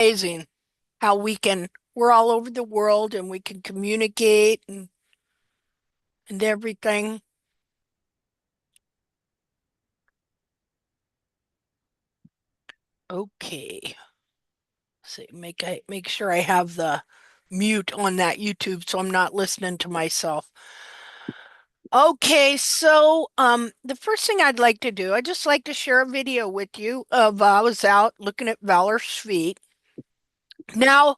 Amazing how we're all over the world and we can communicate and everything. Okay. So make sure I have the mute on that YouTube so I'm not listening to myself. Okay, so the first thing I'd like to do, I'd just like to share a video with you of I was out looking at Valor's feet. Now,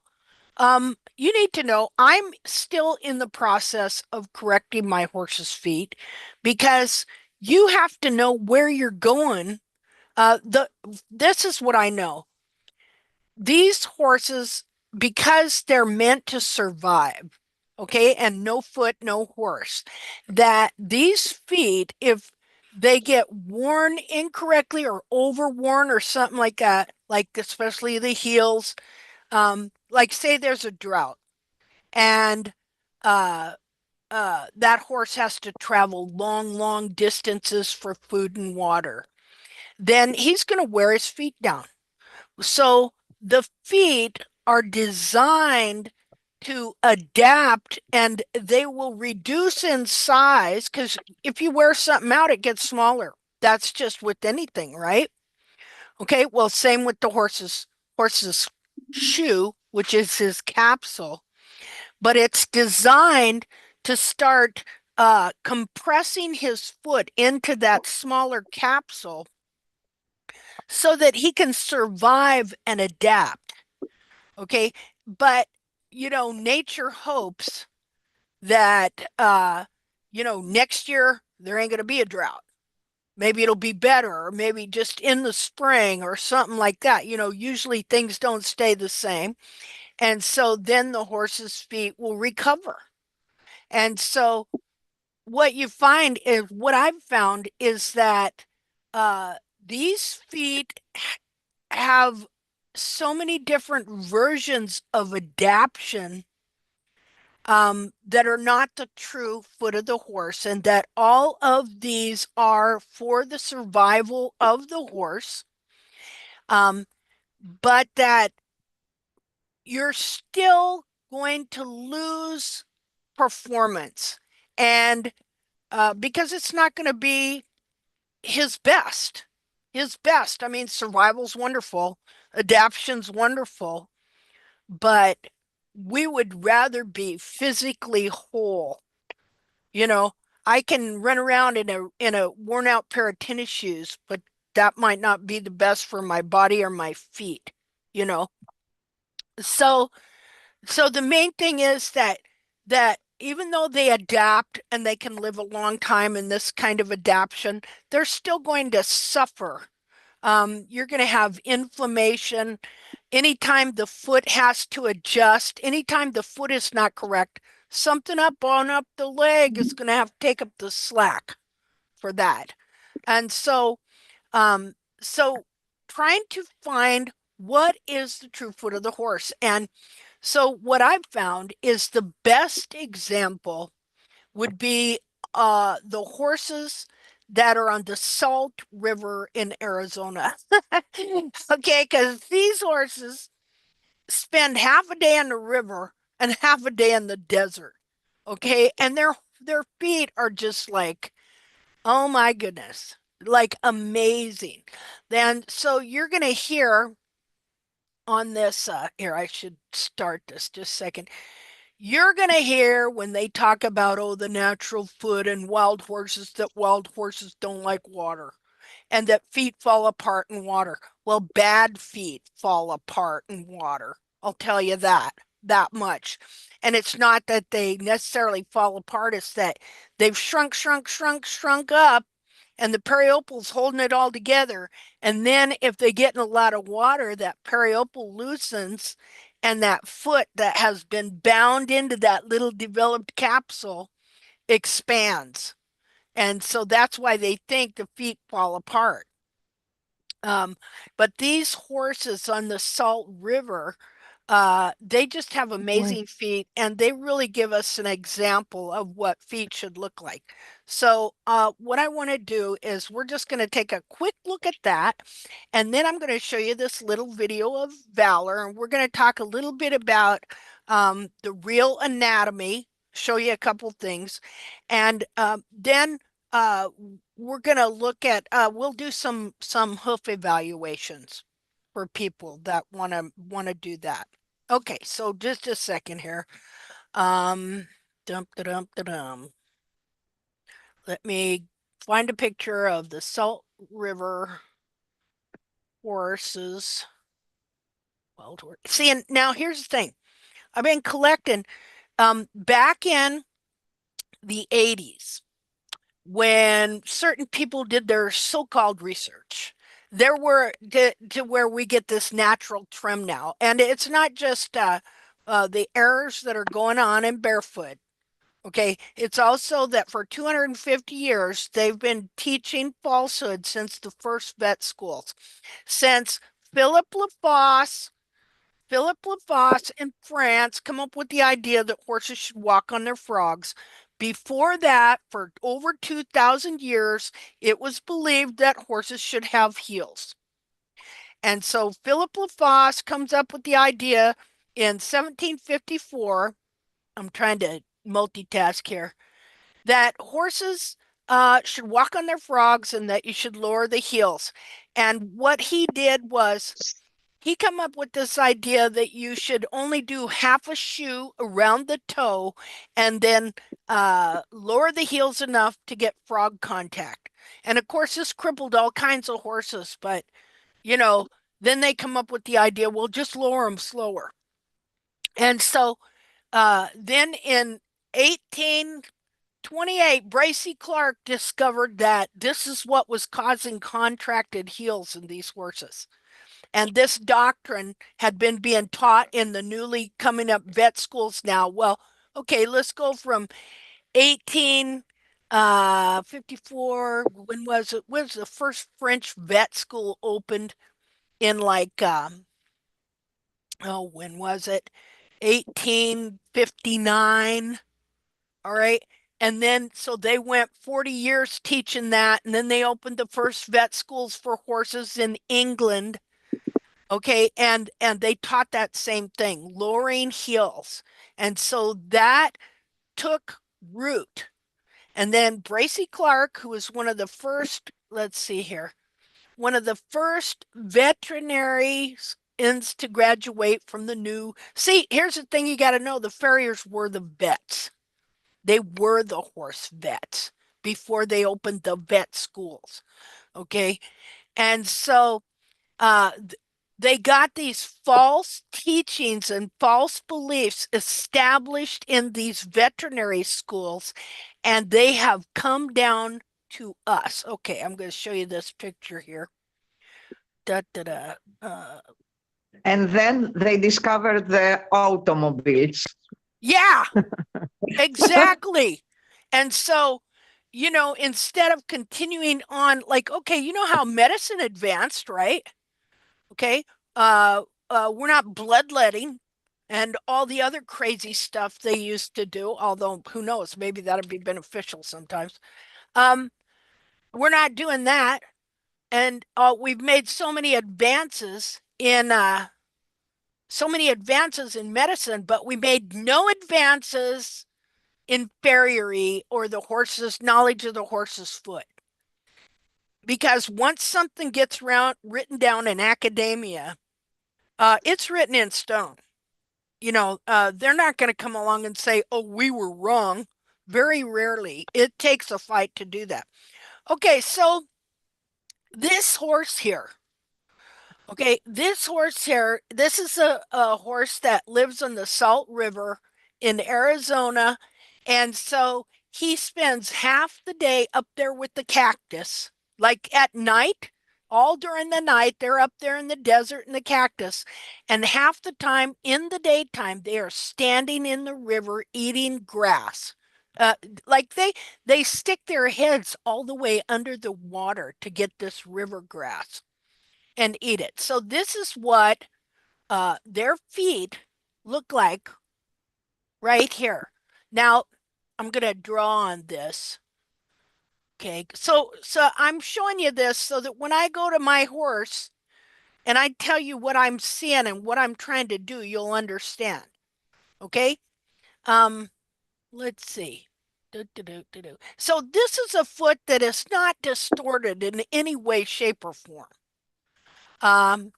you need to know I'm still in the process of correcting my horse's feet because you have to know where you're going. This is what I know. These horses, because they're meant to survive, okay, and no foot, no horse, that these feet, if they get worn incorrectly or overworn or something like that, like especially the heels, like say there's a drought and uh that horse has to travel long, long distances for food and water, then he's going to wear his feet down. So the feet are designed to adapt and they will reduce in size because if you wear something out, it gets smaller. That's just with anything, right? Okay, well, same with the horse's shoe, which is his capsule, but it's designed to start compressing his foot into that smaller capsule so that he can survive and adapt. Okay. But, nature hopes that, next year there ain't going to be a drought. Maybe it'll be better, or maybe just in the spring or something like that. Usually things don't stay the same. And so then the horse's feet will recover. And so what you find is what I've found is that uh, these feet have so many different versions of adaptation that are not the true foot of the horse, and that all of these are for the survival of the horse, um, but that you're still going to lose performance. And because it's not going to be his best. His best. I mean, survival's wonderful, adaptation's wonderful, but we would rather be physically whole. You know, I can run around in a worn out pair of tennis shoes, but that might not be the best for my body or my feet, you know. So so the main thing is that even though they adapt and they can live a long time in this kind of adaptation, they're still going to suffer. You're going to have inflammation anytime the foot has to adjust, anytime the foot is not correct, something up the leg is going to have to take up the slack for that. And um, so trying to find what is the true foot of the horse. And so what I've found is the best example would be the horses that are on the Salt River in Arizona. Okay, because these horses spend half a day on the river and half a day in the desert. Okay, and their feet are just like, oh my goodness, like amazing. Then so you're gonna hear on this here, I should start this just a second. You're going to hear when they talk about, oh, the natural foot and wild horses, that wild horses don't like water and that feet fall apart in water. Well, bad feet fall apart in water. I'll tell you that much. And it's not that they necessarily fall apart, it's that they've shrunk up and the periopal's holding it all together. And then if they get in a lot of water, that periopal loosens and that foot that has been bound into that little developed capsule expands. And so that's why they think the feet fall apart. But these horses on the Salt River, They just have Boy. amazing feet, and they really give us an example of what feet should look like. So, what I want to do is we're just going to take a quick look at that, and then I'm going to show you this little video of Valor, and we're going to talk a little bit about the real anatomy, show you a couple things, and then uh, we're going to look at we'll do some hoof evaluations for people that want to do that. Okay, so just a second here. Um, dum da dum da dum. Let me find a picture of the Salt River horses. See, and now here's the thing. I've been collecting back in the 80s when certain people did their so-called research. There were to where we get this natural trim now, and it's not just the errors that are going on in barefoot. Okay, it's also that for 250 years they've been teaching falsehood since the first vet schools. Since Philip Lafosse, Philip Lafosse in France come up with the idea that horses should walk on their frogs. Before that, for over 2,000 years, it was believed that horses should have heels. And so Philip Lafosse comes up with the idea in 1754. I'm trying to multitask here that horses should walk on their frogs and that you should lower the heels. And what he did was he come up with this idea that you should only do half a shoe around the toe and then lower the heels enough to get frog contact. And of course, this crippled all kinds of horses, but you know, then they come up with the idea, well, just lower them slower. And so then in 1828, Bracy Clark discovered that this is what was causing contracted heels in these horses. And this doctrine had been being taught in the newly coming up vet schools now. Well, okay, let's go from 1854. When was it? Was the first French vet school opened in like oh, when was it? 1859. All right. And then, so they went 40 years teaching that. And then they opened the first vet schools for horses in England. Okay. And they taught that same thing, lowering heels. And so that took root. And then Bracy Clark, who was one of the first, let's see here, one of the first veterinarians to graduate from the new. See, here's the thing you got to know the farriers were the vets. They were the horse vets before they opened the vet schools. Okay. And so uh, they got these false teachings and false beliefs established in these veterinary schools, and they have come down to us. Okay, I'm going to show you this picture here. Da, da, da. And then they discovered the automobiles. Yeah, exactly. And so, instead of continuing on, like, okay, you know how medicine advanced, right? Okay. Uh, we're not bloodletting and all the other crazy stuff they used to do, although who knows, maybe that'd be beneficial sometimes. Um, we're not doing that. And we've made so many advances in medicine, but we made no advances in farriery or the horse's knowledge of the horse's foot. Because once something gets written down in academia, it's written in stone. They're not going to come along and say, oh, we were wrong. Very rarely. It takes a fight to do that. Okay, so this horse here, okay, this horse here, this is a horse that lives on the Salt River in Arizona. And so he spends half the day up there with the cactus, like at night, all during the night, they're up there in the desert in the cactus. And half the time in the daytime, they are standing in the river eating grass. Uh, like they stick their heads all the way under the water to get this river grass and eat it. So this is what their feet look like right here. Now, I'm going to draw on this. Okay, so I'm showing you this so that when I go to my horse and I tell you what I'm seeing and what I'm trying to do, you'll understand. Okay? Um, let's see. So this is a foot that is not distorted in any way, shape, or form. Um,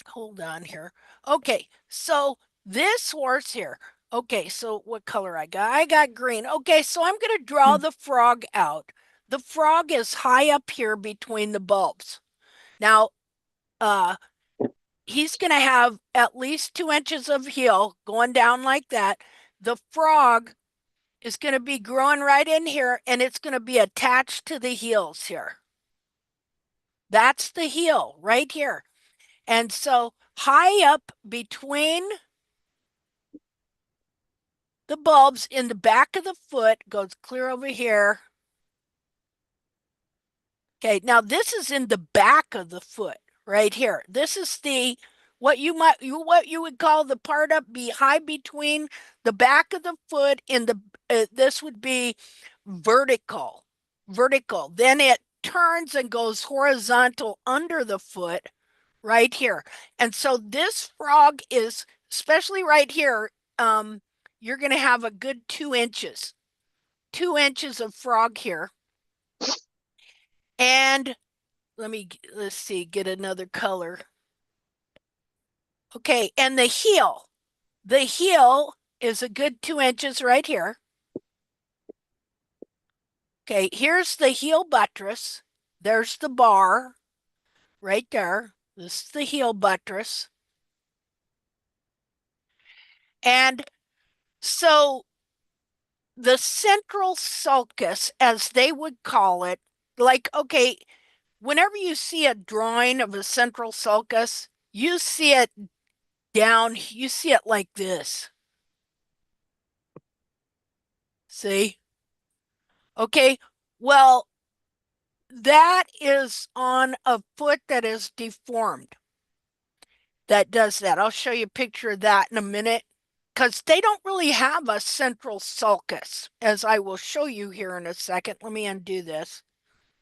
hold on here. Okay, so this horse here. Okay, so what color I got? I got green. Okay, so I'm going to draw the frog out. The frog is high up here between the bulbs. Now, uh, he's going to have at least 2 inches of heel going down like that. The frog is going to be growing right in here and it's going to be attached to the heels here. That's the heel right here. And so high up between the bulbs in the back of the foot goes clear over here. Okay, now this is in the back of the foot right here. This is the what you would call the part up behind between the back of the foot and the this would be vertical. Vertical. Then it turns and goes horizontal under the foot right here. And so this frog is especially right here you're going to have a good 2 inches. 2 inches of frog here. And let's see, get another color. Okay, and the heel. The heel is a good 2 inches right here. Okay, here's the heel buttress. There's the bar right there. This is the heel buttress. And so the central sulcus, as they would call it, like, okay, whenever you see a drawing of a central sulcus, you see it down, you see it like this. See? Okay, well, that is on a foot that is deformed. That does that. I'll show you a picture of that in a minute because they don't really have a central sulcus, as I will show you here in a second. Let me undo this.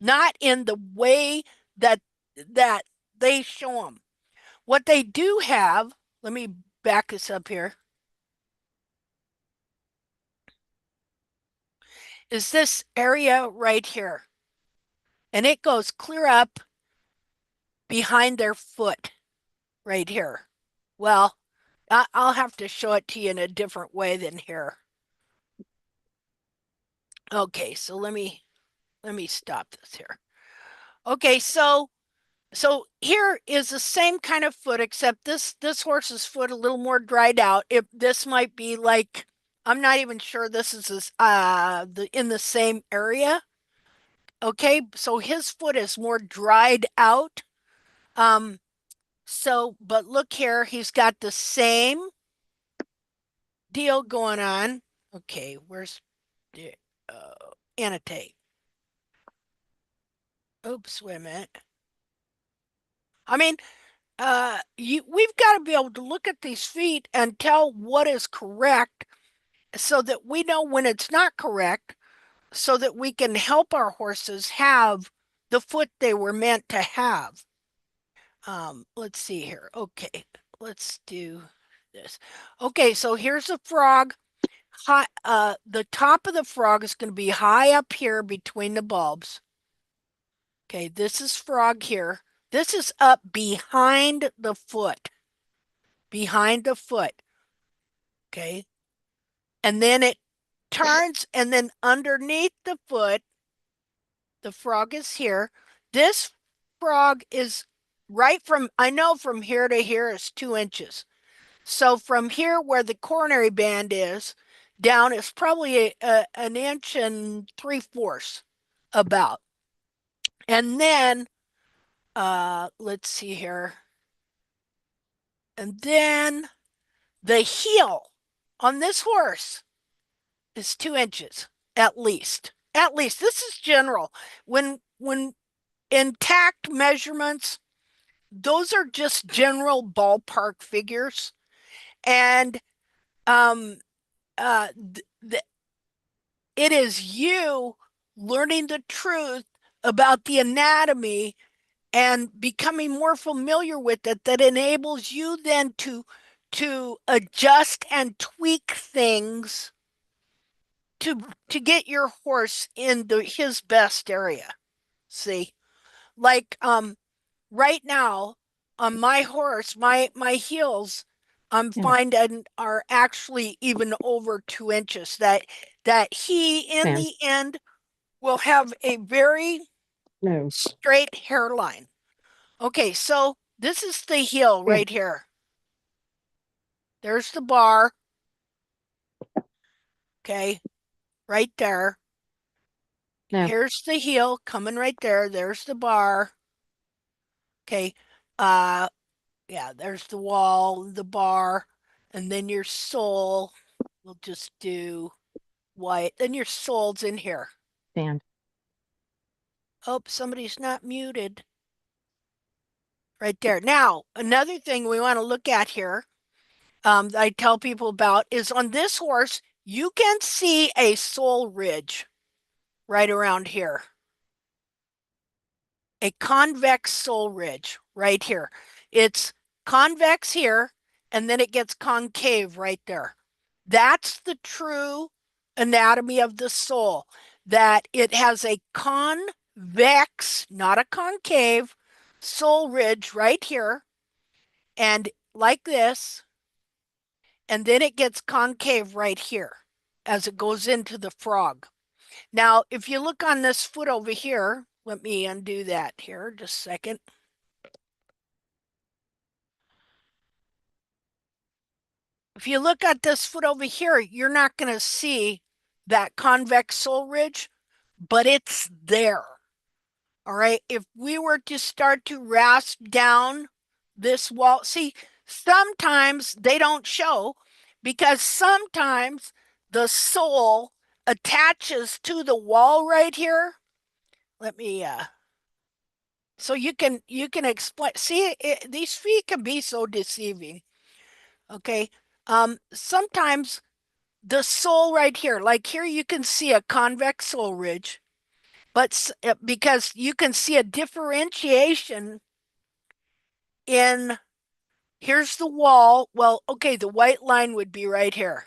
Not in the way that that they show them. What they do have, let me back this up here, is this area right here. And it goes clear up behind their foot right here. Well, I'll have to show it to you in a different way than here. Okay, so let me stop this here. Okay, so here is the same kind of foot, except this horse's foot a little more dried out. If this might be like, I'm not even sure this is in the same area. Okay, so his foot is more dried out. But look here, he's got the same deal going on. Okay, where's the annotate? Oops, wait a minute. I mean, we've got to be able to look at these feet and tell what is correct so that we know when it's not correct, so that we can help our horses have the foot they were meant to have. Let's see here. Okay, let's do this. Okay, so here's the frog. The top of the frog is going to be high up here between the bulbs. Okay, this is frog here. This is up behind the foot. Behind the foot. Okay. And then it turns, and then underneath the foot, the frog is here. This frog is right from, I know from here to here is 2 inches. So from here where the coronary band is, down is probably an inch and 3/4 about. And then, let's see here. And then the heel on this horse is 2 inches at least. At least this is general. When intact measurements, those are just general ballpark figures. And um, th th it is you learning the truth about the anatomy and becoming more familiar with it that enables you then to adjust and tweak things to get your horse in his best area. See, like right now on my horse, my heels I'm Yeah. finding are actually even over 2 inches. That he in Man, the end will have a very no. straight hairline. Okay, so this is the heel Here, right here. There's the bar. Okay, right there. no. Here's the heel coming right there. There's the bar. Okay. Uh yeah, there's the wall, the bar, and then your sole. We'll just do white. Then your sole's in here. Stand. Oh, somebody's not muted. Right there. Now, another thing we want to look at here, I tell people about is on this horse, you can see a sole ridge right around here. A convex sole ridge right here. It's convex here, and then it gets concave right there. That's the true anatomy of the sole, that it has a convex, not a concave, sole ridge right here, and like this, and then it gets concave right here as it goes into the frog. Now, if you look on this foot over here, let me undo that here just a second. If you look at this foot over here, you're not going to see that convex sole ridge, but it's there. All right. If we were to start to rasp down this wall, see, sometimes they don't show because sometimes the sole attaches to the wall right here. Let me so you can explain. See, these feet can be so deceiving. Okay. Sometimes the sole right here, like here you can see a convex sole ridge, but because you can see a differentiation in here's the wall. Well, okay, the white line would be right here.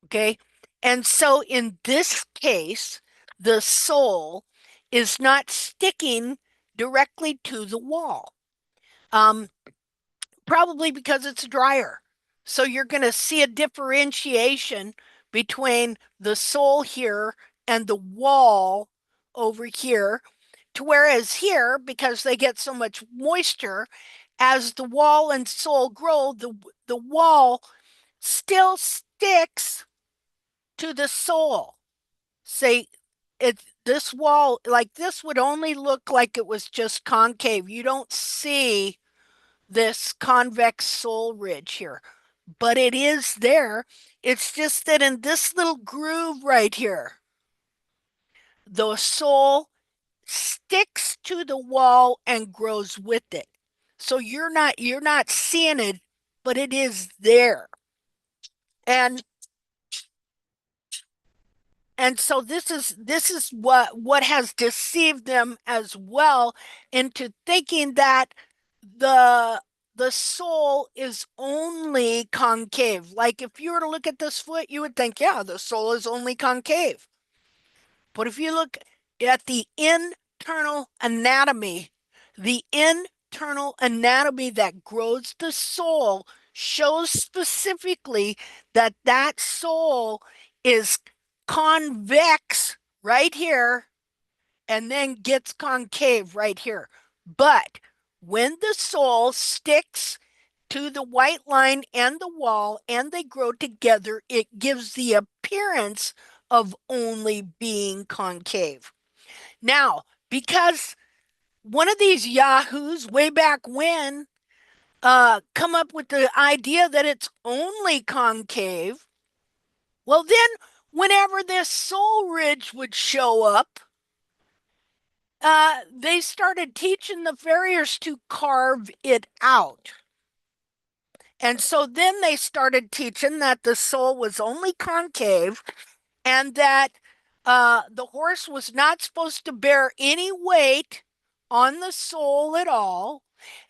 Okay. And so in this case, the sole is not sticking directly to the wall. Um, Probably because it's drier. So you're going to see a differentiation between the sole here and the wall over here. To whereas here, because they get so much moisture, as the wall and sole grow, the wall still sticks to the sole. Say it this wall like this would only look like it was just concave. You don't see this convex sole ridge here, but it is there. It's just that in this little groove right here, the sole sticks to the wall and grows with it. So you're not seeing it, but it is there. And and so this is what has deceived them as well into thinking that the the sole is only concave. Like if you were to look at this foot, you would think, yeah, the sole is only concave. But if you look at the internal anatomy that grows the sole shows specifically that that sole is convex right here and then gets concave right here. But when the sole sticks to the white line and the wall and they grow together, it gives the appearance of only being concave. Now, because one of these yahoos way back when come up with the idea that it's only concave, well then whenever this sole ridge would show up, they started teaching the farriers to carve it out. And so then they started teaching that the sole was only concave and that the horse was not supposed to bear any weight on the sole at all.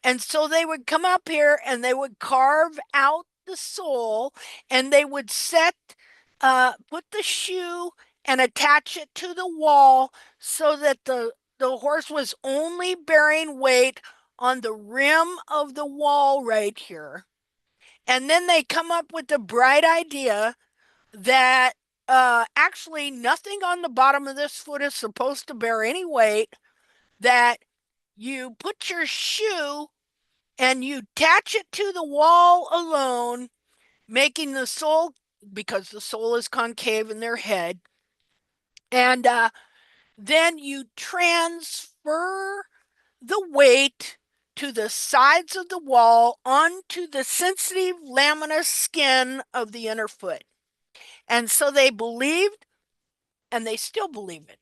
And so they would come up here and they would carve out the sole and they would put the shoe and attach it to the wall so that the horse was only bearing weight on the rim of the wall right here. And then they come up with the bright idea that actually nothing on the bottom of this foot is supposed to bear any weight, that you put your shoe and you attach it to the wall alone, making the sole, because the sole is concave in their head, and then you transfer the weight to the sides of the wall onto the sensitive lamina skin of the inner foot. And so they believed, and they still believe it,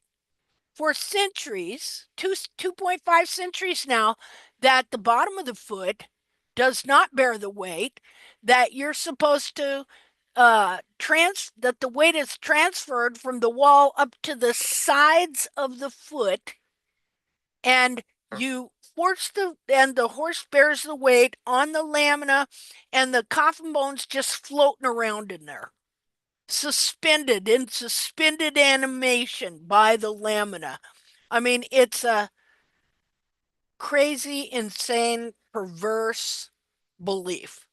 for centuries, 2.5 centuries now, that the bottom of the foot does not bear the weight, that you're supposed to that the weight is transferred from the wall up to the sides of the foot, and you the horse bears the weight on the lamina, and the coffin bone's just floating around in there, suspended in suspended animation by the lamina. I mean, it's a crazy, insane, perverse belief.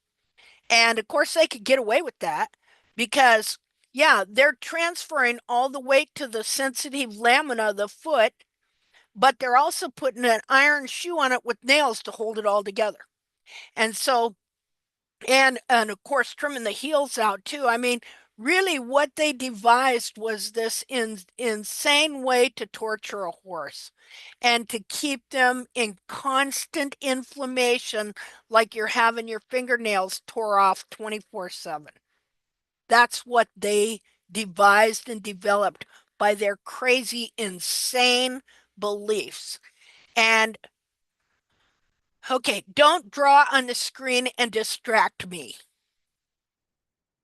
And of course, they could get away with that because, yeah, they're transferring all the weight to the sensitive lamina of the foot, but they're also putting an iron shoe on it with nails to hold it all together. And so, and of course, trimming the heels out too. I mean, really, what they devised was this insane way to torture a horse and to keep them in constant inflammation, like you're having your fingernails tore off 24/7. That's what they devised and developed by their crazy, insane beliefs. And okay, don't draw on the screen and distract me.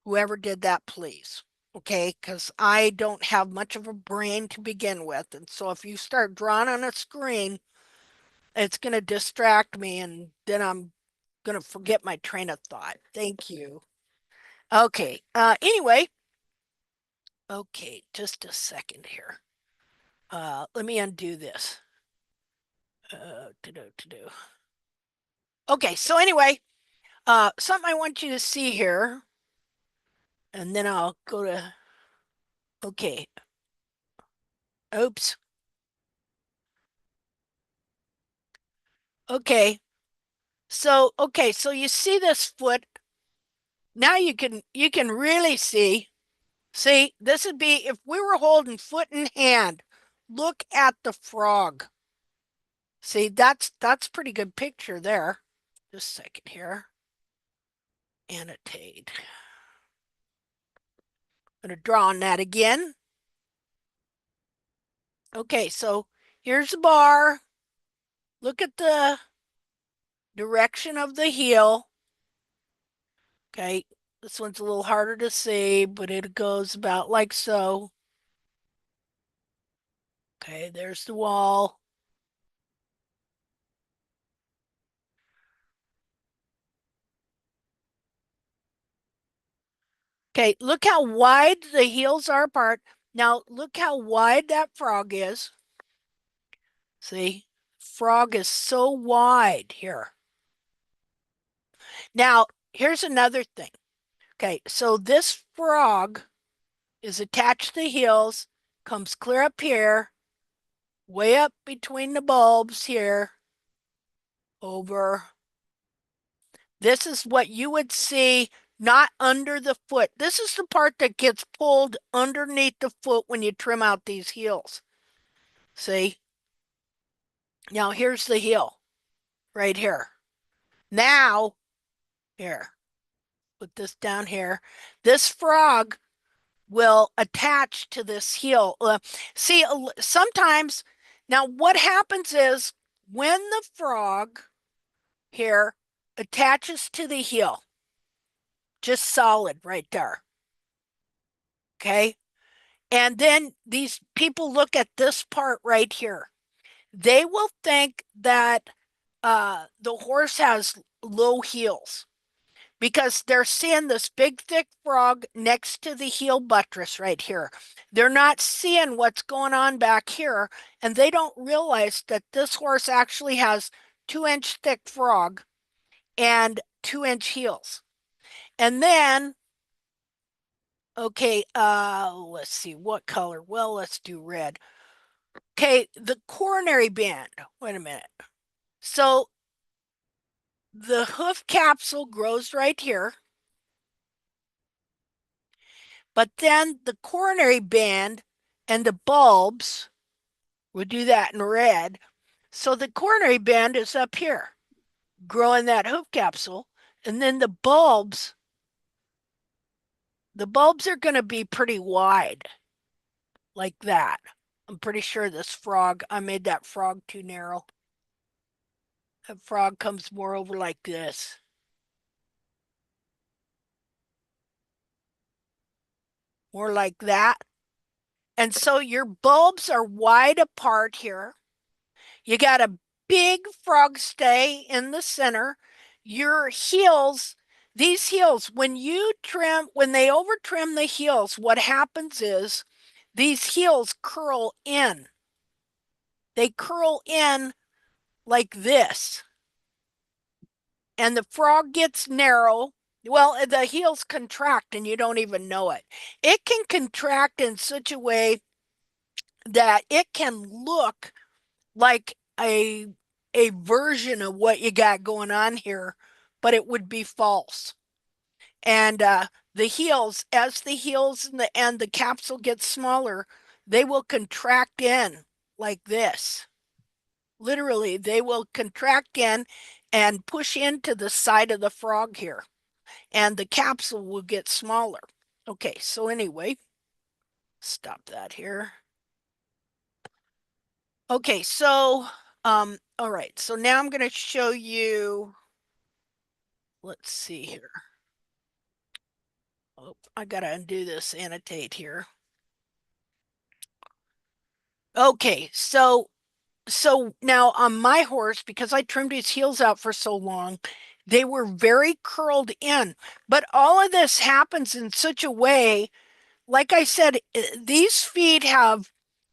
Whoever did that, please. Okay, because I don't have much of a brain to begin with. And so if you start drawing on a screen, it's going to distract me and then I'm going to forget my train of thought. Thank you. Okay, anyway, okay, just a second here. Let me undo this. To do. Okay, so anyway, something I want you to see here, and then I'll go to, okay, oops. Okay, so, okay, so you see this foot. Now you can really see, this would be if we were holding foot in hand. Look at the frog. See, that's pretty good picture there. Just a second here. Annotate. I'm going to draw on that again. Okay, so here's the bar. Look at the direction of the heel. Okay, this one's a little harder to see, but it goes about like so. Okay, there's the wall. Okay, look how wide the heels are apart. Now, look how wide that frog is. See, frog is so wide here. Now, here's another thing. Okay, so this frog is attached to the heels, comes clear up here, way up between the bulbs here, over. This is what you would see not under the foot. This is the part that gets pulled underneath the foot when you trim out these heels. See? Now here's the heel right here. Now, here, put this down here. This frog will attach to this heel. See, sometimes Now, what happens is when the frog here attaches to the heel, just solid right there. Okay. And then these people look at this part right here. They will think that the horse has low heels because they're seeing this big, thick frog next to the heel buttress right here. They're not seeing what's going on back here, and they don't realize that this horse actually has 2-inch thick frog and 2-inch heels. And then, okay, let's see what color. Well, let's do red. Okay, the coronary band. Wait a minute. So the hoof capsule grows right here, but then the coronary band and the bulbs, we'll do that in red. So the coronary band is up here, growing that hoof capsule, and then the bulbs are going to be pretty wide, like that. I'm pretty sure this frog, I made that frog too narrow. That frog comes more over like this. More like that. And so your bulbs are wide apart here. You got a big frog stay in the center. Your heels, these heels, when they over trim the heels, what happens is these heels curl in. They curl in like this. And the frog gets narrow. Well, the heels contract and you don't even know it. It can contract in such a way that it can look like a version of what you got going on here, but it would be false. And the heels, as the heels and the capsule gets smaller, they will contract in like this. Literally, they will contract in and push into the side of the frog here, and the capsule will get smaller. Okay, so anyway, stop that here. Okay, so all right, so now I'm going to show you, let's see here. Oh, I got to undo this annotate here. Okay, so now on my horse, because I trimmed his heels out for so long, they were very curled in. But all of this happens in such a way, like I said, these feet have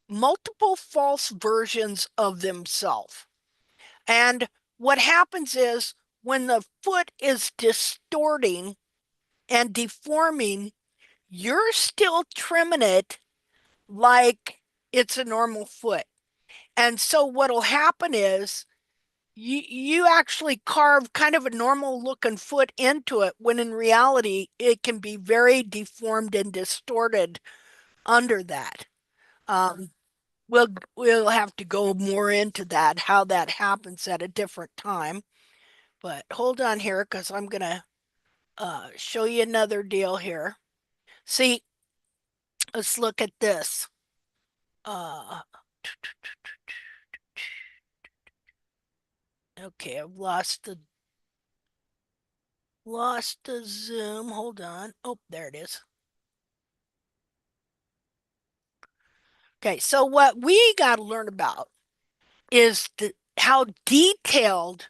multiple false versions of themselves. And what happens is when the foot is distorting and deforming, you're still trimming it like it's a normal foot. And so what'll happen is you actually carve kind of a normal looking foot into it when in reality it can be very deformed and distorted under that. Um, we'll have to go more into that, how that happens at a different time. But hold on here because I'm gonna show you another deal here. See, let's look at this. Uh, okay, I've lost the zoom. Hold on. Oh, there it is. Okay, so what we got to learn about is how detailed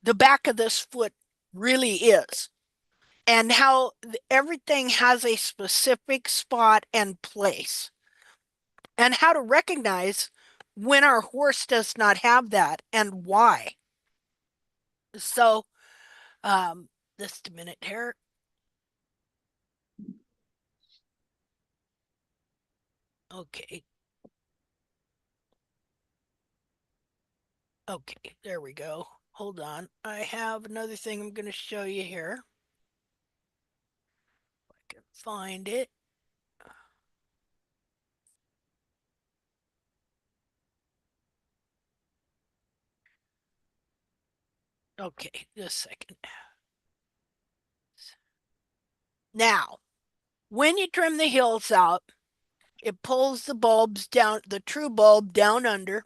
the back of this foot really is, and how everything has a specific spot and place, and how to recognize when our horse does not have that and why. So, just a minute here. Okay. Okay, there we go. Hold on. I have another thing I'm going to show you here. If I can find it. Okay, just a second. Now, when you trim the heels out, it pulls the bulbs down, the true bulb down under.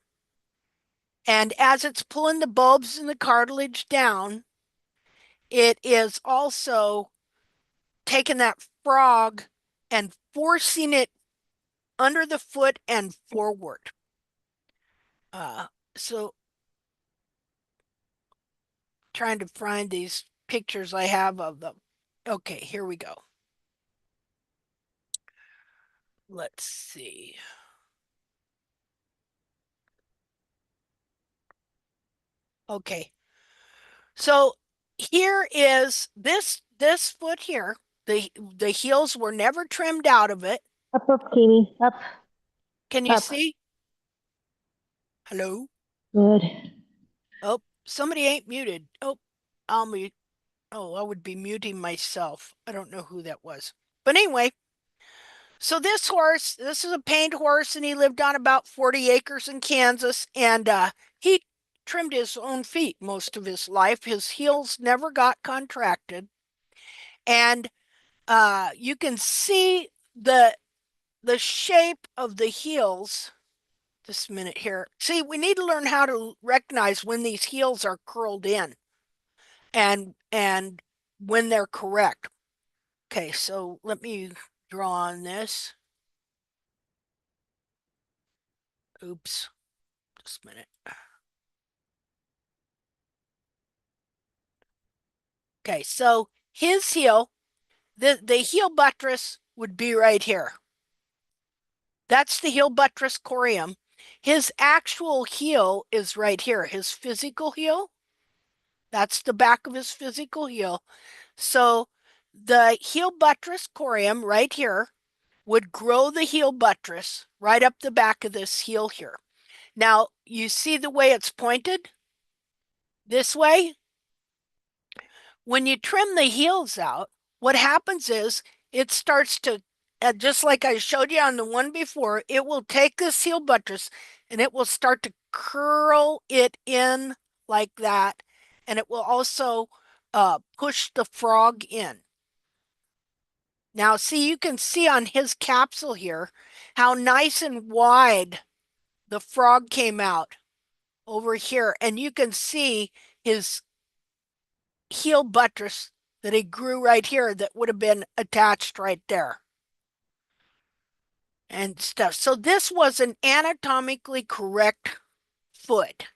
And as it's pulling the bulbs and the cartilage down, it is also taking that frog and forcing it under the foot and forward. So trying to find these pictures I have of them. Okay, here we go. Let's see. Okay. So here is this foot here. The heels were never trimmed out of it. Up, up, Kimi. Up. Can you Up. see? Hello? Good. Oh, somebody ain't muted. Oh, I'll mute. Oh, I would be muting myself. I don't know who that was. But anyway, so this horse, this is a pained horse, and he lived on about 40 acres in Kansas, and he trimmed his own feet most of his life. His heels never got contracted. And you can see the shape of the heels. Just a minute here. See, we need to learn how to recognize when these heels are curled in and when they're correct. Okay, so let me draw on this. Oops, just a minute. Okay, so his heel, the heel buttress would be right here. That's the heel buttress corium. His actual heel is right here. His physical heel, that's the back of his physical heel. So the heel buttress corium right here would grow the heel buttress right up the back of this heel here. Now, you see the way it's pointed this way? When you trim the heels out, what happens is it starts to, just like I showed you on the one before, it will take this heel buttress and it will start to curl it in like that. And it will also push the frog in. Now, see, you can see on his capsule here how nice and wide the frog came out over here. And you can see his heel buttress that he grew right here that would have been attached right there and stuff. So this was an anatomically correct foot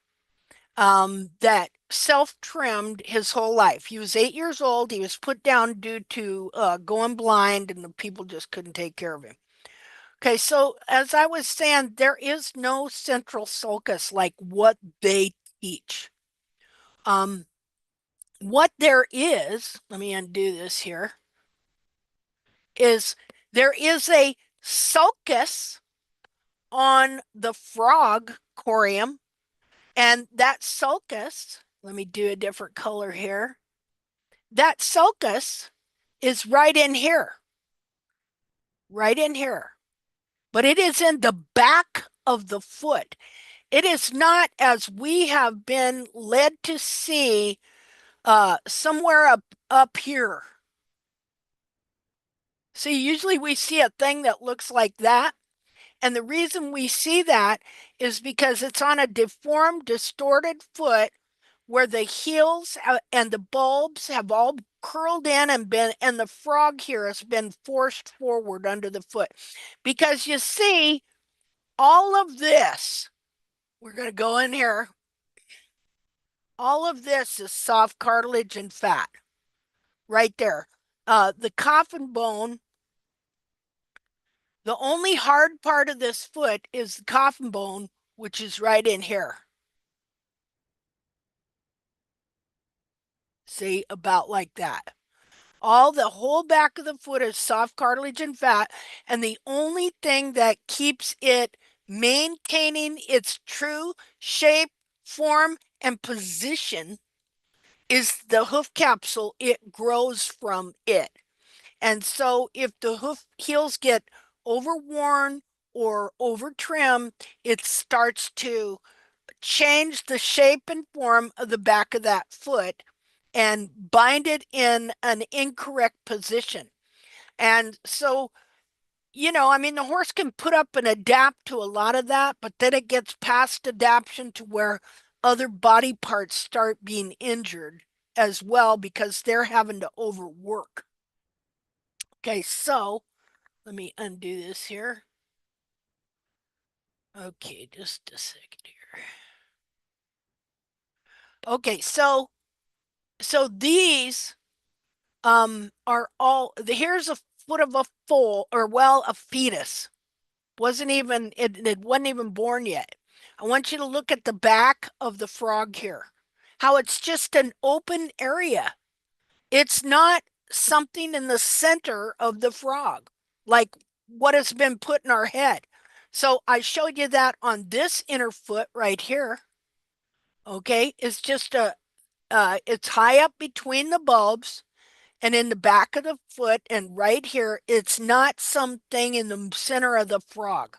that self-trimmed his whole life. He was 8 years old. He was put down due to going blind, and the people just couldn't take care of him. Okay, so as I was saying, there is no central sulcus like what they teach. What there is, let me undo this here, is there is a sulcus on the frog corium, and that sulcus, let me do a different color here. That sulcus is right in here, right in here, but it is in the back of the foot. It is not, as we have been led to see, somewhere up here. See, usually we see a thing that looks like that. And the reason we see that is because it's on a deformed, distorted foot where the heels and the bulbs have all curled in and the frog here has been forced forward under the foot. Because you see, all of this, we're going to go in here, all of this is soft cartilage and fat right there. The coffin bone, the only hard part of this foot is the coffin bone, which is right in here. See, about like that. The whole back of the foot is soft cartilage and fat, and the only thing that keeps it maintaining its true shape, form, and position is the hoof capsule. It grows from it. And so if the hoof heels get overworn or over trimmed, it starts to change the shape and form of the back of that foot and bind it in an incorrect position. And so I mean, the horse can put up and adapt to a lot of that, but then it gets past adaptation to where other body parts start being injured as well because they're having to overwork. Okay, so let me undo this here. Okay, just a second here. Okay, so these are all, here's a foot of a foal, or well, a fetus. It wasn't even born yet. I want you to look at the back of the frog here, how it's just an open area. It's not something in the center of the frog, like what has been put in our head. So I showed you that on this inner foot right here. Okay, it's just it's high up between the bulbs and in the back of the foot, and right here, it's not something in the center of the frog.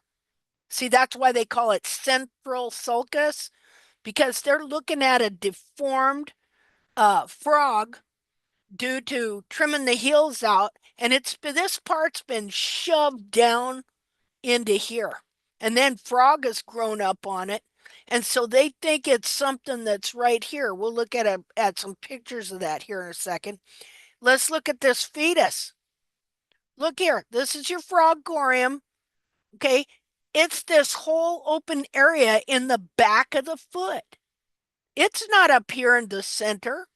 See, that's why they call it central sulcus, because they're looking at a deformed frog due to trimming the heels out, and this part's been shoved down into here. And then frog has grown up on it. And so they think it's something that's right here. We'll look at some pictures of that here in a second. Let's look at this fetus. Look here. This is your frog corium. Okay. It's this whole open area in the back of the foot. It's not up here in the center.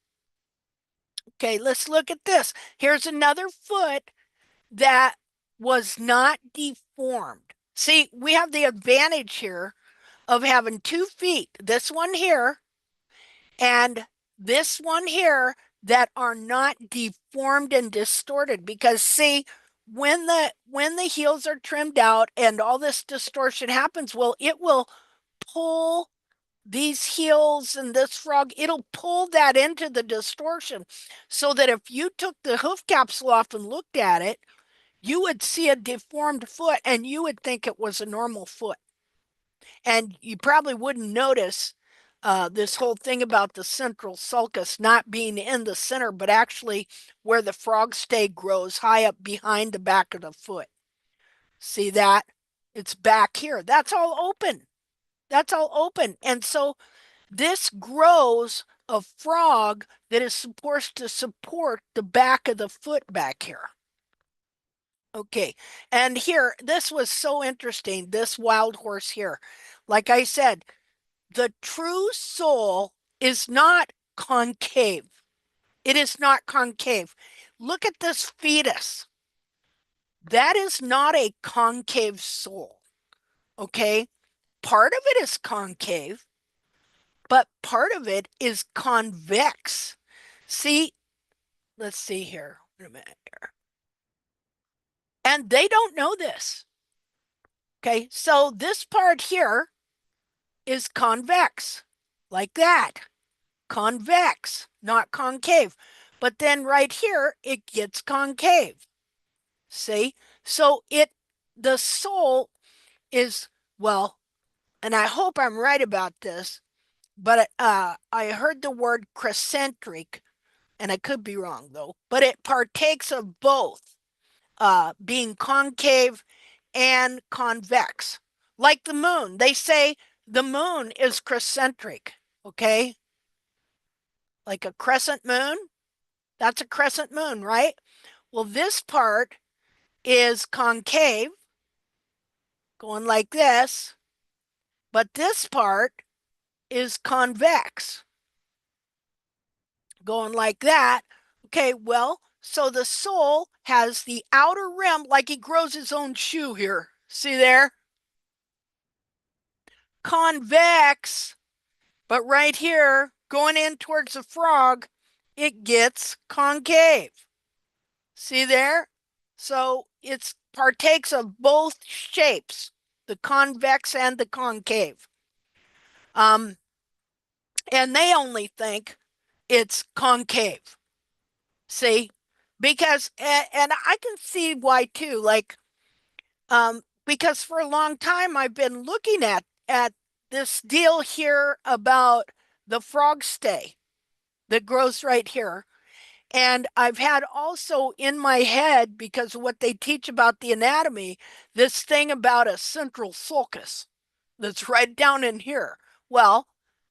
Okay, let's look at this. Here's another foot that was not deformed. See, we have the advantage here of having 2 feet, this one here and this one here, that are not deformed and distorted, because see, when the heels are trimmed out and all this distortion happens, well, it will pull these heels and this frog, it'll pull that into the distortion, so that if you took the hoof capsule off and looked at it, you would see a deformed foot and you would think it was a normal foot. And you probably wouldn't notice this whole thing about the central sulcus not being in the center, but actually where the frog stay grows high up behind the back of the foot. See that? It's back here. That's all open. That's all open. And so this grows a frog that is supposed to support the back of the foot back here. Okay, and here, this was so interesting, this wild horse here. Like I said, the true soul is not concave. It is not concave. Look at this fetus. That is not a concave soul. Okay, part of it is concave, but part of it is convex. See, let's see here. Wait a minute here. And they don't know this. Okay, so this part here is convex, like that. Convex, not concave. But then right here, it gets concave. See? So the soul is, well, and I hope I'm right about this, but I heard the word crescentric, and I could be wrong though, but it partakes of both, being concave and convex. Like the moon, they say the moon is crescentric, okay? Like a crescent moon, that's a crescent moon, right? Well, this part is concave, going like this, but this part is convex, going like that. Okay, well, so the soul has the outer rim, like he grows his own shoe here. See there? Convex, but right here, going in towards the frog, it gets concave. See there? So it partakes of both shapes, the convex and the concave. And they only think it's concave. See? Because, and I can see why too, like, because for a long time I've been looking at this deal here about the frog stay that grows right here. And I've had also in my head, because of what they teach about the anatomy, this thing about a central sulcus that's right down in here. Well,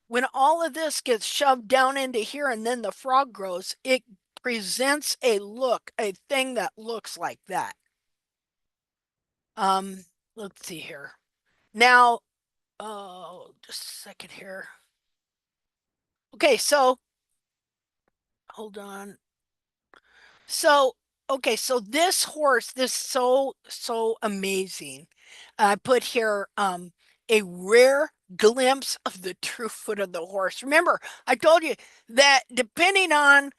when all of this gets shoved down into here and then the frog grows, it presents a thing that looks like that. Let's see here. Now, oh, just a second here. Okay, so hold on. So, okay, so this horse, this so amazing. I put here a rare glimpse of the true foot of the horse. Remember, I told you that depending on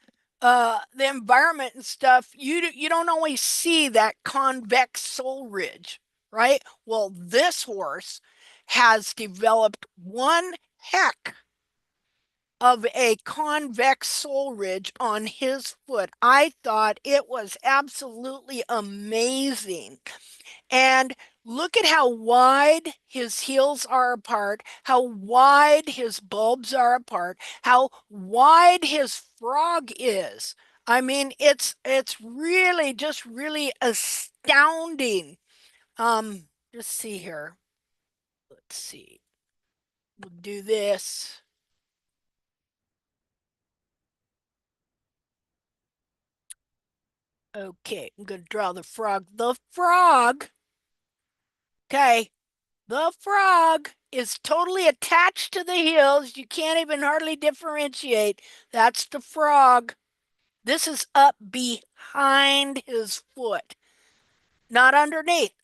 the environment and stuff, you don't always see that convex sole ridge, right? Well, this horse has developed one heck of a convex sole ridge on his foot. I thought it was absolutely amazing. And look at how wide his heels are apart, how wide his bulbs are apart, how wide his frog is. I mean, it's really just really astounding. Let's see here. Let's see. We'll do this. Okay, I'm going to draw the frog. The frog, okay, the frog is totally attached to the heels. You can't even hardly differentiate. That's the frog. This is up behind his foot, not underneath.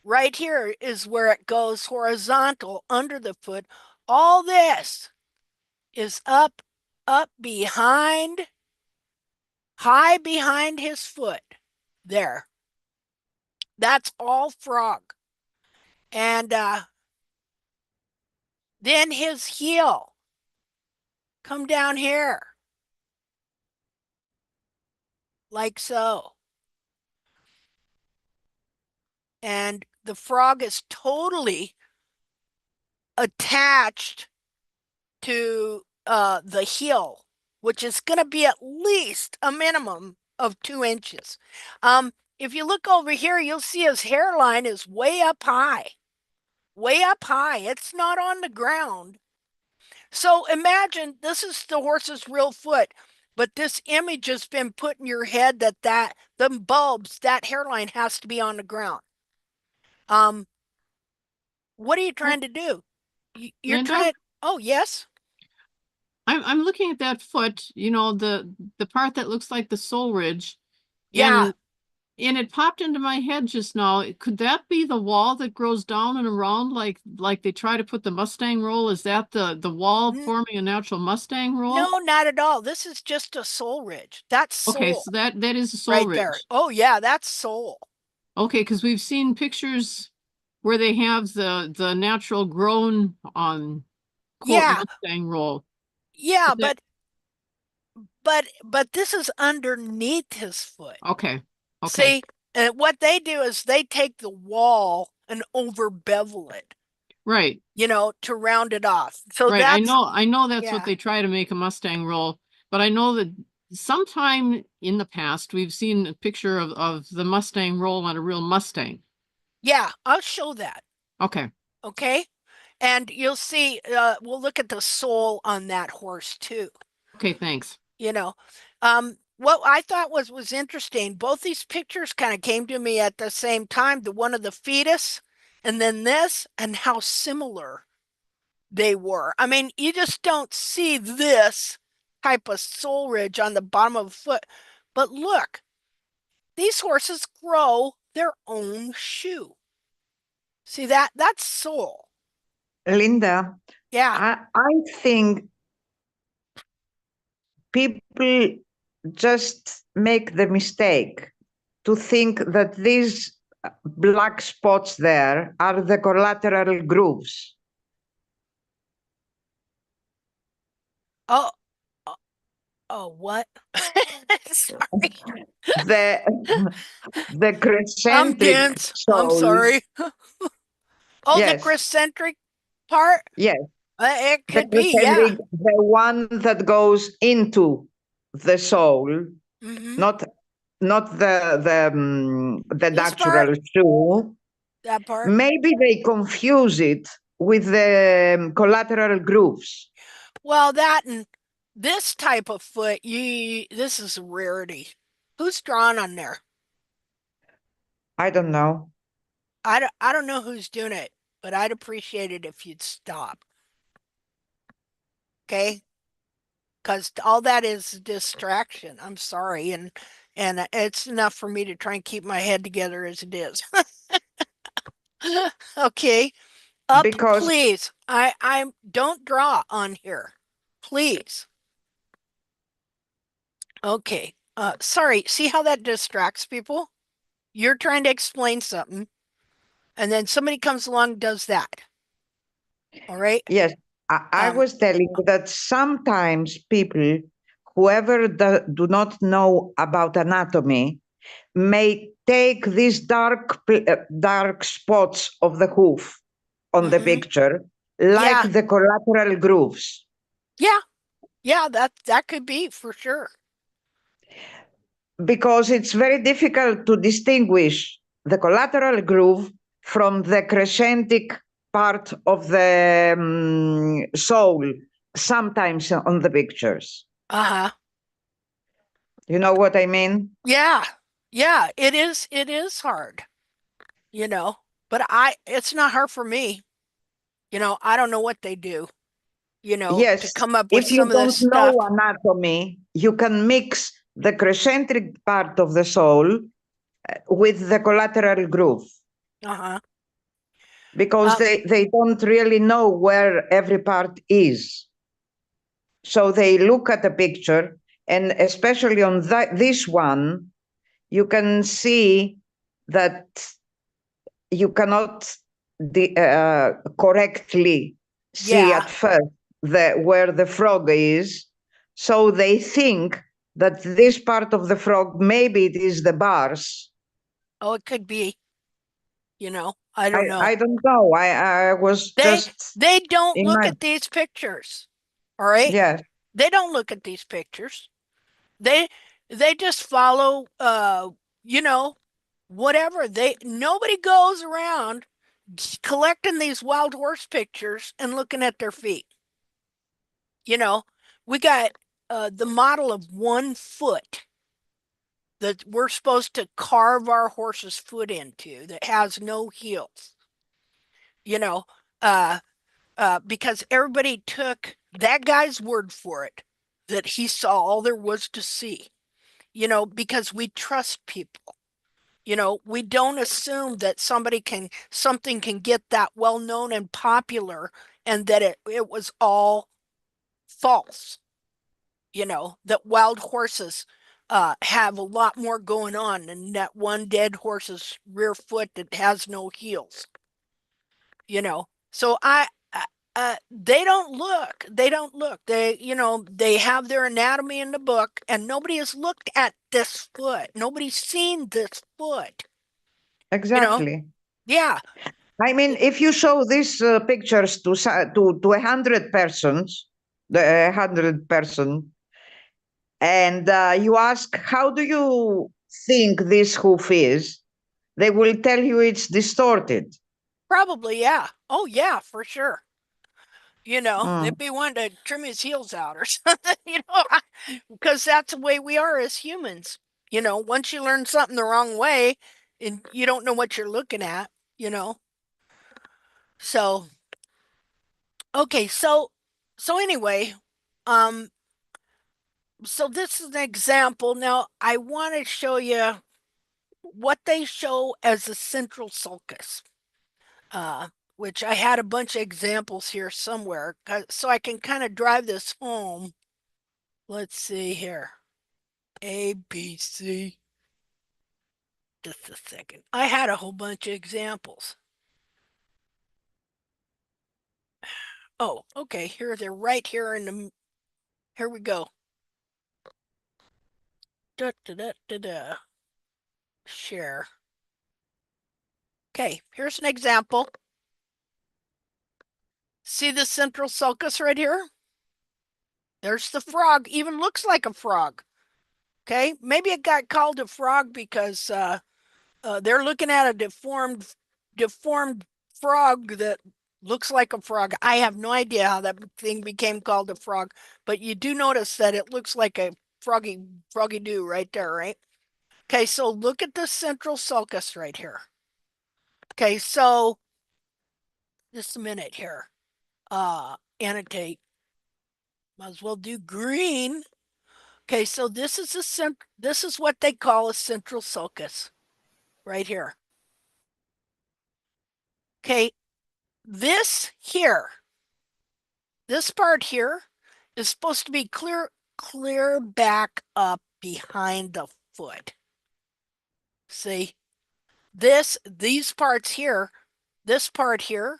Right here is where it goes horizontal under the foot. All this is up behind, high behind his foot. There. That's all frog. And then his heel come down here like so. And the frog is totally attached to the heel, which is going to be at least a minimum of 2 inches. If you look over here, you'll see his hairline is way up high. Way up high. It's not on the ground. So imagine this is the horse's real foot, but this image has been put in your head that the bulbs, that hairline has to be on the ground. What are you trying to do? You're Linda? trying. Oh, yes. I'm looking at that foot, you know, the part that looks like the sole ridge. Yeah. And it popped into my head just now. Could that be the wall that grows down and around like they try to put the Mustang roll? Is that the wall forming a natural Mustang roll? No, not at all. This is just a sole ridge. That's sole. Okay, so that is a sole right ridge. there. Oh yeah, that's sole. Okay, because we've seen pictures where they have the natural grown quote Yeah. Mustang roll. Yeah, Is that- but this is underneath his foot. Okay. See, and what they do is they take the wall and over bevel it, Right. you know, to round it off. So Right. that's I know that's yeah. what they try to make a Mustang roll, but I know that sometime in the past we've seen a picture of the Mustang roll on a real Mustang. Yeah, I'll show that. Okay. Okay. And you'll see, we'll look at the sole on that horse too. Okay, thanks. You know, what I thought was interesting, both these pictures kind of came to me at the same time, the one of the fetus and then this, and how similar they were. I mean, you just don't see this type of sole ridge on the bottom of the foot. But look, these horses grow their own shoe. See that? That's sole. Linda, Yeah. I think people just make the mistake to think that these black spots there are the collateral grooves. Oh, what? Sorry. The I'm crescentric dense. I'm soles. sorry. Oh, Yes. the crescentric part? Yes. It The could be, yeah. crescentric, the one that goes into the sole, Mm-hmm. not the This part, natural shoe. that part. Maybe they confuse it with the collateral grooves. Well, that and this type of foot, this is a rarity. Who's drawn on there? I don't know. I don't know who's doing it, but I'd appreciate it if you'd stop. Okay? Because all that is distraction. I'm sorry, and it's enough for me to try and keep my head together as it is. Okay, up, Because please. I don't draw on here, please. Okay. Sorry. See how that distracts people? You're trying to explain something, and then somebody comes along and does that. All right. yes, I was telling you that sometimes people, whoever do not know about anatomy, may take these dark spots of the hoof on the Mm-hmm. picture like Yeah. the collateral grooves, Yeah. Yeah. That could be for sure. because it's very difficult to distinguish the collateral groove from the crescentic part of the sole sometimes on the pictures. Uh-huh. You know what I mean? Yeah. Yeah. It is hard, but it's not hard for me. I don't know what they do, to Yes, come up with if you some of this don't stuff. know anatomy, you can mix the crescentic part of the sole with the collateral groove, Uh-huh. because they don't really know where every part is. So they look at the picture, and especially on this one, you can see that you cannot correctly see Yeah. at first where the frog is. So they think that this part of the frog, maybe it is the bars. Oh, it could be, I don't know. I don't know. I was They just they don't look imagine. at these pictures. All right? Yes, They don't look at these pictures. They they just follow you know, whatever. Nobody goes around collecting these wild horse pictures and looking at their feet. You know, we got the model of 1 foot that we're supposed to carve our horse's foot into that has no heels. You know, uh because everybody took that guy's word for it, that he saw all there was to see, because we trust people. We don't assume that something can get that well known and popular and that it was all false, that wild horses have a lot more going on than that one dead horse's rear foot that has no heels. So they don't look, they have their anatomy in the book, and nobody has looked at this foot, nobody's seen this foot. exactly. Yeah. I mean, if you show these pictures to 100 persons, the 100 person, and you ask, how do you think this hoof is? They will tell you it's distorted. Probably, yeah. Oh yeah, for sure. They'd Mm, be wanting to trim his heels out or something, because that's the way we are as humans. Once you learn something the wrong way and you don't know what you're looking at, you know. So, okay, so anyway, um so this is an example. Now, I want to show you what they show as a central sulcus. Which I had a bunch of examples here somewhere, so I can kind of drive this home. Let's see here. A, B, C. Just a second. I had a whole bunch of examples. Oh, okay. They're right here in the. Here we go. Da, da, da, da, da. Share. Okay, here's an example. See the central sulcus right here? There's the frog. Even looks like a frog. Okay, maybe it got called a frog because they're looking at a deformed frog that looks like a frog. I have no idea how that thing became called a frog, but you do notice that it looks like a froggy do right there, right? Okay, so look at the central sulcus right here. Okay, so just a minute here. Annotate. Might as well do green. Okay, so this is this is what they call a central sulcus right here. Okay, this here, this part here is supposed to be clear back up behind the foot. See, these parts here, this part here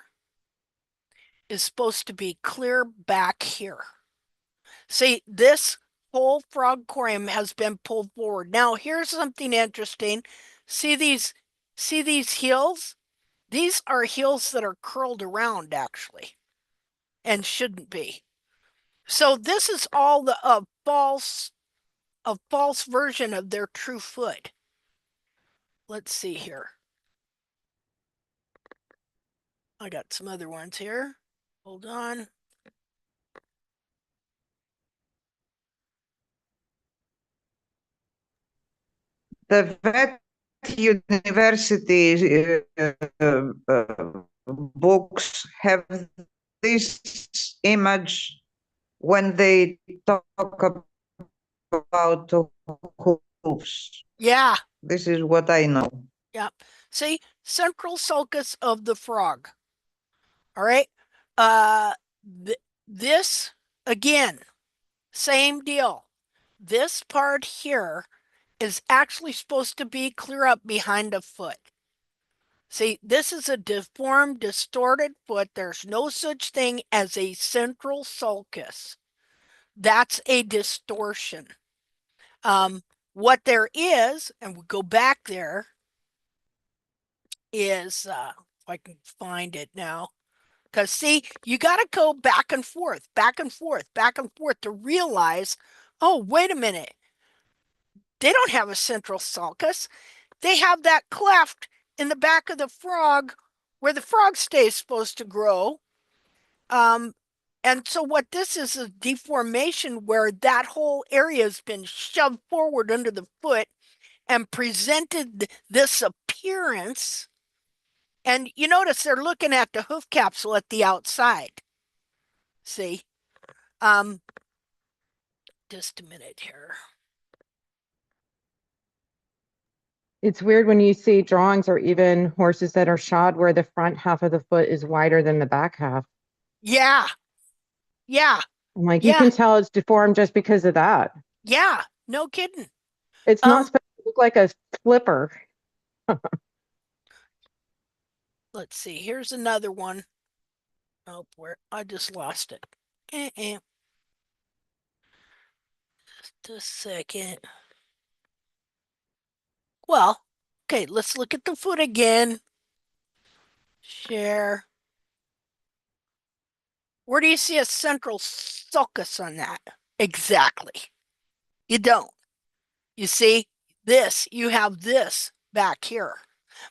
is supposed to be clear back here. See, this whole frog corium has been pulled forward. Now, here's something interesting. See these heels? These are heels that are curled around actually and shouldn't be. So this is all a false version of their true foot. Let's see here. I got some other ones here. Hold on. The vet university books have this image when they talk about hooves. Yeah. This is what I know. Yeah. See, central sulcus of the frog. All right. This again, same deal. This part here is actually supposed to be clear up behind a foot. See, this is a deformed, distorted foot. There's no such thing as a central sulcus. That's a distortion. What there is, and we go back there, is if I can find it now. Because see, you got to go back and forth, back and forth, back and forth to realize, oh, wait a minute. They don't have a central sulcus. They have that cleft in the back of the frog where the frog stay is supposed to grow. And so what this is a deformation where that whole area has been shoved forward under the foot and presented this appearance. And you notice they're looking at the hoof capsule at the outside. See? Just a minute here. It's weird when you see drawings or even horses that are shod where the front half of the foot is wider than the back half. Yeah. Yeah. I'm like, you Yeah. can tell it's deformed just because of that. Yeah. No kidding. It's not supposed to look like a flipper. Let's see. Here's another one. Oh, where I just lost it. Just a second. Well, okay, let's look at the foot again. Share. Where do you see a central sulcus on that? Exactly. You don't. You see this, you have this back here.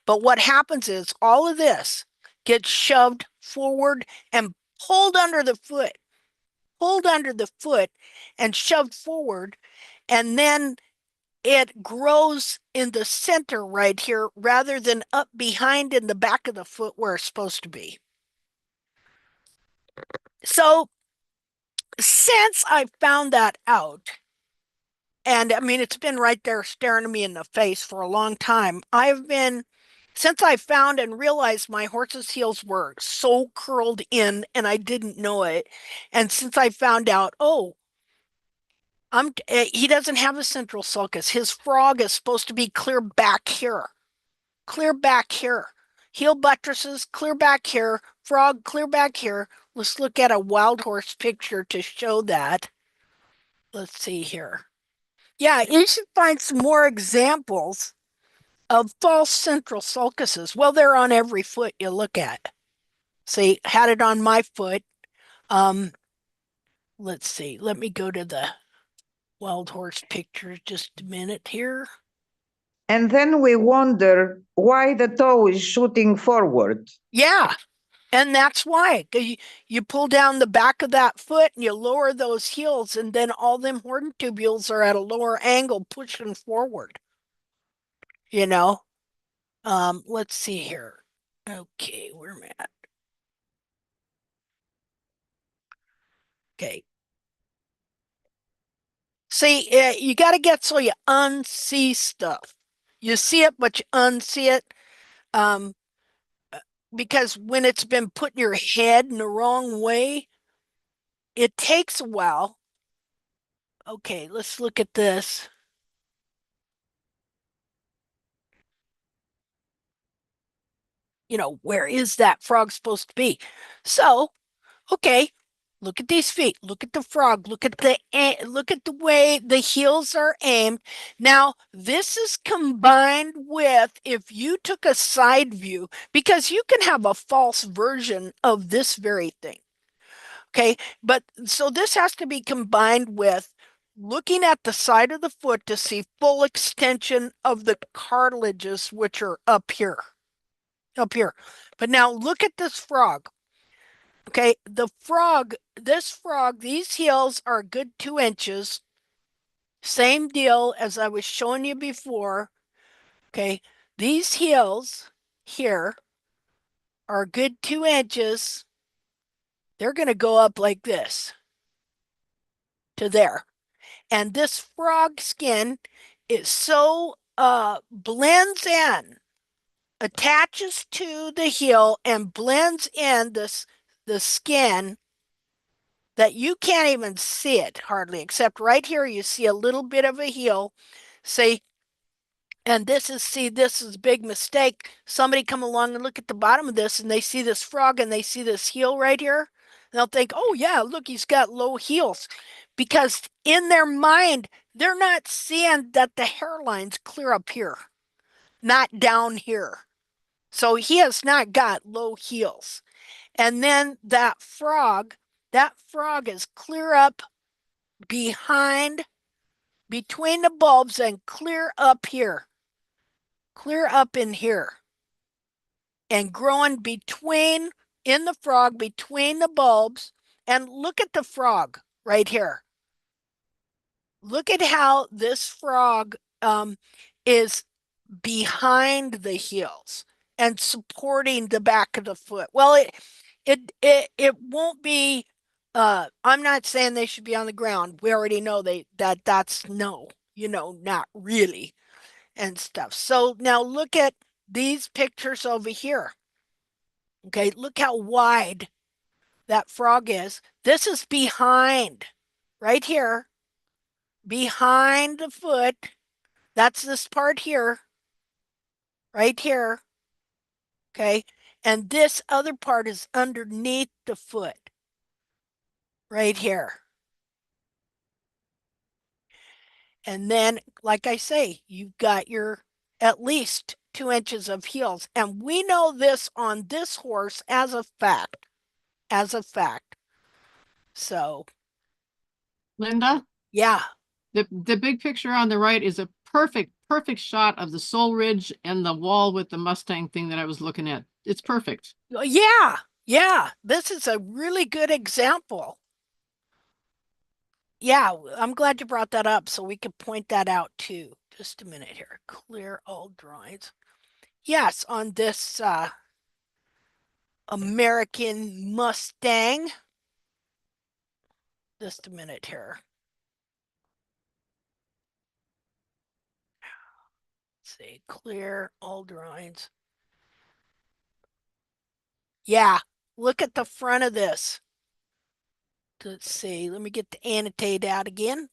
But what happens is all of this gets shoved forward and pulled under the foot and shoved forward. And then it grows in the center right here rather than up behind in the back of the foot where it's supposed to be. So since I found that out, and I mean, it's been right there staring me in the face for a long time, since I found and realized my horse's heels were so curled in and I didn't know it, and since I found out, oh, he doesn't have a central sulcus. His frog is supposed to be clear back here. Clear back here. Heel buttresses, clear back here. Frog, clear back here. Let's look at a wild horse picture to show that. Let's see here. Yeah, you should find some more examples of false central sulcuses. Well, they're on every foot you look at. See, had it on my foot. Let's see. Let me go to the Wild horse picture, just a minute here. And then we wonder why the toe is shooting forward. Yeah, and that's why. You pull down the back of that foot and you lower those heels, and then all them horn tubules are at a lower angle pushing forward. You know? Let's see here. Okay, where am I at? Okay. See, you got to get so you unsee stuff. You see it, but you unsee it. Um, because when it's been put in your head in the wrong way, it takes a while. Okay, let's look at this. Where is that frog supposed to be? So, okay, look at these feet. Look at the frog. Look at the way the heels are aimed. Now, this is combined with if you took a side view, because you can have a false version of this very thing. Okay, but so this has to be combined with looking at the side of the foot to see full extension of the cartilages, which are up here. Up here. But now look at this frog. Okay, this frog, these heels are a good 2 inches. Same deal as I was showing you before. Okay, these heels here are a good 2 inches. They're going to go up like this to there. And this frog skin is so blends in, attaches to the heel and blends in the skin that you can't even see it hardly, except right here you see a little bit of a heel. Say, and this is a big mistake. Somebody come along and look at the bottom of this and they see this frog and they see this heel right here. They'll think, oh yeah, look, he's got low heels. Because in their mind, they're not seeing that the hairline's clear up here, not down here. So he has not got low heels. And then that frog is clear up behind, between the bulbs and clear up here, clear up in here, and growing in the frog, between the bulbs. And look at the frog right here. Look at how this frog is behind the heels and supporting the back of the foot. Well, it won't be. I'm not saying they should be on the ground. We already know that's no, not really and stuff. So now look at these pictures over here. Okay, look how wide that frog is. This is behind, right here, behind the foot. That's this part here, right here. Okay, and this other part is underneath the foot, right here. And then, like I say, you've got your at least 2 inches of heels. And we know this on this horse as a fact, as a fact. So, Linda, yeah. the big picture on the right is a perfect shot of the sole ridge and the wall with the Mustang thing that I was looking at. It's perfect. Yeah. Yeah. This is a really good example. Yeah, I'm glad you brought that up so we could point that out too. Just a minute here. Clear all drawings. Yes, on this American Mustang. Just a minute here. Let's see, clear all drawings. Yeah, look at the front of this. Let's see, let me get the annotate out again.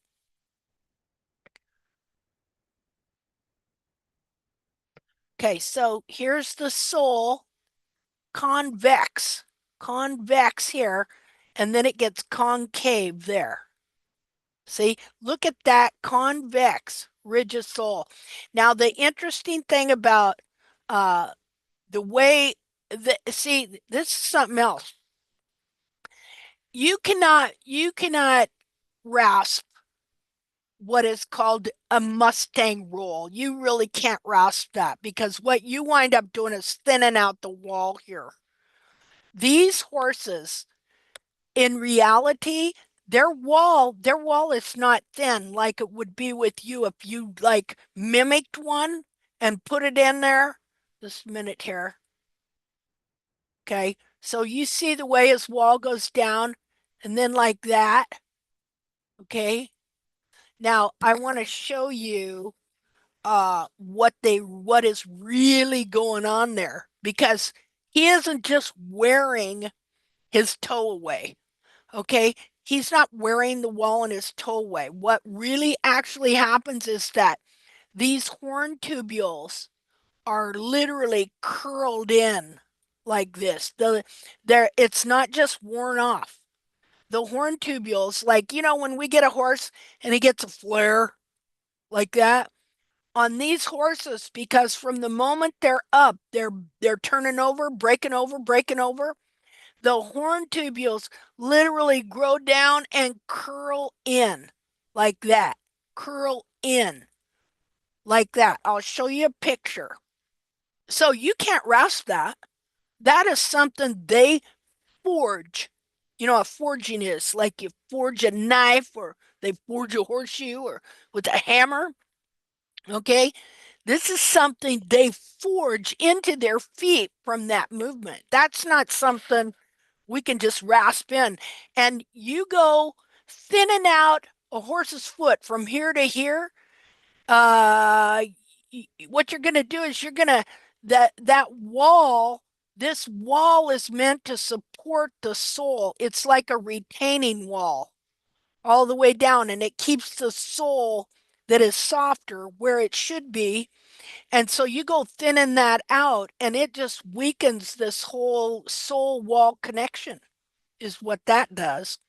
Okay, so here's the sole, convex here, and then it gets concave there. See, look at that convex ridge of sole. Now, the interesting thing about the way see, this is something else. You cannot rasp what is called a mustang roll. You really can't rasp that because what you wind up doing is thinning out the wall here. These horses, in reality, their wall is not thin like it would be with you if you like mimicked one and put it in there. This minute here. Okay. So you see the way his wall goes down and then like that. Okay. Now I want to show you what is really going on there because he isn't just wearing his toe away. Okay, he's not wearing the wall in his toe away. What really actually happens is that these horn tubules are literally curled in like this. It's not just worn off. The horn tubules, like when we get a horse and he gets a flare like that, on these horses, because from the moment they're up, they're turning over, breaking over, breaking over. The horn tubules literally grow down and curl in like that. Curl in like that. I'll show you a picture. So you can't rasp that. That is something they forge. You know what forging is? Like you forge a knife or they forge a horseshoe or with a hammer. Okay. This is something they forge into their feet from that movement. That's not something we can just rasp in. And you go thinning out a horse's foot from here to here. Uh, what you're going to do is you're going to that wall. This wall is meant to support the sole. It's like a retaining wall all the way down, and it keeps the sole that is softer where it should be. And so you go thinning that out, and it just weakens this whole sole wall connection, is what that does.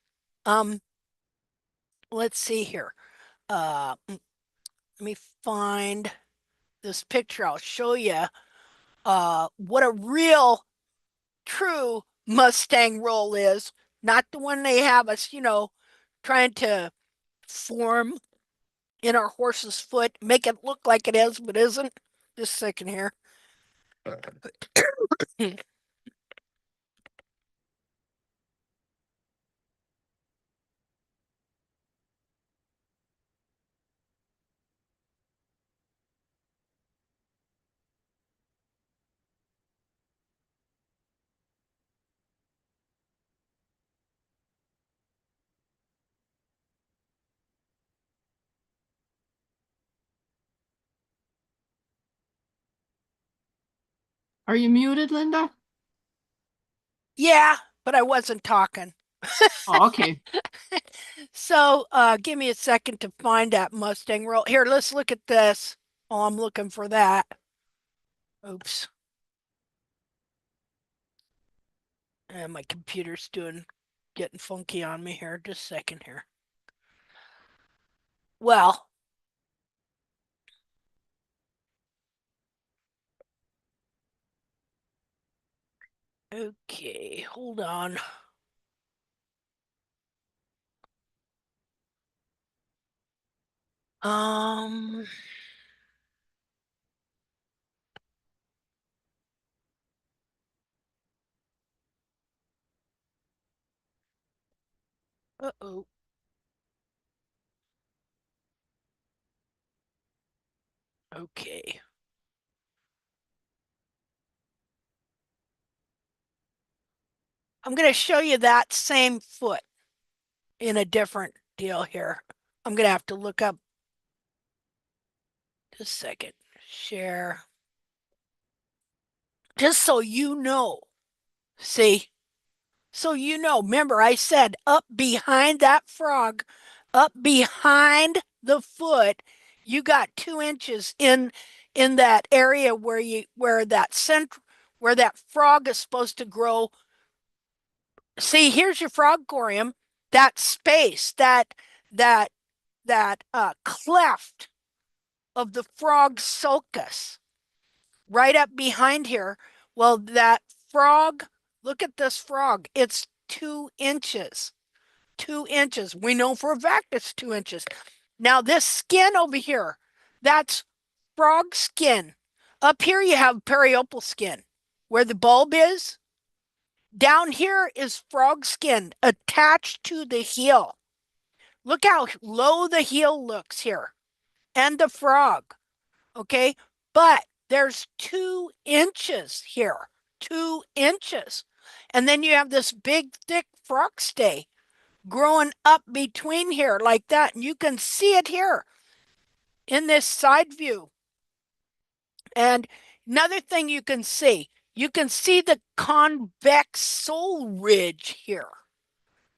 Um, let's see here. Let me find this picture. I'll show you what a real, true Mustang roll is. Not the one they have us, trying to form in our horse's foot, make it look like it is, but isn't. Just a second here. Are you muted, Linda? Yeah, but I wasn't talking. Oh, okay. So give me a second to find that Mustang roll. Here, let's look at this. Oh, I'm looking for that. Oops. And my computer's getting funky on me here. Just a second here. Well, okay, hold on. Um, uh-oh. Okay. I'm going to show you that same foot in a different deal here. I'm going to have to look up just a second. Share. Just so you know. See? So remember I said up behind that frog, up behind the foot, you got 2 inches in that area where that frog is supposed to grow. See, here's your frogorium, that space, that cleft of the frog sulcus right up behind here. Well, that frog, look at this frog. It's 2 inches. 2 inches. We know for a fact it's 2 inches. Now this skin over here, that's frog skin. Up here you have periopal skin, where the bulb is. Down here is frog skin attached to the heel. Look how low the heel looks here, and the frog, okay? But there's 2 inches here, 2 inches. And then you have this big, thick frog stay growing up between here like that. And you can see it here in this side view. And another thing you can see the convex sole ridge here.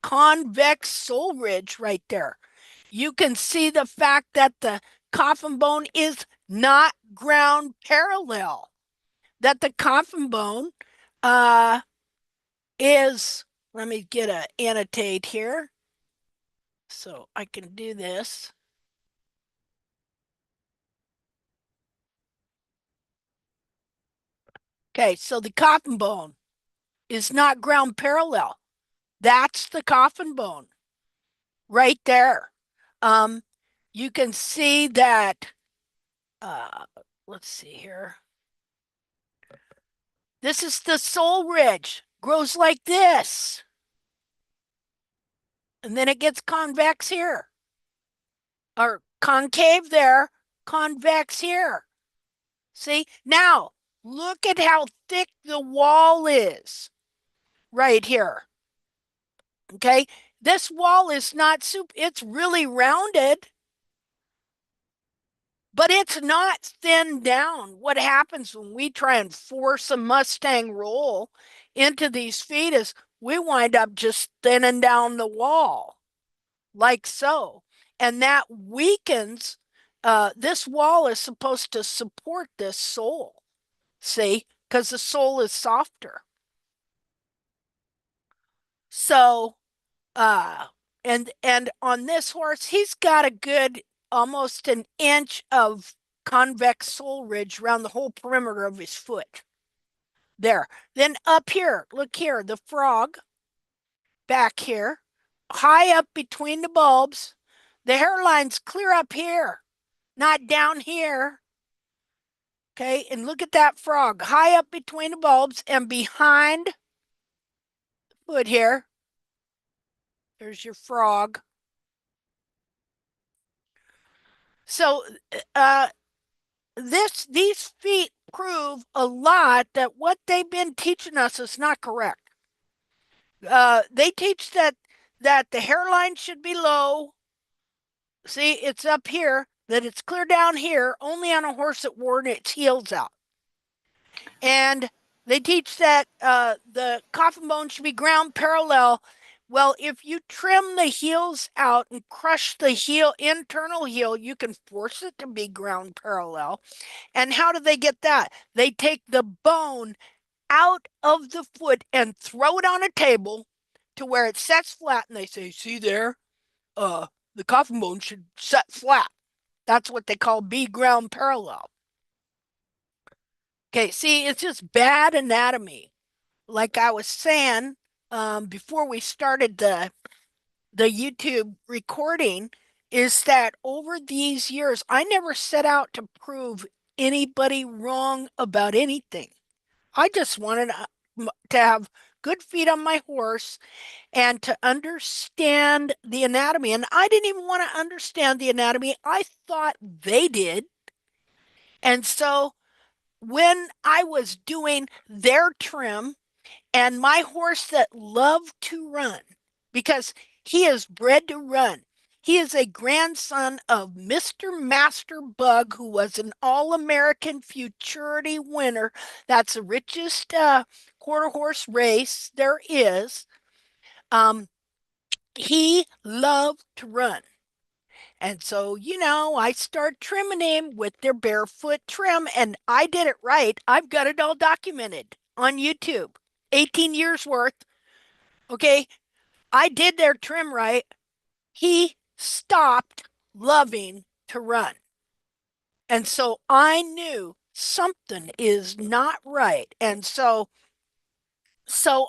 Convex sole ridge right there. You can see the fact that the coffin bone is not ground parallel. That the coffin bone is, let me get a annotate here so I can do this. Okay, so the coffin bone is not ground parallel. That's the coffin bone right there. You can see that, let's see here. This is the sole ridge, grows like this. And then it gets convex here. Or concave there, convex here. See? Now, look at how thick the wall is right here. Okay? This wall is not it's really rounded, but it's not thinned down. What happens when we try and force a mustang roll into these feet is we wind up just thinning down the wall, like so. And that weakens, this wall is supposed to support this sole, see, because the sole is softer. So, and on this horse, he's got a good almost an inch of convex sole ridge around the whole perimeter of his foot. There. Then up here, look here, the frog back here, high up between the bulbs. The hairline's clear up here, not down here. Okay, and look at that frog, high up between the bulbs and behind the foot here. There's your frog. So these feet prove a lot that what they've been teaching us is not correct. They teach that the hairline should be low. See, it's up here, that it's clear down here, only on a horse that wore its heels out. And they teach that the coffin bone should be ground parallel. Well, if you trim the heels out and crush the heel, internal heel, you can force it to be ground parallel. And how do they get that? They take the bone out of the foot and throw it on a table to where it sets flat. And they say, see there, the coffin bone should set flat. That's what they call be ground parallel. Okay, see, it's just bad anatomy. Like I was saying, before we started the YouTube recording, is that over these years, I never set out to prove anybody wrong about anything. I just wanted to have good feet on my horse and to understand the anatomy. And I didn't even want to understand the anatomy. I thought they did. And so when I was doing their trim, and my horse that loved to run, because he is bred to run. He is a grandson of Mr. Master Bug, who was an All-American Futurity winner. That's the richest quarter horse race there is. He loved to run. And so, I start trimming him with their barefoot trim, and I did it right. I've got it all documented on YouTube. 18 years worth. Okay, I did their trim right. He stopped loving to run. And so I knew something is not right. And so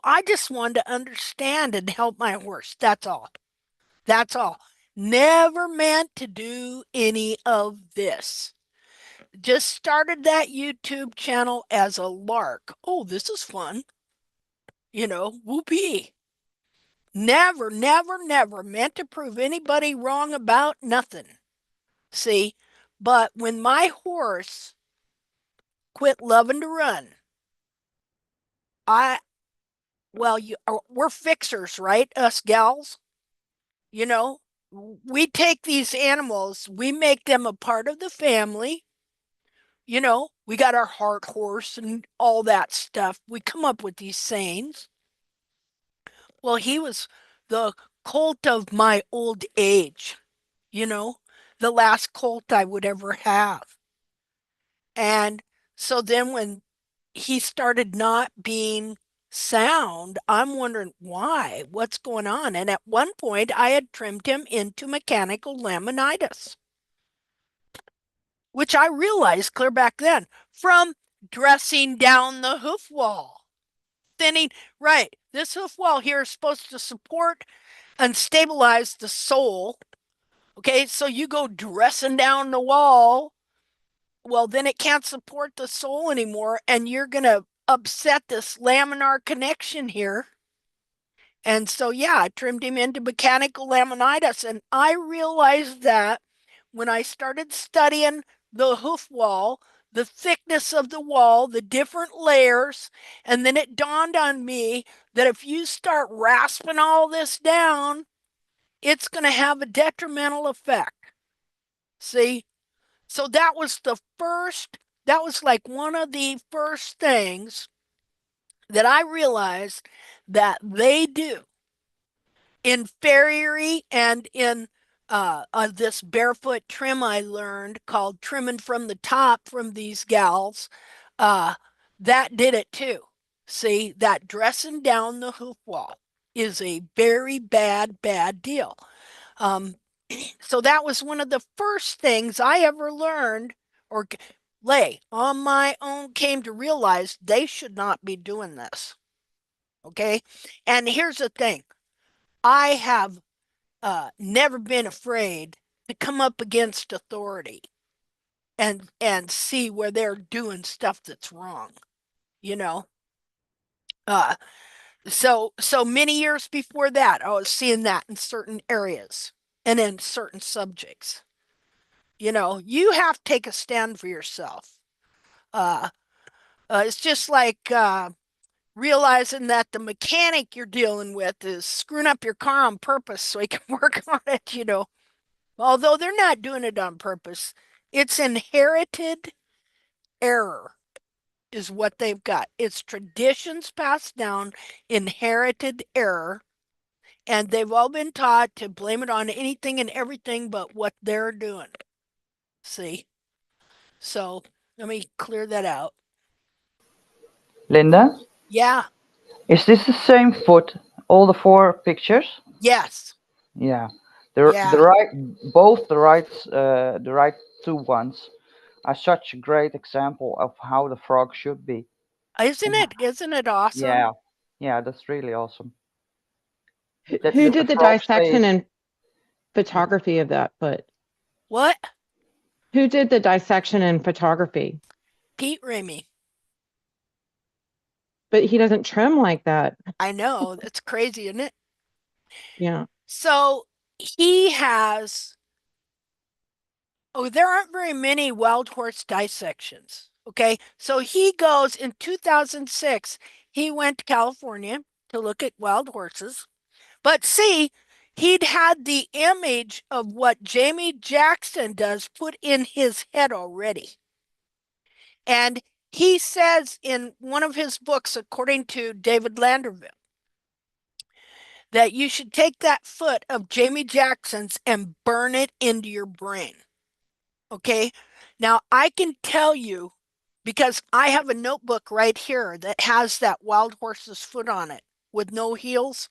I just wanted to understand and help my horse. That's all. That's all. Never meant to do any of this. Just started that YouTube channel as a lark. Oh, this is fun. Whoopee. Never, never, never meant to prove anybody wrong about nothing. See, but when my horse quit loving to run, I, well, we're fixers, right? Us gals, you know, we take these animals, we make them a part of the family. We got our heart horse and all that stuff. We come up with these sayings. Well, he was the colt of my old age, you know, the last colt I would ever have. And so then when he started not being sound, I'm wondering why, what's going on? And at one point, I had trimmed him into mechanical laminitis, which I realized clear back then from dressing down the hoof wall. Thinning, right, this hoof wall here is supposed to support and stabilize the sole. Okay, so you go dressing down the wall, well, then it can't support the sole anymore, and you're going to upset this laminar connection here. And so, yeah, I trimmed him into mechanical laminitis. And I realized that when I started studying the hoof wall, the thickness of the wall, the different layers, and then it dawned on me that if you start rasping all this down, it's going to have a detrimental effect. See? So that was like one of the first things that I realized that they do in farriery and in this barefoot trim I learned called trimming from the top from these gals. Uh, that did it too. See, that dressing down the hoof wall is a very bad, bad deal. Um, so that was one of the first things I ever learned or lay on my own came to realize they should not be doing this. Okay. And here's the thing. I have never been afraid to come up against authority and see where they're doing stuff that's wrong, you know. Uh so many years before that, I was seeing that in certain areas and in certain subjects. You have to take a stand for yourself. Uh, it's just like realizing that the mechanic you're dealing with is screwing up your car on purpose so he can work on it. Although they're not doing it on purpose, it's inherited error is what they've got. It's traditions passed down, inherited error, and they've all been taught to blame it on anything and everything but what they're doing. See? So let me clear that out. Linda, Yeah. is this the same foot? All the four pictures? Yes. Yeah. The Yeah. right, both the right two ones are such a great example of how the frog should be. Isn't And it? Isn't it awesome? yeah, yeah, that's really awesome. Who That the did the frog dissection stays. and photography of that foot? What? Who did the dissection and photography? Pete Ramey. But he doesn't trim like that. I know. That's crazy, isn't it? Yeah. So he has, oh, there aren't very many wild horse dissections. Okay. So he goes in 2006, he went to California to look at wild horses. But see, he'd had the image of what Jamie Jackson does put in his head already. And he says in one of his books, according to David Landerville, that you should take that foot of Jamie Jackson's and burn it into your brain. Okay. Now I can tell you because I have a notebook right here that has that wild horse's foot on it with no heels.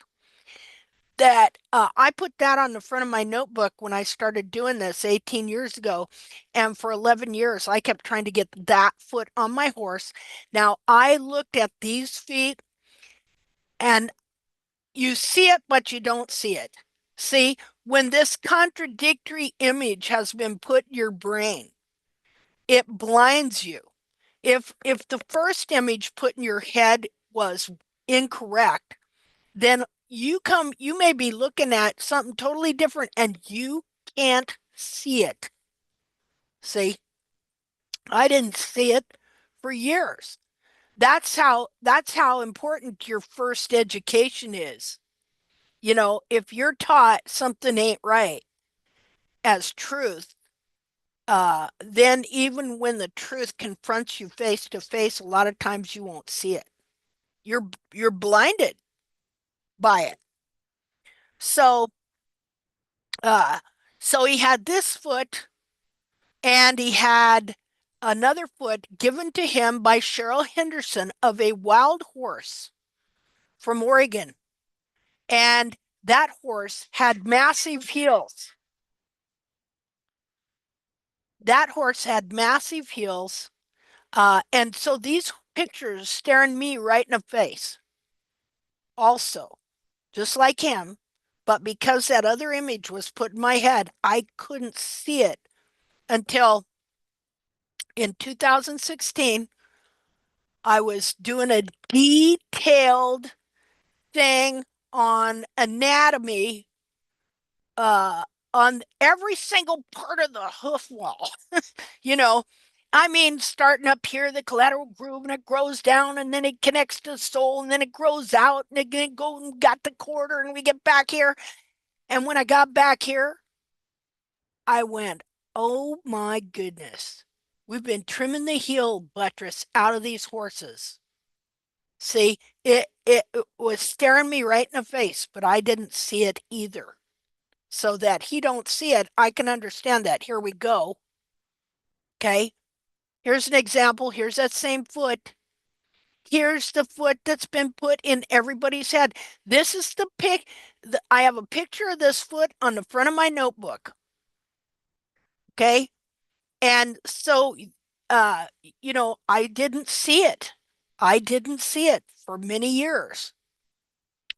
That I put that on the front of my notebook when I started doing this 18 years ago. And for 11 years, I kept trying to get that foot on my horse. Now I looked at these feet and you see it, but you don't see it. See, when this contradictory image has been put in your brain, it blinds you. If the first image put in your head was incorrect, then you may be looking at something totally different and you can't see it. See, I didn't see it for years. That's how important your first education is. You know, if you're taught something ain't right as truth, then even when the truth confronts you face to face, a lot of times you won't see it. You're blinded by it. So uh so he had this foot and he had another foot given to him by Cheryl Henderson of a wild horse from Oregon. And that horse had massive heels. That horse had massive heels. And so these pictures staring me right in the face also, just like him. But because that other image was put in my head, I couldn't see it until in 2016. I was doing a detailed thing on anatomy on every single part of the hoof wall. You know, I mean, starting up here, the collateral groove, and it grows down, and then it connects to the sole, and then it grows out, and it go and got the quarter, and we get back here. And when I got back here, I went, oh my goodness. We've been trimming the heel buttress out of these horses. See, it was staring me right in the face, but I didn't see it either. So that he don't see it, I can understand that. Here we go. Okay. Here's an example. Here's that same foot. Here's the foot that's been put in everybody's head. This is the pic. I have a picture of this foot on the front of my notebook. Okay. And so, uh, you know, I didn't see it. I didn't see it for many years,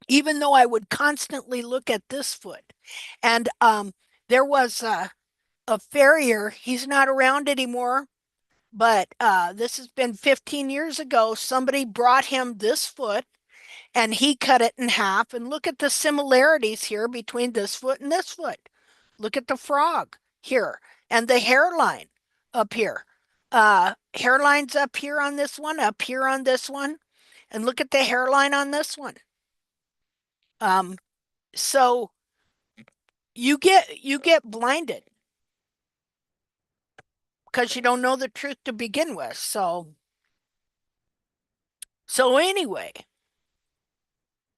even though I would constantly look at this foot. And there was a farrier. He's not around anymore, but this has been 15 years ago. Somebody brought him this foot and he cut it in half. And look at the similarities here between this foot and this foot. Look at the frog here and the hairline up here. Hairline's up here on this one, up here on this one, and look at the hairline on this one. So you get blinded because you don't know the truth to begin with. So anyway,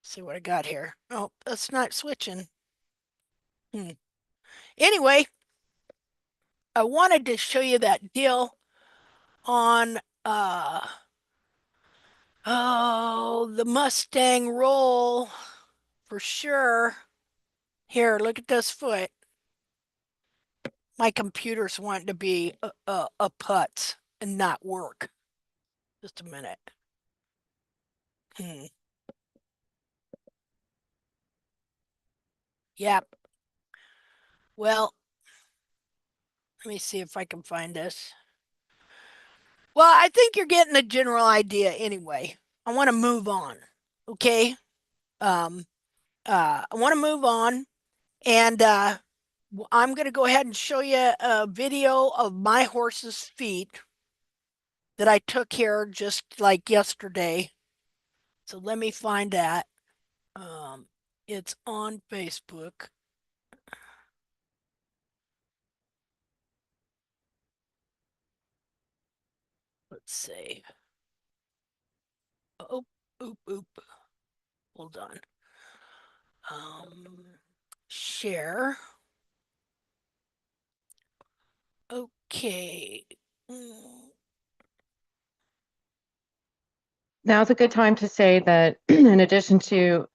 see what I got here. Oh, that's not switching. Anyway, I wanted to show you that deal on the Mustang roll for sure. Here, look at this foot. My computer's wanting to be a putz and not work. Just a minute. Yep. Well, let me see if I can find this. Well, I think you're getting the general idea anyway. I want to move on. Okay. I want to move on, and I'm going to go ahead and show you a video of my horse's feet that I took here just like yesterday. So let me find that. It's on Facebook. Let's see. Oh, oop. Hold on. Share. Okay. Now's a good time to say that in addition to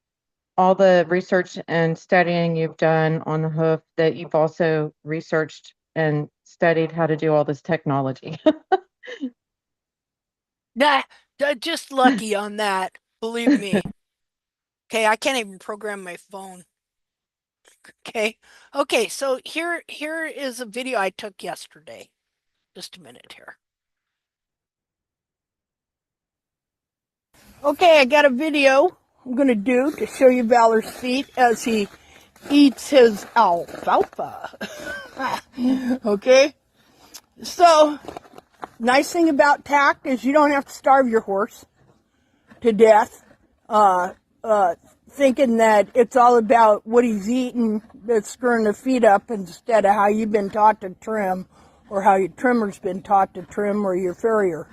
all the research and studying you've done on the hoof, that you've also researched and studied how to do all this technology. Nah, just lucky on that. Believe me. Okay, I can't even program my phone. Okay. Okay, so here is a video I took yesterday. Just a minute here. Okay, I got a video I'm gonna do to show you Valor's feet as he eats his alfalfa. Okay? So, nice thing about tact is you don't have to starve your horse to death, thinking that it's all about what he's eating that's screwing the feet up instead of how you've been taught to trim, or how your trimmer's been taught to trim, or your farrier,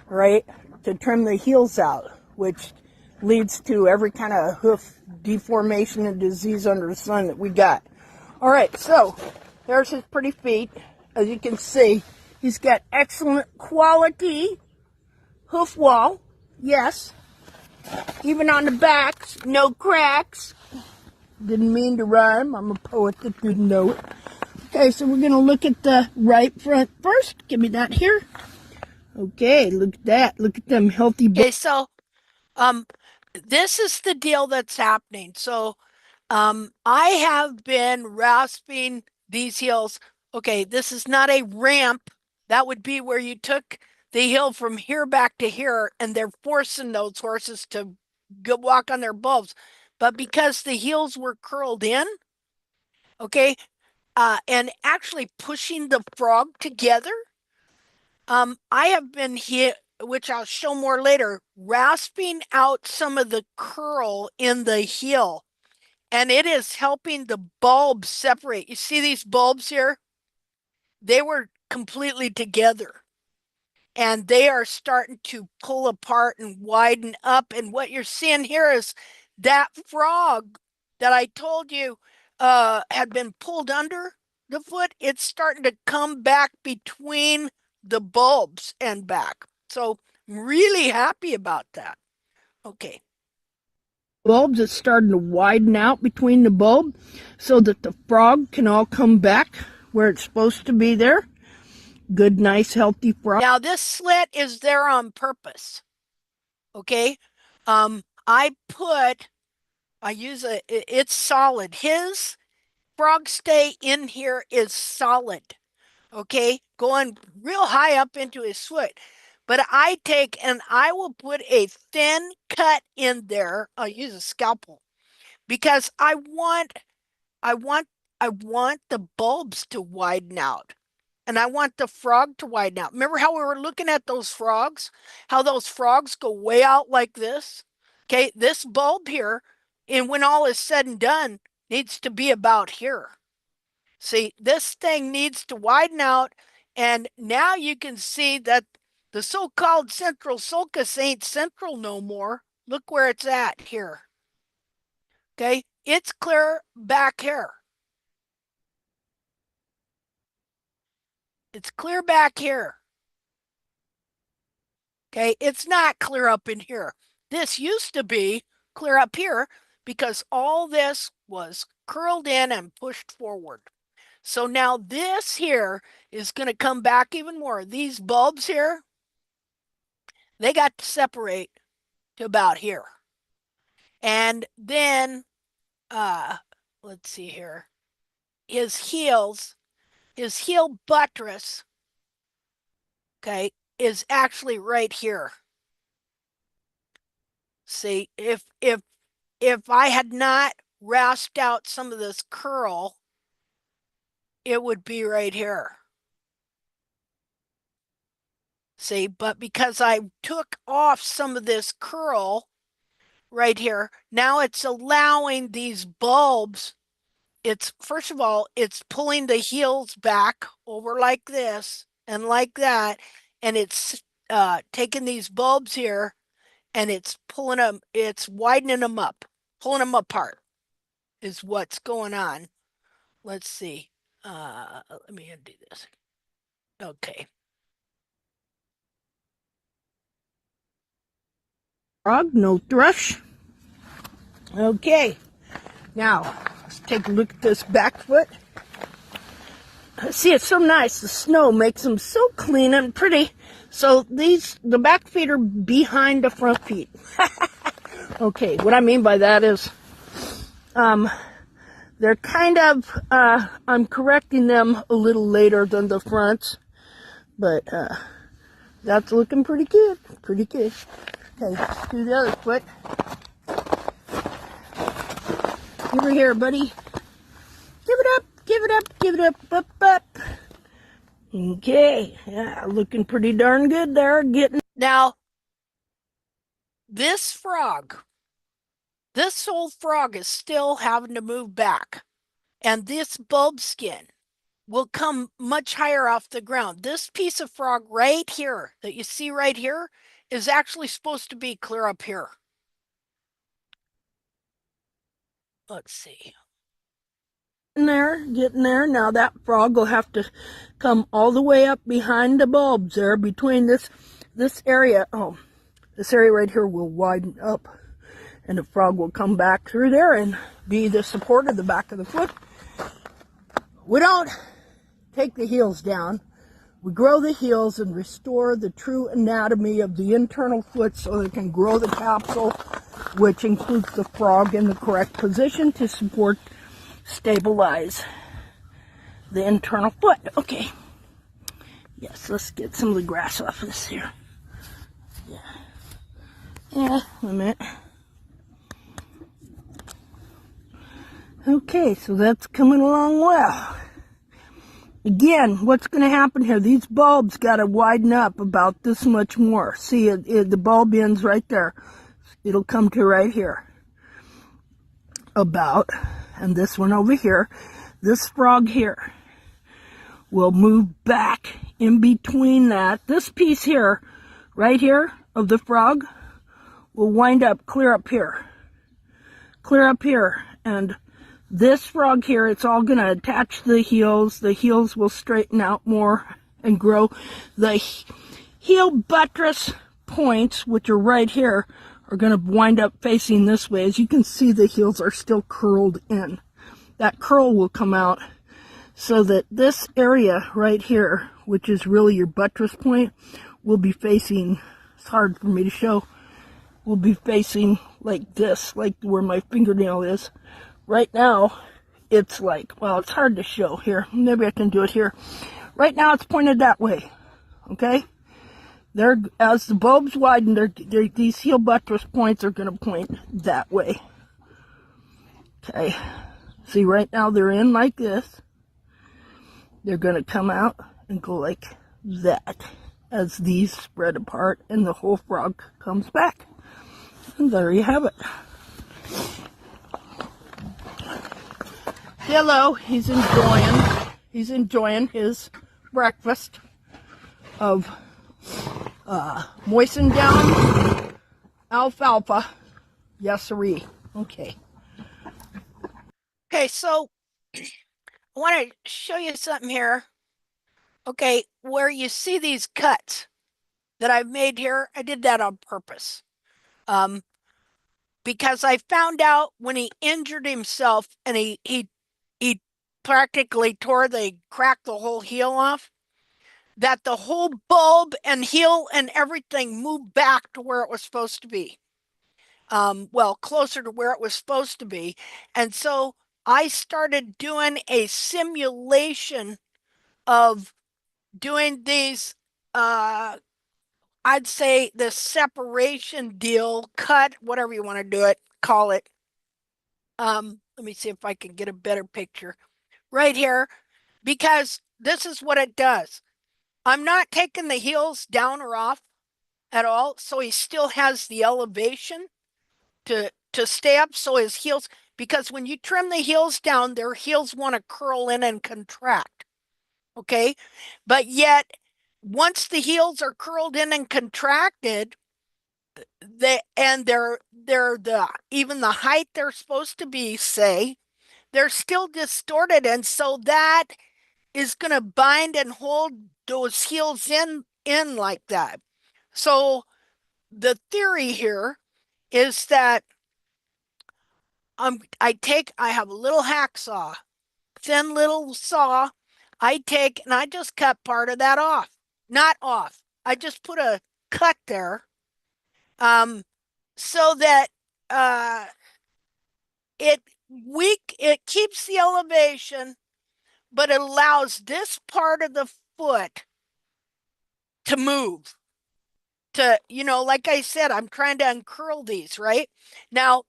right? To trim the heels out, which leads to every kind of hoof deformation and disease under the sun that we got. All right, so there's his pretty feet. As you can see, he's got excellent quality hoof wall. Yes. Even on the backs, no cracks. Didn't mean to rhyme. I'm a poet that didn't know it. Okay, so we're going to look at the right front first. Give me that here. Okay, look at that. Look at them healthy. Okay, so this is the deal that's happening. So I have been rasping these heels. Okay, this is not a ramp. That would be where you took the heel from here back to here, and they're forcing those horses to go walk on their bulbs. But because the heels were curled in, okay, and actually pushing the frog together, I have been here, which I'll show more later, rasping out some of the curl in the heel. And it is helping the bulbs separate. You see these bulbs here? They were completely together. And they are starting to pull apart and widen up. And what you're seeing here is that frog that I told you had been pulled under the foot. It's starting to come back between the bulbs and back. So I'm really happy about that. Okay. Bulbs is starting to widen out between the bulb so that the frog can all come back where it's supposed to be there. Good, nice, healthy frog. Now this slit is there on purpose. Okay. It's solid. His frog stay in here is solid. Okay. Going real high up into his foot. But I take and I will put a thin cut in there. I'll use a scalpel because I want the bulbs to widen out. And I want the frog to widen out. Remember how we were looking at those frogs? How those frogs go way out like this? Okay, this bulb here, and when all is said and done, needs to be about here. See, this thing needs to widen out, and now you can see that the so-called central sulcus ain't central no more. Look where it's at here. Okay, it's clear back here. It's clear back here. Okay, it's not clear up in here. This used to be clear up here because all this was curled in and pushed forward. So now this here is going to come back even more. These bulbs here, they got to separate to about here. And then, let's see here, his heel buttress, okay, is actually right here. See, if I had not rasped out some of this curl, it would be right here. See, but because I took off some of this curl right here, now it's allowing these bulbs, first of all, it's pulling the heels back over like this and like that, and it's taking these bulbs here and it's pulling them, it's widening them up, pulling them apart is what's going on. Let's see. Let me undo this. Okay. Frog, no thrush. Okay. Now, let's take a look at this back foot. See, it's so nice. The snow makes them so clean and pretty. So the back feet are behind the front feet. Okay, what I mean by that is, They're kind of, I'm correcting them a little later than the fronts, but that's looking pretty good, pretty good. Okay, let's do the other foot. Over here, buddy. Give it up, give it up, give it up, up. Okay, yeah, looking pretty darn good there. Now, this whole frog is still having to move back. And this bulb skin will come much higher off the ground. This piece of frog right here that you see right here is actually supposed to be clear up here. Let's see. Getting there. Now that frog will have to come all the way up behind the bulbs there between this area. Oh, this area right here will widen up and the frog will come back through there and be the support of the back of the foot. We don't take the heels down. We grow the heels and restore the true anatomy of the internal foot so they can grow the capsule, which includes the frog in the correct position to support, stabilize the internal foot. Okay. Yes, let's get some of the grass off this here. Yeah, a minute. Okay, so that's coming along well. Again, what's going to happen here? These bulbs got to widen up about this much more. See, the bulb ends right there. It'll come to right here. About, and this one over here, this frog here will move back in between that. This piece here, right here, of the frog, will wind up clear up here. Clear up here, and this frog here, it's all going to attach to the heels. The heels will straighten out more and grow. The heel buttress points, which are right here, are going to wind up facing this way. As you can see, the heels are still curled in. That curl will come out so that this area right here, which is really your buttress point, will be facing, it's hard for me to show, will be facing like this, like where my fingernail is. Right now, it's like, well, it's hard to show here. Maybe I can do it here. Right now, it's pointed that way, okay? As the bulbs widen, these heel buttress points are going to point that way. Okay, see, right now they're in like this. They're going to come out and go like that as these spread apart and the whole frog comes back. And there you have it. Hello, he's enjoying his breakfast of moistened down alfalfa. Yes, sirree. Okay. Okay, so I want to show you something here. Okay, where you see these cuts that I've made here, I did that on purpose. Because I found out when he injured himself and he practically cracked the whole heel off, that the whole bulb and heel and everything moved back to where it was supposed to be. Well, closer to where it was supposed to be. And so I started doing a simulation of doing these, I'd say the separation deal, cut, whatever you want to call it. Let me see if I can get a better picture right here, because this is what it does. I'm not taking the heels down or off at all, so he still has the elevation to stay up. So his heels, because when you trim the heels down, their heels want to curl in and contract. Okay, but yet once the heels are curled in and contracted, they're even the height they're supposed to be, say, they're still distorted, and so that is going to bind and hold those heels in like that. So the theory here is that I have a little hacksaw, thin little saw. I take and I just cut part of that off. Not off. I just put a cut there, so that it it keeps the elevation, but it allows this part of the foot to move. To, like I said, I'm trying to uncurl these, right? Now,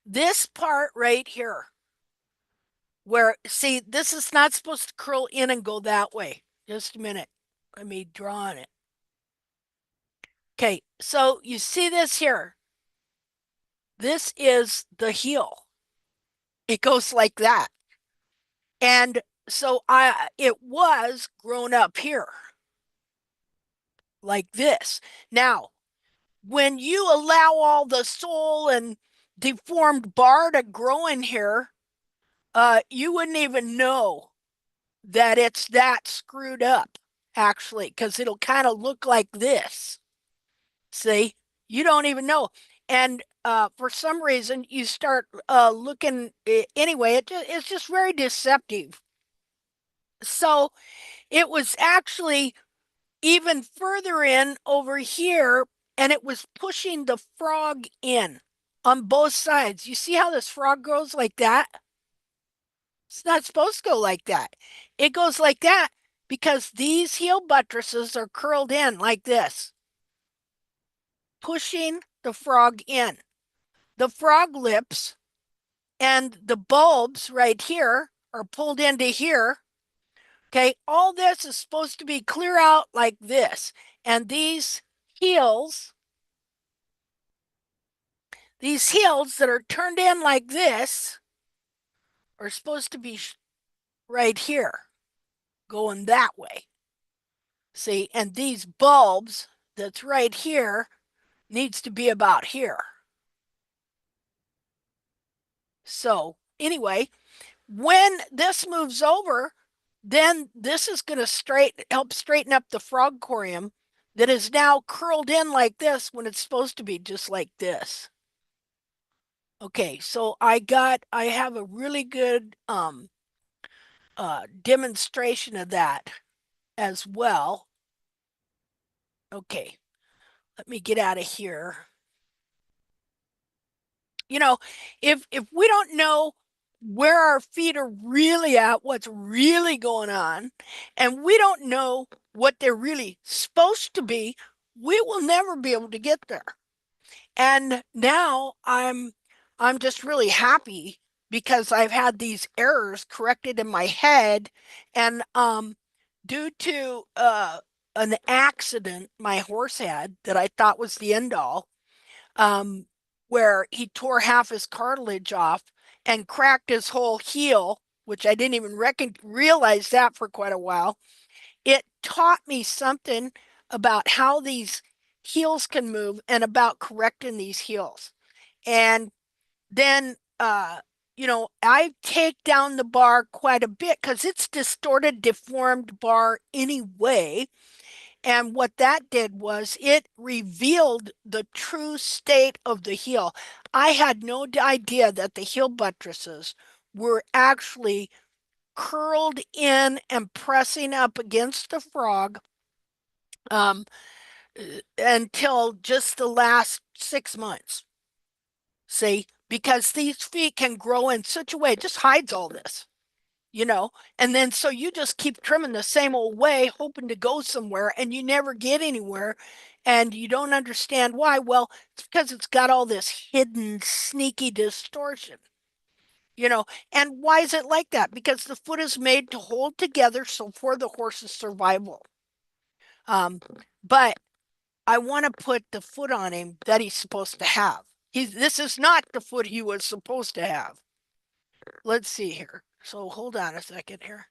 this part right here, where, see, this is not supposed to curl in and go that way. Just a minute. Let me draw on it. Okay, so you see this here. This is the heel. It goes like that. And so it was grown up here like this. Now, when you allow all the sole and deformed bar to grow in here, you wouldn't even know that it's that screwed up, actually, because it'll kind of look like this. See, you don't even know. And for some reason, you start looking, anyway, it's just very deceptive. So it was actually even further in over here, and it was pushing the frog in on both sides. You see how this frog goes like that? It's not supposed to go like that. It goes like that because these heel buttresses are curled in like this, pushing the frog in. The frog lips and the bulbs right here are pulled into here. Okay, all this is supposed to be clear out like this. And these heels that are turned in like this are supposed to be right here, going that way. See, and these bulbs that's right here needs to be about here. So anyway, when this moves over, then this is going to help straighten up the frog corium that is now curled in like this when it's supposed to be just like this. Okay, so I have a really good demonstration of that as well. Okay, let me get out of here. If we don't know where our feet are really at, what's really going on, and we don't know what they're really supposed to be, we will never be able to get there. And now I'm just really happy because I've had these errors corrected in my head, and due to an accident my horse had that I thought was the end all, where he tore half his cartilage off and cracked his whole heel, which I didn't even realize that for quite a while. It taught me something about how these heels can move and about correcting these heels. And then, I take down the bar quite a bit because it's distorted, deformed bar anyway. And what that did was it revealed the true state of the heel. I had no idea that the heel buttresses were actually curled in and pressing up against the frog um, until just the last 6 months. See, because these feet can grow in such a way, it just hides all this. And then so you just keep trimming the same old way, hoping to go somewhere, and you never get anywhere, and you don't understand why. Well, it's because it's got all this hidden, sneaky distortion. And why is it like that? Because the foot is made to hold together, so for the horse's survival. But I want to put the foot on him that he's supposed to have. This is not the foot he was supposed to have. Let's see here. So hold on a second here.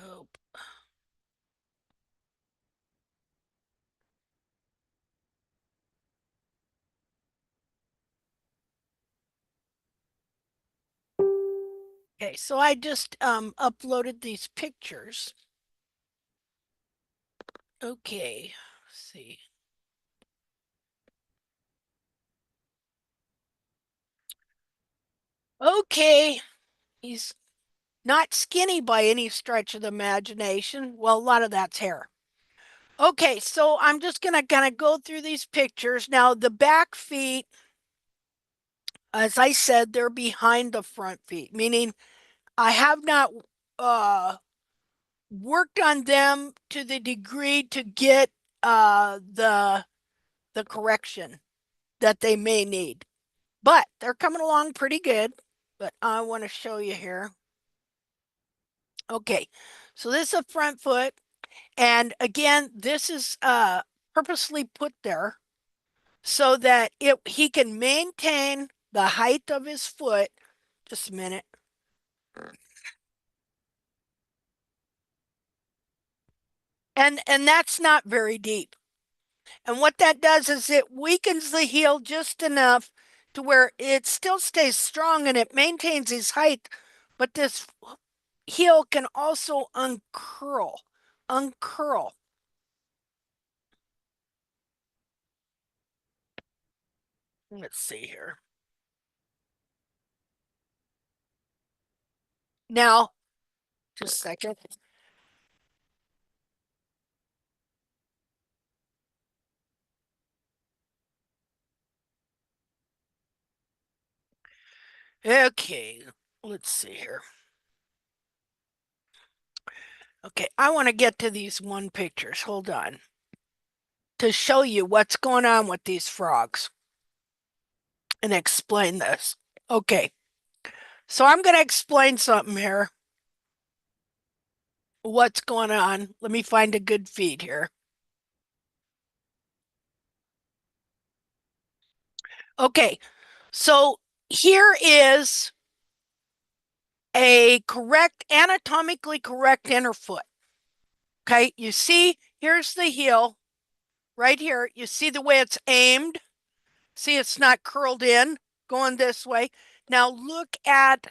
Oh. Okay, so I just uploaded these pictures. Okay, let's see. Okay, he's not skinny by any stretch of the imagination. Well, a lot of that's hair. Okay, so I'm just gonna kind of go through these pictures. Now, the back feet, as I said, they're behind the front feet, meaning I have not worked on them to the degree to get the correction that they may need. But they're coming along pretty good. But I want to show you here. Okay, so this is a front foot. And again, this is purposely put there so that he can maintain the height of his foot. Just a minute. And that's not very deep. And what that does is it weakens the heel just enough to where it still stays strong and it maintains his height, but this heel can also uncurl. Uncurl. Let's see here. Now, just a second. Okay, let's see here. Okay, I want to get to these one pictures. Hold on. To show you what's going on with these frogs and explain this. Okay, so I'm going to explain something here. What's going on? Let me find a good feed here. Okay, so here is a correct, anatomically correct inner foot. Okay, you see, here's the heel right here. You see the way it's aimed? See, it's not curled in, going this way. Now look at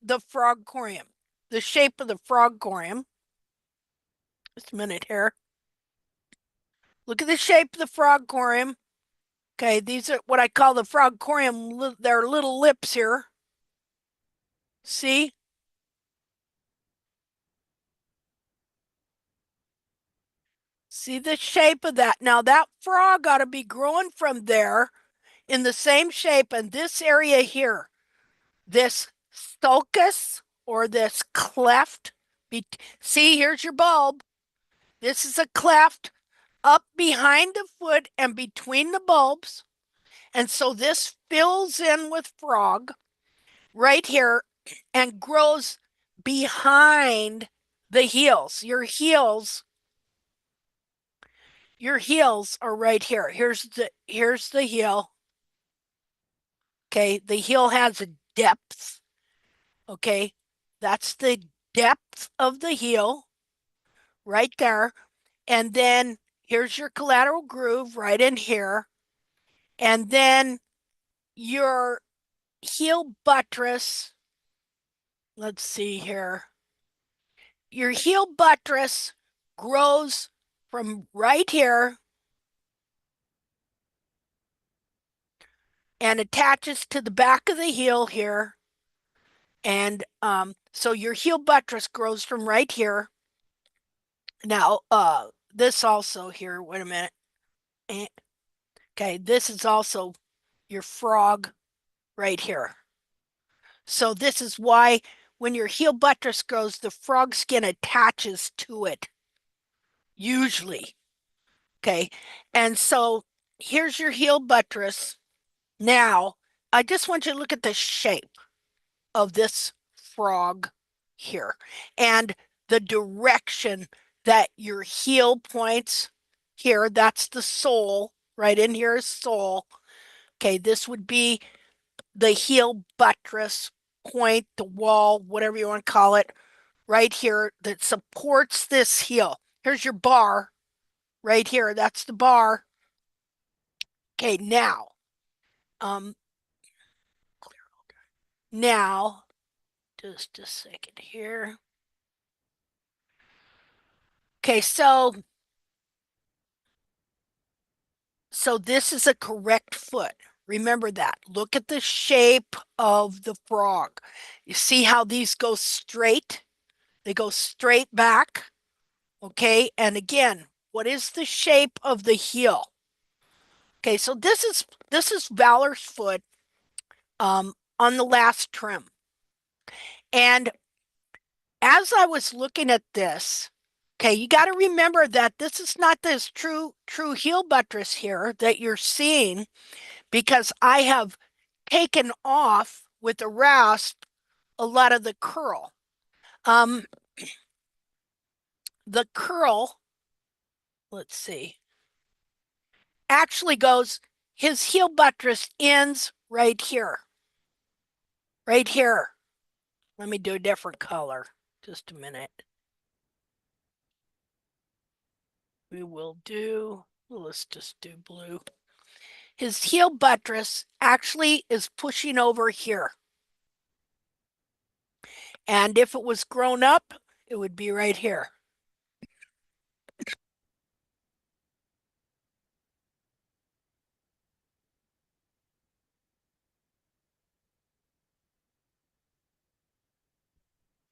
the frog corium, the shape of the frog corium. Just a minute here. Look at the shape of the frog corium. Okay, these are what I call the frog corium. They're little lips here. See? See the shape of that. Now that frog ought to be growing from there in the same shape. And this area here, this sulcus or this cleft. See, here's your bulb. This is a cleft up behind the foot and between the bulbs. And so this fills in with frog right here and grows behind the heels. Your heels are right here. Here's the heel. Okay, the heel has a depth. Okay, that's the depth of the heel right there. And then here's your collateral groove right in here. And then your heel buttress, let's see here. Your heel buttress grows from right here and attaches to the back of the heel here. And so your heel buttress grows from right here. Now, this also here, wait a minute. Okay, this is also your frog right here. So this is why when your heel buttress grows, the frog skin attaches to it, usually. Okay, and so here's your heel buttress. Now, I just want you to look at the shape of this frog here and the direction that your heel points here. That's the sole. Right in here is sole. Okay, this would be the heel buttress point, the wall, whatever you want to call it, right here that supports this heel. Here's your bar right here. That's the bar. Okay, um, now, just a second here. Okay, so this is a correct foot. Remember that. Look at the shape of the frog. You see how these go straight? They go straight back. Okay, and again, what is the shape of the heel? Okay, so this is Valor's foot on the last trim. And as I was looking at this, okay, you got to remember that this is not this true heel buttress here that you're seeing, because I have taken off with a rasp a lot of the curl. The curl, let's see, actually goes, his heel buttress ends right here. Right here. Let me do a different color. Just a minute. Let's just do blue. His heel buttress actually is pushing over here. And if it was grown up, it would be right here.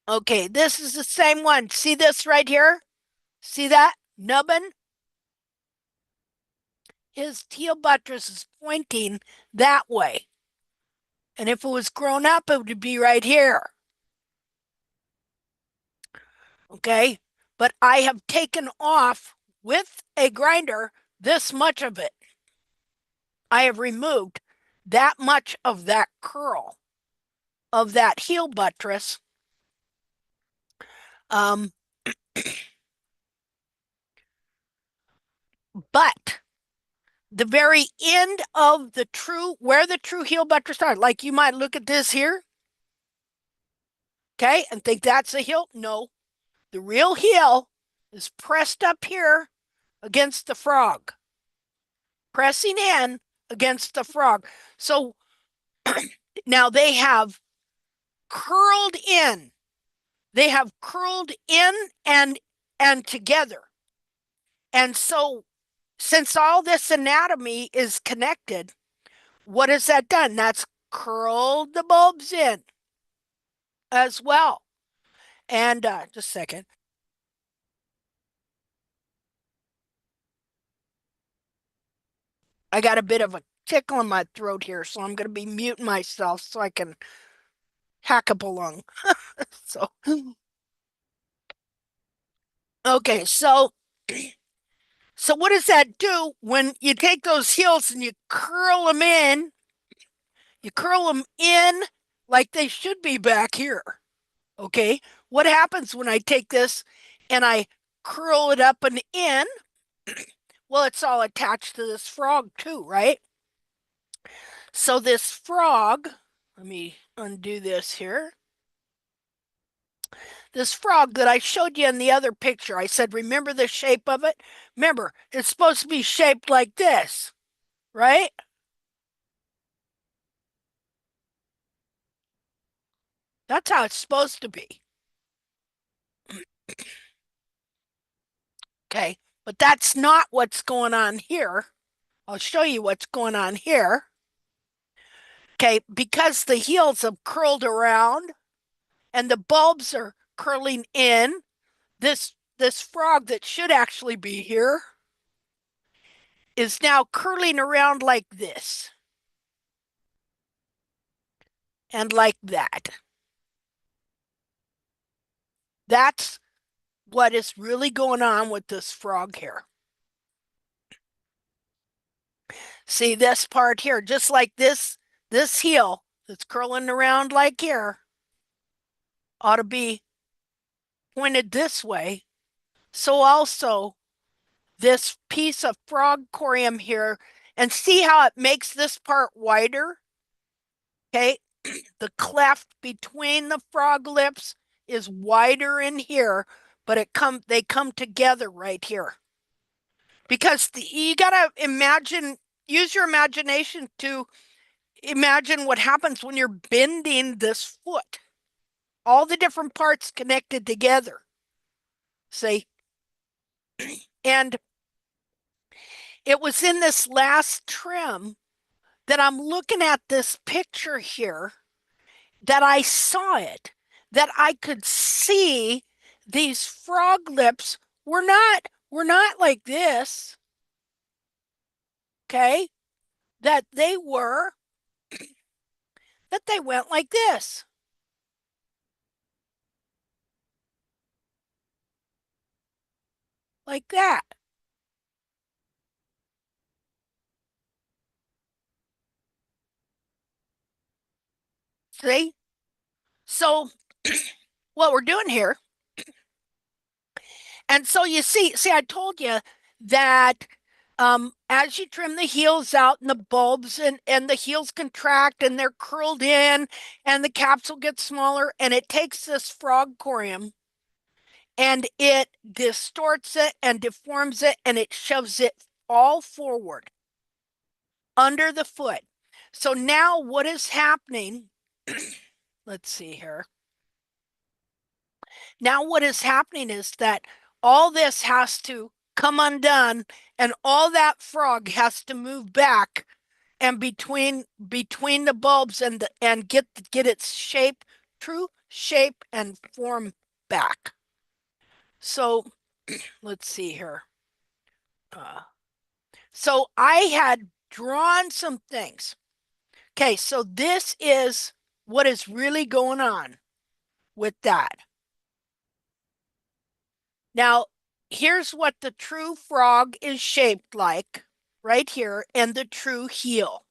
Okay, this is the same one. See this right here? See that? Nubbin? His heel buttress is pointing that way. And if it was grown up, it would be right here. Okay, but I have taken off with a grinder this much of it. I have removed that much of that curl of that heel buttress. But the very end of the true, where the true heel buttress starts, like you might look at this here, okay, and think that's a heel. No, the real heel is pressed up here against the frog, pressing in against the frog. So now they have curled in. They have curled in and together. And so since all this anatomy is connected, what has that done? That's curled the bulbs in as well. And just a second. I got a bit of a tickle in my throat here, so I'm going to be muting myself so I can hack up a lung. So, okay, so what does that do when you take those heels and you curl them in? You curl them in like they should be back here. Okay, what happens when I take this and I curl it up and in? Well, it's all attached to this frog too, right? So this frog, let me undo this here. This frog that I showed you in the other picture, I said, remember the shape of it? Remember, it's supposed to be shaped like this, right? That's how it's supposed to be. Okay, but that's not what's going on here. I'll show you what's going on here. Okay, because the heels have curled around and the bulbs are curling in, this frog that should actually be here is now curling around like this and like that. That's what is really going on with this frog here. See this part here, just like this heel that's curling around like here ought to be pointed this way. So also this piece of frog corium here, and see how it makes this part wider? Okay, the cleft between the frog lips is wider in here, but they come together right here. Because you gotta imagine, use your imagination to imagine what happens when you're bending this foot. All the different parts connected together. See? And it was in this last trim that I'm looking at this picture here that I saw it, that I could see these frog lips were not were not like this, okay? That they went like this. Like that. See? So what we're doing here, and so you see, I told you that as you trim the heels out and the bulbs and the heels contract and they're curled in and the capsule gets smaller and it takes this frog corium and it distorts it and deforms it and it shoves it all forward under the foot. So now what is happening? Let's see here. Now what is happening is that all this has to come undone and all that frog has to move back and between the bulbs and get its shape, true shape and form back. So let's see here. So I had drawn some things. Okay, so this is what is really going on with that. Now, here's what the true frog is shaped like right here and the true heel.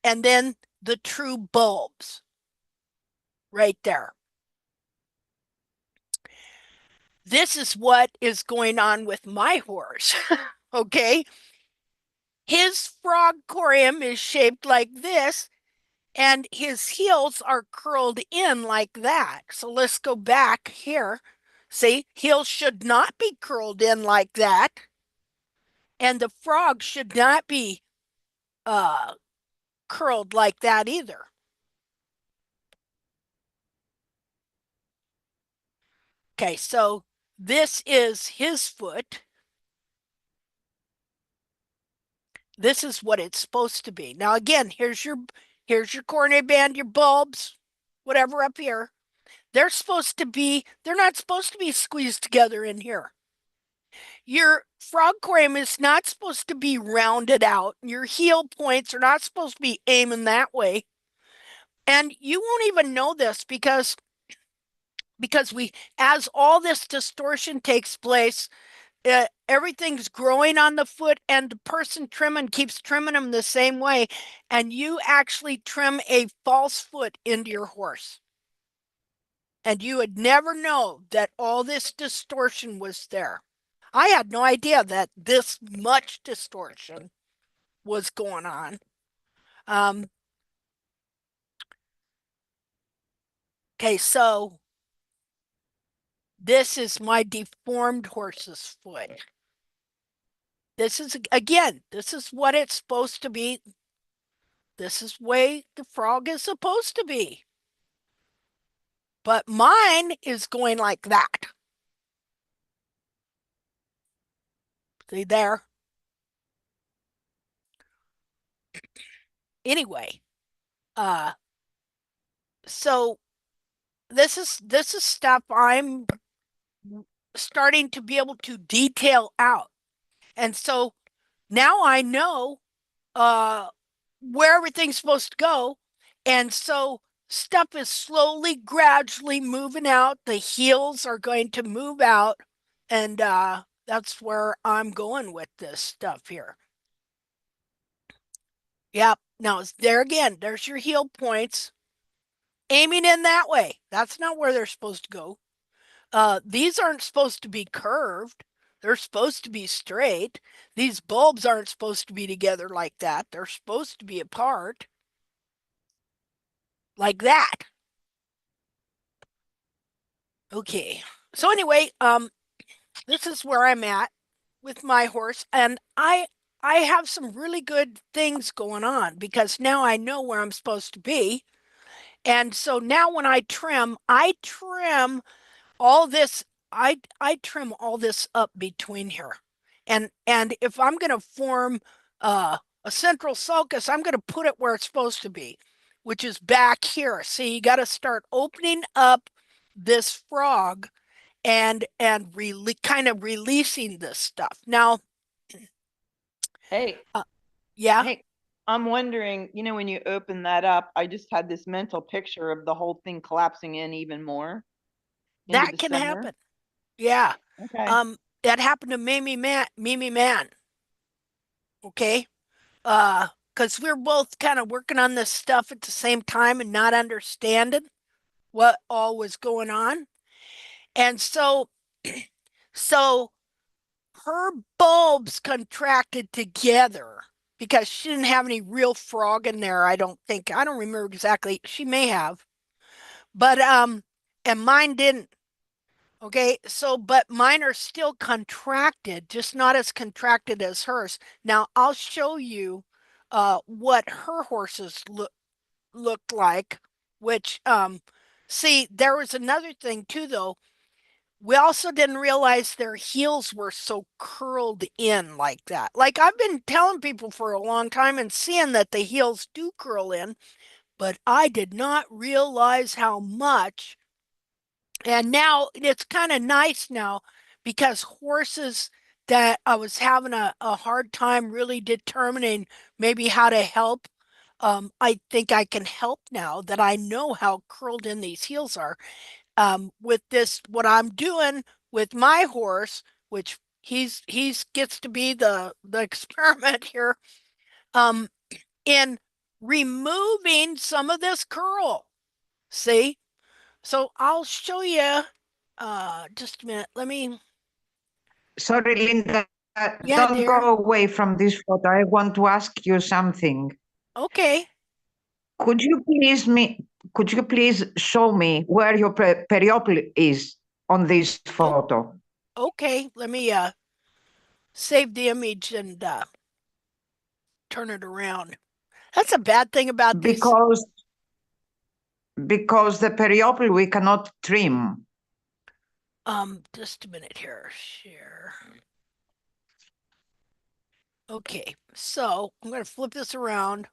And then the true bulbs right there. This is what is going on with my horse, okay? His frog corium is shaped like this, and his heels are curled in like that. So let's go back here. See, heels should not be curled in like that. And the frog should not be curled like that either. Okay, so this is his foot. This is what it's supposed to be. Now again, here's your cornea band, your bulbs, whatever up here. They're not supposed to be squeezed together in here. Your frog corium is not supposed to be rounded out. Your heel points are not supposed to be aiming that way. And you won't even know this because as all this distortion takes place, everything's growing on the foot and the person trimming keeps trimming them the same way. And you actually trim a false foot into your horse. And you would never know that all this distortion was there. I had no idea that this much distortion was going on. Okay, so this is my deformed horse's foot. This is, again, this is what it's supposed to be. This is the way the frog is supposed to be. But mine is going like that. See there? Anyway, so this is stuff I'm starting to be able to detail out. And so now I know where everything's supposed to go. And so stuff is slowly, gradually moving out. The heels are going to move out. And that's where I'm going with this stuff here. Yep. Now, there again, there's your heel points. Aiming in that way. That's not where they're supposed to go. These aren't supposed to be curved. They're supposed to be straight. These bulbs aren't supposed to be together like that. They're supposed to be apart. Like that. Okay. So anyway, this is where I'm at with my horse. And I have some really good things going on because now I know where I'm supposed to be. And so now when I trim all this, I trim all this up between here. And if I'm going to form a central sulcus, I'm going to put it where it's supposed to be, which is back here. See, you got to start opening up this frog and kind of releasing this stuff. Now, Hey, yeah, hey, I'm wondering, you know, when you open that up, I just had this mental picture of the whole thing collapsing in even more into that the can center. happen. Yeah. Okay. That happened to Mimi Man. Okay. Because we're both kind of working on this stuff at the same time and not understanding what all was going on. And so, so her bulbs contracted together because she didn't have any real frog in there. I don't think. I don't remember exactly. She may have, but and mine didn't. Okay, so but mine are still contracted, just not as contracted as hers. Now I'll show you what her horses looked like, which see, there was another thing too though. We also didn't realize their heels were so curled in like that. Like I've been telling people for a long time and seeing that the heels do curl in, but I did not realize how much. And now it's kind of nice now because horses that I was having a hard time really determining maybe how to help. I think I can help now that I know how curled in these heels are. With this, what I'm doing with my horse, which he's gets to be the experiment here, um, in removing some of this curl. See? So I'll show you just a minute. Let me, Sorry, Linda, yeah, don't dear. go away from this photo. I want to ask you something. Okay. Could you could you please show me where your periopal is on this Oh, photo? okay. Let me save the image and turn it around. That's a bad thing about these. Because the periopal we cannot trim. Just a minute here. Share. Okay. So I'm going to flip this around.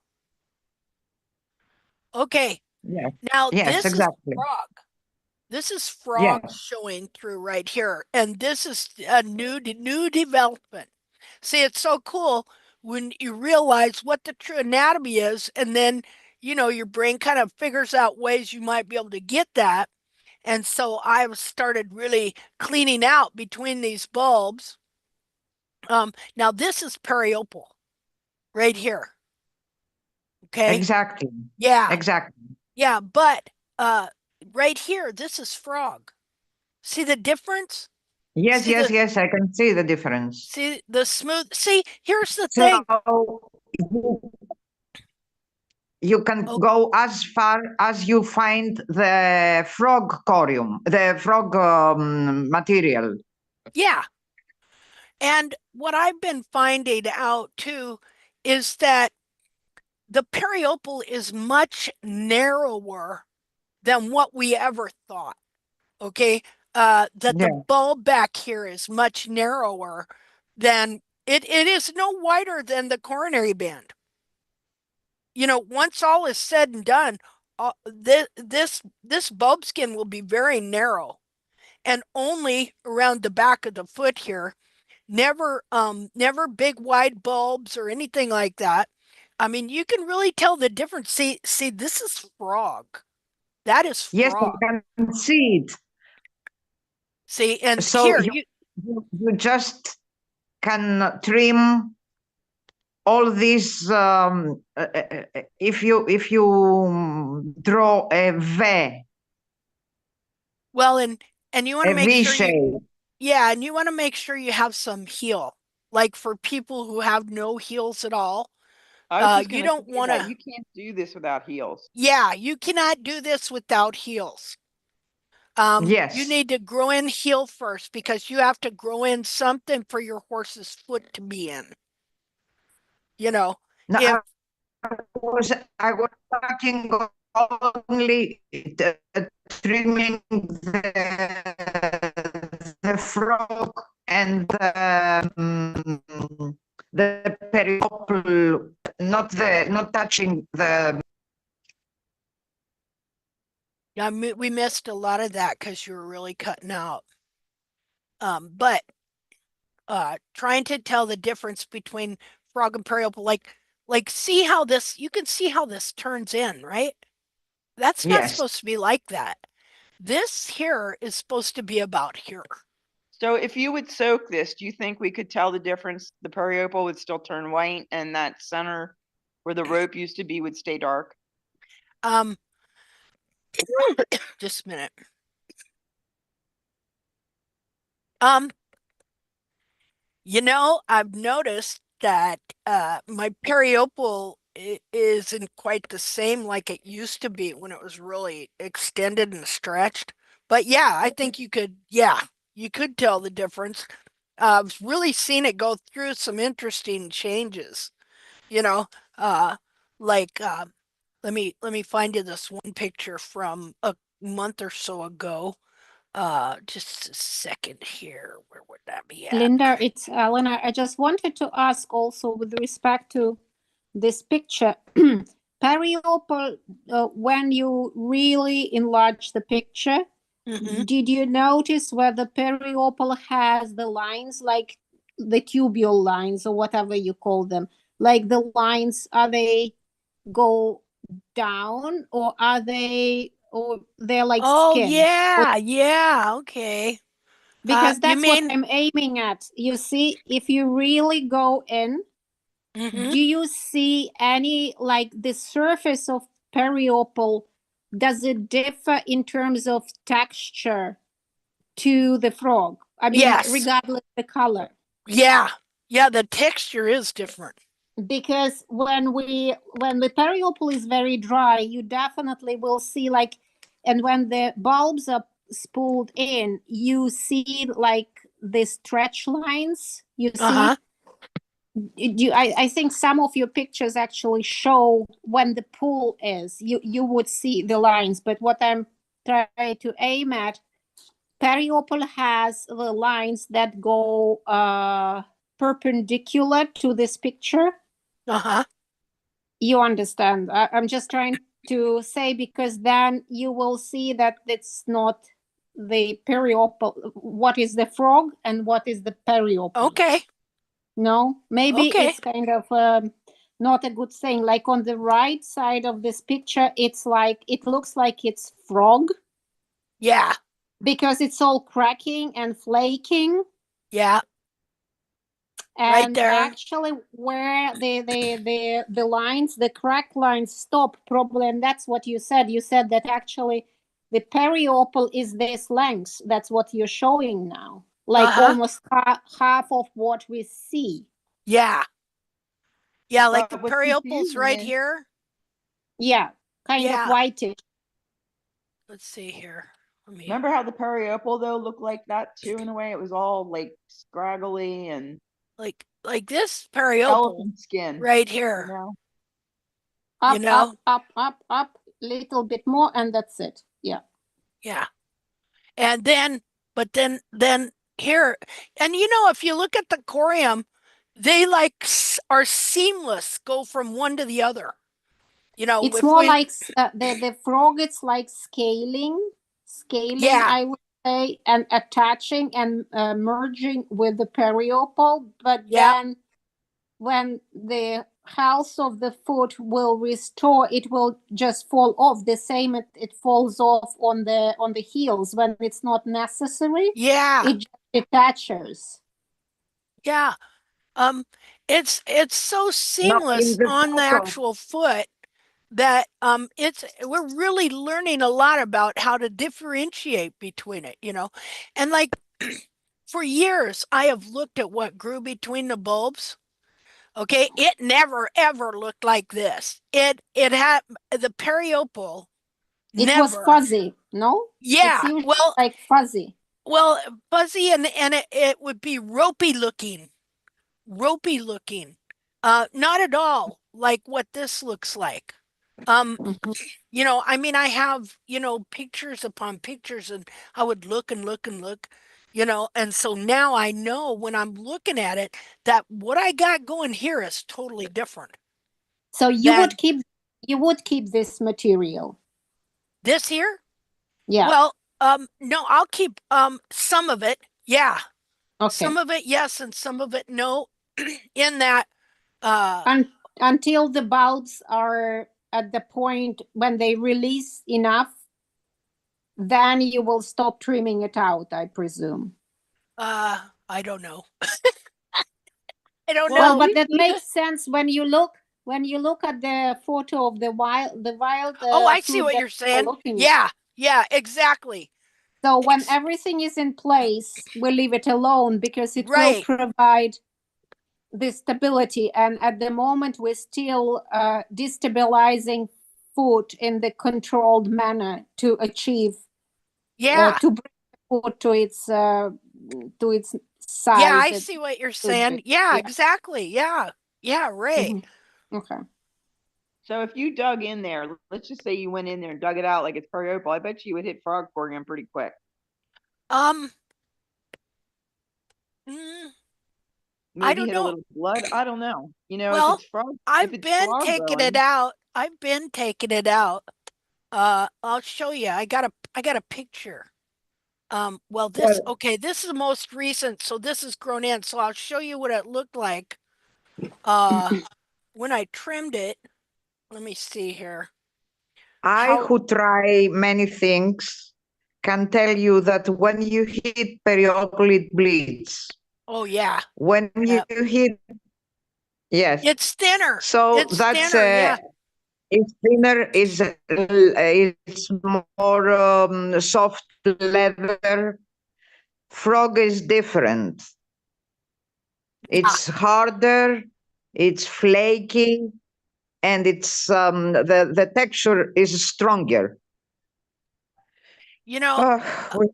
Okay. Yes, Now yes, this is exactly. frog. This is frog Yes, showing through right here. And this is a new development. See, it's so cool when you realize what the true anatomy is, and then, your brain kind of figures out ways you might be able to get that. And so I've started really cleaning out between these bulbs. Now this is periopal right here. Okay. exactly, Yeah. exactly. Yeah. But right here, this is frog. See the difference? Yes, See yes, the yes, I can see the difference. see the smooth. See, here's the So thing. you you can Oh, go as far as you find the frog corium, the frog material. yeah. And what I've been finding out too is that the periopal is much narrower than what we ever thought. Okay. That the Yeah. bulb back here is much narrower than it is no wider than the coronary band. Once all is said and done, this bulb skin will be very narrow and only around the back of the foot here. Never big wide bulbs or anything like that. I mean, you can really tell the difference. See, this is frog. That is Yes, frog. I can see it. See, and So here you just can trim all these if you draw a V, well, and you want to a make V sure shape. yeah, and you want to make sure you have some heel. Like for people who have no heels at all, I was just you gonna don't say want that to. you can't do this without heels. Yeah, you cannot do this without heels. You Yes. need to grow in heel first because you have to grow in something for your horse's foot to be in. You know, No, if I was talking only trimming the frog and the periopal, not touching the. we missed a lot of that because you were really cutting out. But trying to tell the difference between frog and periopal, like see how this, you can see how this turns in, right? That's not Yes. supposed to be like that. This here is supposed to be about here. So if you would soak this, do you think we could tell the difference? The periopal would still turn white and that center where the rope used to be would stay dark? Um, just a minute. You know, I've noticed that my periopal isn't quite the same like it used to be when it was really extended and stretched. But yeah, I think you could, yeah, you could tell the difference. I've really seen it go through some interesting changes, you know, uh, like let me find you this one picture from a month or so ago. Just a second here. Where would that be at? Linda, it's Elena. I just wanted to ask also with respect to this picture, periopal, when you really enlarge the picture, did you notice where the periopal has the lines, like the tubule lines or whatever you call them? Like the lines, are they go down or are they, or they're like Oh skin? yeah, yeah, okay. Because You that's what mean, I'm aiming at. You see, if you really go in, do you see any, like the surface of periopal, does it differ in terms of texture to the frog? I mean, yes, regardless the color. yeah, yeah, the texture is different. Because when the periopal is very dry, you definitely will see like, and when the bulbs are spooled in, you see like the stretch lines. You see, I think some of your pictures actually show when the pool is. You would see the lines, but what I'm trying to aim at, periopal has the lines that go perpendicular to this picture. You understand? I'm just trying to say, because then you will see that it's not the periopal. What is the frog and what is the periopal? Okay, No, maybe okay. it's kind of not a good thing. Like on the right side of this picture, it's like, it looks like it's frog Yeah, because it's all cracking and flaking. yeah, right And there. actually where the lines, the crack lines stop probably, and that's what you said. You said that actually the periopal is this length. That's what you're showing now. Like almost half of what we see. Yeah. Yeah, like the But what's periopal's confusing right is, here. Yeah, kind of Yeah. whitish. Let's see here. Let me, remember how the periopal though looked like that too in a way? It was all like scraggly and like this periopal elephant skin, right you here, know? Up, you know? up, little bit more, and that's it. Yeah. Yeah. And then, but then here, and you know, if you look at the corium, they like are seamless, go from one to the other. You know, It's if more we, like the frog. It's like scaling, yeah, I would say, and attaching and merging with the periopal. But yeah, then, when the health of the foot will restore, it will just fall off. The same, it falls off on the heels when it's not necessary. yeah, It just attaches. yeah. It's so No, in seamless the on the photo, actual foot that we're really learning a lot about how to differentiate between it, you know. And like for years I have looked at what grew between the bulbs. Okay, it never ever looked like this. It had the periopal It was never. fuzzy, no? It's Yeah, usually like fuzzy. well, fuzzy and it would be ropey looking. Not at all like what this looks like. Um, you know, I mean, I have, you know, pictures upon pictures, and I would look and look and look, you know, and so now I know when I'm looking at it that what I got going here is totally different So than you would keep this material. this here. Yeah. Well, no, I'll keep some of it Yeah. Okay. Some of it, yes, and some of it, no. In that, Until the bulbs are at the point when they release enough, then you will stop trimming it out, I presume. I don't know. I don't Well, know. But that makes sense when you look at the photo of the wild Oh, I see fruit what that you're saying. looking. Yeah, yeah, exactly. So when everything is in place, we leave it alone because it will Right. provide the stability. And at the moment, we're still destabilizing food in the controlled manner to achieve Yeah. to bring the food to its size. Yeah, I it see what you're should saying. be. Yeah, exactly. Yeah. Yeah, right. Mhm. Okay. so if you dug in there, let's just say you went in there and dug it out like it's periopal, I bet you would hit frog program pretty quick. Mm, I Maybe don't hit a know. little blood. I don't know. You know, if Well, it's frog, if I've it's been frog taking it growing, out. I've been taking it out. I'll show you. I got a picture. Well, this, Well, okay, this is the most recent, so this is grown in. So I'll show you what it looked like when I trimmed it. Let me see here. I, How, who try many things, can tell you that when you hit periopal, it bleeds. oh yeah, When you yeah. hit, yes. It's thinner. So It's that's thinner, yeah. it's thinner, it's more soft leather. Frog is different. It's harder, it's flaky, and it's the texture is stronger. You know,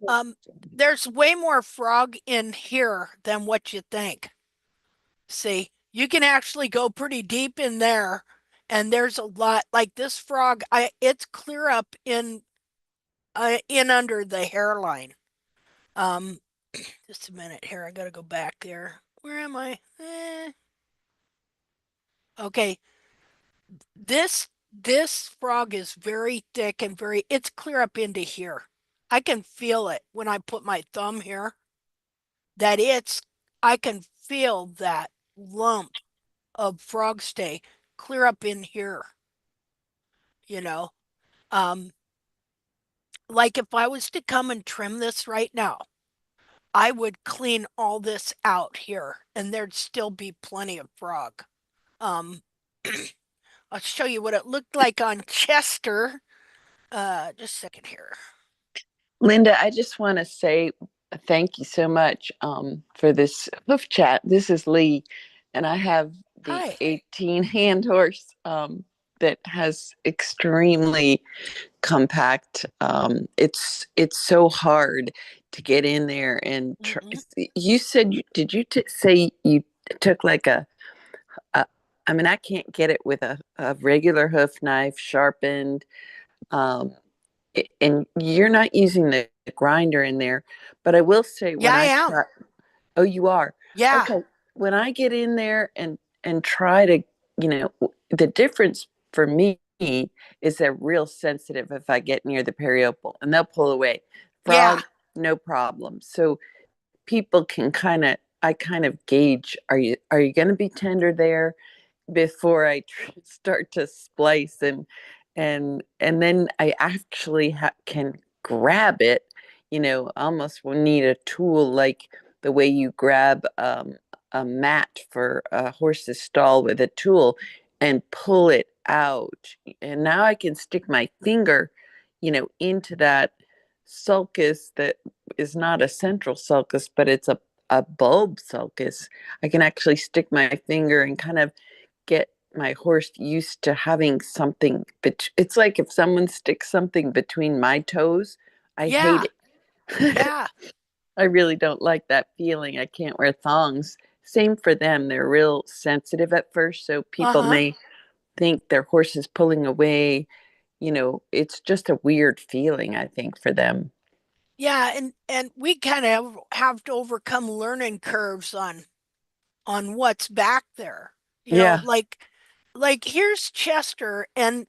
Uh, there's way more frog in here than what you think. See, you can actually go pretty deep in there, and there's a lot like this frog. It's clear up in under the hairline. Um, just a minute here. I gotta go back there. Where am I? Okay, this frog is very thick and it's clear up into here. I can feel it when I put my thumb here. That I can feel that lump of frog stay clear up in here, you know. Um, like if I was to come and trim this right now, I would clean all this out here and there'd still be plenty of frog. Um, I'll show you what it looked like on Chester. Just a second here. Linda, I just want to say thank you so much for this hoof chat. This is Lee, and I have the Hi. 18 hand horse that has extremely compact. It's so hard to get in there and you said did you say you took like a I mean I can't get it with a regular hoof knife sharpened um and you're not using the grinder in there, but I will say Yeah, when I I am. try, oh, you are. Yeah. Okay. When I get in there and try to, the difference for me is they're real sensitive if I get near the periopal and they'll pull away. Yeah. Frog, no problem. So people can I kind of gauge, are you going to be tender there before I start to splice and then I actually can grab it. Almost will need a tool like the way you grab a mat for a horse's stall with a tool and pull it out. And now I can stick my finger, into that sulcus that is not a central sulcus, but it's a bulb sulcus. I can actually stick my finger and kind of get my horse used to having something, but it's like if someone sticks something between my toes, I hate Yeah. it. Yeah. I really don't like that feeling. I can't wear thongs. Same for them. They're real sensitive at first, so people Uh-huh. may think their horse is pulling away. It's just a weird feeling, I think, for them. Yeah, and we kind of have to overcome learning curves on what's back there. Yeah. Like here's Chester and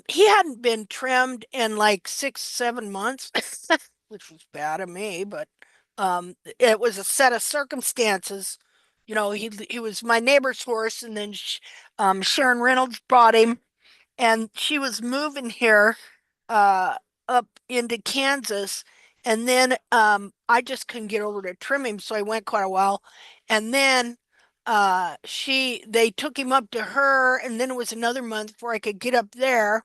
he hadn't been trimmed in like 6, 7 months, which was bad of me, but It was a set of circumstances. You know, he was my neighbor's horse, and then Sharon Reynolds brought him, and she was moving here uh, up into Kansas. And then I just couldn't get over to trim him, so I went quite a while. And then they took him up to her, and then it was another month before I could get up there.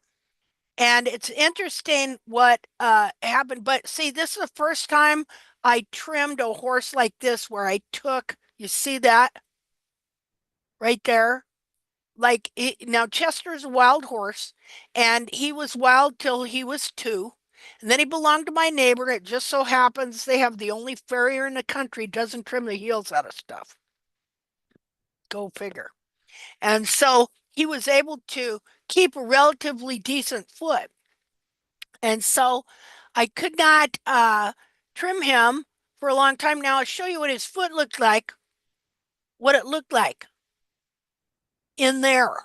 And it's interesting what happened. But see, this is the first time I trimmed a horse like this, where I took, you see that right there? Like now Chester's a wild horse, and he was wild till he was 2. And then he belonged to my neighbor. It just so happens they have the only farrier in the country doesn't trim the heels out of stuff. Go figure. And so he was able to keep a relatively decent foot. And so I could not trim him for a long time. Now I'll show you what his foot looked like, what it looked like in there.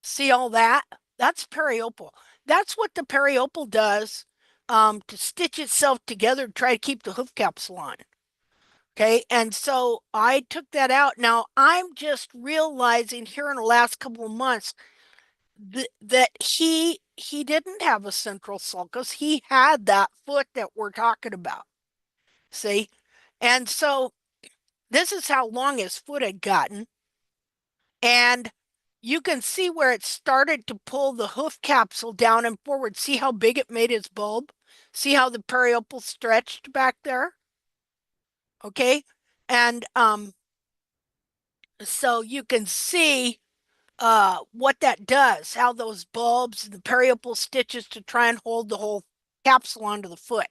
See all that? That's periopal. That's what the periopal does to stitch itself together to try to keep the hoof capsule on. Okay, and so I took that out. Now I'm just realizing here in the last couple of months that he didn't have a central sulcus. He had that foot that we're talking about. See? And so this is how long his foot had gotten. And you can see where it started to pull the hoof capsule down and forward. See how big it made his bulb? See how the periopal stretched back there? Okay. And so you can see what that does, how those bulbs, the periopal stitches to try and hold the whole capsule onto the foot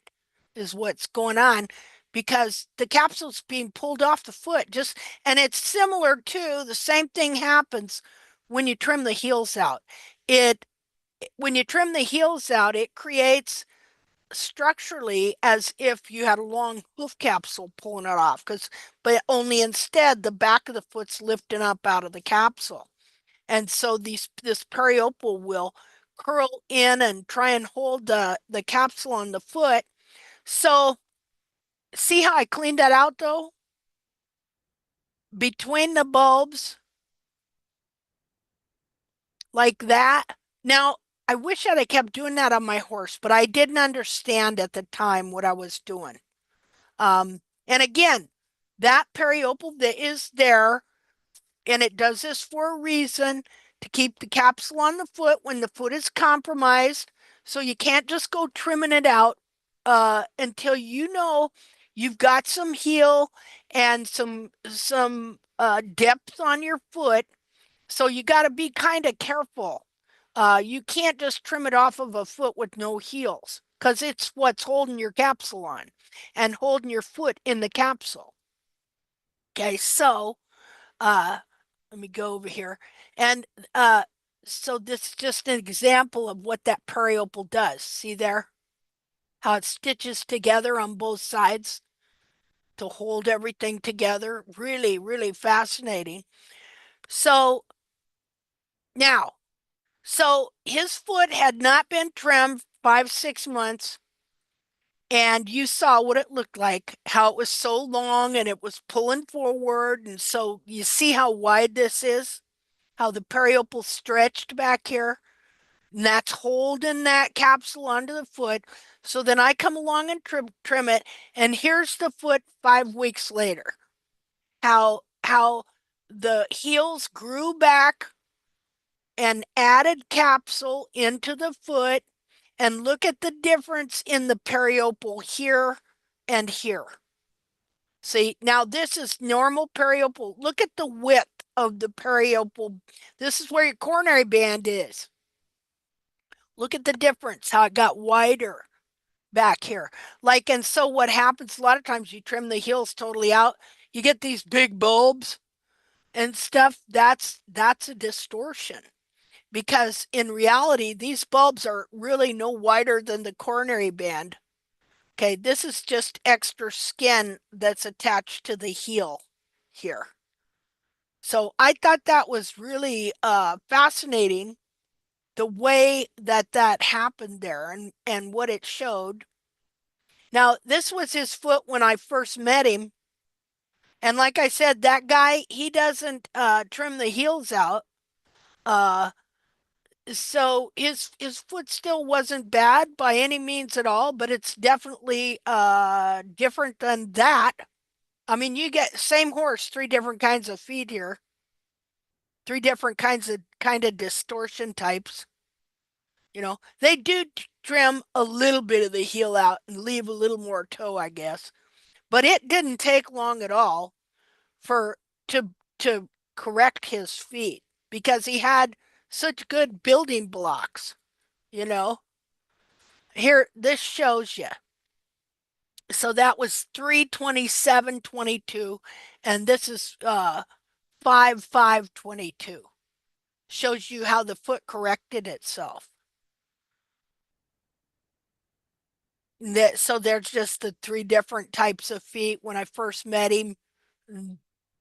is what's going on, because the capsule's being pulled off the foot. And it's similar to the same thing happens when you trim the heels out. When you trim the heels out, it creates structurally as if you had a long hoof capsule pulling it off, but only instead the back of the foot's lifting up out of the capsule. And so this periopal will curl in and try and hold the capsule on the foot. So see how I cleaned that out though? Between the bulbs, like that. Now, I wish I'd have kept doing that on my horse, but I didn't understand at the time what I was doing. And again, that periopal that is there, and it does this for a reason, to keep the capsule on the foot when the foot is compromised. So you can't just go trimming it out until you know you've got some heel and some depth on your foot. So you got to be kind of careful. You can't just trim it off of a foot with no heels, because it's what's holding your capsule on and holding your foot in the capsule. Okay, so let me go over here. And so this is just an example of what that periopal does. See there? How it stitches together on both sides to hold everything together. Really, really fascinating. So now, so his foot had not been trimmed 5-6 months, and you saw what it looked like, how it was so long and it was pulling forward. And so you see how wide this is, how the periopal stretched back here, and that's holding that capsule onto the foot. So then I come along and trim it, and here's the foot 5 weeks later. How the heels grew back and added capsule into the foot, and look at the difference in the periopal here and here. See, now this is normal periopal. Look at the width of the periopal. This is where your coronary band is. Look at the difference, how it got wider back here. Like, and so what happens, a lot of times you trim the heels totally out, you get these big bulbs and stuff. That's a distortion, because in reality, these bulbs are really no wider than the coronary band. Okay, this is just extra skin that's attached to the heel here. So I thought that was really fascinating, the way that happened there, and what it showed. Now, this was his foot when I first met him. And like I said, that guy, he doesn't trim the heels out. So his foot still wasn't bad by any means at all, but it's definitely different than that. I mean, you get same horse, three different kinds of feet here. Three different kinds of distortion types. You know, they do trim a little bit of the heel out and leave a little more toe, I guess. But it didn't take long at all for to to correct his feet because he had such good building blocks, you know. Here this shows you. So that was 327.22 and this is 5.5.22. Shows you how the foot corrected itself. So there's just the three different types of feet. When I first met him,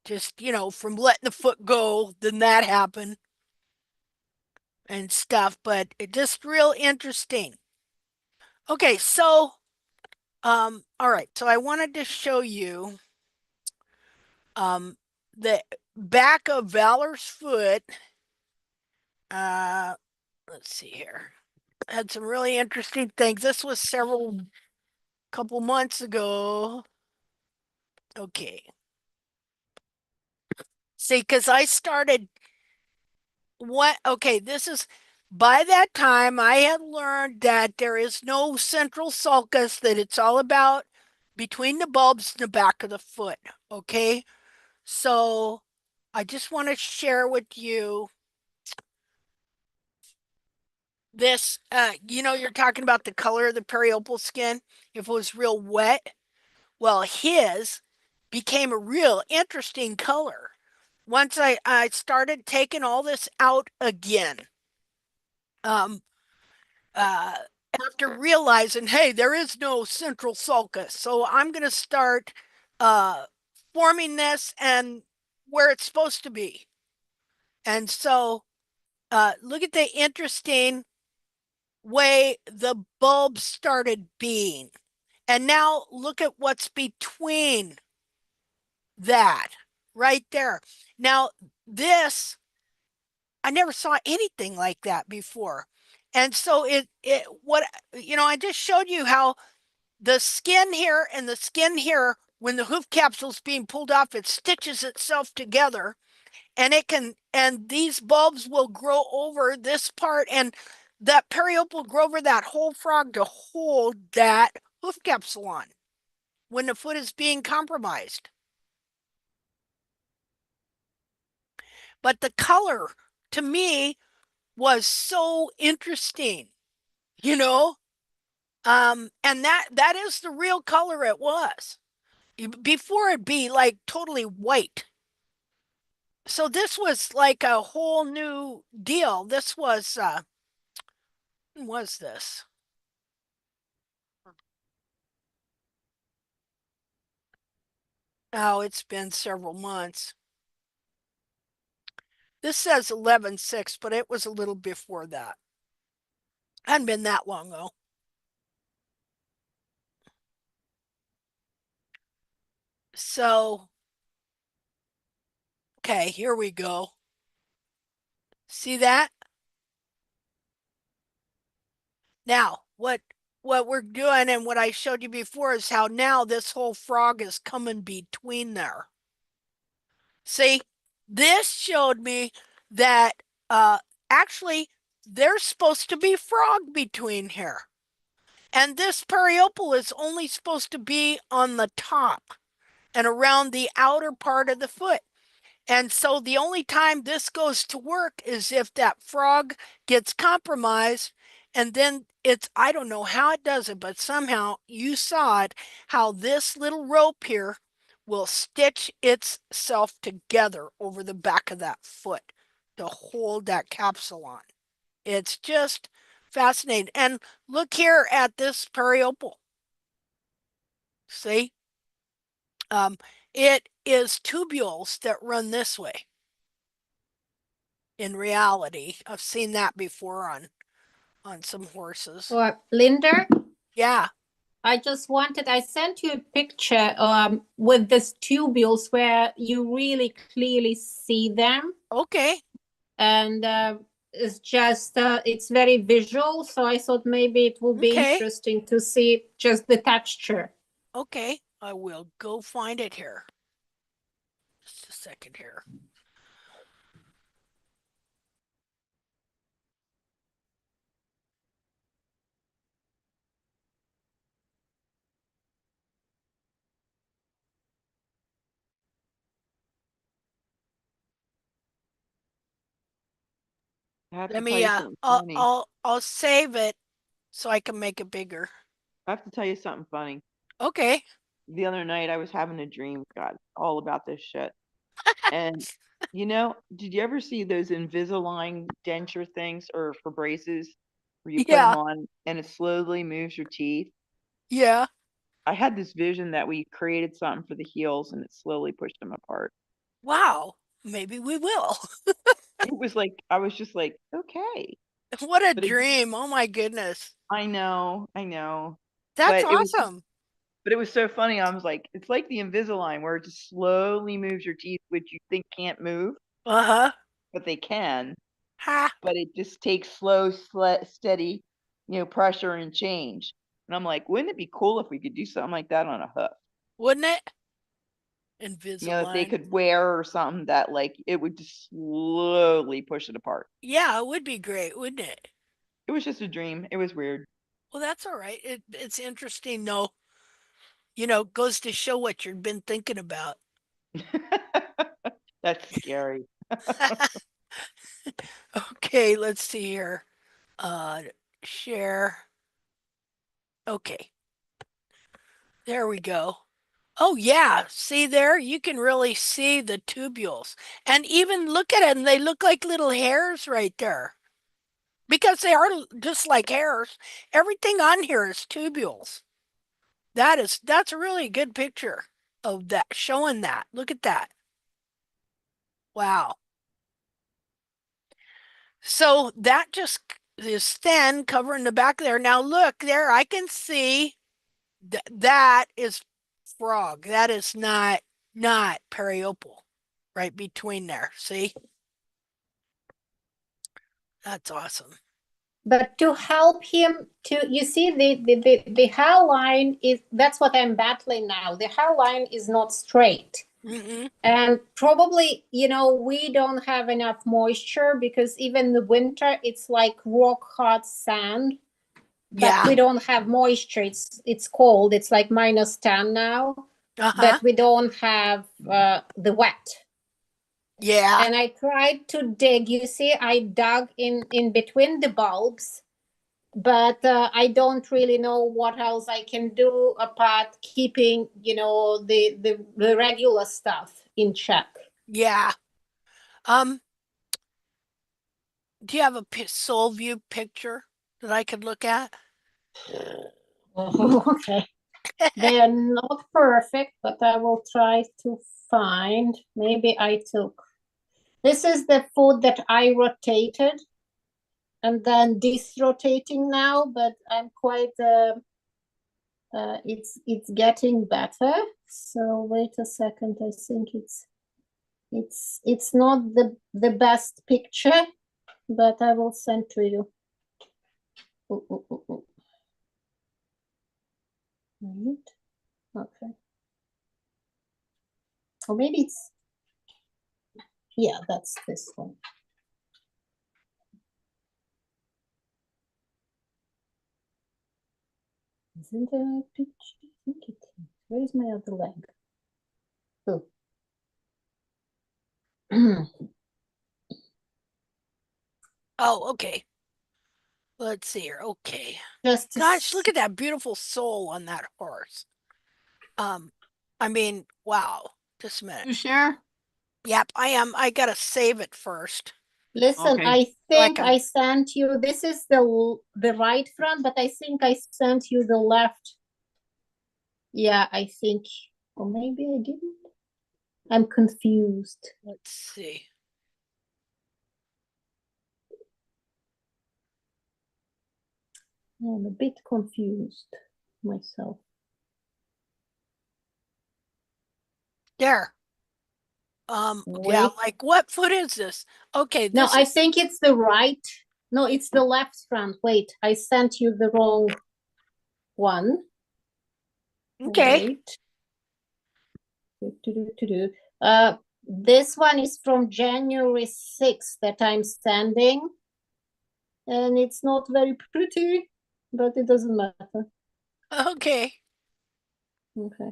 just, you know, from letting the foot go, then that happened and stuff, but it just real interesting. Okay, so all right, so I wanted to show you the back of Valor's foot. Let's see here. Had some really interesting things. This was couple months ago. Okay. See, because I started this is by that time I had learned that there is no central sulcus, that it's all about between the bulbs and the back of the foot. Okay. So I just want to share with you this. You know, you're talking about the color of the periopal skin. If it was real wet, well, his became a real interesting color once I started taking all this out again. Um, after realizing, hey, there is no central sulcus, so I'm going to start forming this and where it's supposed to be. And so look at the interesting way the bulbs started being. And now look at what's between that right there. Now, this, I never saw anything like that before. And so I just showed you how the skin here and the skin here, when the hoof capsule is being pulled off, it stitches itself together, and these bulbs will grow over this part, and that periopal will grow over that whole frog to hold that hoof capsule on when the foot is being compromised. But the color to me was so interesting, you know? And that is the real color it was. Before it'd be like totally white. So this was like a whole new deal. This was when was this? Oh, it's been several months. This says 11/6, but it was a little before that. Hadn't been that long though. So, okay, here we go. See that? Now, what we're doing and what I showed you before is how now this whole frog is coming between there. See, this showed me that actually there's supposed to be frog between here. And this periopal is only supposed to be on the top and around the outer part of the foot. And so the only time this goes to work is if that frog gets compromised, and then I don't know how it does it, but somehow you saw it, how this little rope here will stitch itself together over the back of that foot to hold that capsule on. It's just fascinating. And look here at this periopal. See? It is tubules that run this way. In reality, I've seen that before on some horses. Or Linder? Yeah. I just wanted, I sent you a picture with these tubules where you really clearly see them. Okay. And it's just, it's very visual. So I thought maybe it will be Okay. interesting to see just the texture. Okay. I will go find it here. Just a second here. I have to Let tell me you something funny. I'll save it so I can make it bigger. I have to tell you something funny. Okay. The other night I was having a dream, God, all about this shit. And you know, did you ever see those Invisalign denture things or for braces where you put them Yeah. on and it slowly moves your teeth? Yeah. I had this vision that we created something for the heels and it slowly pushed them apart. Wow. Maybe we will. It was like I was just like, okay. What a But it, dream. Oh my goodness. I know. That's But it was awesome. but it was so funny. I was like, it's like the Invisalign where it just slowly moves your teeth, which you think can't move, Uh-huh. but they can. Ha. But it just takes slow, steady, pressure and change. And I'm like, wouldn't it be cool if we could do something like that on a hoof? Wouldn't it? If they Invisalign. could wear or something that like it would just slowly push it apart. Yeah, it would be great, wouldn't it? It was just a dream. It was weird. Well, that's all right. It's interesting though. Goes to show what you've been thinking about. That's scary. Okay, let's see here. Uh, share. Okay, there we go. Oh yeah, see there? You can really see the tubules. And even look at them, they look like little hairs right there. Because they are just like hairs. Everything on here is tubules. That's a really good picture of that, showing that. Look at that. Wow. So that just is thin covering the back there. Now look there, I can see that is frog. That is not periopal right between there. See? That's awesome. But to help him to, you see, the hairline is, that's what I'm battling now. The hairline is not straight. Mm-hmm. And probably, we don't have enough moisture because even in the winter, it's like rock hard sand. But Yeah. we don't have moisture. It's cold. It's like -10 now. Uh-huh. But we don't have the wet. Yeah. And I tried to dig. You see, I dug in between the bulbs, but I don't really know what else I can do apart keeping, the regular stuff in check. Yeah. Do you have a soul view picture that I could look at? Okay. They are not perfect, but I will try to find. Maybe I took. This is the foot that I rotated and then disrotating now, but I'm quite, it's getting better. So wait a second, I think it's not the best picture, but I will send to you. Right. Okay. Or maybe it's, yeah, that's this one. Isn't there a picture? I think it is. Where is my other leg? Oh. Oh, okay. Let's see here. Okay. Just Gosh, look at that beautiful soul on that horse. I mean, wow. Just a minute. You share? Yep, I am. I gotta save it first. listen, Okay. I So I think can. I sent you, this is the right front, but I think I sent you the left. Yeah, I think, or maybe I didn't. I'm confused. Let's see. I'm a bit confused. myself. There. Yeah, Wait. like what foot is this? Okay, No, this I is think it's the right. No, it's the left front. Wait, I sent you the wrong one. okay. Wait. This one is from January 6th that I'm sending. And it's not very pretty, but it doesn't matter. Okay. Okay.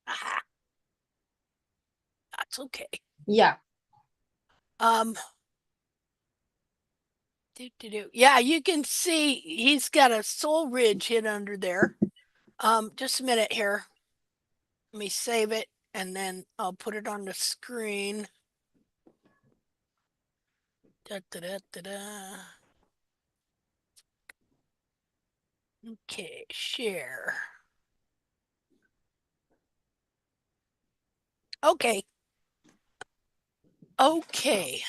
Ah, that's okay. Yeah. Yeah, you can see he's got a sole ridge hit under there. Just a minute here. Let me save it and then I'll put it on the screen. Da, da, da, da, da. Okay, share. Okay. Okay.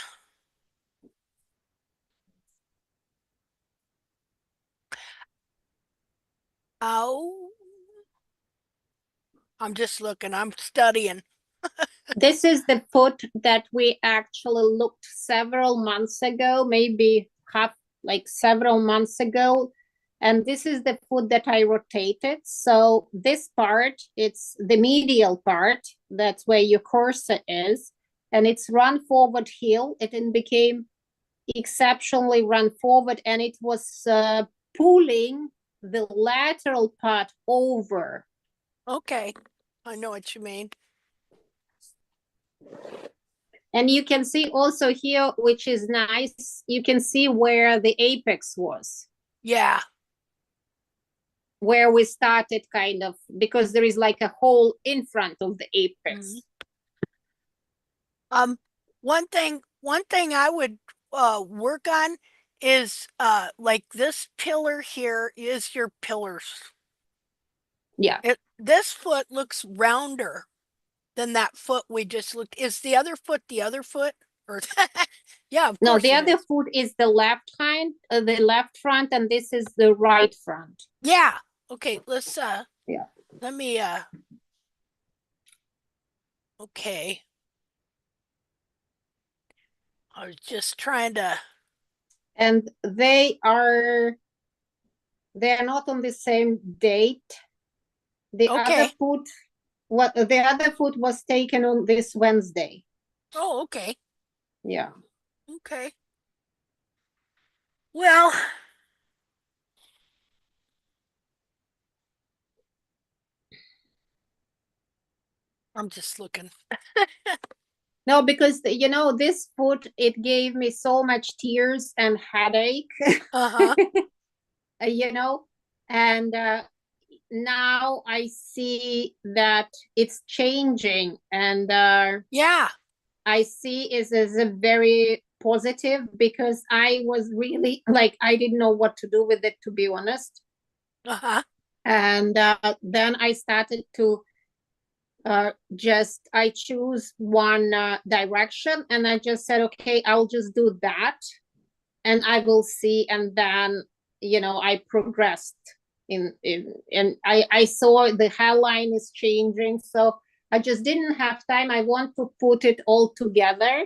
Oh, I'm just looking. I'm studying. This is the foot that we actually looked several months ago, maybe several months ago. And this is the foot that I rotated. So this part, it's the medial part. That's where your cursor is. And it's run forward heel. It became exceptionally run forward. And it was pulling the lateral part over. Okay. I know what you mean. And you can see also here, which is nice, you can see where the apex was. Yeah. Where we started kind of, because there is like a hole in front of the apex. One thing I would work on is like this pillar here is your pillars. Yeah. This foot looks rounder than that foot we just looked. Is the other foot the other foot? Or yeah, of course. No, the other foot is the left hind, the left front, and this is the right front. Yeah. Okay, let's yeah. Let me okay. I was just trying to. And they're not on the same date. The other foot, the other foot was taken on this Wednesday. Oh, okay. Yeah. Okay. Well, I'm just looking. No, because this foot, it gave me so much tears and headache. And now I see that it's changing, and yeah, I see it as a very positive, because I was really like, I didn't know what to do with it, to be honest. And then I started to I choose one direction, and I just said, okay, I'll just do that and I will see. And then I progressed and I saw the hairline is changing, so I just didn't have time. I want to put it all together.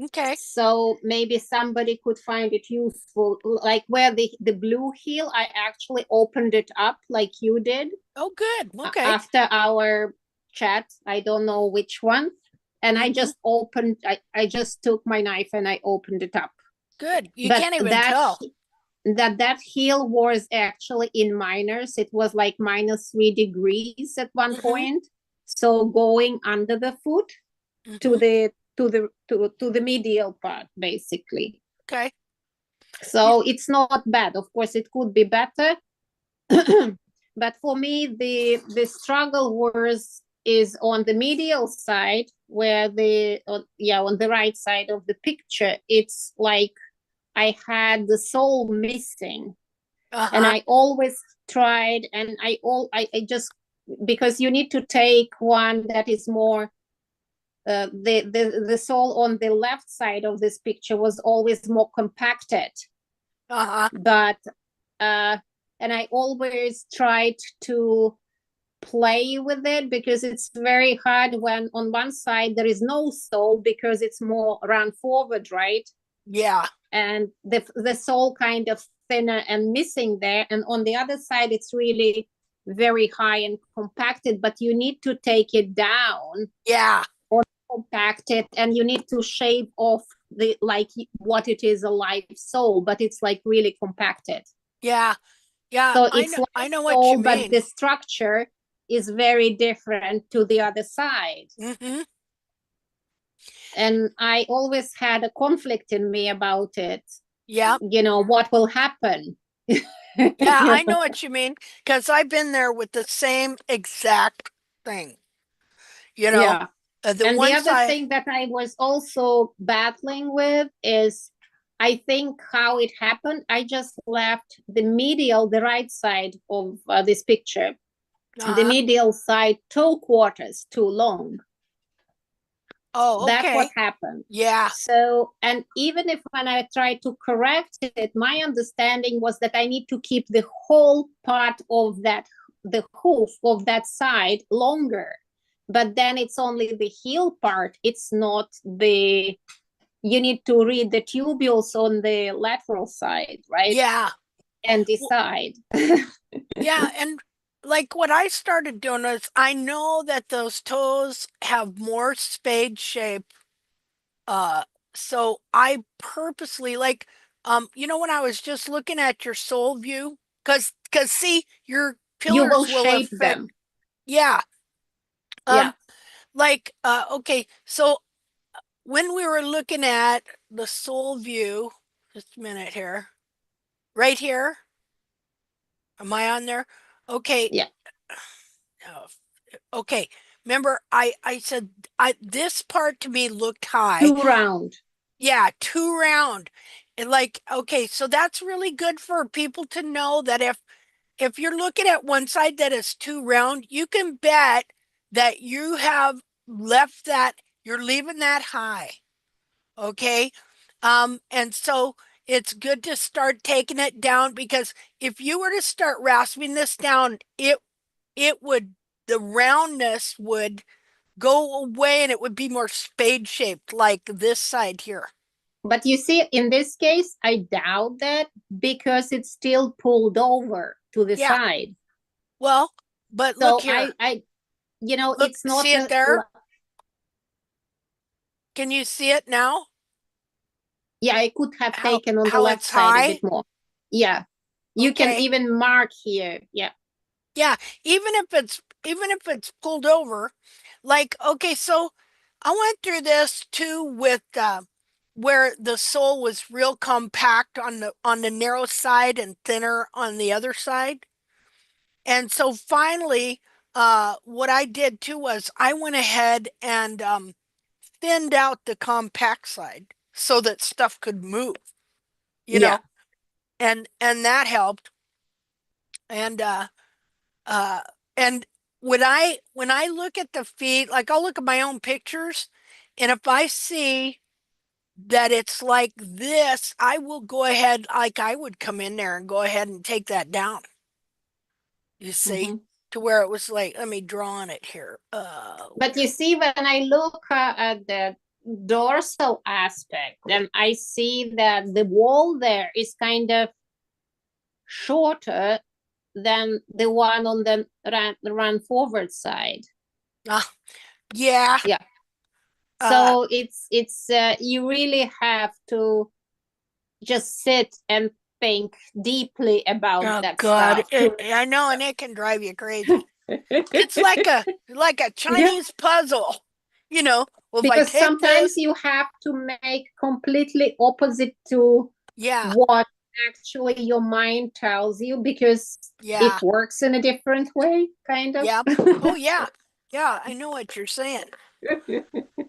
Okay. So maybe somebody could find it useful, like where the blue heel, I actually opened it up like you did. Oh, good. Okay. After our chat, I don't know which one, and I just opened. I just took my knife and I opened it up. Good. You can't even tell that heel was actually in minus. It was like -3 degrees at one point. So going under the foot to the medial part, basically. Okay. So it's not bad. Of course, it could be better. But for me, the struggle is on the medial side, where on the right side of the picture, it's like I had the sole missing. And I always tried, and I just, because you need to take one that is more the sole on the left side of this picture was always more compacted. But and I always tried to play with it because it's very hard when on one side there is no sole because it's more run forward, right? Yeah. And the sole kind of thinner and missing there, and on the other side it's really very high and compacted, but you need to take it down Yeah. or compact it, and you need to shave off the like what it is a live sole, but it's like really compacted. Yeah. Yeah. So I it's know, like I know a what sole, you but mean. the structure is very different to the other side. Mm-hmm. And I always had a conflict in me about it. Yeah. You know, what will happen? Yeah, I know what you mean, because I've been there with the same exact thing. You know, Yeah. the And the one other side. thing that I was also battling with is, I think how it happened, I just left the medial, the right side of this picture, the medial side toe quarters too long. Oh, That's okay. what happened. Yeah. So, and even if when I tried to correct it, my understanding was that I need to keep the whole part of that, the hoof of that side longer. But then it's only the heel part. It's not the, you need to read the tubules on the lateral side, right? Yeah. And decide. Yeah. And like what I started doing is I know that those toes have more spade shape. So I purposely like, you know, when I was just looking at your sole view, because see, your You will pillars will shape affect, them. yeah. Yeah. Like, okay, so when we were looking at the sole view, just a minute here, right here, am I on there? Okay. Yeah. uh, Okay. Remember, I said this part to me looked high. Too round. Yeah, too round. And like, okay, so that's really good for people to know that if you're looking at one side that is too round, you can bet that you have left that, you're leaving that high. Okay. And so it's good to start taking it down, because if you were to start rasping this down, it would, the roundness would go away and it would be more spade shaped like this side here. But you see, in this case, I doubt that because it's still pulled over to the Yeah. side. Well, but So look here. you know, Look, it's not see it there? Can you see it now? Yeah, I could have How taken on the how left it's side a high? bit more. Yeah. You can Okay. even mark here. Yeah. Yeah, even if it's pulled over, like, okay, so I went through this too with where the sole was real compact on the narrow side and thinner on the other side. And so finally, what I did too was I went ahead and thinned out the compact side so that stuff could move, you Yeah. know, and that helped. And uh and when I look at the feet, like I'll look at my own pictures, and if I see that it's like this, I will go ahead, like I would come in there and go ahead and take that down. You see, Mm-hmm. to where it was like, let me draw on it here. But you see, when I look at the dorsal aspect, then I see that the wall there is kind of shorter than the one on the run forward side. Yeah. Yeah. Uh, So it's you really have to just sit and think deeply about oh that God, stuff. I know, and it can drive you crazy. It's like a Yeah. Chinese puzzle, you know. Well, if I Because take sometimes this, you have to make completely opposite to yeah, what actually your mind tells you because yeah, it works in a different way, kind of. yeah. Oh yeah, yeah. I know what you're saying.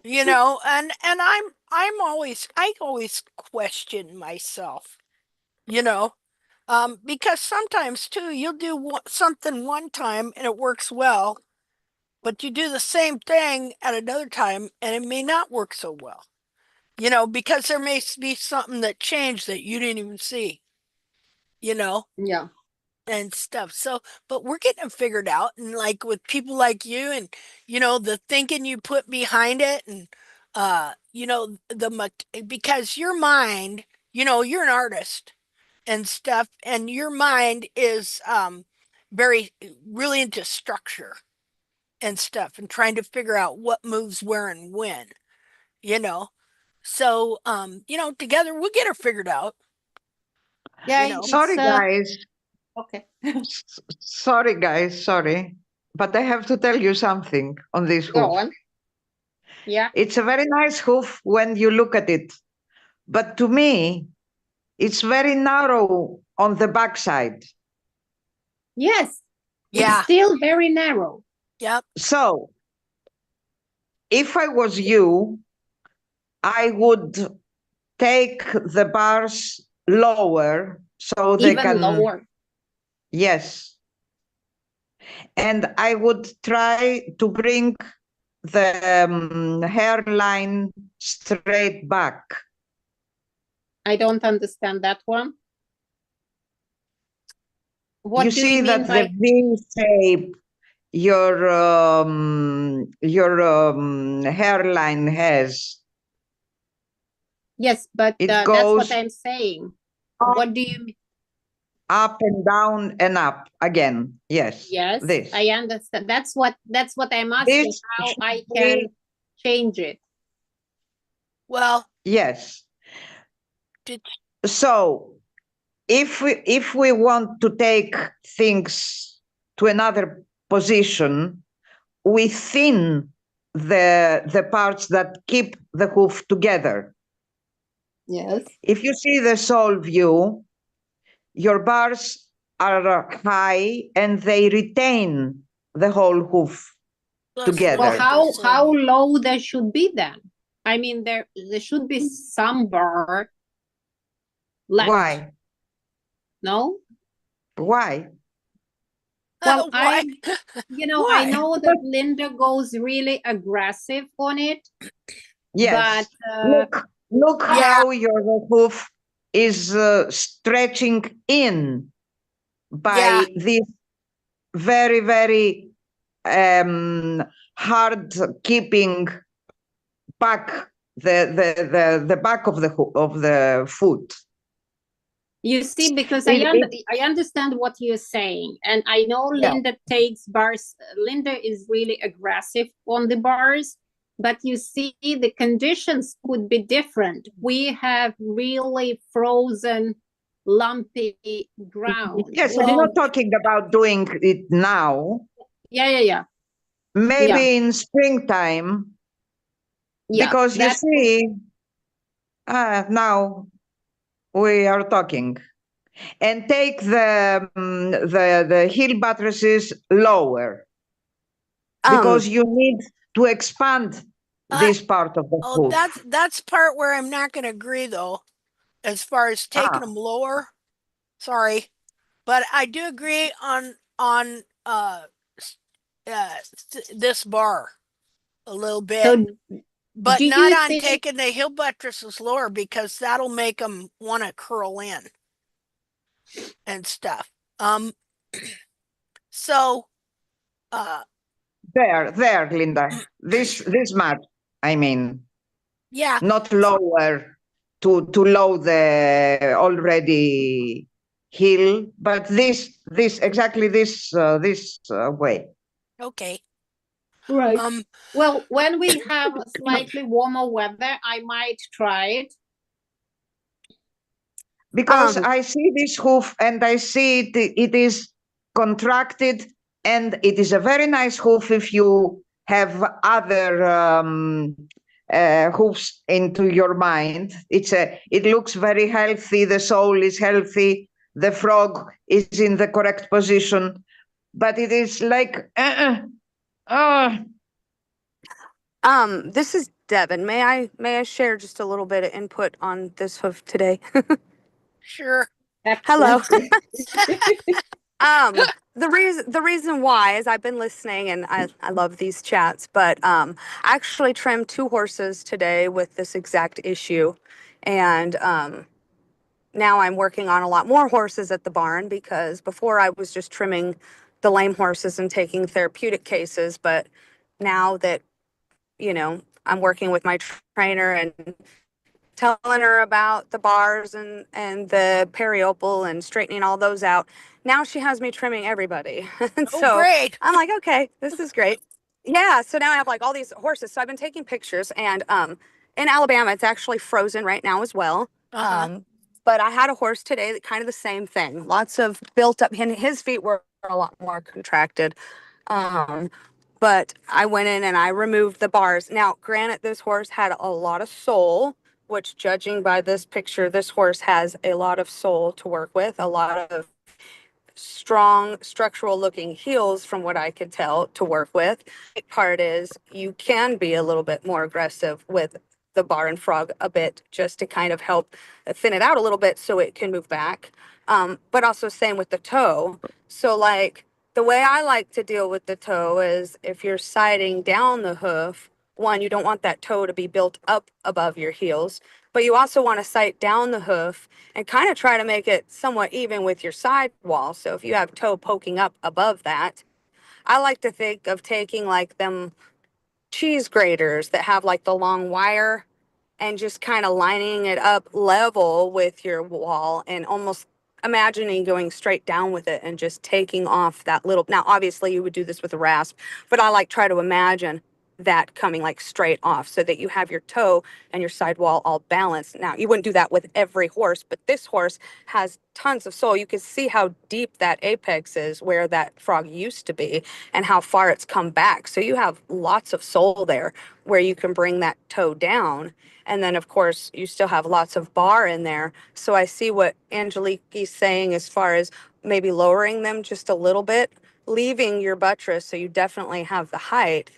You know, and I always question myself. You know, because sometimes too, you'll do something one time and it works well, but you do the same thing at another time and it may not work so well. You know, because there may be something that changed that you didn't even see. You know. Yeah. and stuff. So, but we're getting it figured out, and like with people like you, and the thinking you put behind it, and because your mind, you're an artist and stuff, and your mind is very really into structure and stuff, and trying to figure out what moves where and when, you know. So, together we'll get her figured out. Yeah, Sorry, guys. okay. Sorry, guys. Sorry. But I have to tell you something on this Go hoof. on. Yeah. It's a very nice hoof when you look at it. But to me, it's very narrow on the backside. Yes. Yeah. It's still very narrow. Yep. So, if I was you, I would take the bars lower so they Even can. lower. Yes. And I would try to bring the hairline straight back. I don't understand that one. What You do see you mean that by the V shape your hairline has. yes, but It that's goes what I'm saying. up, What do you mean? up and down and up again. Yes. Yes, This. I understand. That's what I'm asking, This how should I be- can change it. Well, Yes. did So if we want to take things to another position, we thin the parts that keep the hoof together. Yes. If you see the sole view, your bars are high and they retain the whole hoof that's together. Well, what they're how saying. low there should be then? I mean, there should be some bar left. Why? No? Why? Well, Why? I know that Linda goes really aggressive on it, Yes. but Look Yeah. how your hoof is stretching in by Yeah. this very, very hard keeping back the back of the foot. you see, because It- I understand what you're saying, and I know Yeah. Linda takes bars. Linda is really aggressive on the bars, but you see, the conditions could be different. We have really frozen, lumpy ground. Yes, with I'm all not talking about doing it now. yeah. Maybe Yeah. in springtime, Yeah, because you that's see, now we are talking, and take the heel buttresses lower, because you need to expand this part of the Oh, hoof. that's part where I'm not going to agree though, as far as taking them lower. Sorry, but I do agree on this bar a little bit, so. but Do not you on think taking the heel buttresses lower, because that'll make them want to curl in and stuff. So There, Linda. This much. I mean, yeah, not lower to low the already heel, but this exactly this way. okay. right? Well, when we have slightly warmer weather, I might try it. Because I see this hoof and I see it is contracted, and it is a very nice hoof if you have other hoofs into your mind. It looks very healthy. The sole is healthy. The frog is in the correct position, but it is like This is Devin. May I share just a little bit of input on this hoof today? Sure. Hello. Absolutely. The reason why is I've been listening and I love these chats, but I actually trimmed 2 horses today with this exact issue, and now I'm working on a lot more horses at the barn, because before I was just trimming the lame horses and taking therapeutic cases. But now that, I'm working with my trainer and telling her about the bars and the periopal and straightening all those out, now she has me trimming everybody. And Oh, so great. I'm like, okay, this is great. Yeah, so now I have like all these horses. So I've been taking pictures, and in Alabama it's actually frozen right now as well. Uh-huh. But I had a horse today that kind of the same thing. Lots of built up, and his feet were a lot more contracted. Um, but I went in and I removed the bars. Now, granted, this horse had a lot of soul, which, judging by this picture, this horse has a lot of soul to work with, a lot of strong structural looking heels from what I could tell to work with. The part is you can be a little bit more aggressive with the bar and frog a bit, just to kind of help thin it out a little bit so it can move back. But also same with the toe. So like the way I like to deal with the toe is, if you're siding down the hoof, one, you don't want that toe to be built up above your heels, but you also want to sight down the hoof and kind of try to make it somewhat even with your side wall. So if you have toe poking up above that, I like to think of taking like them cheese graters that have like the long wire, and just kind of lining it up level with your wall, and almost imagining going straight down with it and just taking off that little. Now obviously you would do this with a rasp, but I like try to imagine that coming like straight off, so that you have your toe and your sidewall all balanced. Now you wouldn't do that with every horse, but this horse has tons of soul. You can see how deep that apex is where that frog used to be, and how far it's come back. So you have lots of soul there where you can bring that toe down. And then, of course, you still have lots of bar in there. So I see what Angelique is saying as far as maybe lowering them just a little bit, leaving your buttress so you definitely have the height.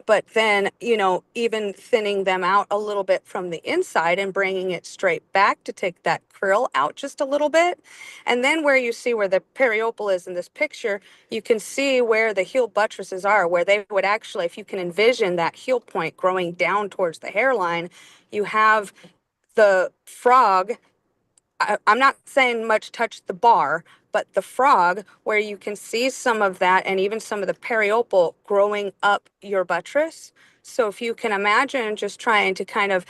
But then, even thinning them out a little bit from the inside and bringing it straight back to take that krill out just a little bit. And then where you see where the periopal is in this picture, you can see where the heel buttresses are, where they would actually, if you can envision that heel point growing down towards the hairline, you have the frog. I'm not saying much touch the bar, but the frog, where you can see some of that and even some of the periopal growing up your buttress. So if you can imagine just trying to kind of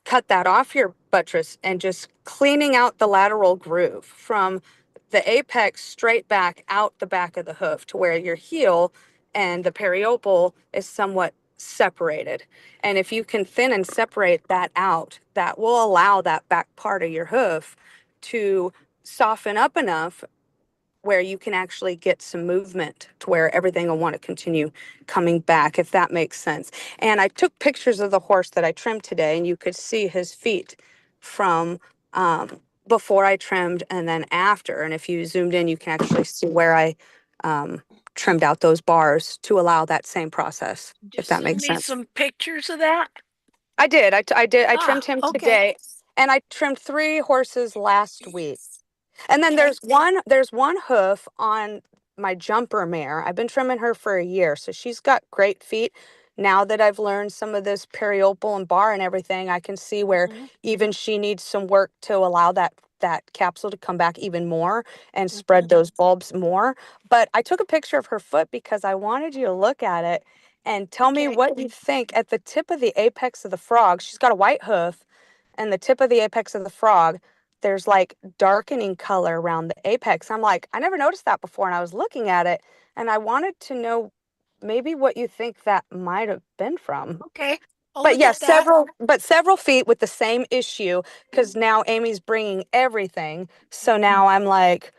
cut that off your buttress and just cleaning out the lateral groove from the apex straight back out the back of the hoof to where your heel and the periopal is somewhat separated. And if you can thin and separate that out, that will allow that back part of your hoof to soften up enough where you can actually get some movement to where everything will want to continue coming back, if that makes sense. And I took pictures of the horse that I trimmed today, and you could see his feet from before I trimmed and then after. And if you zoomed in, you can actually see where I trimmed out those bars to allow that same process, if Just that send makes me sense. some pictures of that. I did. I did. I trimmed him Okay. today, and I trimmed 3 horses last week. And then Okay. there's one hoof on my jumper mare. I've been trimming her for a year, so she's got great feet. Now that I've learned some of this periopal and bar and everything, I can see where Mhm. even she needs some work to allow that capsule to come back even more and Mhm. spread those bulbs more. But I took a picture of her foot because I wanted you to look at it and tell me Okay. what you think. At the tip of the apex of the frog, she's got a white hoof, and the tip of the apex of the frog, there's like darkening color around the apex. I'm like, I never noticed that before. And I was looking at it, and I wanted to know maybe what you think that might have been from. Okay. I'll But look yeah, at that. several feet with the same issue, because now Amy's bringing everything. So now I'm like,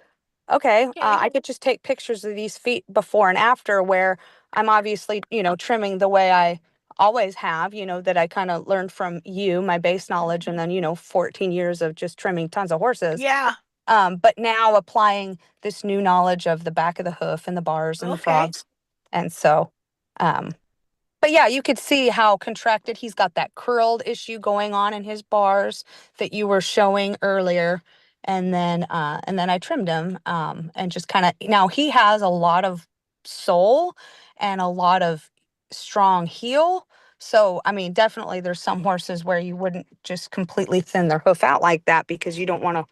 okay, Okay. I could just take pictures of these feet before and after, where I'm obviously, trimming the way I always have, that I kind of learned from you, my base knowledge, and then, 14 years of just trimming tons of horses. Yeah. But now applying this new knowledge of the back of the hoof and the bars and the Okay. frogs. And so, but yeah, you could see how contracted he's got, that curled issue going on in his bars that you were showing earlier. And then I trimmed him, and just kind of, now he has a lot of soul and a lot of strong heel. So, I mean, definitely there's some horses where you wouldn't just completely thin their hoof out like that, because you don't want to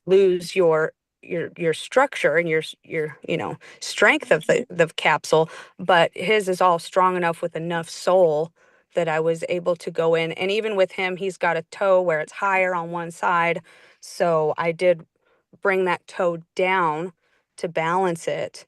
lose your structure and your strength of the capsule, but his is all strong enough with enough sole that I was able to go in. And even with him, he's got a toe where it's higher on one side, so I did bring that toe down to balance it.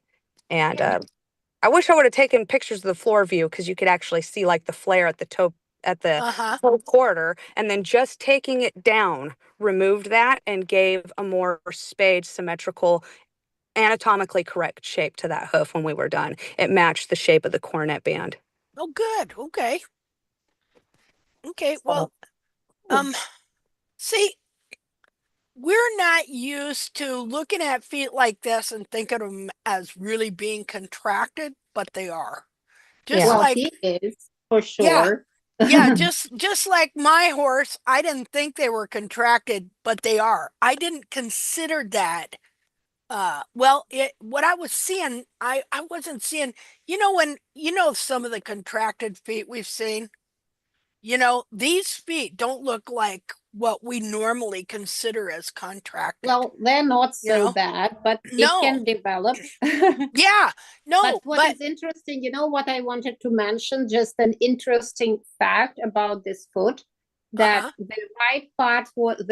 And I wish I would have taken pictures of the floor view, because you could actually see like the flare at the toe, at the toe quarter, and then just taking it down removed that and gave a more spade, symmetrical, anatomically correct shape to that hoof. When we were done, it matched the shape of the cornet band. Oh, good. Okay. Okay. Well, So, see, we're not used to looking at feet like this and thinking of them as really being contracted, but they are. Just Well, like, he is for yeah, sure. yeah, just like my horse, I didn't think they were contracted, but they are. I didn't consider that. Well, what I was seeing, I wasn't seeing, when some of the contracted feet we've seen, these feet don't look like what we normally consider as contracted, Well, they're not you so know? bad, but it No. can develop. Yeah, But no, what but is interesting, what I wanted to mention, just an interesting fact about this foot, that uh-huh. the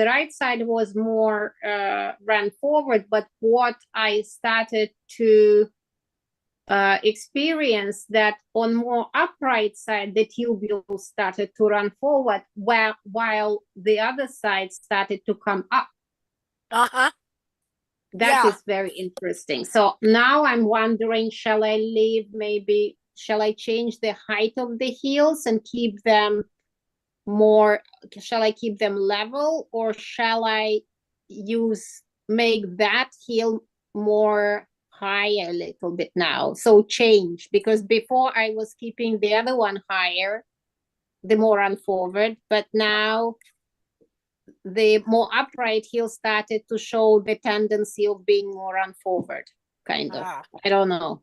right side was more ran forward, but what I started to experience that on more upright side, the tubule started to run forward, while the other side started to come up. Uh-huh. That Yeah. is very interesting. So now I'm wondering, shall I change the height of the heels and shall I keep them level, or shall I make that heel more higher a little bit now? So change, because before I was keeping the other one higher, the more run forward, but now the more upright heel started to show the tendency of being more run forward, kind of. I don't know.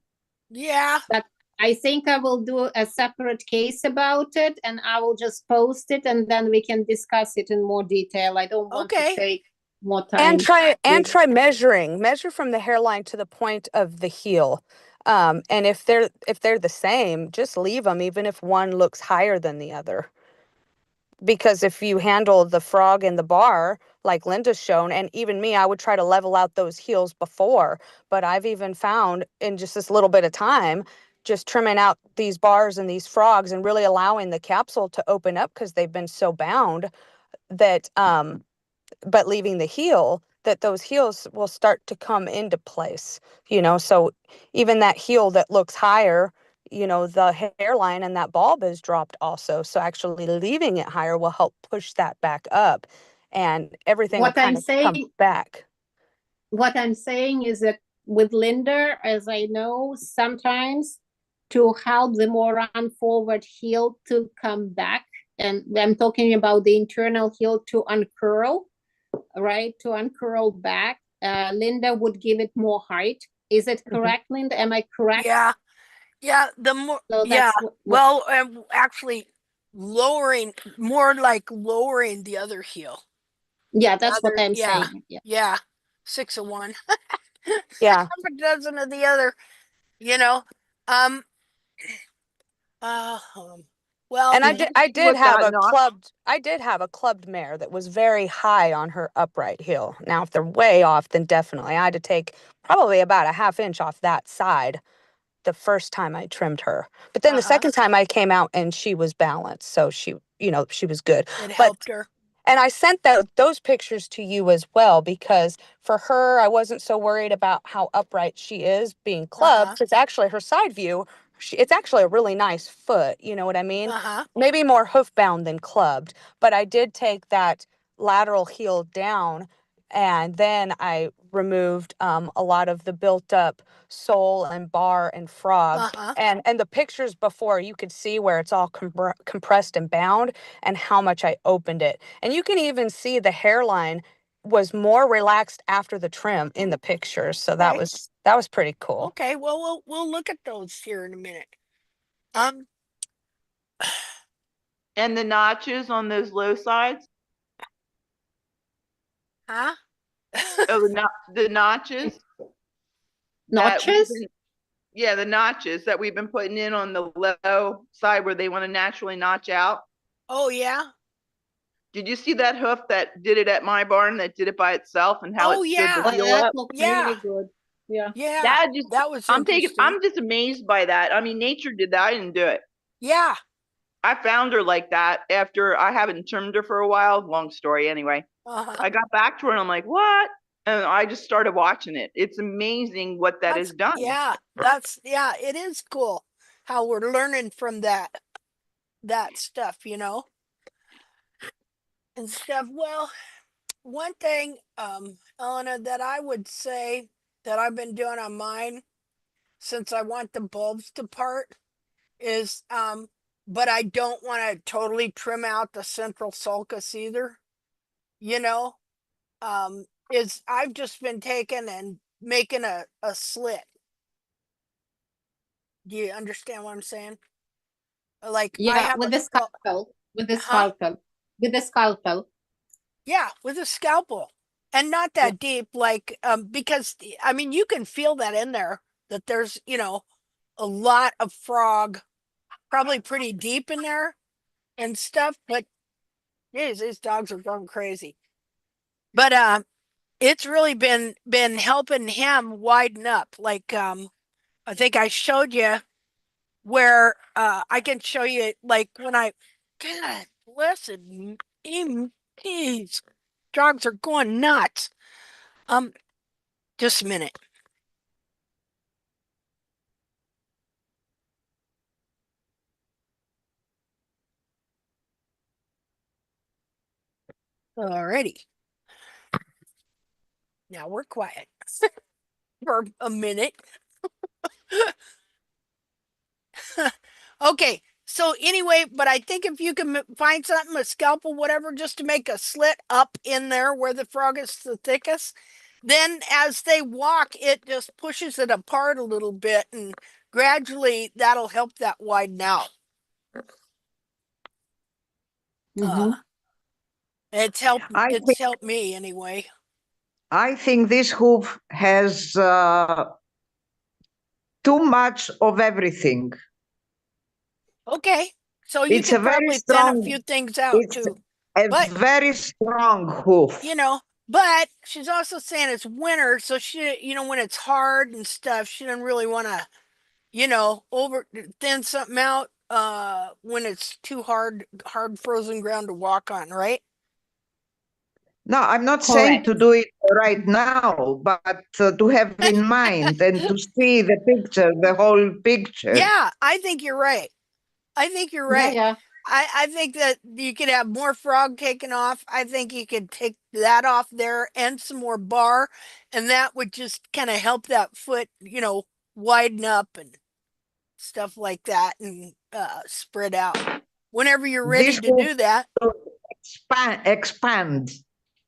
Yeah. But I think I will do a separate case about it, and I will just post it, and then we can discuss it in more detail. I don't want to take more time. And try measure from the hairline to the point of the heel. And if they're the same, just leave them, even if one looks higher than the other. Because if you handle the frog and the bar like Linda's shown, and even me, I would try to level out those heels before, but I've even found in just this little bit of time, just trimming out these bars and these frogs and really allowing the capsule to open up, because they've been so bound, that but leaving the heel, that those heels will start to come into place, so even that heel that looks higher, the hairline and that bulb is dropped also, so actually leaving it higher will help push that back up, and everything will kind of come back. What I'm saying is that with Linda, as I know, sometimes to help the more run forward heel to come back, and I'm talking about the internal heel to uncurl, right? To uncurl back. Linda would give it more height. Is it correct, Linda? Am I correct? Yeah. Yeah. The more, So yeah. Well, actually lowering the other heel. Yeah, that's what I'm Yeah. saying. Yeah. 6 of one. Yeah. Half a dozen of the other, you know. Um, well, And I did have a notch? clubbed mare that was very high on her upright heel. Now, if they're way off, then definitely I had to take probably about a half inch off that side the first time I trimmed her. But then the second time I came out and she was balanced, so she was good. It helped her. And I sent those pictures to you as well, because for her, I wasn't so worried about how upright she is being clubbed. It's actually her side view. It's actually a really nice foot. You know what I mean? Maybe more hoof bound than clubbed. But I did take that lateral heel down, and then I removed a lot of the built up sole and bar and frog. And the pictures before, you could see where it's all compressed and bound, and how much I opened it. And you can even see the hairline was more relaxed after the trim in the pictures. So that was pretty cool. Okay, well we'll look at those here in a minute. And the notches on those low sides? Huh? Oh, the notches that we've Notches? been, yeah, the notches that we've been putting in on the low side where they want to naturally notch out. Oh yeah. Did you see that hoof that did it at my barn that did it by itself and how Oh it stood the yeah. Oh, heel that up? looks Yeah. really good. Yeah. Yeah. That just, That was interesting. I'm just amazed by that. I mean, nature did that. I didn't do it. Yeah. I found her like that after I haven't trimmed her for a while. Long story anyway. Uh-huh. I got back to her and I'm like, what? And I just started watching it. It's amazing what that has done. Yeah, yeah, it is cool how we're learning from that stuff, and stuff. Well, one thing, Elena, that I would say that I've been doing on mine since I want the bulbs to part is but I don't want to totally trim out the central sulcus either, you know, is I've just been taking and making a slit. Do you understand what I'm saying? Like I Yeah, have with the scalpel. With the huh? scalpel. With the scalpel. Yeah, with a scalpel. And not Yeah. that deep, like because I mean you can feel that in there that there's, a lot of frog, probably pretty deep in there and stuff, but geez, these dogs are going crazy. But it's really been helping him widen up. Like I think I showed you where I can show you like when I God blessed him, these dogs are going nuts. Just a minute. Alrighty. Now we're quiet for a minute. Okay. So anyway, but I think if you can find something, a scalpel, whatever, just to make a slit up in there where the frog is the thickest, then as they walk, it just pushes it apart a little bit, and gradually that'll help that widen out. Mm-hmm. It's helped. I It's think helped me anyway. I think this hoof has too much of everything. Okay. So you It's a can very probably thin a strong. few things out It's too. a But very strong hoof. But she's also saying it's winter, so she, when it's hard and stuff, she doesn't really want to, over thin something out when it's too hard frozen ground to walk on, right? No, I'm not saying Correct. to do it right now, but to have in mind and to see the picture, the whole picture. Yeah, I think you're right. I think you're Yeah, right. yeah. I think that you could have more frog taken off. I think you could take that off there and some more bar, and that would just kind of help that foot, widen up and stuff like that and spread out. Whenever you're ready This to hoof do that, to expand.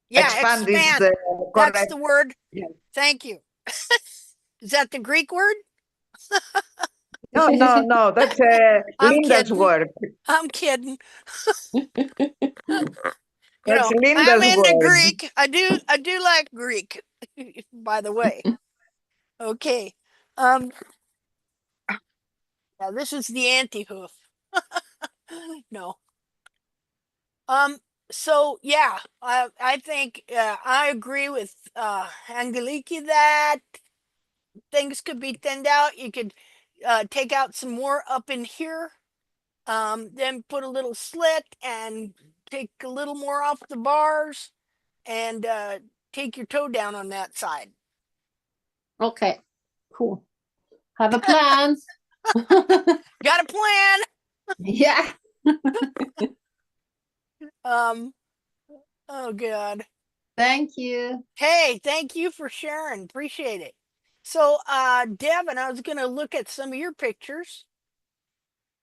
yeah, Expand is expand. the That's correct. the word. Yeah. Thank you. Is that the Greek word? No, that's I'm Linda's kidding. word. I'm kidding. That's I'm Linda's into word. Greek. I do like Greek, by the way. Okay. Um, yeah, this is the anti-hoof. No. So yeah, I think I agree with Angeliki that things could be thinned out. You could take out some more up in here, then put a little slit and take a little more off the bars and take your toe down on that side. Okay. Cool. Have a plans. Got a plan? Yeah. Um, oh God. Thank you. Hey, thank you for sharing. Appreciate it. So, Devin, I was gonna look at some of your pictures.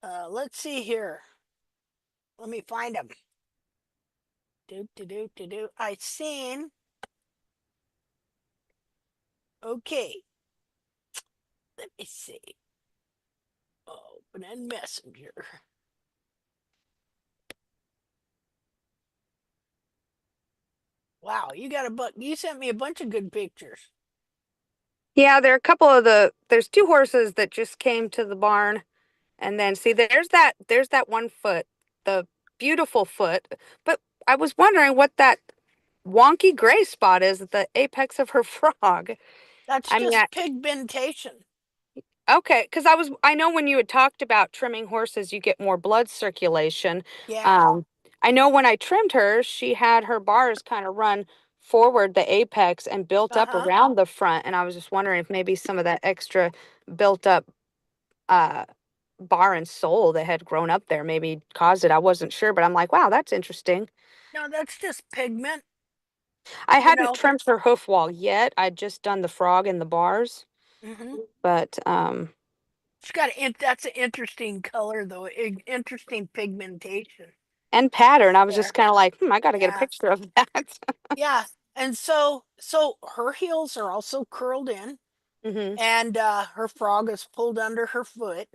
Let's see here. Let me find them. Do. I seen. Okay. Let me see. Open in Messenger. Wow, you got a book. You sent me a bunch of good pictures. Yeah, there are a couple of there's two horses that just came to the barn. And then see, there's that one foot, the beautiful foot. But I was wondering what that wonky gray spot is at the apex of her frog. That's I mean, just pigmentation. okay, because I know when you had talked about trimming horses, you get more blood circulation. Yeah. I know when I trimmed her, she had her bars kind of run forward the apex and built up Uh-huh. around the front. And I was just wondering if maybe some of that extra built up uh bar and sole that had grown up there maybe caused it. I wasn't sure, but I'm like, wow, that's interesting. No, that's just pigment, I you hadn't know. trimmed her hoof wall yet. I'd just done the frog and the bars, Mm-hmm. but It's got that's an interesting color though. Interesting pigmentation and pattern. I was just there. kind of like, I got to get a Yeah. picture of that. Yeah. And so her heels are also curled in hmm and her frog is pulled under her foot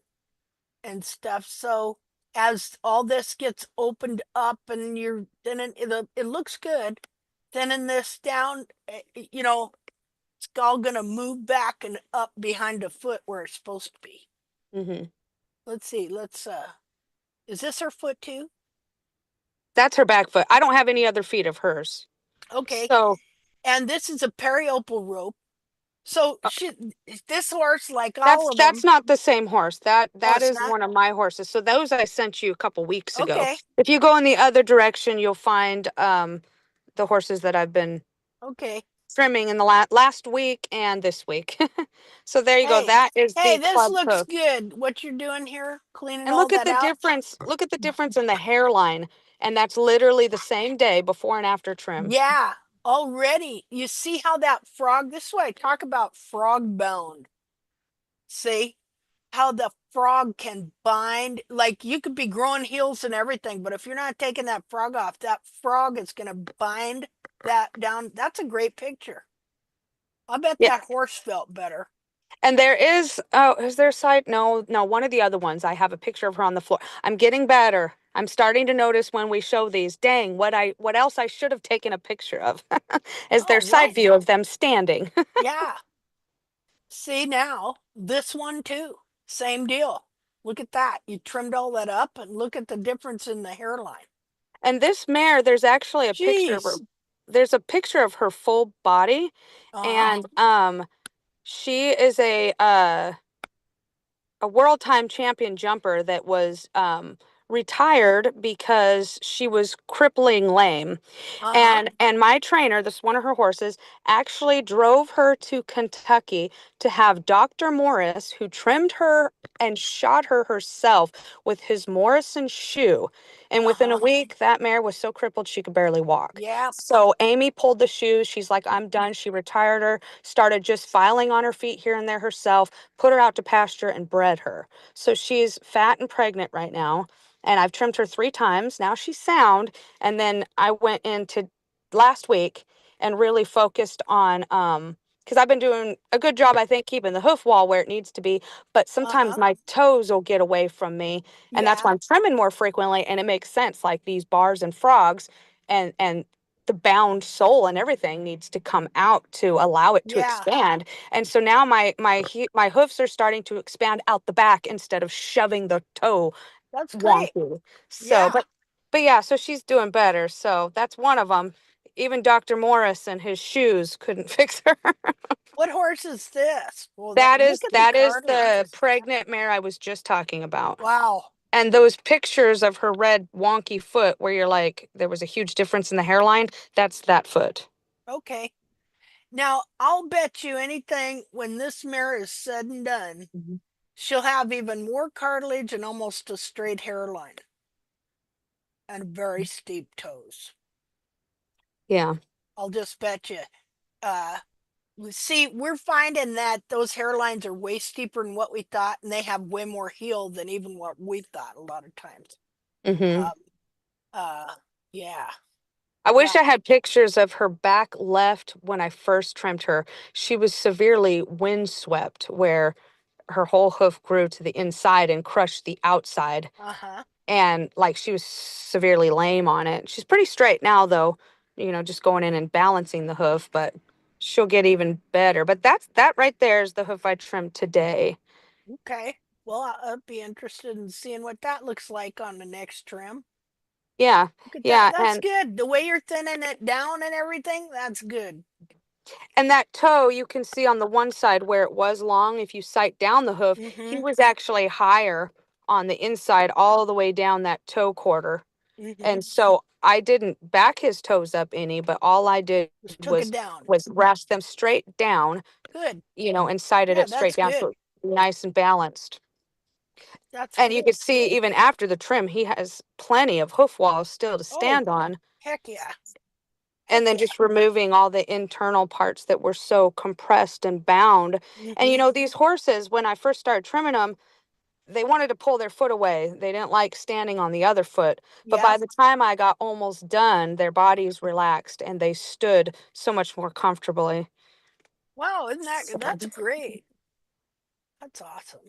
and stuff. So as all this gets opened up and you're then it looks good, then in this down, it's all gonna move back and up behind the foot where it's supposed to be. hmm Let's see. Is this her foot too? That's her back foot. I don't have any other feet of hers. Okay. So And this is a periopal rope. So this horse, like all of that's them. not the same horse. That Oh, that it's is not? one of my horses. So those I sent you a couple weeks ago. Okay. If you go in the other direction, you'll find the horses that I've been Okay. trimming in the last week and this week. So there you go. Hey, That is hey, the this club looks hoof. good. What you're doing here, cleaning And all look at that the out. difference. Look at the difference in the hairline. And that's literally the same day before and after trim. Yeah, already. You see how that frog, this is what I talk about frog bound. See how the frog can bind, like you could be growing heels and everything, but if you're not taking that frog off, that frog is going to bind that down. That's a great picture. I bet Yeah. that horse felt better. And there is there a side? No, one of the other ones. I have a picture of her on the floor. I'm getting better. I'm starting to notice when we show these, dang, what else I should have taken a picture of is their Oh, side right. view of them standing. Yeah. See now, this one too. Same deal. Look at that. You trimmed all that up and look at the difference in the hairline. And this mare, there's actually a picture of her. Jeez. There's a picture of her full body, Uh-huh. and she is a world time champion jumper that was retired because she was crippling lame. Uh-huh. And my trainer, this one of her horses, actually drove her to Kentucky to have Dr. Morris, who trimmed her and shot her herself with his Morrison shoe. And within a Uh-huh. week, that mare was so crippled she could barely walk. Yeah. So Amy pulled the shoes. She's like, I'm done. She retired her, started just filing on her feet here and there herself, put her out to pasture and bred her. So she's fat and pregnant right now. And I've trimmed her 3 times. Now she's sound. And then I went into last week and really focused on because I've been doing a good job, I think, keeping the hoof wall where it needs to be, but sometimes Uh-huh. my toes will get away from me, and that's Yeah. why I'm trimming more frequently. And it makes sense, like these bars and frogs, and the bound sole and everything needs to come out to allow it to Yeah. expand. And so now my hoofs are starting to expand out the back instead of shoving the toe That's great. wonky. So, Yeah. but yeah, so she's doing better. So that's one of them. Even Dr. Morris and his shoes couldn't fix her. What horse is this? Well, That look is at the that is the cartilage. pregnant mare I was just talking about. Wow. And those pictures of her red wonky foot where you're like there was a huge difference in the hairline, that's that foot. Okay. Now, I'll bet you anything when this mare is said and done, Mhm. she'll have even more cartilage and almost a straight hairline and very steep toes. Yeah. I'll just bet you. Uh, See, we're finding that those hairlines are way steeper than what we thought, and they have way more heel than even what we thought a lot of times. hmm Um, yeah. I wish Wow. I had pictures of her back left when I first trimmed her. She was severely windswept where her whole hoof grew to the inside and crushed the outside. Uh-huh. And like she was severely lame on it. She's pretty straight now though. just going in and balancing the hoof, but she'll get even better. But that right there is the hoof I trimmed today. Okay. Well, I'd be interested in seeing what that looks like on the next trim. Yeah. Look at Yeah. that. That's good. The way you're thinning it down and everything, that's good. And that toe, you can see on the one side where it was long, if you sight down the hoof, he was actually higher on the inside all the way down that toe quarter. And so I didn't back his toes up any, but all I did Just took it down. was rest them straight down, Good. and sighted Yeah, it straight that's down good. so it would be nice and balanced. That's And you good. can see even after the trim, he has plenty of hoof walls still to stand on. Heck yeah. And then just removing all the internal parts that were so compressed and bound. And these horses, when I first started trimming them, they wanted to pull their foot away. They didn't like standing on the other foot. But by the time I got almost done, their bodies relaxed and they stood so much more comfortably. Wow, that's great. That's awesome.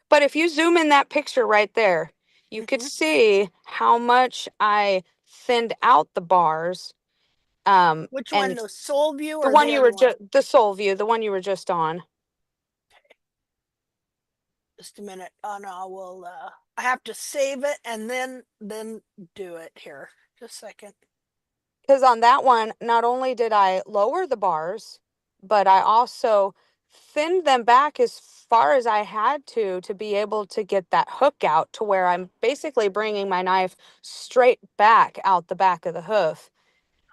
But if you zoom in that picture right there, you could see how much I thinned out the bars. Which one, the sole view or the one the you other were one? the sole view, the one you were just on. Just a minute. Oh no, I have to save it and then do it here. Just a second. Because on that one, not only did I lower the bars, but I also thinned them back as far as I had to be able to get that hook out to where I'm basically bringing my knife straight back out the back of the hoof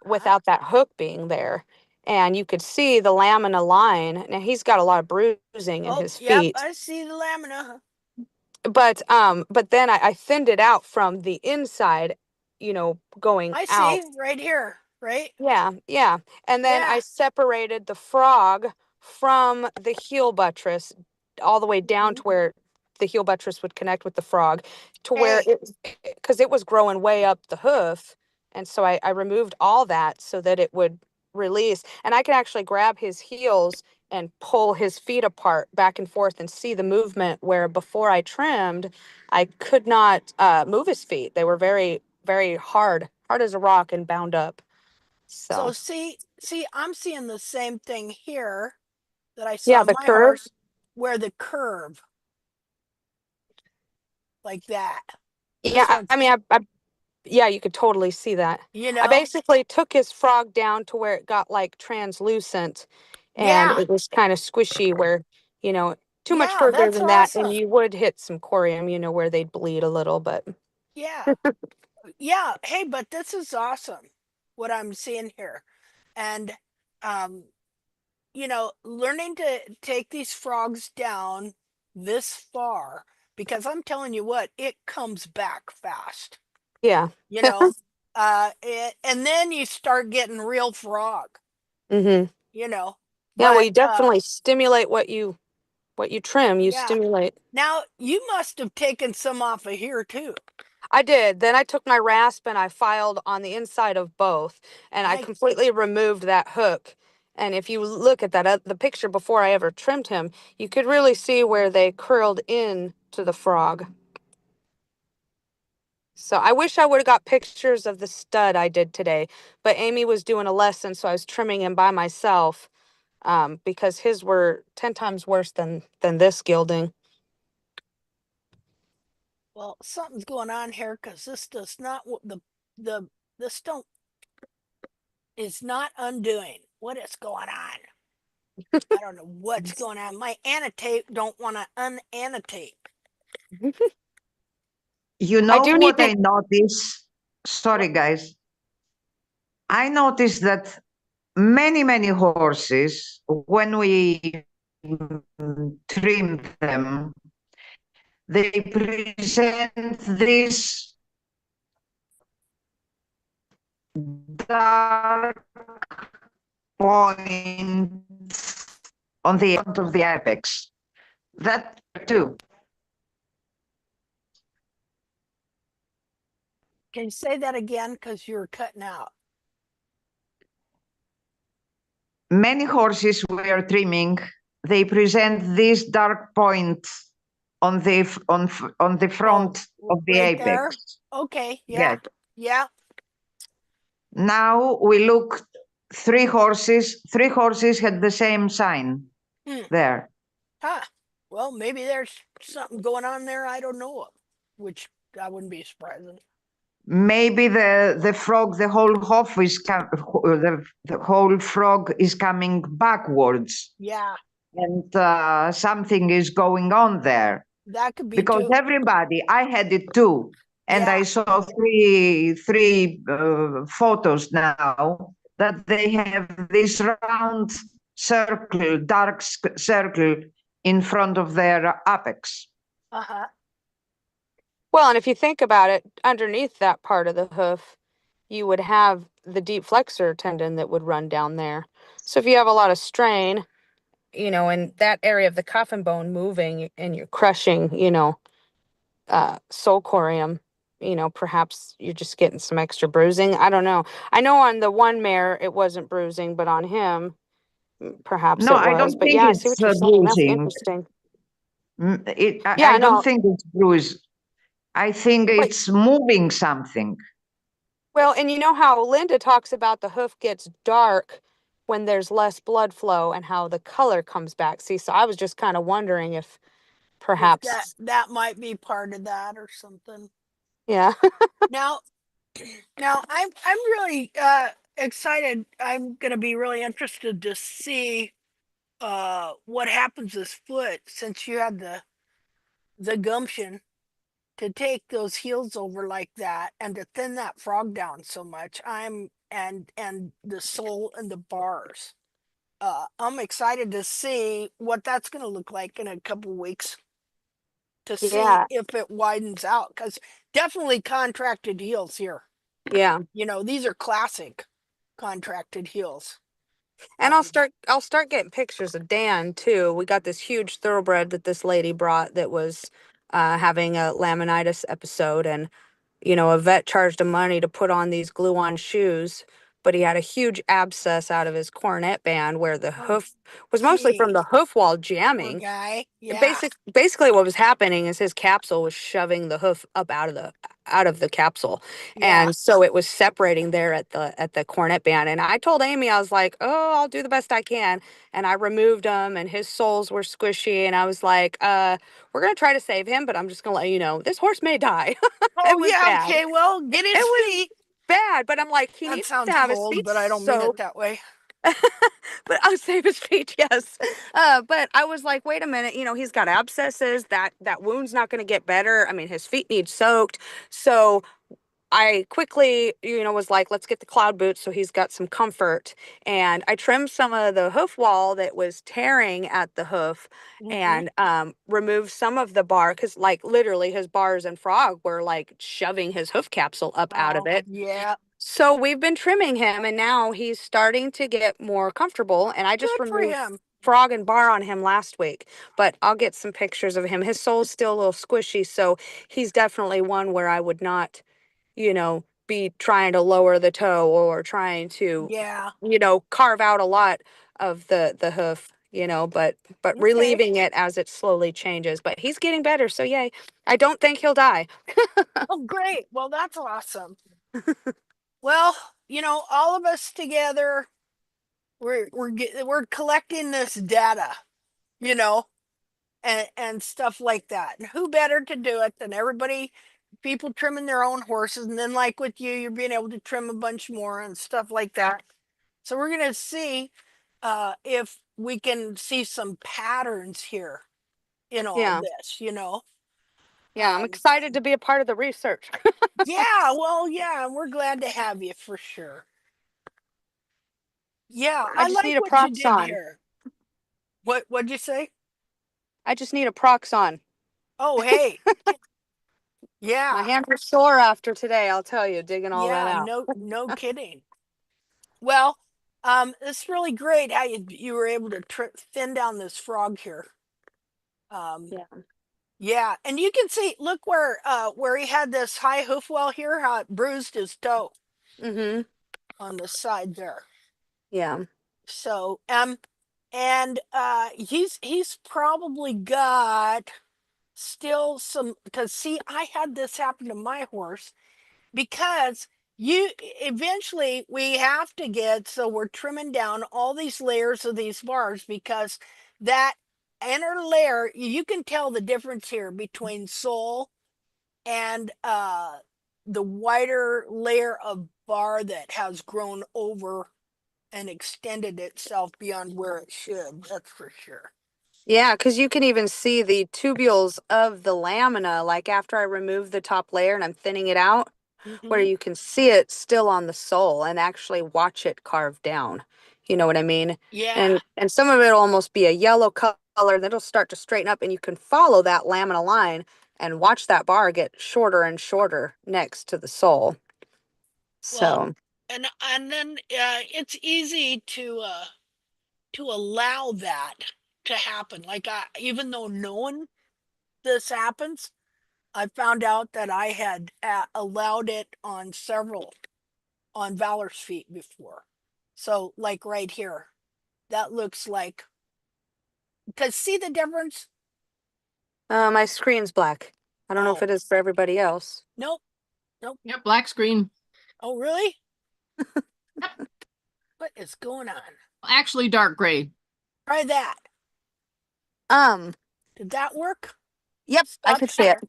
without that hook being there. And you could see the lamina line. Now he's got a lot of bruising in his Yep, feet. I see the lamina. But then I thinned it out from the inside, going I out. see right here, right? Yeah. And then I separated the frog from the heel buttress all the way down to where the heel buttress would connect with the frog to where because it was growing way up the hoof. And so I removed all that so that it would release. And I could actually grab his heels and pull his feet apart back and forth and see the movement where before I trimmed, I could not move his feet. They were very, very hard as a rock and bound up. So see, I'm seeing the same thing here that I saw the my curve. horse, where the curve, like that. Yeah, I mean, yeah, you could totally see that. I basically took his frog down to where it got like translucent, and it was kind of squishy where, too much further than that, and you would hit some corium, where they'd bleed a little, but. Yeah. Yeah. Hey, but this is awesome, what I'm seeing here. And, learning to take these frogs down this far, because I'm telling you what, it comes back fast. Yeah. And then you start getting real frog. Yeah, well, you definitely stimulate what you trim, you stimulate. Now, you must have taken some off of here too. I did. Then I took my rasp and I filed on the inside of both, and I completely removed that hook. And if you look at that the picture before I ever trimmed him, you could really see where they curled in to the frog. So I wish I would have got pictures of the stud I did today, but Amy was doing a lesson, so I was trimming him by myself, because his were 10 times worse than this gilding. Well, something's going on here, because this does not the stone is not undoing. What is going on? I don't know what's going on. My annotate don't want to unannotate. You know what I noticed? Sorry, guys. I noticed that many horses, when we trim them, they present this dark point on the front of the apex. That too. Can you say that again? Because you're cutting out. Many horses we are trimming, they present this dark point on the front of the right apex. there. Okay. Yeah. Now we look, three horses had the same sign Hmm. there. Ah, well, maybe there's something going on there I don't know of, which I wouldn't be surprising. Maybe the frog, the whole hoof is the whole frog is coming backwards, Yeah, and something is going on there. that could be Because too. everybody, I had it too, and Yeah. I saw three photos now that they have this round circle, dark circle in front of their apex. Uh-huh. Well, and if you think about it, underneath that part of the hoof, you would have the deep flexor tendon that would run down there. So if you have a lot of strain, in that area of the coffin bone moving and you're crushing, sulcorium, perhaps you're just getting some extra bruising. I don't know. I know on the one mare it wasn't bruising, but on him, perhaps No, it I was. don't But think yeah, I see it's what you're saying. That's bruising. interesting. I Yeah, don't no. think it's bruise. I think Wait, it's moving something. well, and you know how Linda talks about the hoof gets dark when there's less blood flow and how the color comes back. See, so I was just kind of wondering if If that perhaps, that might be part of that or something. yeah. Now, now I'm really excited. I'm gonna be really interested to see what happens this foot since you had the gumption to take those heels over like that and to thin that frog down so much. And the sole and the bars. I'm excited to see what that's gonna look like in a couple weeks to see Yeah. if it widens out because definitely contracted heels here. Yeah. These are classic contracted heels. And I'll start getting pictures of Dan too. We got this huge thoroughbred that this lady brought that was having a laminitis episode, and a vet charged him money to put on these glue-on shoes, but he had a huge abscess out of his cornet band where the Oh, hoof was mostly from gee, the hoof wall poor jamming. guy. And Yeah. basically what was happening is his capsule was shoving the hoof up out of the capsule. Yeah. And so it was separating there at the cornet band. And I told Amy, I was like, oh, I'll do the best I can. And I removed him and his soles were squishy. And I was like, we're gonna try to save him, but I'm just gonna let you know this horse may die. It Oh, was yeah. bad. Okay. Well, It get his was feet. bad, but I'm like, he That needs to sounds have his cold, feet but I don't mean so it that way. but I'll save his feet, yes. But I was like, wait a minute, he's got abscesses. That wound's not going to get better. I mean, his feet need soaked. So I quickly, was like, let's get the cloud boots so he's got some comfort. And I trimmed some of the hoof wall that was tearing at the hoof Mm-hmm. and removed some of the bar because, like, literally his bars and frog were like shoving his hoof capsule up out of Oh, it. yeah. So we've been trimming him and now he's starting to get more comfortable. And I just Good for removed him. frog and bar on him last week, but I'll get some pictures of him. His sole's still a little squishy, so he's definitely one where I would not, be trying to lower the toe or trying to, Yeah. carve out a lot of the hoof, but Okay. relieving it as it slowly changes. But he's getting better, so yay. I don't think he'll die. Oh, great. Well, that's awesome. Well, all of us together, we're collecting this data, you know, and stuff like that. And who better to do it than everybody, people trimming their own horses, and then like with you, you're being able to trim a bunch more and stuff like that. So we're gonna see if we can see some patterns here in all Yeah. this. Yeah, I'm Um, excited to be a part of the research. yeah, well, yeah, we're glad to have you for sure. Yeah, I I just like need a what you did proxon. here. What'd you say? I just need a proxon. Oh, hey. My Yeah. hands are sore after today, I'll tell you, digging all that Yeah, out. no kidding. Well, it's really great how you were able to thin down this frog here. Um, Yeah. yeah, and you can see, look where he had this high hoof well here, how it bruised his toe Mm-hmm. on the side there. Yeah. So, and he's probably got still some, because see, I had this happen to my horse because eventually we have to get, so we're trimming down all these layers of these bars because that inner layer, you can tell the difference here between sole and the wider layer of bar that has grown over and extended itself beyond where it should. That's for sure. Yeah, because you can even see the tubules of the lamina, like after I remove the top layer and I'm thinning it out, where Mm-hmm. you can see it still on the sole and actually watch it carve down. You know what I mean? Yeah. And some of it'll almost be a yellow color, and it'll start to straighten up, and you can follow that lamina line and watch that bar get shorter and shorter next to the sole. Well, So, and then it's easy to allow that to happen. Like even though knowing this happens, I found out that I had allowed it on several on Valor's feet before. So like right here, that looks like, because see the difference? my screen's black. I don't know if Oh, it is for everybody else. nope, nope. Yep, black screen. Oh, really? Yep. What is going on? Actually, dark gray. Try that. Um, Did that work? yep, I Stop could see it. share.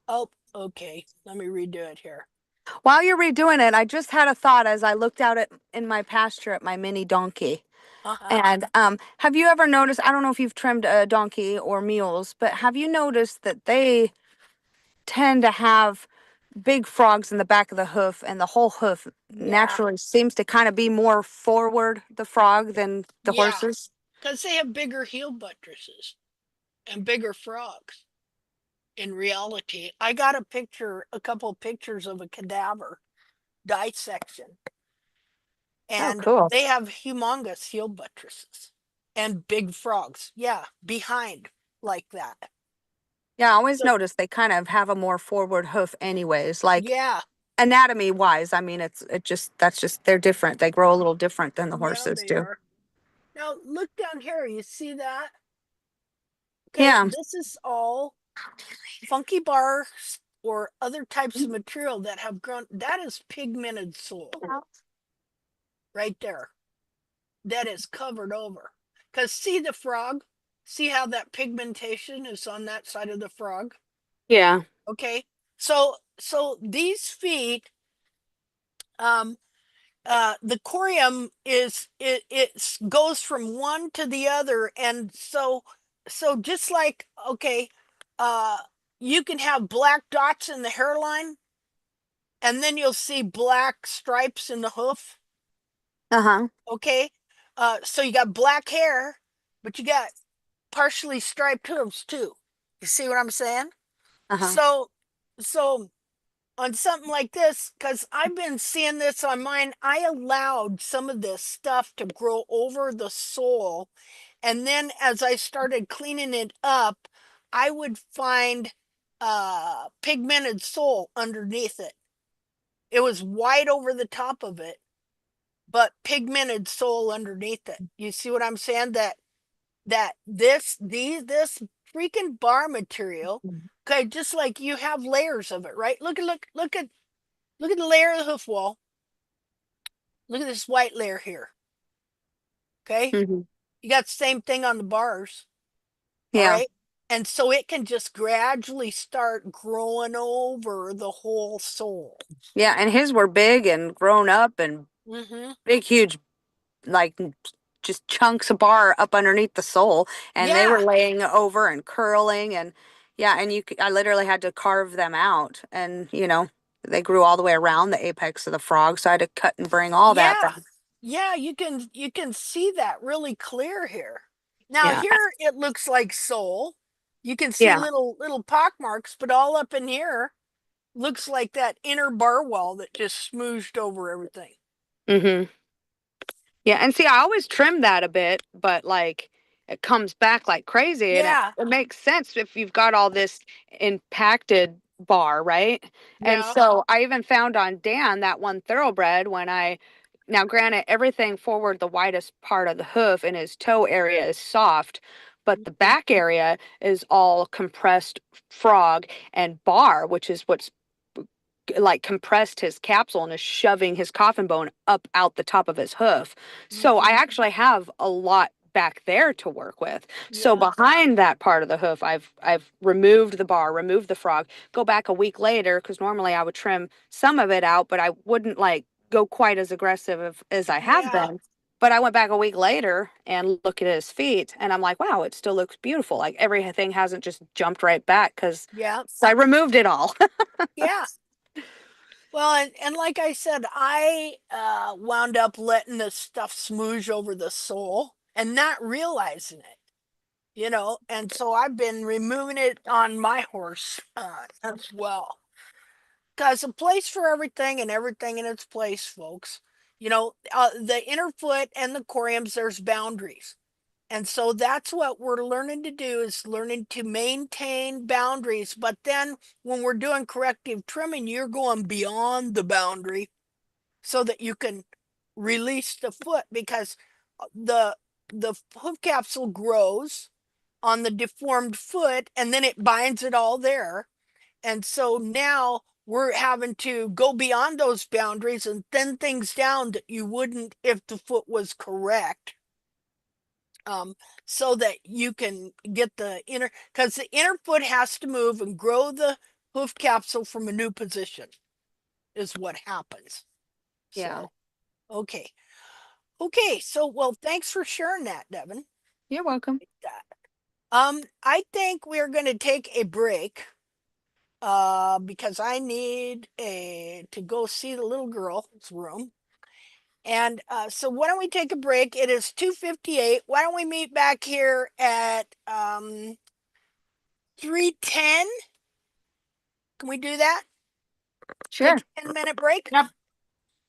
Oh, okay. Let me redo it here. While you're redoing it, I just had a thought as I looked out at in my pasture at my mini donkey. Uh-huh. And have you ever noticed, I don't know if you've trimmed a donkey or mules, but have you noticed that they tend to have big frogs in the back of the hoof, and the whole hoof Yeah. naturally seems to kind of be more forward, the frog, than the Yeah. horses? Because they have bigger heel buttresses and bigger frogs. In reality, I got a couple of pictures of a cadaver dissection, Oh, and cool. they have humongous heel buttresses and big frogs. Yeah, behind like that. Yeah, I always So, notice they kind of have a more forward hoof anyways, like yeah, anatomy wise. I mean, that's just, they're different. They grow a little different than the yeah, horses they do. are. Now look down here. You see that? Okay, Yeah. this is all funky bars or other types of material that have grown. That is pigmented sole right there. That is covered over. Because see the frog? See how that pigmentation is on that side of the frog? Yeah. Okay. So these feet, um, the corium it goes from one to the other, and so just like okay, uh, you can have black dots in the hairline, and then you'll see black stripes in the hoof. Uh-huh. Okay, so you got black hair, but you got partially striped hooves too. You see what I'm saying? Uh-huh. So on something like this, because I've been seeing this on mine, I allowed some of this stuff to grow over the sole. And then as I started cleaning it up, I would find pigmented sole underneath it. It was white over the top of it, but pigmented sole underneath it. You see what I'm saying? That this freaking bar material, okay, just like you have layers of it, right? Look at the layer of the hoof wall. Look at this white layer here. Okay. Hmm. You got the same thing on the bars. All Yeah. right. And so it can just gradually start growing over the whole sole. Yeah, and his were big and grown up and Mm-hmm. big, huge, like just chunks of bar up underneath the sole, and they were Yeah. laying over and curling, and yeah, and I literally had to carve them out, and they grew all the way around the apex of the frog, so I had to cut and bring all that Yeah. down. Yeah. You can see that really clear here. Now Yeah. here it looks like sole. You can see Yeah. little pock marks, but all up in here looks like that inner bar wall that just smooshed over everything. Mm-hmm. Yeah, and see, I always trim that a bit, but like it comes back like crazy, and it, Yeah. it makes sense if you've got all this impacted bar, right? And Yeah. so I even found on Dan that one thoroughbred now granted, everything forward the widest part of the hoof and his toe area is soft, but the Mhm. back area is all compressed frog and bar, which is what's like compressed his capsule and is shoving his coffin bone up out the top of his hoof. So I actually have a lot back there to work with. So Yeah. behind that part of the hoof, I've removed the bar, removed the frog, go back a week later, because normally I would trim some of it out, but I wouldn't like go quite as aggressive as I have Yeah. been. But I went back a week later and look at his feet, and I'm like, wow, it still looks beautiful. Like everything hasn't just jumped right back because Yeah. I removed it all. Yeah. Well, and like I said, I wound up letting the stuff smoosh over the sole and not realizing it, you know. And so I've been removing it on my horse as well. Because a place for everything and everything in its place, folks. You know, the inner foot and the coriums, there's boundaries. And so that's what we're learning to do is learning to maintain boundaries. But then when we're doing corrective trimming, you're going beyond the boundary so that you can release the foot because the the hoof capsule grows on the deformed foot and then it binds it all there. And so now we're having to go beyond those boundaries and thin things down that you wouldn't if the foot was correct. So that you can get the inner, because the inner foot has to move and grow the hoof capsule from a new position, is what happens. Yeah. So, okay. Okay. So, well, thanks for sharing that, Devin. You're welcome. I think we're going to take a break because I need to go see the little girl's room. And so why don't we take a break? It is 2:58. Why don't we meet back here at 3:10? Can we do that? Sure. Take a 10-minute break? Yep.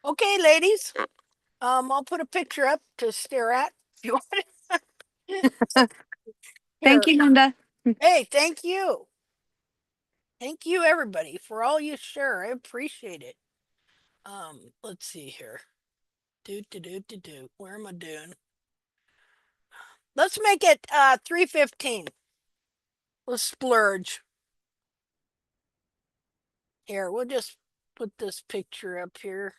Okay, ladies. I'll put a picture up to stare at if you want it. Thank Here. you, Linda. Hey, thank you. Thank you, everybody, for all you share. I appreciate it. Let's see here. Do. Where am I doing? Let's make it 3:15. Let's splurge. Here, we'll just put this picture up here.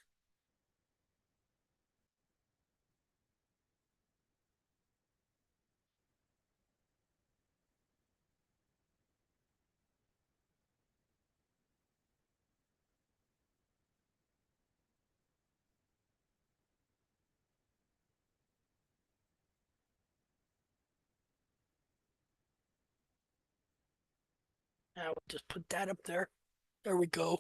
I will just put that up there. There we go.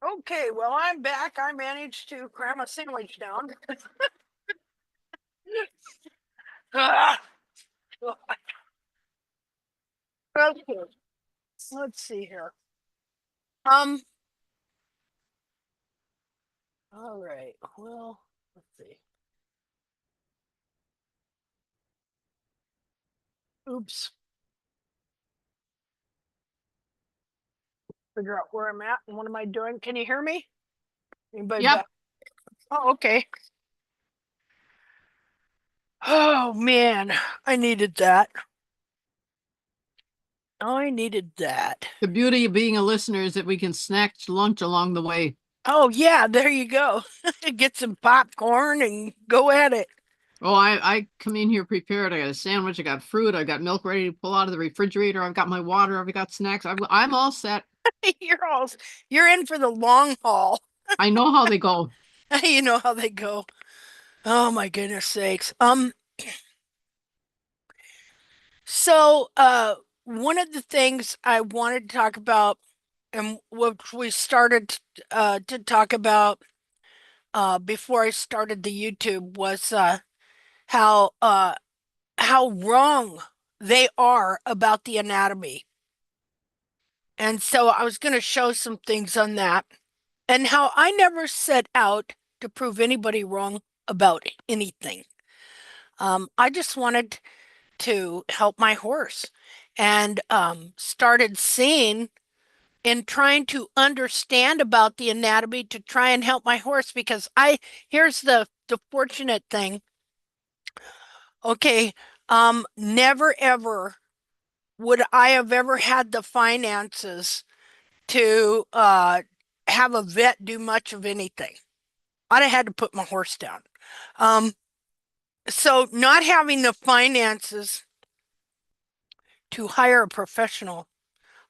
Okay, well, I'm back. I managed to cram a sandwich down. Ah, okay, let's see here. All right, well, let's see. Oops. Figure out where I'm at and what am I doing? Can you hear me? Anybody Yep. back? Oh, okay. Oh man, I needed that. I needed that. The beauty of being a listener is that we can snack lunch along the way. Oh yeah, there you go. Get some popcorn and go at it. Oh, I come in here prepared. I got a sandwich, I got fruit, I got milk ready to pull out of the refrigerator, I've got my water, I've got snacks. I'm all set. You're in for the long haul. I know how they go. You know how they go. Oh my goodness sakes. So one of the things I wanted to talk about and what we started to talk about before I started the YouTube was how how wrong they are about the anatomy. And so I was going to show some things on that and how I never set out to prove anybody wrong about anything. I just wanted to help my horse and started seeing and trying to understand about the anatomy to try and help my horse because here's the fortunate thing. Okay, never ever would I have ever had the finances to have a vet do much of anything. I'd have had to put my horse down. Um, so not having the finances to hire a professional,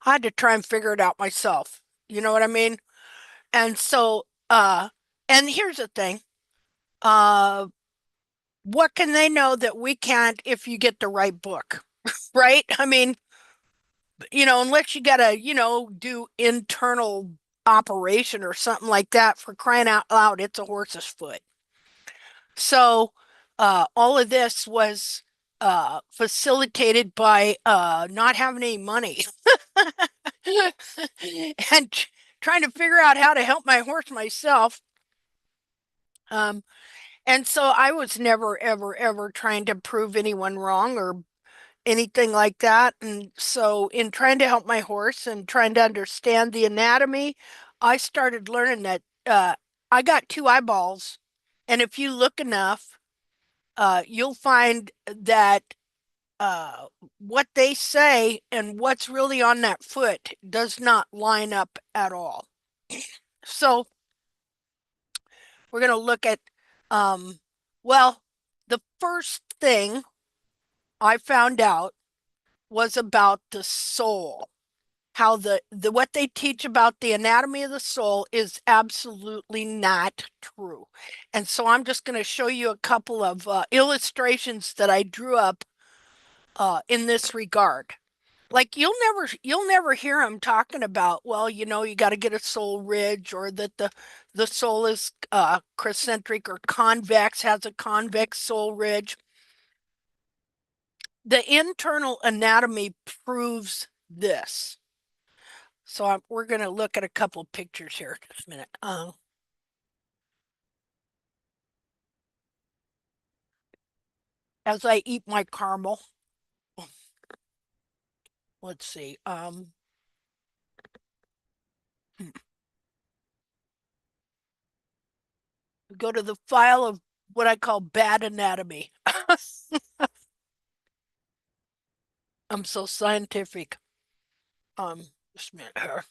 I had to try and figure it out myself. You know what I mean? And so, and here's the thing. Uh, what can they know that we can't if you get the right book, right? I mean, unless you gotta, do internal operation or something like that for crying out loud, it's a horse's foot. So, all of this was facilitated by not having any money and trying to figure out how to help my horse myself. Um, and so I was never, ever, ever trying to prove anyone wrong or anything like that. And so, in trying to help my horse and trying to understand the anatomy, I started learning that I got two eyeballs. And if you look enough, you'll find that uh, what they say and what's really on that foot does not line up at all. So, we're going to look at, um, well, the first thing I found out was about the soul. How the what they teach about the anatomy of the soul is absolutely not true. And so I'm just going to show you a couple of illustrations that I drew up in this regard. Like you'll never hear them talking about, well, you got to get a soul ridge or that the soul is concentric or convex, has a convex soul ridge. The internal anatomy proves this. So we're going to look at a couple pictures here. Just a minute. As I eat my caramel, let's see. Go to the file of what I call bad anatomy. I'm so scientific. Just a minute here.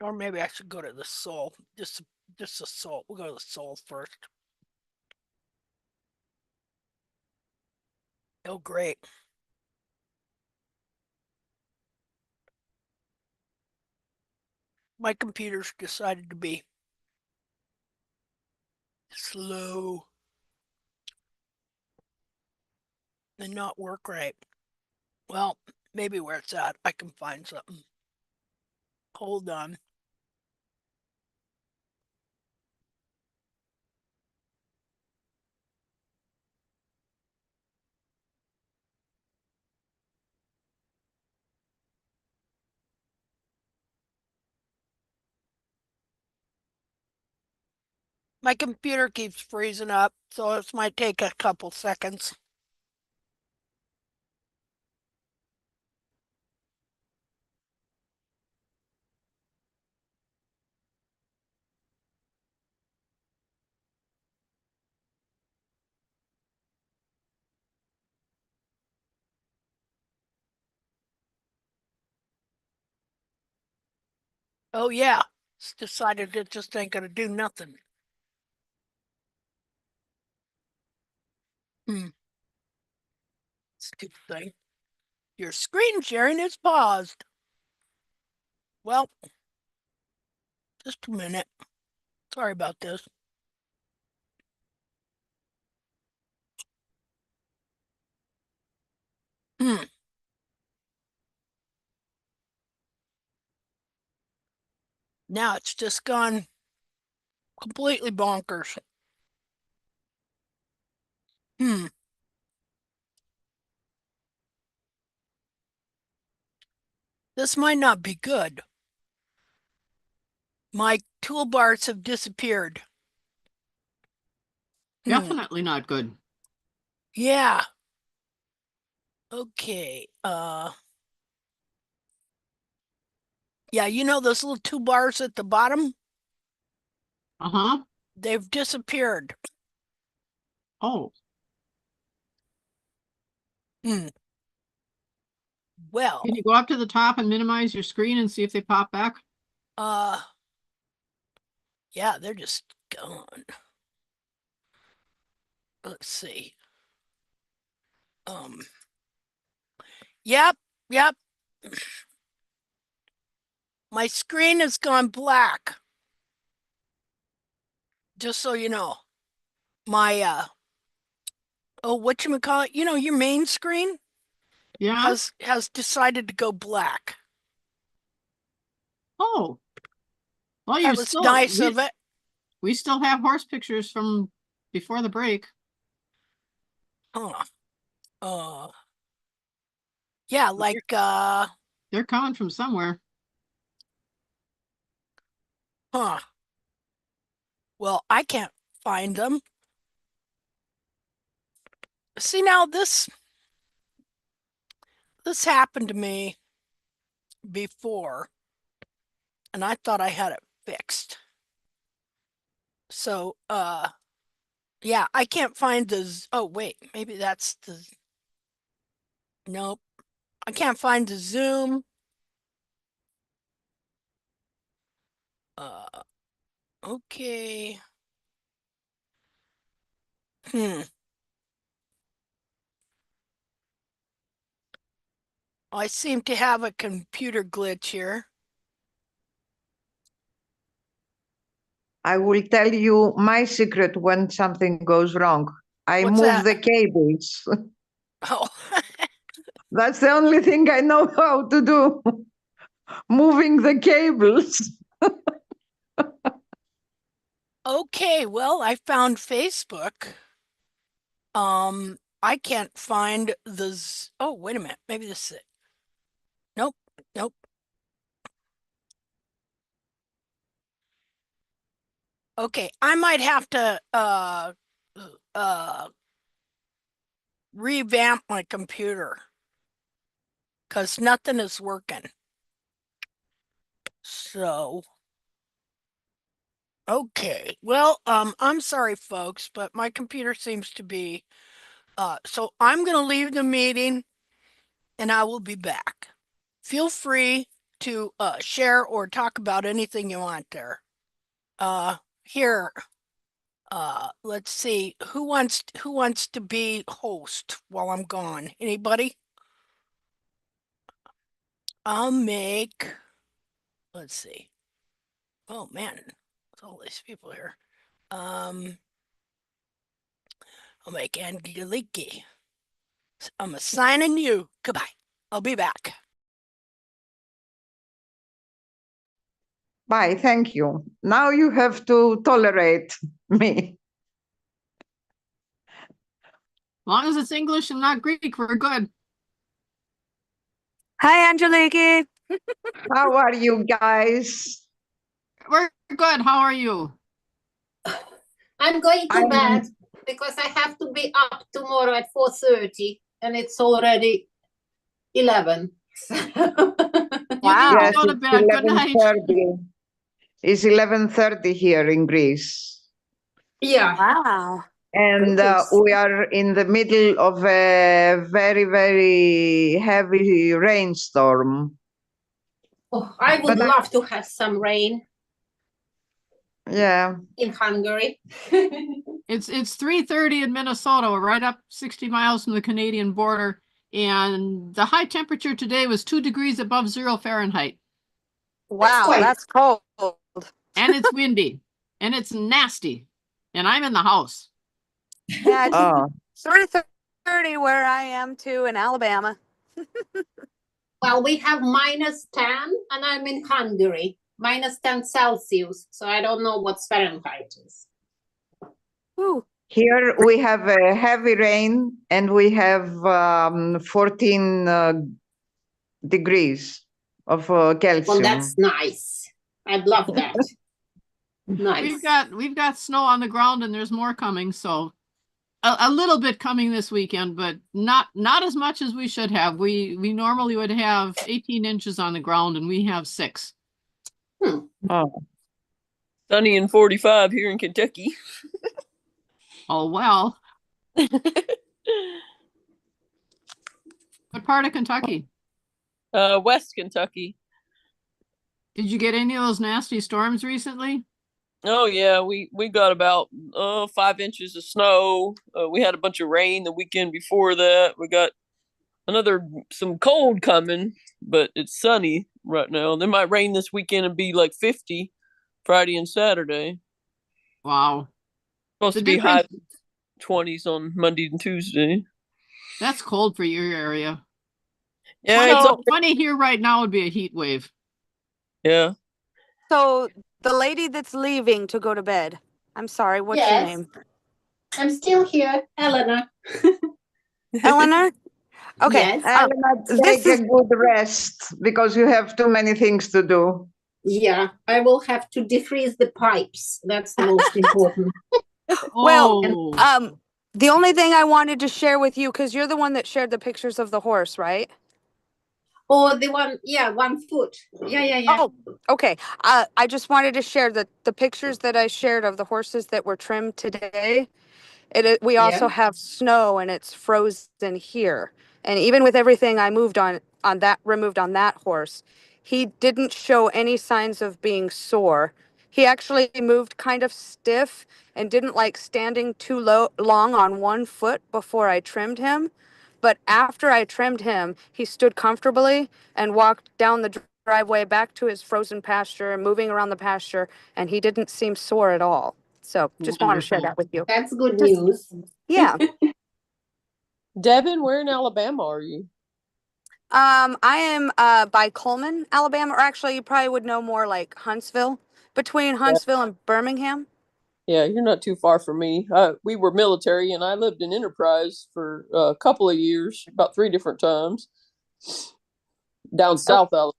Or maybe I should go to the soul. Just the soul. We'll go to the soul first. Oh, great. My computer's decided to be slow. and not work right. Well, maybe where it's at, I can find something. Hold on. My computer keeps freezing up, so this might take a couple seconds. Oh yeah, it's decided it just ain't gonna do nothing. Stupid thing. Your screen sharing is paused. Well, just a minute. Sorry about this. Hmm. Now it's just gone completely bonkers. Hmm. This might not be good. My toolbars have disappeared. Definitely not good. Yeah. Okay. Yeah, you know those little two bars at the bottom? Uh-huh. They've disappeared. Oh, Hmm. Well, can you go up to the top and minimize your screen and see if they pop back? uh, yeah, they're just gone. Let's see. Um, yep, yep. My screen has gone black. Just so you know. My oh, whatchamacallit, you know, your main screen Yeah? has decided to go black. Oh, well, That was nice of it. we still have horse pictures from before the break. Huh. Yeah, like They're coming from somewhere. huh. Well, I can't find them. See, now this happened to me before, and I thought I had it fixed. So, yeah, I can't find oh wait, maybe that's the, nope. I can't find the zoom. Uh, okay. Hmm. I seem to have a computer glitch here. I will tell you my secret when something goes wrong. I What's move that? the cables. Oh, That's the only thing I know how to do. Moving the cables. okay. Well, I found Facebook. I can't find oh, wait a minute. Maybe this is it. Nope. Nope. Okay, I might have to uh revamp my computer because nothing is working. So, okay. Well, I'm sorry, folks, but my computer seems to be so I'm gonna leave the meeting and I will be back. Feel free to share or talk about anything you want there. Here, let's see who wants to be host while I'm gone. Anybody? I'll make, let's see. Oh man, there's all these people here. I'll make Angeliki. I'm assigning you. Goodbye. I'll be back. Bye, thank you. Now you have to tolerate me. As long as it's English and not Greek, we're good. Hi, Angeliki. How are you guys? We're good. How are you? I'm going to I'm- bed because I have to be up tomorrow at 4:30 and it's already 11. You need Wow. to Yes, go to it's bed. Good night. 11:30. It's 11:30 here in Greece. Yeah. Wow. And Goodness. we are in the middle of a very, very heavy rainstorm. Oh, I would But love to have some rain Yeah, in Hungary. It's 3:30 in Minnesota. We're right up 60 miles from the Canadian border. And the high temperature today was 2 degrees above 0 Fahrenheit. Wow, quite- that's cold. And it's windy. And it's nasty. And I'm in the house. Yeah, it's oh, 3:30 where I am too in Alabama. Well, we have -10 and I'm in Hungary, -10 Celsius. So I don't know what Fahrenheit is. Ooh. here we have a heavy rain and we have 14 degrees of Well, Celsius. that's nice. I'd love that. Nice. We've got snow on the ground and there's more coming, so a little bit coming this weekend, but not as much as we should have. We normally would have 18 inches on the ground and we have 6. Oh, Sunny and 45 here in Kentucky. Oh well. What part of Kentucky? West Kentucky. Did you get any of those nasty storms recently? Oh yeah, we got about 5 inches of snow. We had a bunch of rain the weekend before that. We got some cold coming, but it's sunny right now. They might rain this weekend and be like 50 Friday and Saturday. Wow. Supposed The to be high difference- 20s on Monday and Tuesday. That's cold for your area. Yeah, it's up. 20 here right now would be a heat wave. Yeah. So the lady that's leaving to go to bed. I'm sorry, what's your Yes. name? I'm still here, Eleanor. Eleanor? Okay. Yes. Elena, This take is a good rest because you have too many things to do. Yeah, I will have to defreeze the pipes. That's the most important. Well, Oh, the only thing I wanted to share with you, because you're the one that shared the pictures of the horse, right? Or the one, yeah, 1 foot. Yeah. Oh, okay. I just wanted to share the pictures that I shared of the horses that were trimmed today. We also Yeah. have snow and it's frozen here. And even with everything I removed on that horse, he didn't show any signs of being sore. He actually moved kind of stiff and didn't like standing too long on 1 foot before I trimmed him. But after I trimmed him, he stood comfortably and walked down the driveway back to his frozen pasture, moving around the pasture, and he didn't seem sore at all. So just want to share Wonderful. that with you. That's good Just- news. Yeah. Devin, where in Alabama are you? I am by Coleman, Alabama, or actually you probably would know more like Huntsville, between Huntsville and Birmingham. Yeah, you're not too far from me. We were military, and I lived in Enterprise for a couple of years, about 3 different times. Down south, Alabama.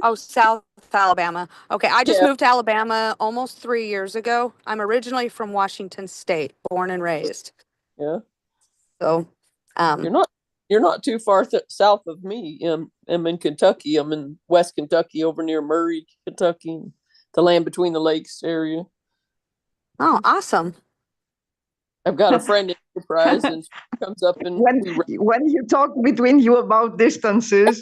Oh, South Alabama. Okay, I just Yeah. moved to Alabama almost 3 years ago. I'm originally from Washington State, born and raised. Yeah, So, you're not too far south of me. I'm in Kentucky. I'm in West Kentucky, over near Murray, Kentucky, the land between the lakes area. oh, awesome. I've got a friend in Enterprise, and she comes up and When you talk between you about distances,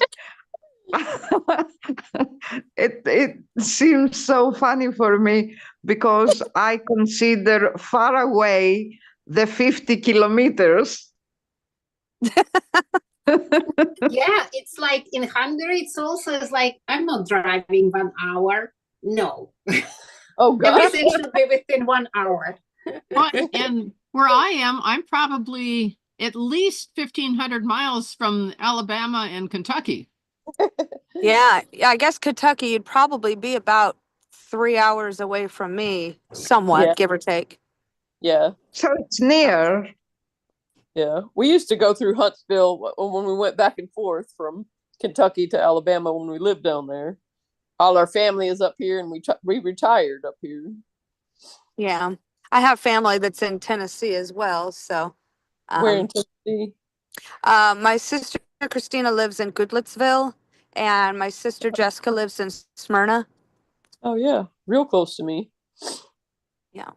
it seems so funny for me because I consider far away the 50 kilometers. Yeah, it's like in Hungary, it's like I'm not driving 1 hour. No. Oh God! Everything should be within 1 hour. and where I am, I'm probably at least 1,500 miles from Alabama and Kentucky. Yeah, I guess Kentucky, you'd probably be about 3 hours away from me, somewhat, Yeah. give or take. Yeah. So it's near. Yeah. We used to go through Huntsville when we went back and forth from Kentucky to Alabama when we lived down there. All our family is up here, and we retired up here. Yeah. I have family that's in Tennessee as well, so. Where in Tennessee? My sister Christina lives in Goodlettsville, and my sister Jessica lives in Smyrna. Oh yeah, real close to me. Yeah.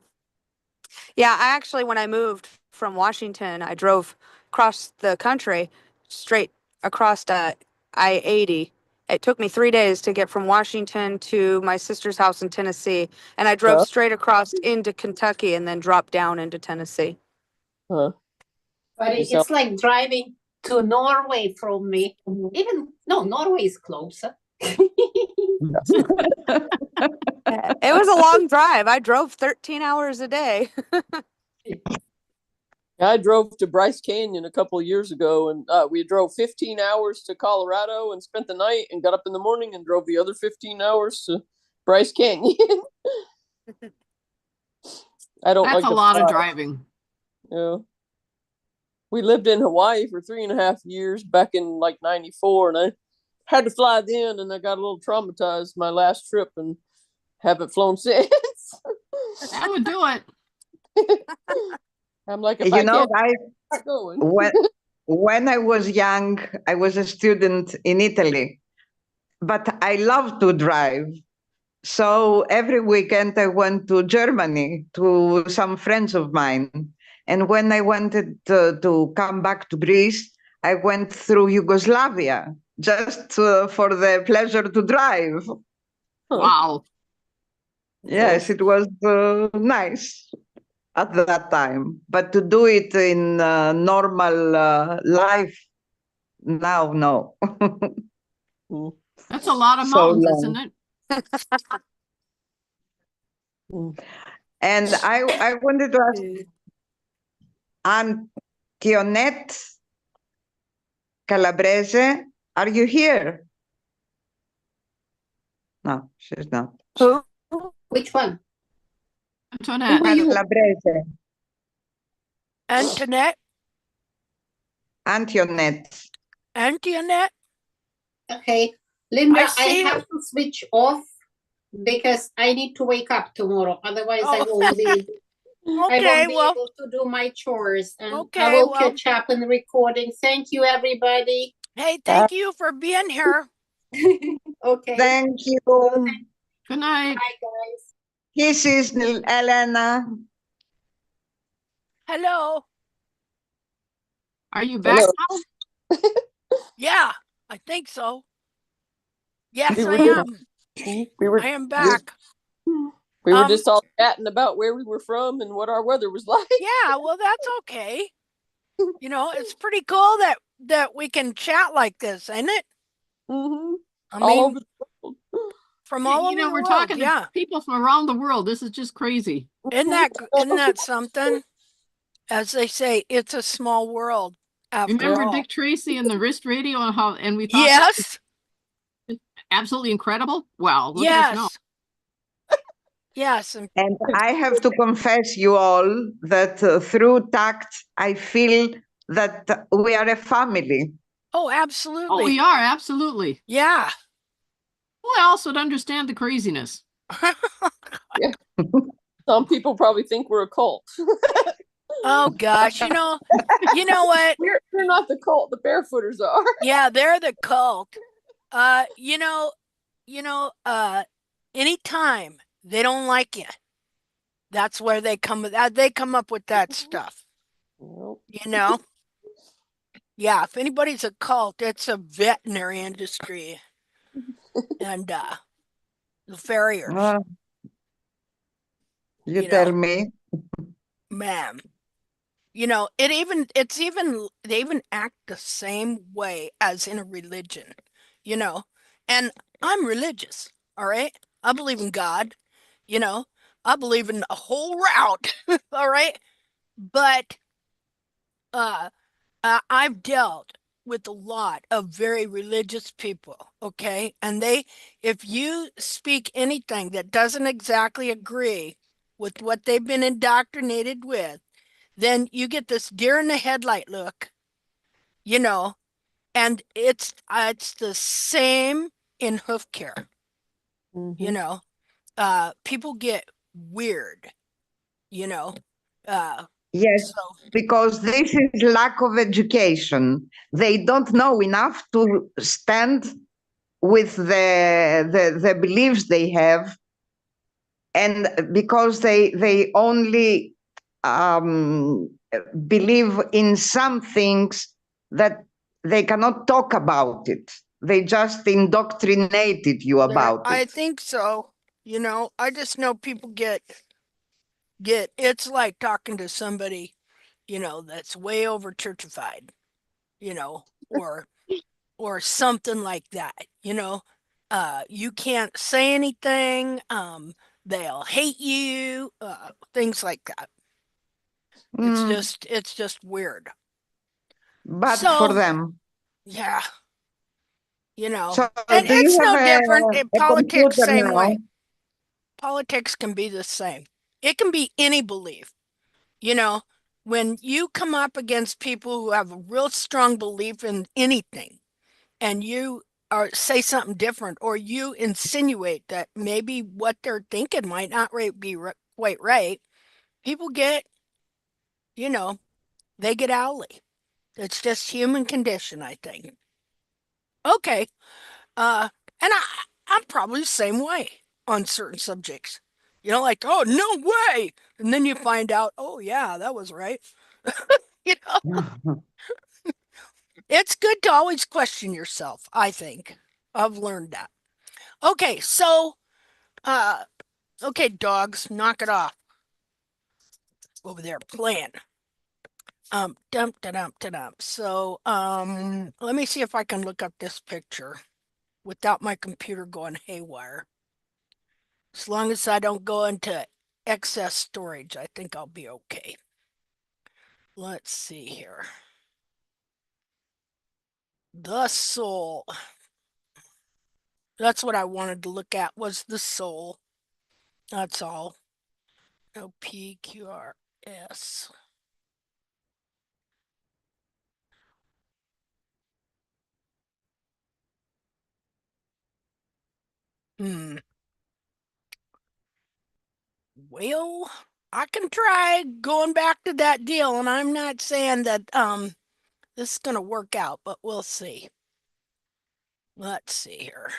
Yeah, I actually, when I moved from Washington, I drove across the country straight across I-80. It took me 3 days to get from Washington to my sister's house in Tennessee, and I drove Huh? straight across into Kentucky and then dropped down into Tennessee. Huh. But You it's sound- like driving to Norway from me. Even no, Norway is closer. It was a long drive. I drove 13 hours a day. I drove to Bryce Canyon a couple of years ago, and we drove 15 hours to Colorado and spent the night, and got up in the morning and drove the other 15 hours to Bryce Canyon. I don't That's like a to lot of fly. driving. Yeah. We lived in Hawaii for 3.5 years back in like '94, and I had to fly then, and I got a little traumatized my last trip and haven't flown since. That would do it. I'm like, if You I know, can't, I I'm not going. when I was young, I was a student in Italy, but I love to drive. So every weekend I went to Germany to some friends of mine. And when I wanted to come back to Greece, I went through Yugoslavia just for the pleasure to drive. Wow. Yes, it was nice at that time. But to do it in normal life, now, no. That's a lot of So mountains, long. isn't it? And I wanted to ask Antionette Calabrese, are you here? No, she's not. Who? Which one? Antoinette. Who are you? Calabrese, Antoinette, Antionette. Antoinette. Okay, Linda, I I see. have to switch off because I need to wake up tomorrow. Otherwise, I Oh. won't be. I Okay, won't be well, able to do my chores, and I okay, will well, catch up in the recording. Thank you, everybody. hey, thank you for being here. Okay. Thank you. Good night. Bye, guys. Kisses, Elena. Hello. Are you back Hello. now? Yeah, I think so. Yes, We I were am. we were I am back. we were Um, just all chatting about where we were from and what our weather was like. Yeah, well, that's okay. You know, it's pretty cool that we can chat like this, ain't it? Mm-hmm. I All mean, over the world. from all over the We're world, talking yeah. to people from around the world. This is just crazy. Isn't that something? As they say, it's a small world after Remember all. Dick Tracy and the wrist radio and we thought that Yes, was absolutely incredible? Well, look at us now. yes, And I have to confess, you all, that through tact, I feel that we are a family. oh, Oh, absolutely. we are, absolutely. Yeah. Oh, Who else would understand the craziness? Some people probably think we're a cult. Oh gosh, you know what? We're not the cult. The barefooters are. Yeah, they're the cult. Anytime they don't like you, that's where they come up with that stuff. Well, You know? Yeah, if anybody's a cult, it's a veterinary industry and the farriers, You you tell know, me. ma'am. They even act the same way as in a religion, you know. And I'm religious, all right? I believe in God, you know. I believe in a whole route, all right? But I've dealt with a lot of very religious people, okay? And if you speak anything that doesn't exactly agree with what they've been indoctrinated with, then you get this deer in the headlight look, you know, and it's the same in hoof care, you Mhm. know. People get weird, you know. Yes, So because this is lack of education. They don't know enough to stand with the beliefs they have, and because they only believe in some things that they cannot talk about it. They just indoctrinated you about I it. think so. I just know people it's like talking to somebody, that's way over churchified, you know, or or something like that, you can't say anything, they'll hate you, things like that. Mm, It's just weird. bad for So, them. yeah, So, and do it's you no have different in a politics, computer same now? way. Politics can be the same. It can be any belief. You know, when you come up against people who have a real strong belief in anything and you say something different, or you insinuate that maybe what they're thinking might not be quite right, people you know, they get owly. It's just human condition, I think. Okay. Uh, and I'm probably the same way on certain subjects. Like, oh, no way. And then you find out, oh, yeah, that was right. You know, it's good to always question yourself, I think. I've learned that. Okay, so, uh, okay, dogs, knock it off over there playing. Dump, da dump, da dump. So, let me see if I can look up this picture without my computer going haywire. As long as I don't go into excess storage, I think I'll be okay. Let's see here. The soul. That's what I wanted to look at, was the soul. That's all. OPQRS. Hmm. Well, I can try going back to that deal, and I'm not saying that this is gonna work out, but we'll see. Let's see here.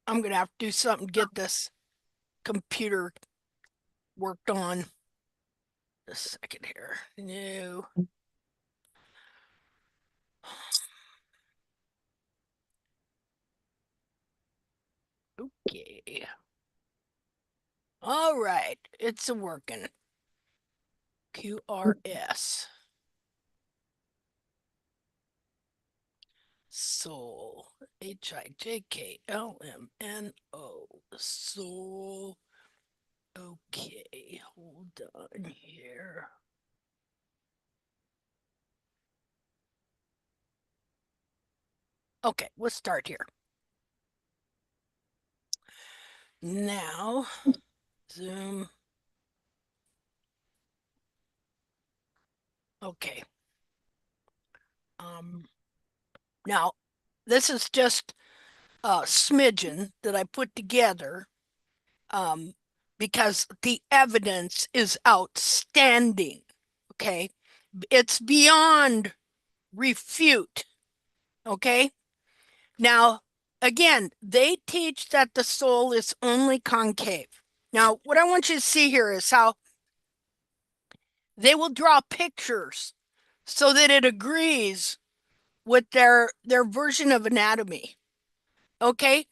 I'm gonna have to do something to get this computer worked on. A second here. No. Okay. All right. It's a working. QRS. Soul. HIJKLMNO. Soul. Okay. Hold on here. Okay, we'll start here. Now, zoom. Okay. Now, this is just a smidgen that I put together, um, because the evidence is outstanding. Okay. It's beyond refute. Okay. Now, again, they teach that the soul is only concave. Now, what I want you to see here is how they will draw pictures so that it agrees with their version of anatomy. Okay?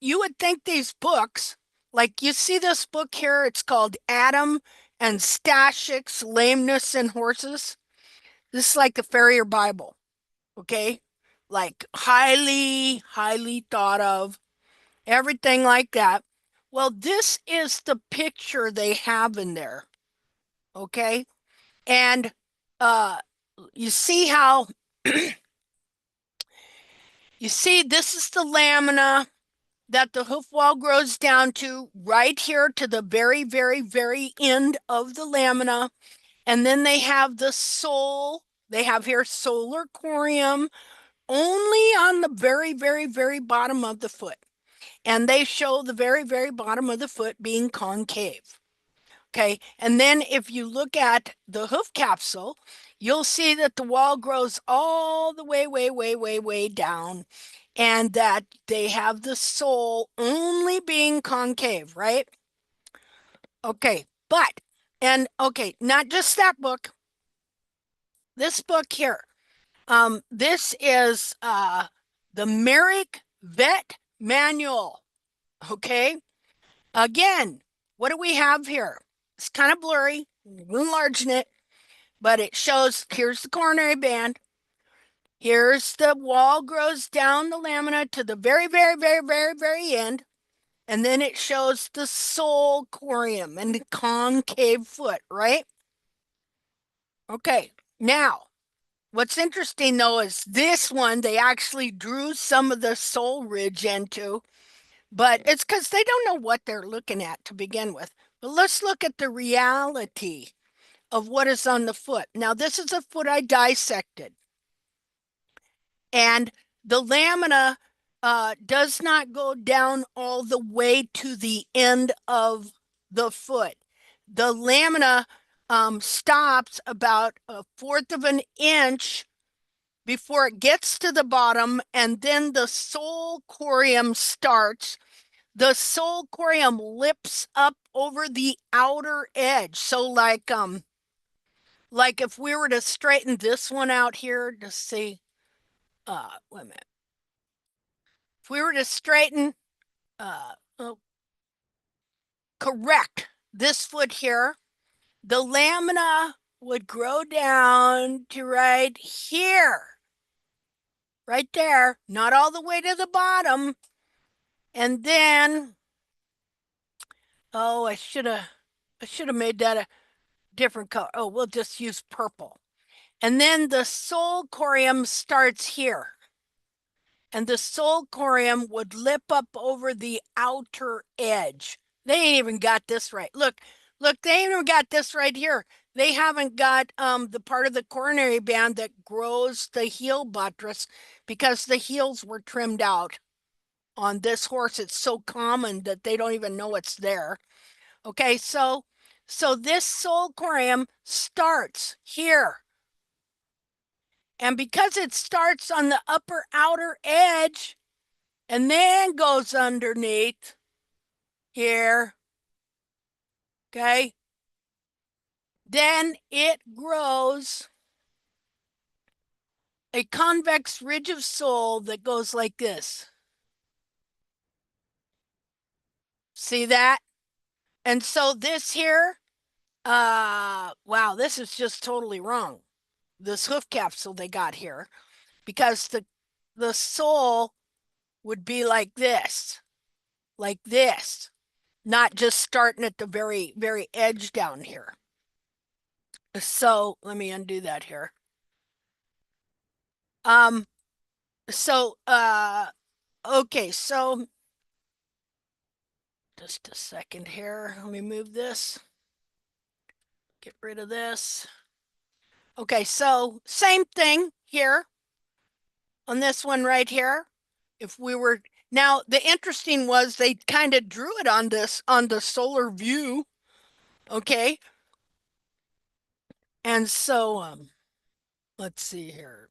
You would think these books, like you see this book here, it's called Adam and Stashik's Lameness in Horses. This is like the Farrier Bible. Okay? Like highly, highly thought of, everything like that. Well, this is the picture they have in there. Okay? And you see how you see this is the lamina that the hoof wall grows down to right here to the very, very, very end of the lamina. And then they have the sole. They have here solar corium only on the very, very, very bottom of the foot. And they show the very, very bottom of the foot being concave. Okay. And then if you look at the hoof capsule, you'll see that the wall grows all the way, way, way, way, way down, and that they have the sole only being concave, right? Okay. But, and okay, not just that book, this book here. This is the Merrick Vet Manual. Okay. Again, what do we have here? It's kind of blurry. We'll enlarge it, but it shows here's the coronary band. Here's the wall grows down the lamina to the very, very, very, very, very end. And then it shows the sole corium and the concave foot, right? Okay. Now, what's interesting though is this one, they actually drew some of the sole ridge into, but it's because they don't know what they're looking at to begin with. But let's look at the reality of what is on the foot. Now, this is a foot I dissected. And the lamina does not go down all the way to the end of the foot. The lamina stops about 1/4 of an inch before it gets to the bottom, and then the sole corium starts. The sole corium lips up over the outer edge. So like if we were to straighten this one out here to see, wait a minute. If we were to straighten, oh, correct this foot here, the lamina would grow down to right here, right there, not all the way to the bottom. And then, oh, I should have made that a different color. Oh, we'll just use purple. And then the sole corium starts here. And the sole corium would lip up over the outer edge. They ain't even got this right. Look, they ain't even got this right here. They haven't got the part of the coronary band that grows the heel buttress because the heels were trimmed out on this horse. It's so common that they don't even know it's there. Okay, so this sole corium starts here. And because it starts on the upper outer edge and then goes underneath here, okay, then it grows a convex ridge of sole that goes like this. See that? And so this here, wow, this is just totally wrong. This hoof capsule they got here, because the sole would be like this, not just starting at the very, very edge down here. So let me undo that here. Okay, so just a second here. Let me move this. Get rid of this. Okay, so same thing here on this one right here. If we were now, the interesting was they kind of drew it on the solar view. Okay. And so let's see here.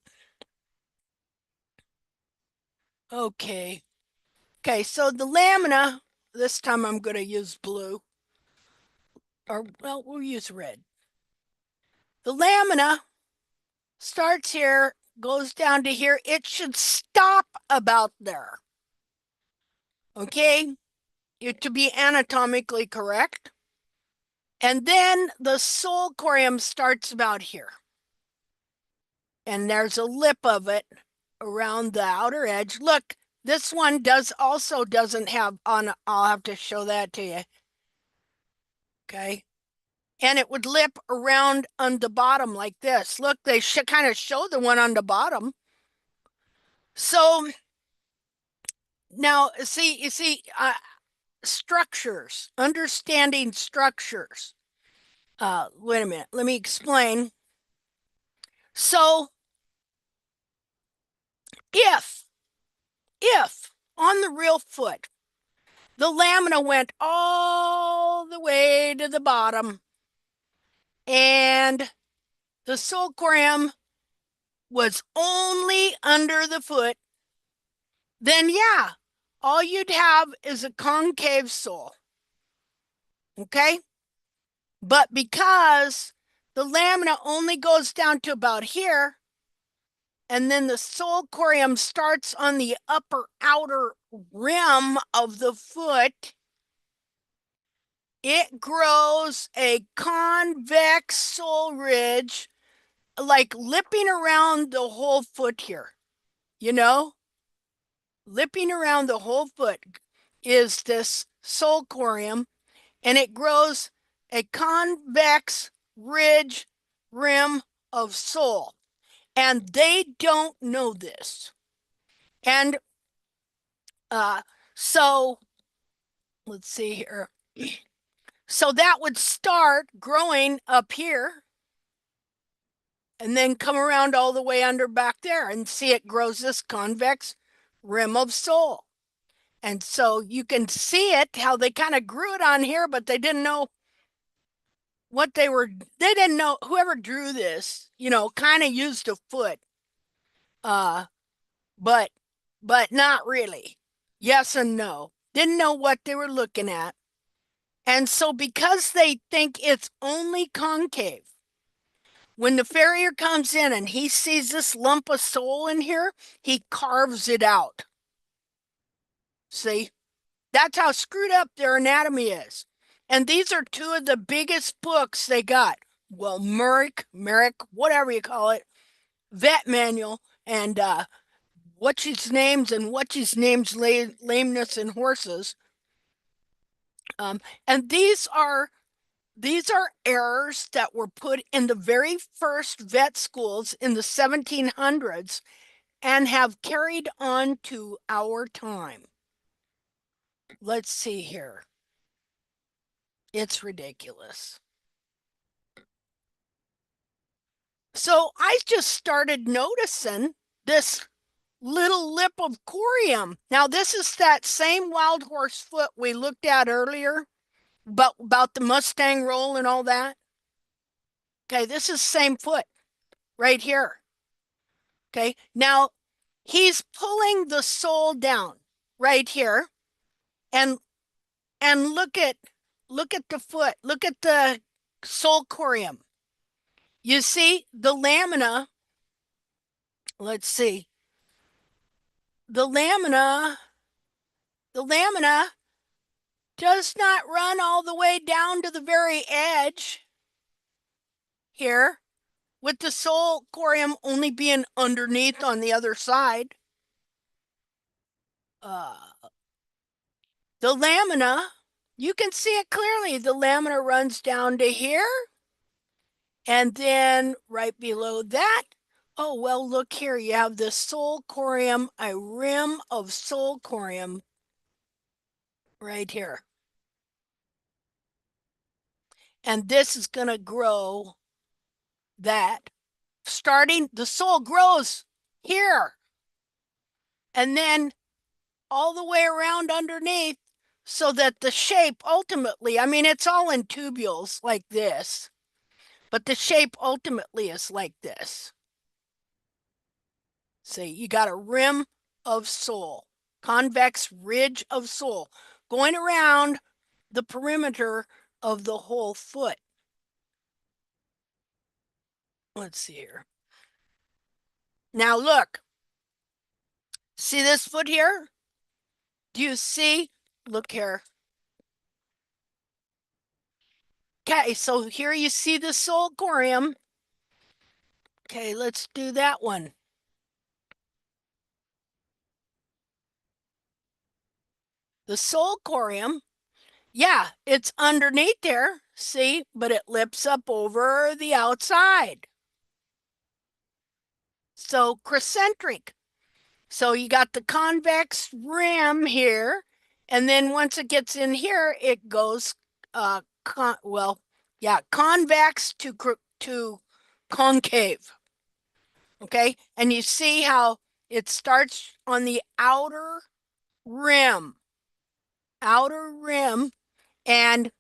Okay. Okay, so the lamina, this time I'm going to use blue. Or, well, we'll use red. The lamina starts here, goes down to here. It should stop about there. Okay? To be anatomically correct. And then the sole corium starts about here. And there's a lip of it around the outer edge. Look, this one doesn't have on, I'll have to show that to you. Okay. and it would lip around on the bottom like this. Look, they kind of show the one on the bottom. So now, you see, structures, understanding structures. Wait a minute, let me explain. So if on the real foot, the lamina went all the way to the bottom and the sulcurium was only under the foot, then yeah, all you'd have is a concave sole. Okay? But because the lamina only goes down to about here, and then the sulcurium starts on the upper outer rim of the foot, it grows a convex sole ridge, like lipping around the whole foot here. You know? Lipping around the whole foot is this sulcurium, and it grows a convex ridge rim of sole. And they don't know this. And so let's see here. So that would start growing up here and then come around all the way under back there, and see it grows this convex rim of sole. And so you can see it, how they kind of grew it on here, but they didn't know what they didn't know, whoever drew this, kind of used a foot. But not really. Yes and no. Didn't know what they were looking at. And so because they think it's only concave, when the farrier comes in and he sees this lump of sole in here, he carves it out. See? That's how screwed up their anatomy is. And these are two of the biggest books they got. Well, Merrick, whatever you call it, vet manual, and what's his names lameness in horses. And these are errors that were put in the very first vet schools in the 1700s and have carried on to our time. Let's see here. It's ridiculous. So I just started noticing this little lip of corium. Now, this is that same wild horse foot we looked at earlier, but about the Mustang roll and all that. Okay, this is same foot right here. Okay, now he's pulling the sole down right here, and look at the foot. Look at the sulcurium. You see the lamina. Let's see. The lamina does not run all the way down to the very edge here, with the sulcurium only being underneath on the other side. The lamina, you can see it clearly. The lamina runs down to here, and then right below that, oh, well, look here. You have the sulcurium, a rim of sulcurium right here. And this is going to grow that. Starting, the sole grows here. And then all the way around underneath, so that the shape ultimately, I mean, it's all in tubules like this, but the shape ultimately is like this. See, you got a rim of sole, convex ridge of sole going around the perimeter of the whole foot. Let's see here. Now look, see this foot here? Do you see? Look here. Okay, so here you see the sulcurium. Okay, let's do that one. The sulcurium, yeah, it's underneath there. See, but it lips up over the outside. So crescentric. So you got the convex rim here, and then once it gets in here, it goes convex to concave. Okay, and you see how it starts on the outer rim, and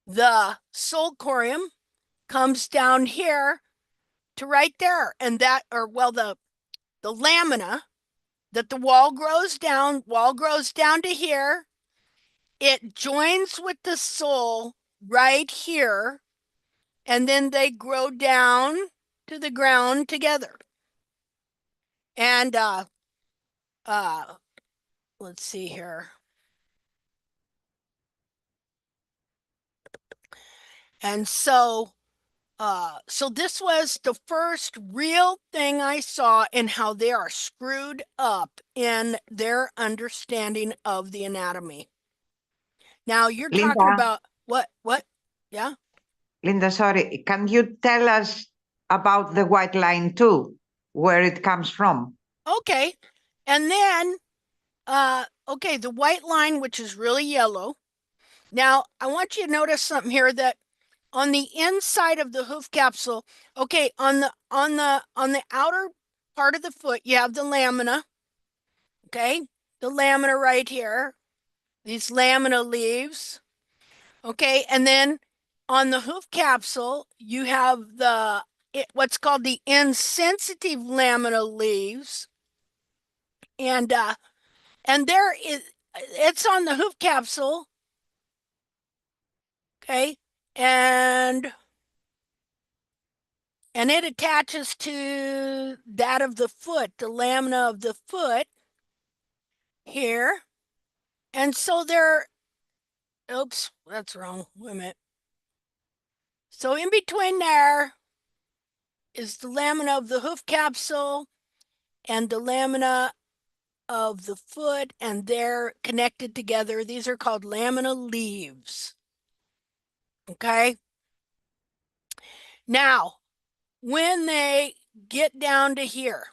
the sulcorium comes down here to right there, and that, or well, the lamina that the wall grows down to here. It joins with the sole right here, and then they grow down to the ground together. And let's see here. And so so this was the first real thing I saw in how they are screwed up in their understanding of the anatomy. Now you're talking Linda, about what? Yeah. Linda, sorry, can you tell us about the white line too, where it comes from? Okay. And then okay, the white line, which is really yellow. Now I want you to notice something here, that on the inside of the hoof capsule, okay, on the outer part of the foot, you have the lamina. Okay, the lamina right here, these lamina leaves. Okay, and then on the hoof capsule, you have what's called the insensitive lamina leaves, and there is, it's on the hoof capsule. Okay, and it attaches to that of the foot, the lamina of the foot here. And so oops, that's wrong. Wait a minute. So in between there is the lamina of the hoof capsule and the lamina of the foot, and they're connected together. These are called lamina leaves. Okay. Now, when they get down to here,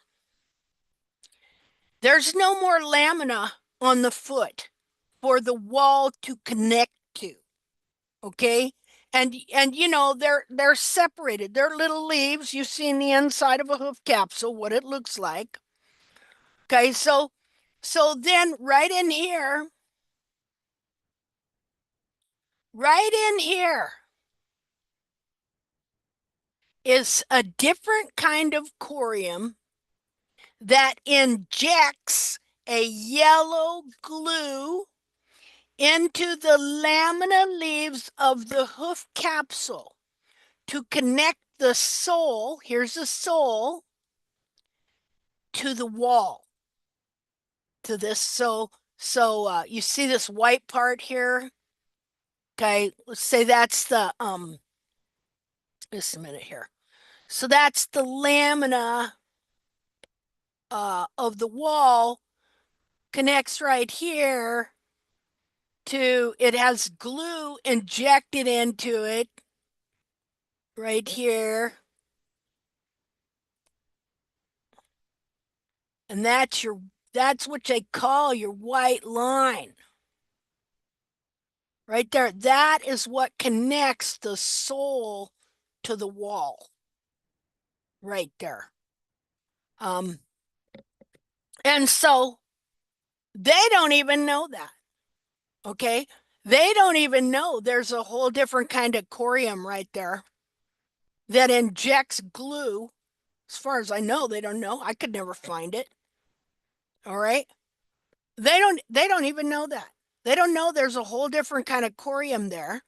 there's no more lamina on the foot for the wall to connect to. Okay. And you know, they're separated. They're little leaves. You see in the inside of a hoof capsule what it looks like. Okay, so then right in here is a different kind of corium that injects a yellow glue into the lamina leaves of the hoof capsule to connect the sole, here's the sole, to the wall, to this. So you see this white part here? Okay, let's say that's the, just a minute here. So that's the lamina of the wall, connects right here to, it has glue injected into it right here. And that's what they call your white line. Right there. That is what connects the sole to the wall. Right there. And so they don't even know that. Okay. They don't even know there's a whole different kind of corium right there that injects glue. As far as I know, they don't know. I could never find it. All right. They don't even know that. They don't know there's a whole different kind of corium there.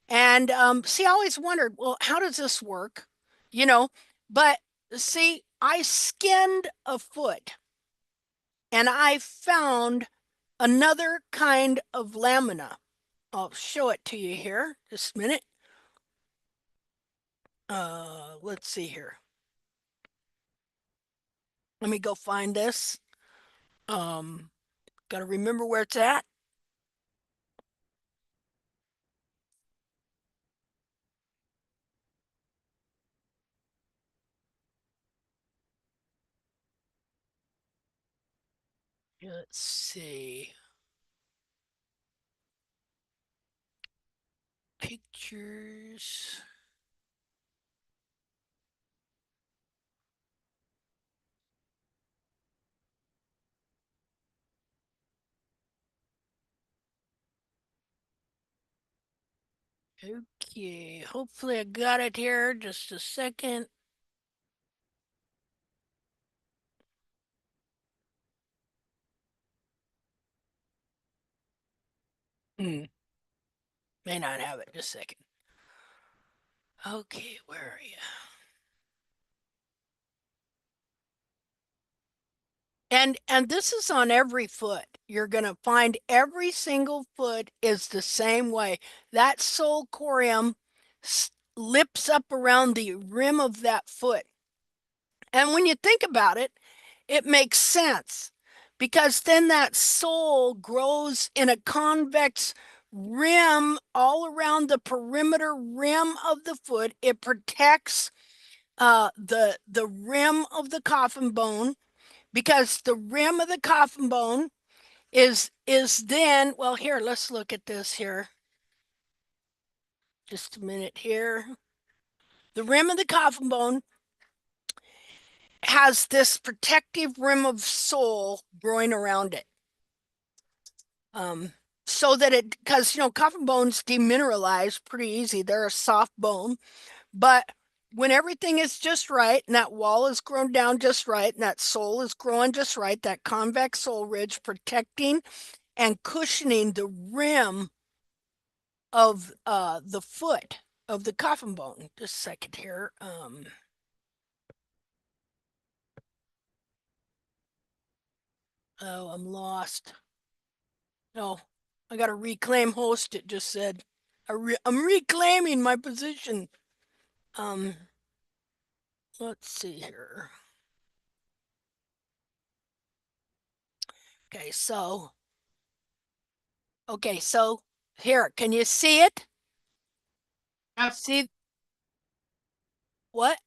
And see, I always wondered, well, how does this work? You know, but see, I skinned a foot and I found another kind of lamina. I'll show it to you here, just a minute. Let's see here. Let me go find this. Got to remember where it's at. Let's see. Pictures. Okay, hopefully I got it here. Just a second. Hmm. May not have it. Just a second. Okay, where are you? And this is on every foot. You're going to find every single foot is the same way. That sole corium lips up around the rim of that foot. And when you think about it, it makes sense because then that sole grows in a convex rim all around the perimeter rim of the foot. It protects the rim of the coffin bone because the rim of the coffin bone is then, well, here, let's look at this here. Just a minute here. The rim of the coffin bone has this protective rim of sole growing around it. So that it, because coffin bones demineralize pretty easy. They're a soft bone, but when everything is just right and that wall is grown down just right and that sole is growing just right, that convex sole ridge protecting and cushioning the rim of the foot of the coffin bone. Just a second here. Oh, I'm lost. No, I got to reclaim host. It just said I'm reclaiming my position. Let's see here. Okay, so here, can you see it? Yep. See what?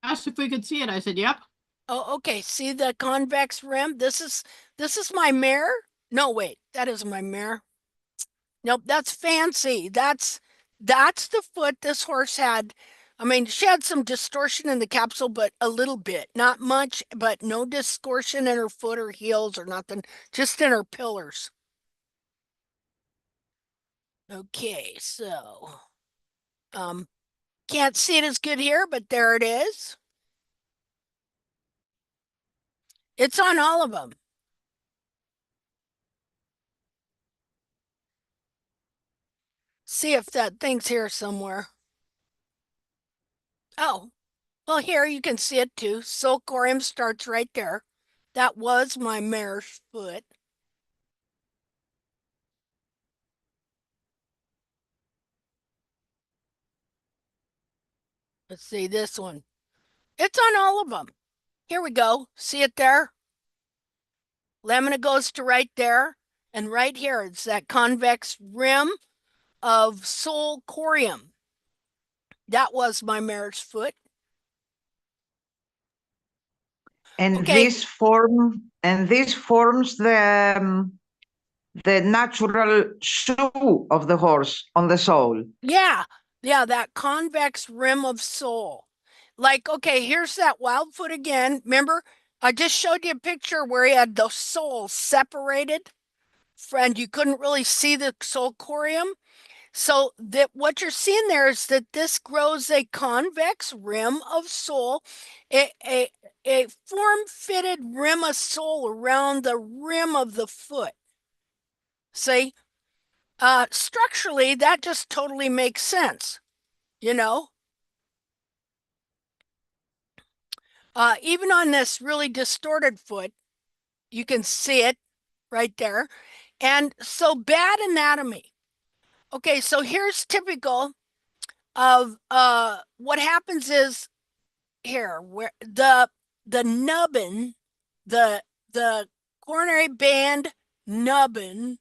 Asked if we could see it. I said, yep. Oh, okay. See the convex rim? This is my mirror. No, wait, that isn't my mirror. Nope, that's fancy. That's the foot this horse had. I mean, she had some distortion in the capsule, but a little bit, not much, but no distortion in her foot or heels or nothing, just in her pillars. Okay, so can't see it as good here, but there it is. It's on all of them. See if that thing's here somewhere. Oh, well, here you can see it too. Sulcorium starts right there. That was my mare's foot. Let's see this one. It's on all of them. Here we go. See it there? Lamina goes to right there. And right here, it's that convex rim of sole corium. That was my mare's foot. And Okay. this forms the natural shoe of the horse on the sole. Yeah, that convex rim of sole. Like, okay, here's that wild foot again. Remember, I just showed you a picture where he had the sole separated, and you couldn't really see the sole corium. So that what you're seeing there is that this grows a convex rim of sole, a form-fitted rim of sole around the rim of the foot. See, structurally, that just totally makes sense, you know? Even on this really distorted foot, you can see it right there. And so bad anatomy. Okay, so here's typical of what happens is here where the nubbin, the coronary band nubbin,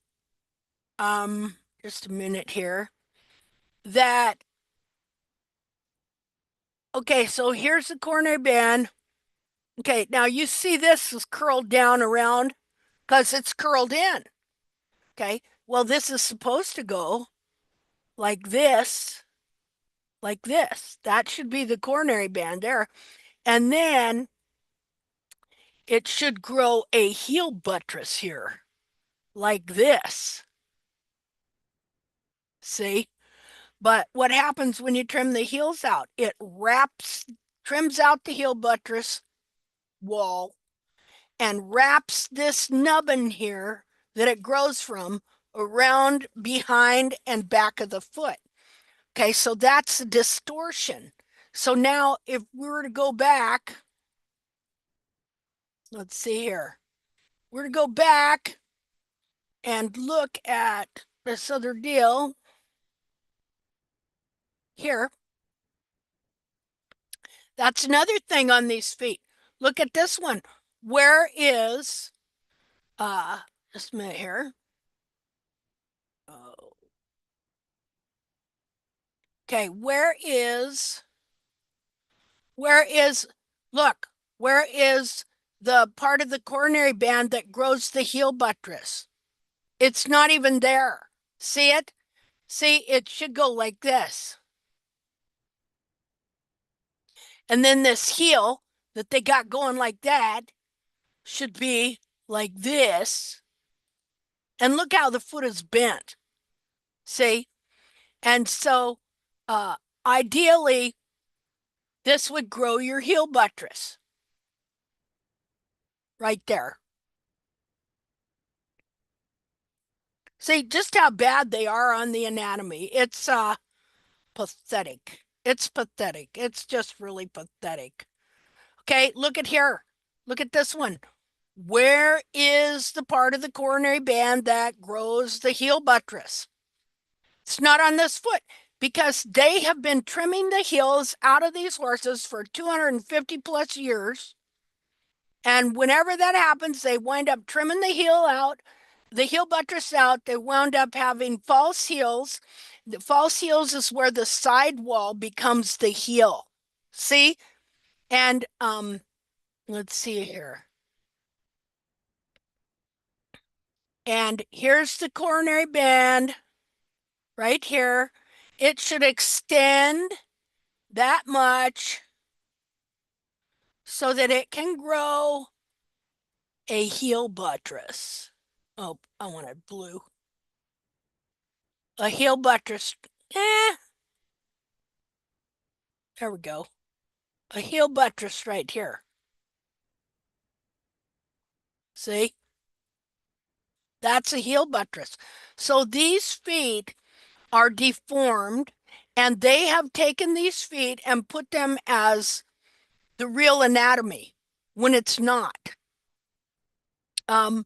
just a minute here. Okay, so here's the coronary band. Okay, now you see this is curled down around because it's curled in. Okay, well, this is supposed to go like this, like this. That should be the coronary band there. And then it should grow a heel buttress here, like this. See? But what happens when you trim the heels out? It trims out the heel buttress wall and wraps this nubbin here that it grows from around behind and back of the foot. Okay, so that's a distortion. So now if we were to go back, let's see here, we're to go back and look at this other deal here. That's another thing on these feet. Look at this one. Where is, just a minute here. Oh. Okay, look, where is the part of the coronary band that grows the heel buttress? It's not even there. See it? See, it should go like this. And then this heel that they got going like that should be like this. And look how the foot is bent. See? And so, ideally, this would grow your heel buttress right there. See just how bad they are on the anatomy. It's pathetic. It's pathetic. It's just really pathetic. Okay, look at here. Look at this one. Where is the part of the coronary band that grows the heel buttress? It's not on this foot because they have been trimming the heels out of these horses for 250 plus years. And whenever that happens, they wind up trimming the heel out, the heel buttress out. They wound up having false heels. The false heels is where the side wall becomes the heel. See? And let's see here. And here's the coronary band right here. It should extend that much so that it can grow a heel buttress. Oh, I wanted blue. A heel buttress. There we go. A heel buttress right here. See? That's a heel buttress. So these feet are deformed, and they have taken these feet and put them as the real anatomy when it's not. And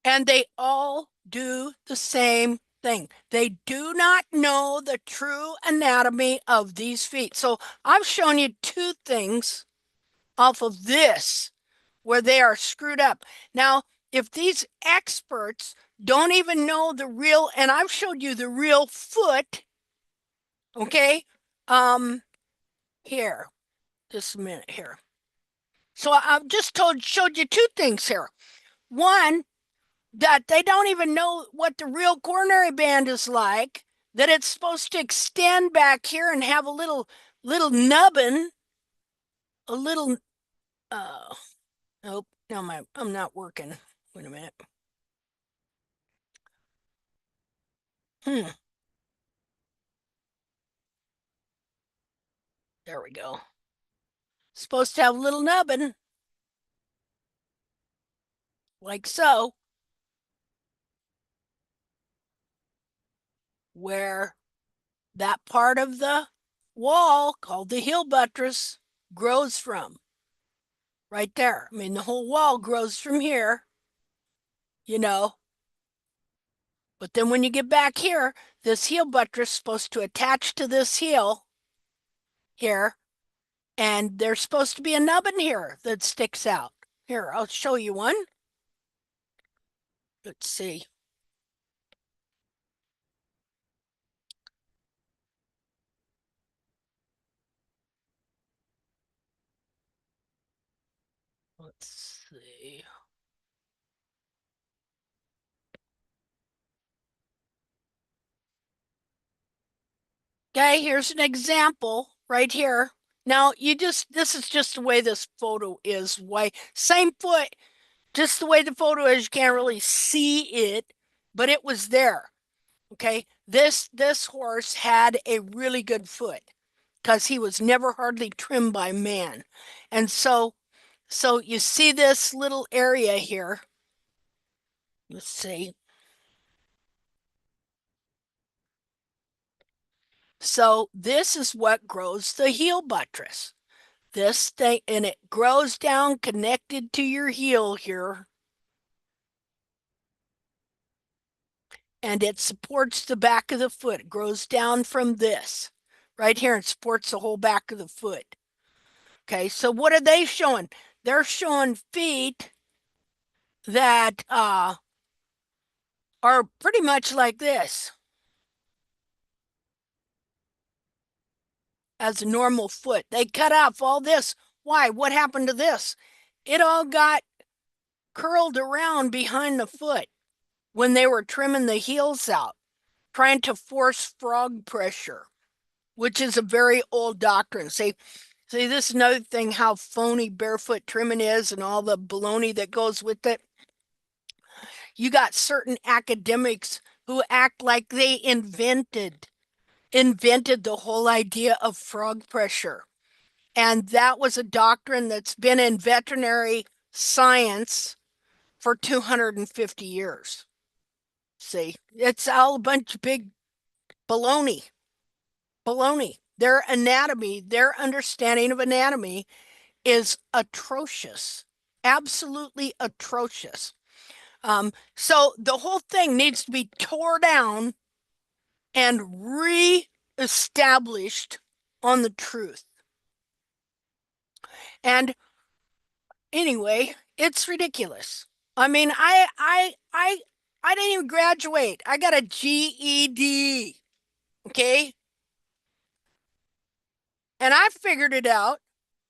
they all do the same thing. They do not know the true anatomy of these feet. So I've shown you two things off of this where they are screwed up. Now, if these experts don't even know the real, and I've showed you the real foot, okay? Here, just a minute here. So I've just showed you two things here. One, that they don't even know what the real coronary band is like, that it's supposed to extend back here and have a little nubbin, a little, nope, no, I'm not working. Wait a minute. There we go. Supposed to have a little nubbin, like so, where that part of the wall called the heel buttress grows from. Right there. I mean, the whole wall grows from here, you know. But then when you get back here, this heel buttress is supposed to attach to this heel here, and there's supposed to be a nubbin here that sticks out. Here, I'll show you one. Let's see. Let's see. Okay, here's an example right here. Now, this is just the way this photo is. Why, same foot, just the way the photo is, you can't really see it, but it was there. Okay, this horse had a really good foot because he was never hardly trimmed by man. And so you see this little area here. Let's see. So this is what grows the heel buttress. This thing, and it grows down connected to your heel here. And it supports the back of the foot. It grows down from this right here and supports the whole back of the foot. Okay, so what are they showing? They're showing feet that are pretty much like this as a normal foot. They cut off all this. Why? What happened to this? It all got curled around behind the foot when they were trimming the heels out, trying to force frog pressure, which is a very old doctrine. See, this is another thing, how phony barefoot trimming is and all the baloney that goes with it. You got certain academics who act like they invented the whole idea of frog pressure. And that was a doctrine that's been in veterinary science for 250 years. See, it's all a bunch of big baloney. Their anatomy, their understanding of anatomy is atrocious, absolutely atrocious. So the whole thing needs to be tore down and re-established on the truth. And anyway, it's ridiculous. I mean, I didn't even graduate. I got a GED. Okay? And I figured it out,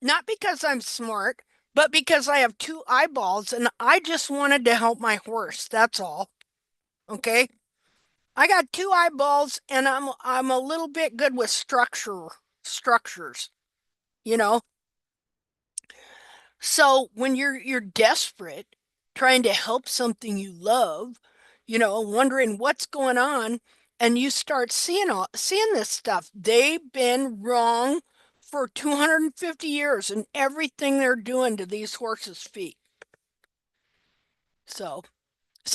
not because I'm smart, but because I have two eyeballs and I just wanted to help my horse. That's all. Okay? I got two eyeballs and I'm a little bit good with structures, you know. So when you're desperate, trying to help something you love, wondering what's going on, and you start seeing this stuff. They've been wrong for 250 years in everything they're doing to these horses' feet. So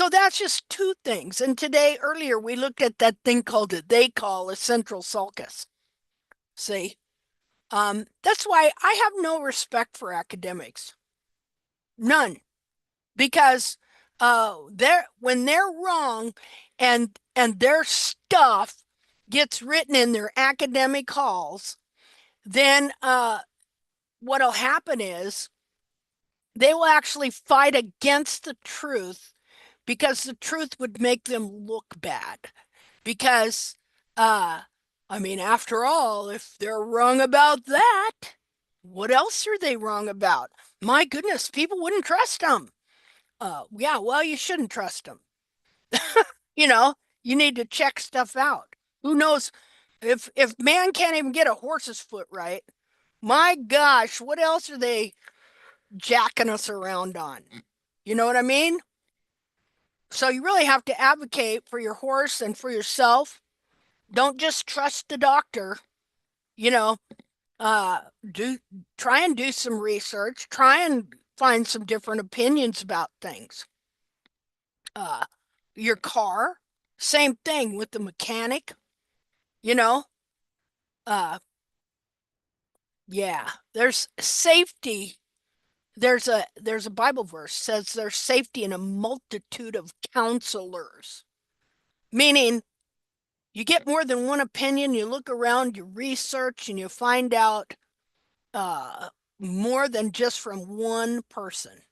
that's just two things. And earlier, we looked at that thing they call a central sulcus. See, that's why I have no respect for academics. None. Because when they're wrong and their stuff gets written in their academic halls, then what'll happen is they will actually fight against the truth because the truth would make them look bad. Because I mean, after all, if they're wrong about that, what else are they wrong about? My goodness, people wouldn't trust them. Yeah, well, you shouldn't trust them. You know, you need to check stuff out. Who knows if man can't even get a horse's foot right? My gosh, what else are they jacking us around on? You know what I mean? So you really have to advocate for your horse and for yourself. Don't just trust the doctor. You know, do try and do some research. Try and find some different opinions about things. Your car, same thing with the mechanic. You know, uh, yeah, there's safety. There's a Bible verse says there's safety in a multitude of counselors, meaning you get more than one opinion. You look around, you research, and you find out more than just from one person.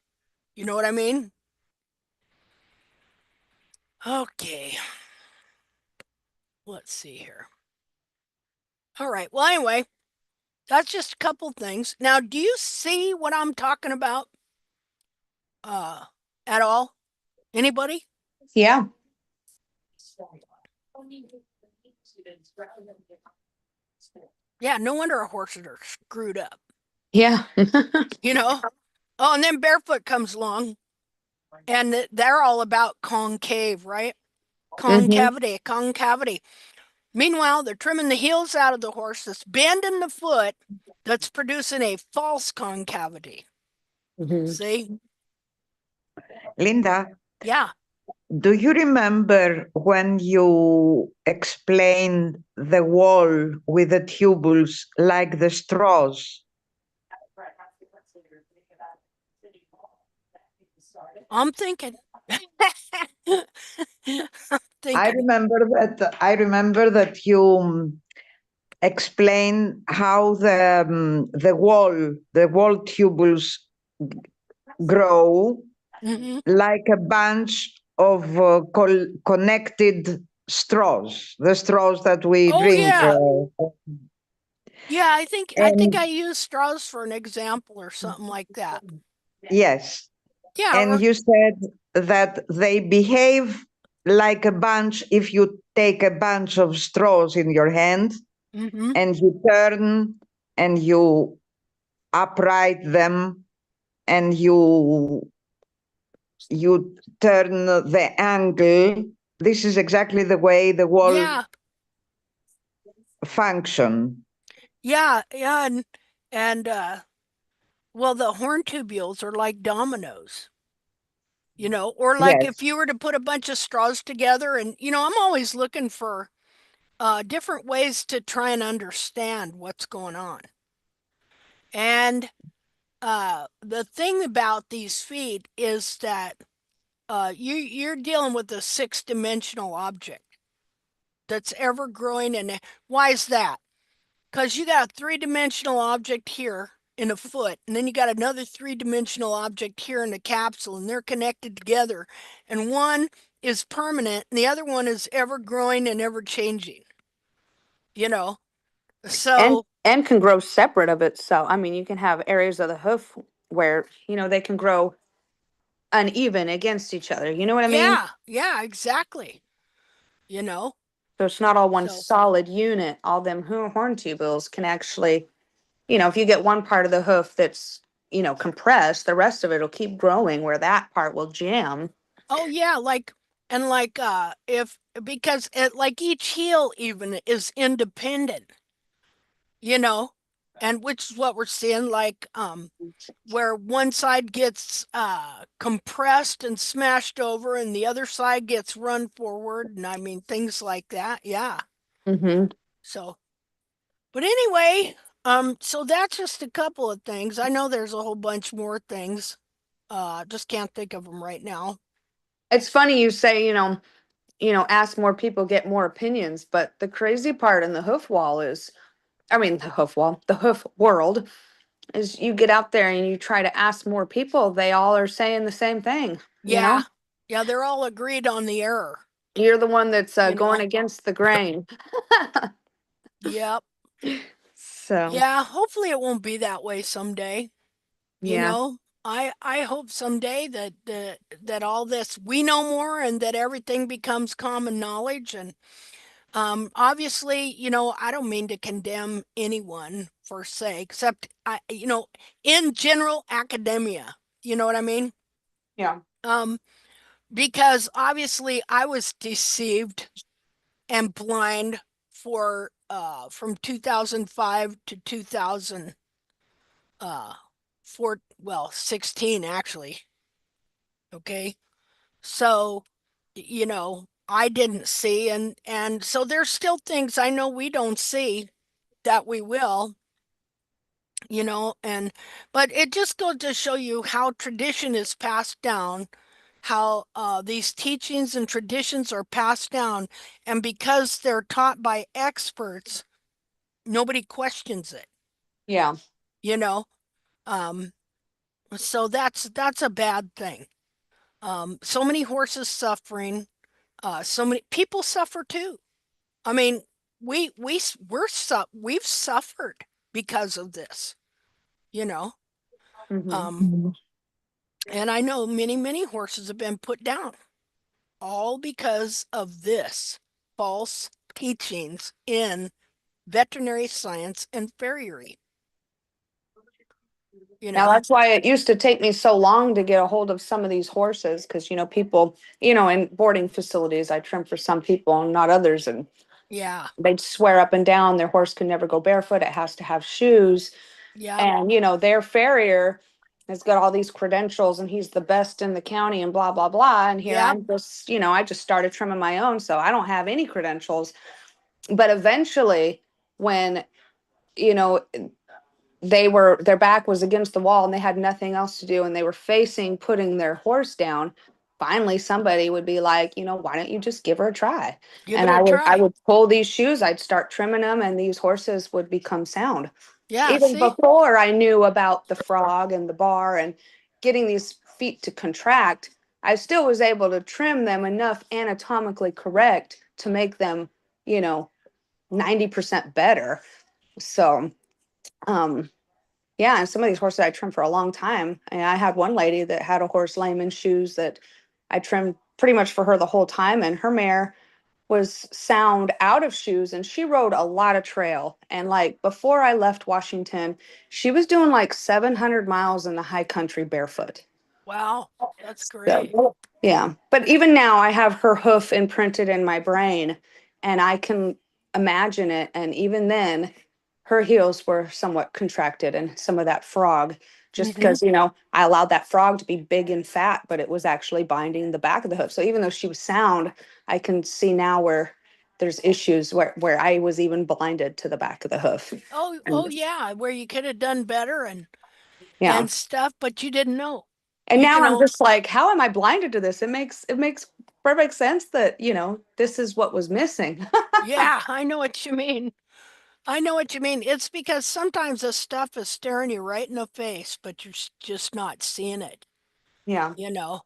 You know what I mean? Okay. Let's see here. All right. Well, anyway, that's just a couple things. Now, do you see what I'm talking about? at all? Anybody? Yeah. Yeah, no wonder our horses are screwed up, Yeah. you know? Oh, and then barefoot comes along and they're all about concave, right? Concavity, concavity. Meanwhile, they're trimming the heels out of the horse that's bending the foot that's producing a false concavity. See? Linda, Yeah. do you remember when you explained the wall with the tubules like the straws? I'm thinking. I'm I thinking. remember that you explain how the wall tubules grow Mhm. like a bunch of connected straws, the straws that we Oh drink. yeah. Yeah, I think I And used straws for an example or something like that. yes, Yeah, and or you said that they behave like a bunch if you take a bunch of straws in your hand mhm. and you turn and you upright them and you turn the angle. This is exactly the way the wall Yeah. function. Yeah, yeah, and well, the horn tubules are like dominoes, or like if Yes. you were to put a bunch of straws together and I'm always looking for different ways to try and understand what's going on. And the thing about these feet is that you're dealing with a six-dimensional object that's ever growing. And why is that? Because you got a three-dimensional object here in a foot, and then you got another three-dimensional object here in the capsule, and they're connected together. And one is permanent, and the other one is ever growing and ever changing. You know, and so and can grow separate of itself. I mean, you can have areas of the hoof where, they can grow uneven against each other. You know what I mean? yeah, yeah, exactly. You know, So it's not all one so solid unit. All them horn tubules can actually, if you get one part of the hoof that's, compressed, the rest of it will keep growing where that part will jam. oh yeah, like if because like each heel even is independent, you know, and which is what we're seeing, like where one side gets compressed and smashed over and the other side gets run forward, and I mean things like that. Yeah. Mm-hmm. So, but anyway, so that's just a couple of things. I know there's a whole bunch more things. Just can't think of them right now. It's funny you say, ask more people, get more opinions. But the crazy part in the hoof wall is, I mean, the hoof wall, the hoof world is you get out there and you try to ask more people, they all are saying the same thing, Yeah. Yeah, they're all agreed on the error, You're the one that's you going know. against the grain. Yep. So, Yeah, hopefully it won't be that way someday. You yeah. know, I hope someday that that all this we know more and that everything becomes common knowledge. And obviously, I don't mean to condemn anyone per se, except in general academia. You know what I mean? Yeah. Um, because obviously I was deceived and blind for from 2005 to 2000 4 well 16 actually. Okay, so I didn't see, and so there's still things I know we don't see that we will, and but it just goes to show you how tradition is passed down, how these teachings and traditions are passed down, and because they're taught by experts, nobody questions it, Yeah. you know um so that's a bad thing. So many horses suffering, so many people suffer too. I mean, we've suffered because of this, you know. Mm-hmm. Um, And I know many horses have been put down, all because of this false teachings in veterinary science and farriery. You Now know, that's why it used to take me so long to get a hold of some of these horses because, people, in boarding facilities, I trim for some people and not others. And yeah, they'd swear up and down their horse can never go barefoot. It has to have shoes. yeah, And, their farrier has got all these credentials and he's the best in the county and blah, blah, blah. And here yeah, I'm just, I just started trimming my own. So I don't have any credentials. But eventually, when, you know, their back was against the wall and they had nothing else to do and they were facing putting their horse down, finally somebody would be like, why don't you just give her a try? give it And a I try. would pull these shoes, I'd start trimming them, and these horses would become sound. Yeah, Even see? before I knew about the frog and the bar and getting these feet to contract, I still was able to trim them enough anatomically correct to make them, 90% better. So, um, yeah, and some of these horses I trimmed for a long time. And I had one lady that had a horse lame in shoes that I trimmed pretty much for her the whole time. And her mare was sound out of shoes and she rode a lot of trail. And like before I left Washington, she was doing like 700 miles in the high country barefoot. Wow, that's great. So, yeah. But even now, I have her hoof imprinted in my brain and I can imagine it. And even then, her heels were somewhat contracted and some of that frog, just Hmm. because, I allowed that frog to be big and fat, but it was actually binding the back of the hoof. So even though she was sound, I can see now where there's issues where I was even blinded to the back of the hoof. Oh And yeah, where you could have done better yeah. and stuff, but you didn't know. And You now can I'm all, just like, how am I blinded to this? It makes perfect sense that, this is what was missing. yeah, I know what you mean. I know what you mean. It's because sometimes this stuff is staring you right in the face, but you're just not seeing it, Yeah. you know,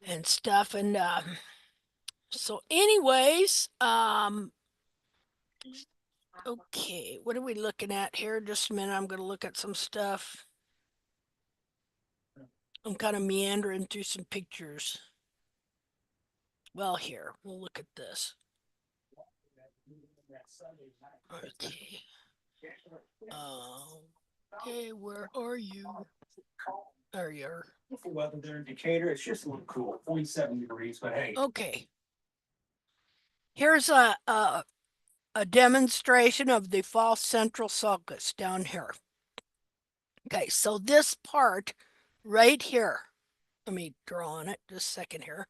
and stuff. And so, anyways, okay, what are we looking at here? Just a minute. I'm going to look at some stuff. I'm kind of meandering through some pictures. Well, here, we'll look at this. Okay. Okay, where are you? There you are. Weather there in Decatur. It's just a little cool, 47 degrees, but hey. Okay. Here's a demonstration of the false central sulcus down here. Okay, so this part right here, let me draw on it just a second here.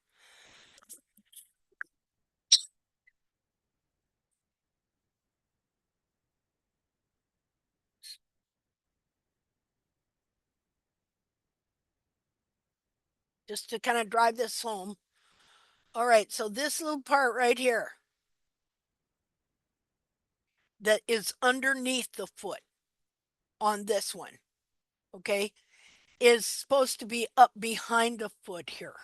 Just to kind of drive this home. All right, so this little part right here that is underneath the foot on this one, okay, is supposed to be up behind the foot here.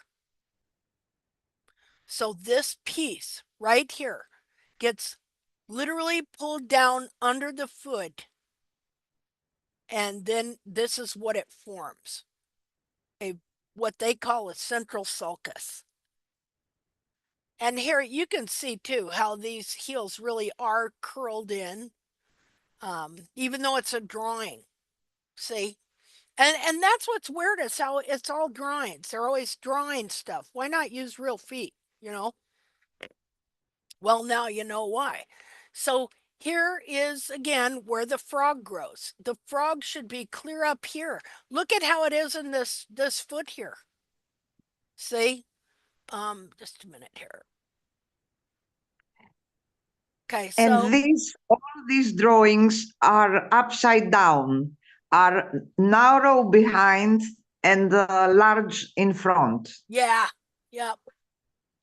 So this piece right here gets literally pulled down under the foot, and then this is what it forms. What they call a central sulcus. And here you can see too how these heels really are curled in, even though it's a drawing. See, and that's what's weird is how it's all drawings. They're always drawing stuff. Why not use real feet? You know. Well, now you know why. So here is again where the frog grows. The frog should be clear up here. Look at how it is in this foot here. See, just a minute here. Okay, And so all these drawings are upside down, are narrow behind and large in front. yeah, yeah,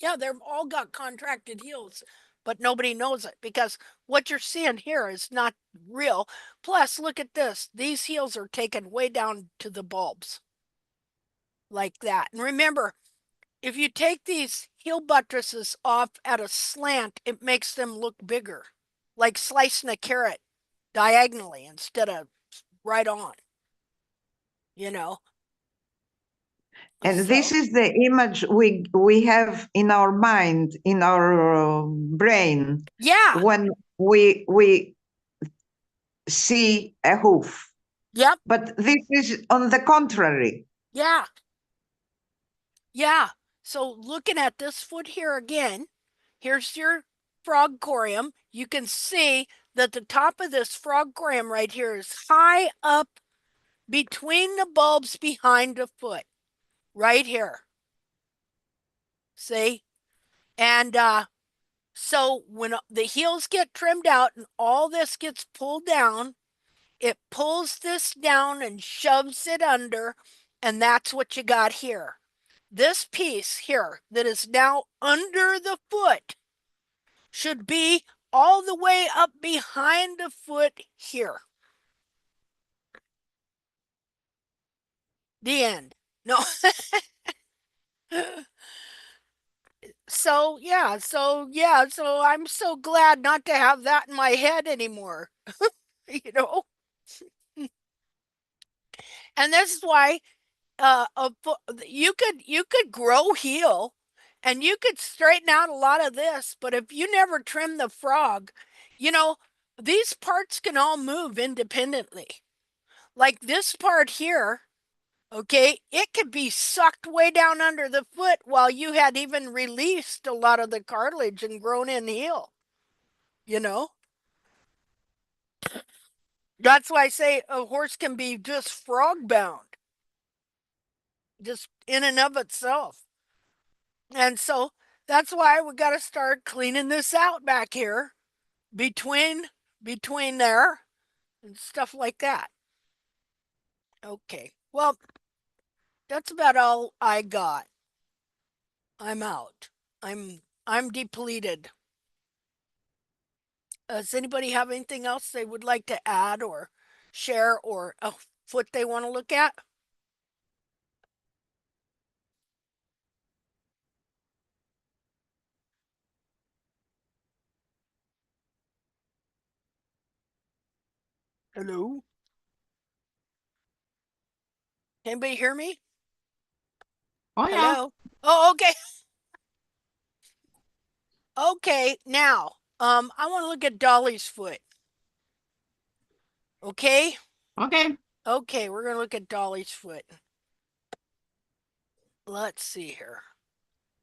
yeah, they've all got contracted heels, but nobody knows it because what you're seeing here is not real. Plus, look at this. These heels are taken way down to the bulbs like that. And remember, if you take these heel buttresses off at a slant, it makes them look bigger, like slicing a carrot diagonally instead of right on, you know. And So, this is the image we have in our mind, in our brain, yeah, when we see a hoof. yep, But this is on the contrary. yeah, yeah. So looking at this foot here again, here's your frog corium. You can see that the top of this frog corium right here is high up between the bulbs behind the foot, right here. See? And so when the heels get trimmed out and all this gets pulled down, it pulls this down and shoves it under, and that's what you got here. This piece here that is now under the foot should be all the way up behind the foot here. The end. No. So I'm so glad not to have that in my head anymore. You know? And this is why you could grow heel and you could straighten out a lot of this, but if you never trim the frog, you know, these parts can all move independently. Like this part here, okay, it could be sucked way down under the foot while you had even released a lot of the cartilage and grown in heel, you know? That's why I say a horse can be just frog bound, just in and of itself. And so that's why we got to start cleaning this out back here between there and stuff like that. Okay. Well, that's about all I got. I'm out. I'm depleted. Does anybody have anything else they would like to add or share or a foot they want to look at? Hello? Anybody hear me? Oh yeah. Hello? Oh, okay. Okay, now, I want to look at Dolly's foot. Okay? Okay. Okay, we're going to look at Dolly's foot. Let's see here.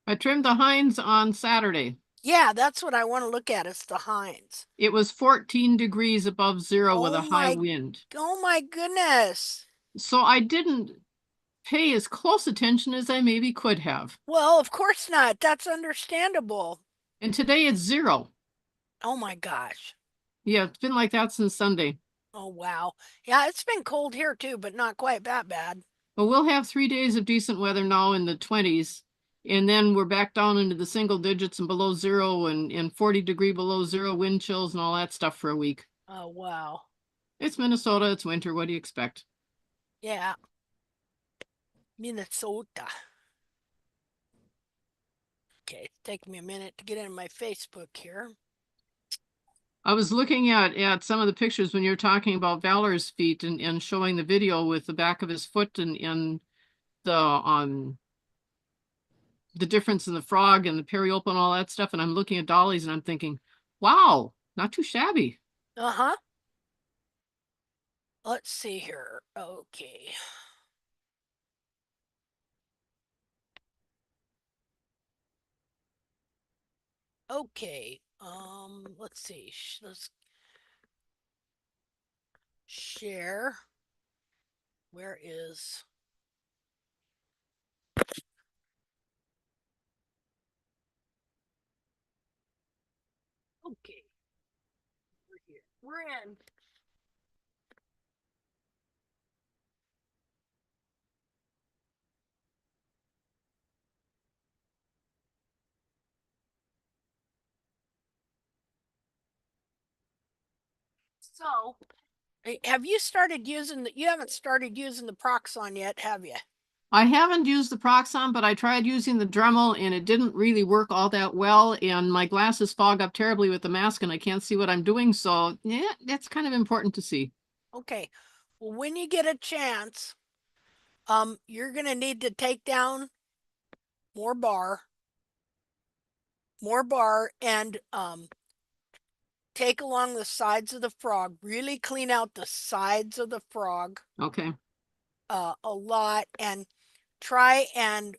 I trimmed the hinds on Saturday. Yeah, that's what I want to look at. It's the hinds. It was 14 degrees above zero with a Oh high my, wind. oh my goodness. So I didn't pay as close attention as I maybe could have. Well, of course not. That's understandable. And today it's 0. Oh my gosh. Yeah, it's been like that since Sunday. Oh wow. Yeah, it's been cold here too, but not quite that bad. But we'll have 3 days of decent weather now in the 20s. And then we're back down into the single digits and below 0 and 40-degree below 0 wind chills and all that stuff for a week. Oh wow. It's Minnesota. It's winter. What do you expect? Yeah. Minnesota. Okay, it's taking me a minute to get into my Facebook here. I was looking at some of the pictures when you're talking about Valor's feet and showing the video with the back of his foot and the difference in the frog and the periopal and all that stuff. And I'm looking at Dolly's and I'm thinking, wow, not too shabby. Uh-huh. Let's see here. Okay. Okay. Let's see. Let's share. Where is okay. We're here. We're in. So, have you started using you haven't started using the Proxon yet, have you? I haven't used the Proxon, but I tried using the Dremel and it didn't really work all that well. And my glasses fog up terribly with the mask and I can't see what I'm doing. So yeah, that's kind of important to see. Okay. Well, when you get a chance, You're gonna need to take down more bar, and take along the sides of the frog. Really clean out the sides of the frog Okay. a lot, and try and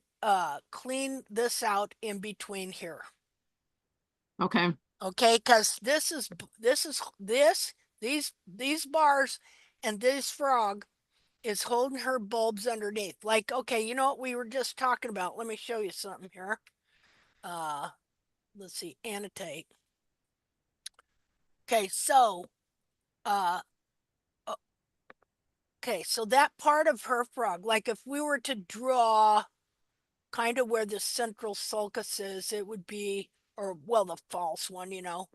clean this out in between here. Okay. Okay, because these bars and this frog is holding her bulbs underneath. Like, okay, you know what we were just talking about? Let me show you something here. Let's see, annotate. Okay, so uh okay, so that part of her frog, like if we were to draw kind of where the central sulcus is, it would be, or well, the false one, you know,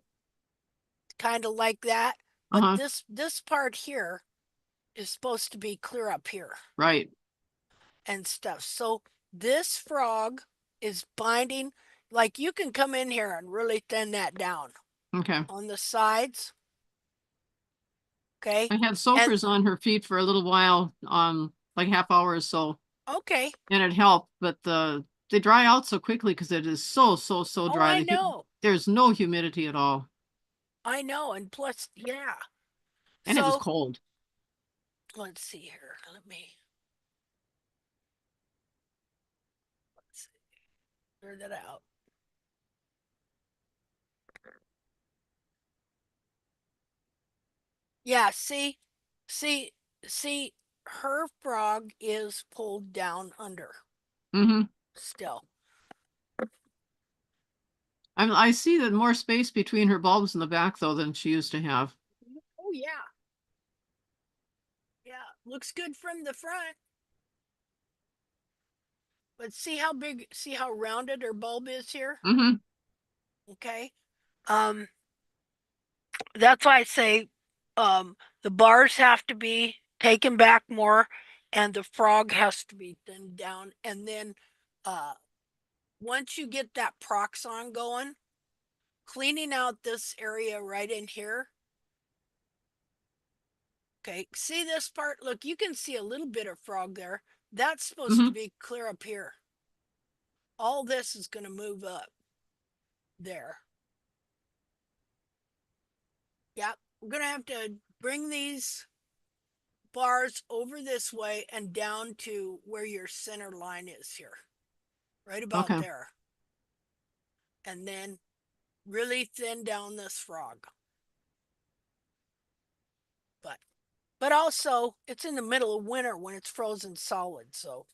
kind of like that. But Uh-huh. this part here is supposed to be clear up here Right. and stuff. So this frog is binding, like you can come in here and really thin that down Okay. on the sides. Okay. I had And soakers on her feet for a little while, like half hour or so, okay. and it helped, but they dry out so quickly because it is so Oh, dry. I know. There's no humidity at all, I know. And plus, yeah. and it was So cold. let's see here. Let's see. Clear that out. Yeah, see, see, her frog is pulled down under Mm-hmm. still. I see that more space between her bulbs in the back though than she used to have. Oh yeah. Yeah, looks good from the front. But see how big, see how rounded her bulb is here? Mm-hmm. Okay. Um, that's why I say the bars have to be taken back more and the frog has to be thinned down. And then once you get that proxon going, cleaning out this area right in here. Okay, see this part? Look, you can see a little bit of frog there. That's supposed to be clear up here. All this is going to move up there. Yep, we're going to have to bring these bars over this way and down to where your center line is here. Right about Okay. there. And then really thin down this frog. But also it's in the middle of winter when it's frozen solid, so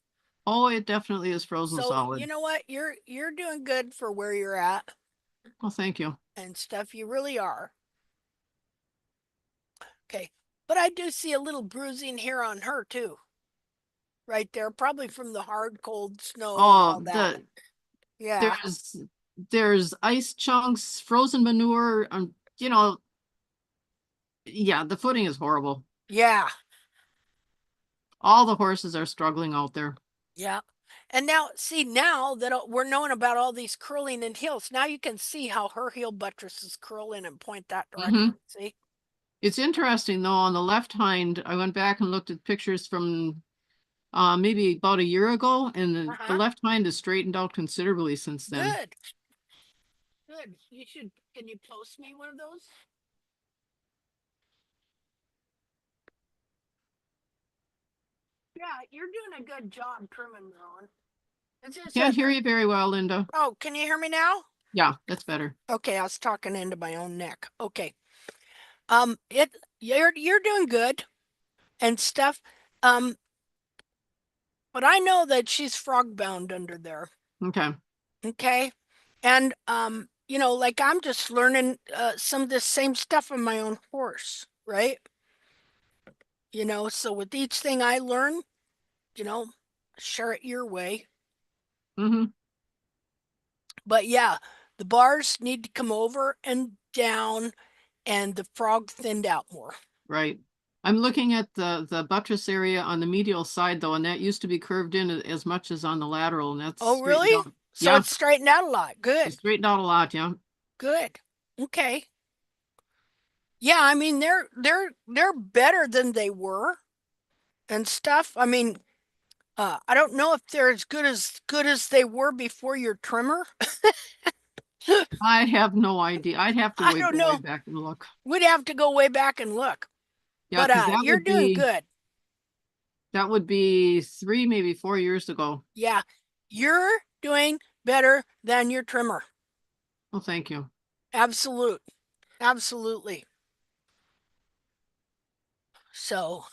Oh, it definitely is frozen solid. you know what? You're doing good for where you're at Well, thank you. and stuff. You really are. Okay. But I do see a little bruising here on her too. Right there, probably from the hard cold snow and all Oh, that. Yeah. there's ice chunks, frozen manure, you know, yeah, the footing is horrible. Yeah. All the horses are struggling out there. Yeah. And now, see, now that we're knowing about all these curling and heels, now you can see how her heel buttresses curl in and point that direction. See? It's interesting though, on the left hind, I went back and looked at pictures from maybe about a year ago, and the left hind has straightened out considerably since then. Good. Good. You should, can you post me one of those? Yeah, you're doing a good job trimming, Rowan. Can't hear you very well, Linda. Oh, can you hear me now? Yeah, that's better. Okay, I was talking into my own neck. Okay. You're doing good and stuff. But I know that she's frog bound under there. Okay. Okay. And you know, like I'm just learning some of this same stuff on my own horse, right? You know, so with each thing I learn, you know, share it your way. But yeah, the bars need to come over and down and the frog thinned out more. Right. I'm looking at the buttress area on the medial side though, and that used to be curved in as much as on the lateral, and that's Oh, really? out. So Yeah. it's straightened out a lot. Good. It's straightened out a lot, yeah. Good. Okay. Yeah, I mean they're better than they were and stuff. I mean, I don't know if they're as good as they were before your trimmer. I have no idea. I'd have to I go don't way know. back and look. We'd have to go way back and look. Yeah, But because that you're doing good. would be 3, maybe 4 years ago. Yeah, you're doing better than your trimmer. Well, thank you. Absolutely. So,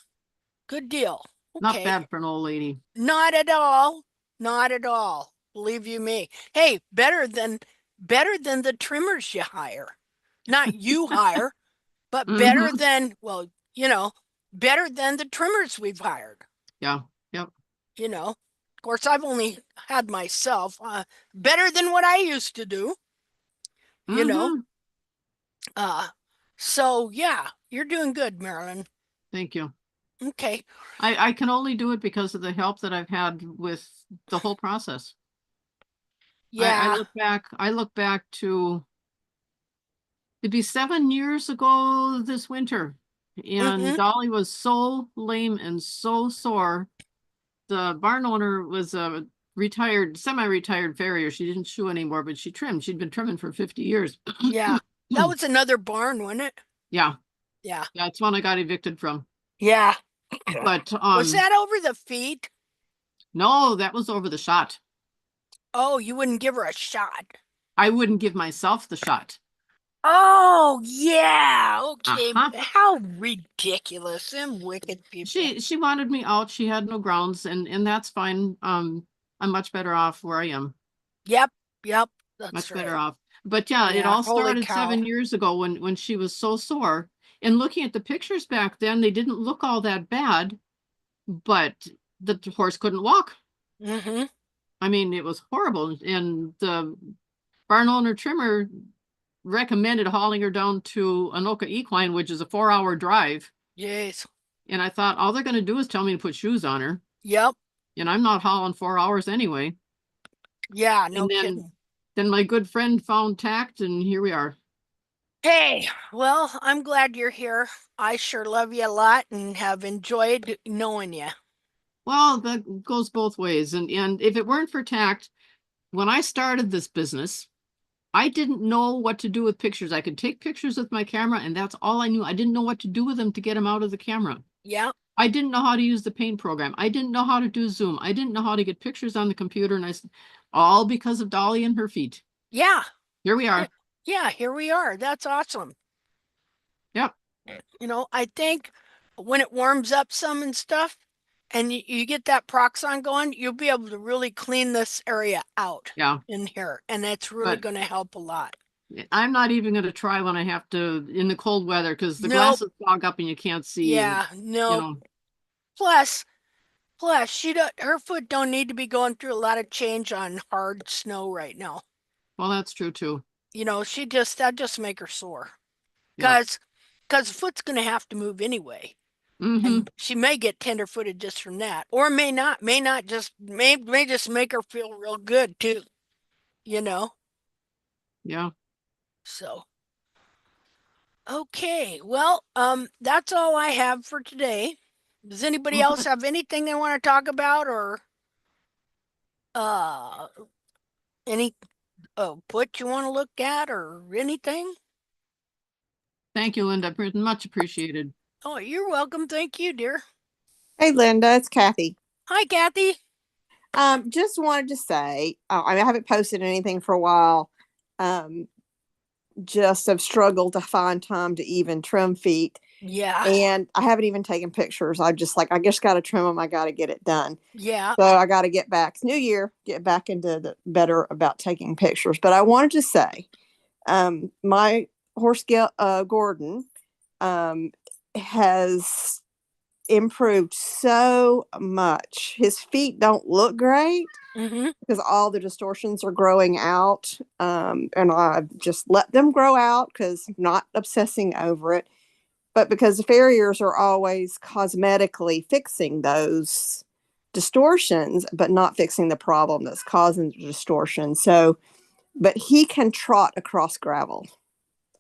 good deal. Not Okay. bad for an old lady. Not at all. Not at all. Believe you me. Hey, better than the trimmers you hire. Not you hire, but better Mhm. than, well, better than the trimmers we've hired. Yeah. Yep. Of course, I've only had myself. Better than what I used to do. you know. Mhm. So yeah, you're doing good, Marilyn. Thank you. Okay. I can only do it because of the help that I've had with the whole process. I Yeah. look back to it'd be 7 years ago this winter, and Mhm. Dolly was so lame and so sore. The barn owner was a semi-retired farrier. She didn't shoe anymore, but she trimmed. She'd been trimming for 50 years. Yeah. That was another barn, wasn't it? Yeah, Yeah. yeah, it's one I got evicted from. Yeah. But Was that over the feet? no, that was over the shot. Oh, you wouldn't give her a shot. I wouldn't give myself the shot. Oh, yeah. Okay. Uh-huh. How ridiculous. Them wicked people. She wanted me out. She had no grounds, and that's fine. I'm much better off where I am. Yep. That's Much right. better off. But yeah, it Yeah, all holy started cow. 7 years ago when she was so sore. And looking at the pictures back then, they didn't look all that bad, but the horse couldn't walk. Mm-hmm. I mean, it was horrible. And the barn owner trimmer recommended hauling her down to Anoka Equine, which is a 4-hour drive. Yes. And I thought, all they're going to do is tell me to put shoes on her. Yep. And I'm not hauling 4 hours anyway. Yeah, no And kidding. then my good friend found tact, and here we are. Hey, well, I'm glad you're here. I sure love you a lot and have enjoyed knowing you. Well, that goes both ways. And if it weren't for tact, when I started this business, I didn't know what to do with pictures. I could take pictures with my camera, and that's all I knew. I didn't know what to do with them to get them out of the camera. Yeah. I didn't know how to use the paint program. I didn't know how to do Zoom. I didn't know how to get pictures on the computer. And all because of Dolly and her feet. Yeah. Here we are. Yeah, here we are. That's awesome. Yep. I think when it warms up some and stuff, and you get that Proxon going, you'll be able to really clean this area out Yeah. in here. And that's really going to help a lot. I'm not even going to try when I have to in the cold weather because the Nope. glasses fog up and you can't see. Yeah, no. Plus, her foot don't need to be going through a lot of change on hard snow right now. Well, that's true too. That just make her sore. Yeah. Because the foot's going to have to move anyway. Mm-hmm. And she may get tender-footed just from that, or may just make her feel real good too. Yeah. So, okay. Well, that's all I have for today. Does anybody else have anything they want to talk about or any put you want to look at or anything? Thank you, Linda. Much appreciated. Oh, you're welcome. Thank you, dear. Hey, Linda, it's Kathy. Hi, Kathy. Just wanted to say, I haven't posted anything for a while. Just have struggled to find time to even trim feet. Yeah. And I haven't even taken pictures. I just got to trim them. I got to get it done. Yeah. So I got to get back. It's New Year, get back into the better about taking pictures. But I wanted to say, my horse, Gordon, has improved so much. His feet don't look great because all the distortions are growing out. And I just let them grow out because I'm not obsessing over it. But because the farriers are always cosmetically fixing those distortions, but not fixing the problem that's causing the distortion. So, but he can trot across gravel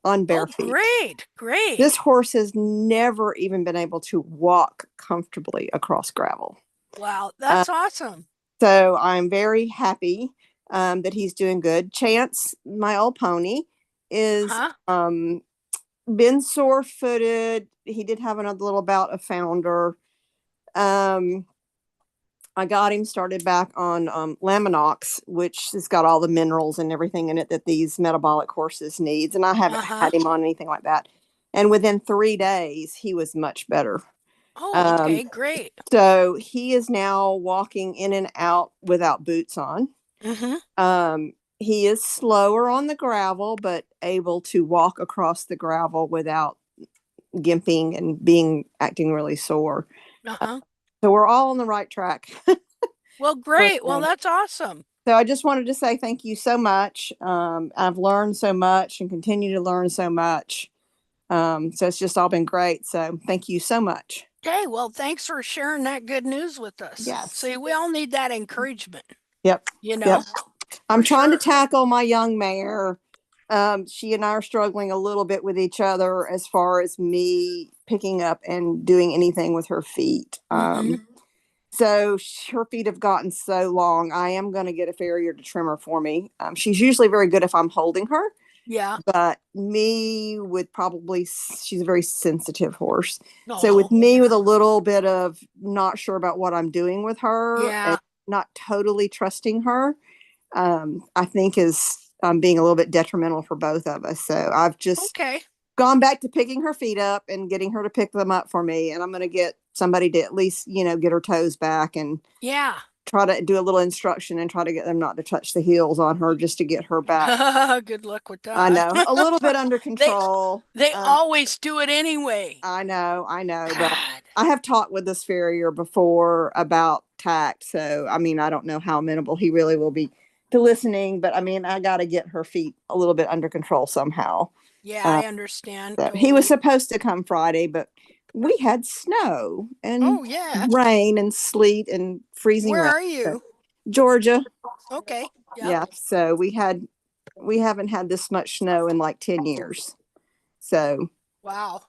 on bare feet. Great. This horse has never even been able to walk comfortably across gravel. Wow, that's awesome. So I'm very happy that he's doing good. Chance, my old pony, is been sore footed. He did have another little bout of founder. I got him started back on Laminox, which has got all the minerals and everything in it that these metabolic horses needs. And I haven't had him on anything like that. And within 3 days, he was much better. Oh, okay, great. So he is now walking in and out without boots on. He is slower on the gravel, but able to walk across the gravel without gimping and acting really sore. So we're all on the right track. Well, great. Well, that's awesome. So I just wanted to say thank you so much. I've learned so much and continue to learn so much. So it's just all been great. So thank you so much. Okay, well, thanks for sharing that good news with us. Yes. See, we all need that encouragement. Yep. You know? I'm trying to tackle my young mare. She and I are struggling a little bit with each other as far as me picking up and doing anything with her feet. So her feet have gotten so long. I am going to get a farrier to trim her for me. She's usually very good if I'm holding her. Yeah. But me with she's a very sensitive horse. So with me with a little bit of not sure about what I'm doing with her and not totally trusting her, I think is being a little bit detrimental for both of us. So I've just gone back to picking her feet up and getting her to pick them up for me. And I'm going to get somebody to at least, get her toes back and try to do a little instruction and try to get them not to touch the heels on her just to get her back. Good luck with that. I know. A little bit under control. They always do it anyway. I know. But I have talked with this farrier before about tact. So, I mean, I don't know how amenable he really will be to listening, but I mean, I got to get her feet a little bit under control somehow. Yeah, I understand. So he was supposed to come Friday, but we had snow and rain and sleet and freezing rain. Where are you? So, Georgia. Okay. Yeah. So we haven't had this much snow in like 10 years. So. Wow.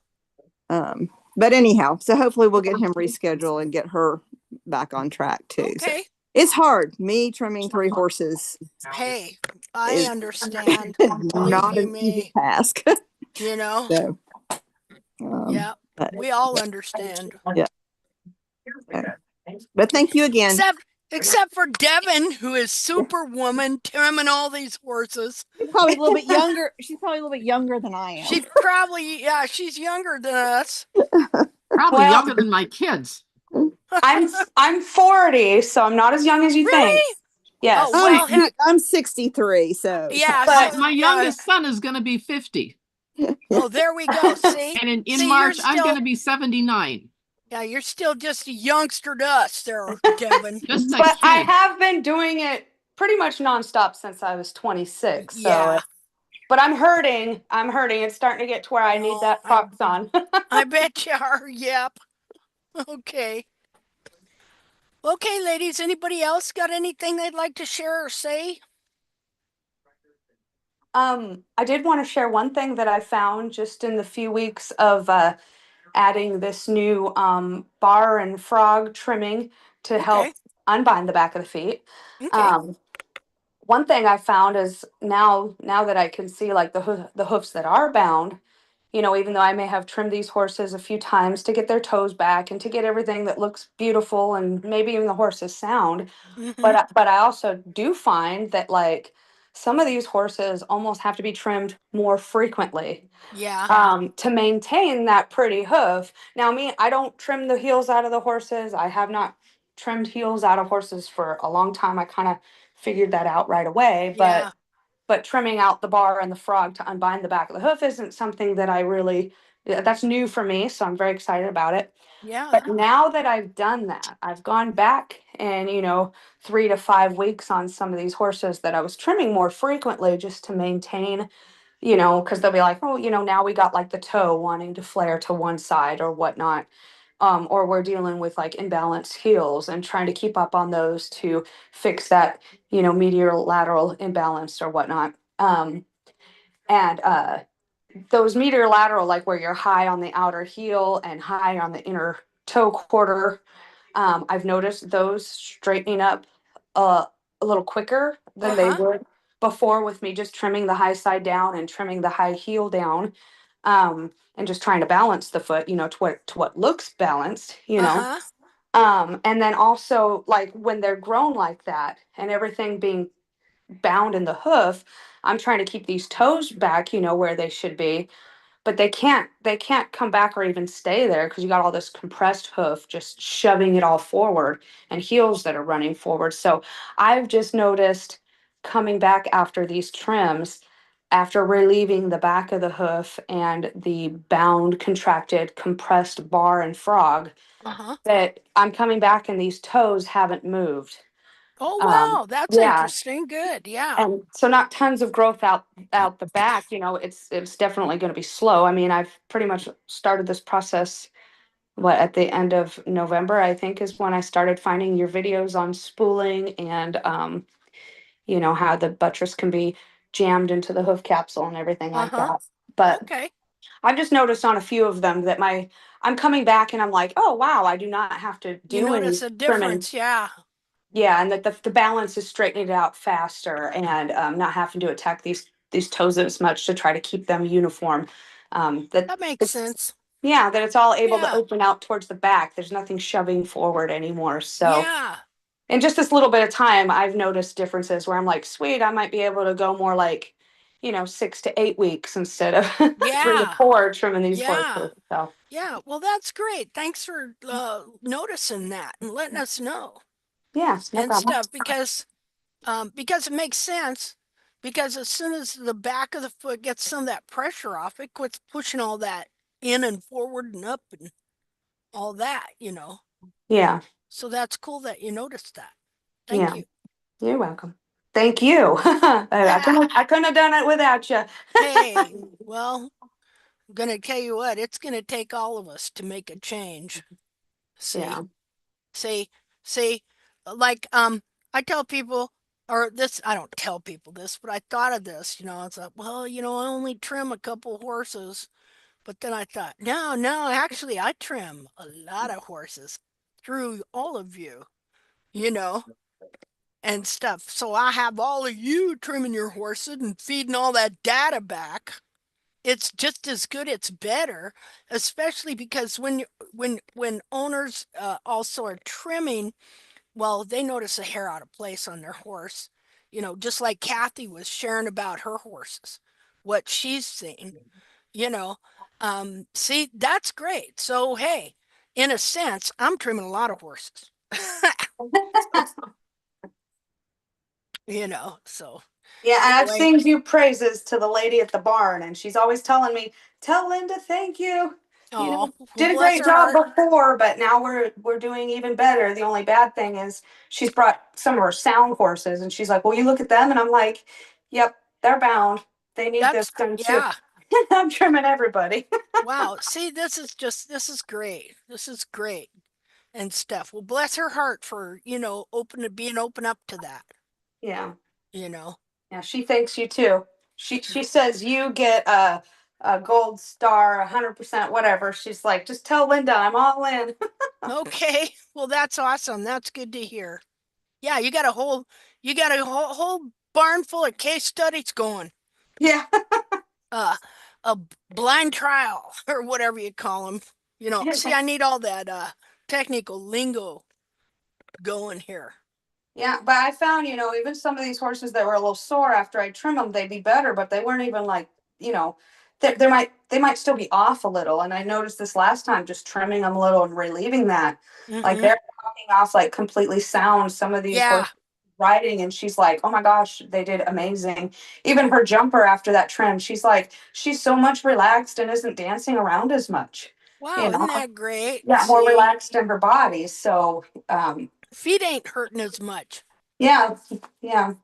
But anyhow, so hopefully we'll get him rescheduled and get her back on track too. Okay. So it's hard. Me trimming 3 horses. Hey, I understand. Not an easy task. So, we all understand. Yeah. But thank you again. Except for Devin, who is superwoman trimming all these horses. She's probably a little bit younger. She's probably a little bit younger than I am. She's probably, she's younger than us. Probably younger than my kids. I'm 40, so I'm not as young as you think. Yes. Oh, well, I'm 63, so. Yeah. But my youngest son is going to be 50. Oh, there we go. See? And in March, I'm going to be 79. Yeah, you're still just a youngster to us there, Devin. But I have been doing it pretty much nonstop since I was 26. So but I'm hurting. It's starting to get to where I need that fox on. I bet you are. Yep. Okay. Okay, ladies, anybody else got anything they'd like to share or say? I did want to share one thing that I found just in the few weeks of adding this new bar and frog trimming to help unbind the back of the feet. One thing I found is now that I can see like the hoofs that are bound, even though I may have trimmed these horses a few times to get their toes back and to get everything that looks beautiful and maybe even the horses sound, but I also do find that like some of these horses almost have to be trimmed more frequently. To maintain that pretty hoof. Now, I don't trim the heels out of the horses. I have not trimmed heels out of horses for a long time. I kind of figured that out right away. But trimming out the bar and the frog to unbind the back of the hoof isn't something that that's new for me. So I'm very excited about it. But now that I've done that, I've gone back and, 3 to 5 weeks on some of these horses that I was trimming more frequently just to maintain, because they'll be like, oh, now we got like the toe wanting to flare to one side or whatnot. Or we're dealing with like imbalanced heels and trying to keep up on those to fix that, medial lateral imbalance or whatnot. And those medial lateral, like where you're high on the outer heel and high on the inner toe quarter, I've noticed those straightening up a little quicker than they would before with me just trimming the high side down and trimming the high heel down. And just trying to balance the foot, to what looks balanced, and then also like when they're grown like that and everything being bound in the hoof, I'm trying to keep these toes back, where they should be, but they can't come back or even stay there because you got all this compressed hoof just shoving it all forward and heels that are running forward. So I've just noticed coming back after these trims, after relieving the back of the hoof and the bound, contracted, compressed bar and frog, that I'm coming back and these toes haven't moved. Oh, wow. That's Yeah. interesting. Good. Yeah. And so not tons of growth out the back, it's definitely going to be slow. I mean, I've pretty much started this process at the end of November, I think, is when I started finding your videos on spooling and how the buttress can be jammed into the hoof capsule and everything like that. But Okay. I've just noticed on a few of them that I'm coming back and I'm like, oh wow, I do not have to You do any notice a trimming. difference. Yeah. Yeah, and that the balance is straightening it out faster and not having to attack these toes as much to try to keep them uniform. That makes It's, sense. yeah, that it's all able to Yeah. open out towards the back. There's nothing shoving forward anymore. So Yeah. in just this little bit of time, I've noticed differences where I'm like, sweet, I might be able to go more like, 6 to 8 weeks instead of 3 to Yeah. 4 trimming these Yeah. horses. So Yeah. Well, that's great. Thanks for noticing that and letting us know yeah, no and problem. stuff because it makes sense. Because as soon as the back of the foot gets some of that pressure off, it quits pushing all that in and forward and up and all that. Yeah, So that's cool that you noticed that. Thank yeah. you. You're welcome. Thank you. I couldn't have done it without you. Hey, well, I'm gonna tell you what, it's gonna take all of us to make a change. See, Yeah. see, like, I tell people, or this, I don't tell people this, but I thought of this, it's like, well, I only trim a couple horses, but then I thought, no, actually, I trim a lot of horses through all of you, you know, and stuff. So I have all of you trimming your horses and feeding all that data back. It's just as good, it's better, especially because when owners also are trimming, well, they notice a hair out of place on their horse, just like Kathy was sharing about her horses, what she's seen, you know. See, that's great. So hey, in a sense, I'm trimming a lot of horses. So Yeah, and I've anyway, sing you praises to the lady at the barn, and she's always telling me, "Tell Linda thank you. oh, well, Did a bless great her job heart. before, but now we're doing even better." The only bad thing is she's brought some of her sound horses, and she's like, "Well, you look at them," and I'm like, "Yep, they're bound. They need this done too." Yeah. I'm trimming everybody. Wow. See, this is great. This is great and stuff. Well, bless her heart for, being open up to that, Yeah, you know. yeah. She thanks you too. She says you get a gold star, 100%, whatever. She's like, just tell Linda I'm all in. Okay. Well, that's awesome. That's good to hear. Yeah, you got a whole barn full of case studies going. Yeah. Uh, a blind trial or whatever you call them. See, I need all that technical lingo going here. Yeah, but I found, even some of these horses that were a little sore after I trim them, they'd be better, but they weren't even like, they might still be off a little. And I noticed this last time, just trimming them a little and relieving that, like they're walking off like completely sound. Some of these Yeah. horses riding, and she's like, "Oh my gosh, they did amazing." Even her jumper after that trim, she's so much relaxed and isn't dancing around as much. Wow, isn't that great? Yeah, more See, relaxed in her body. So, feet ain't hurting as much, yeah, yeah.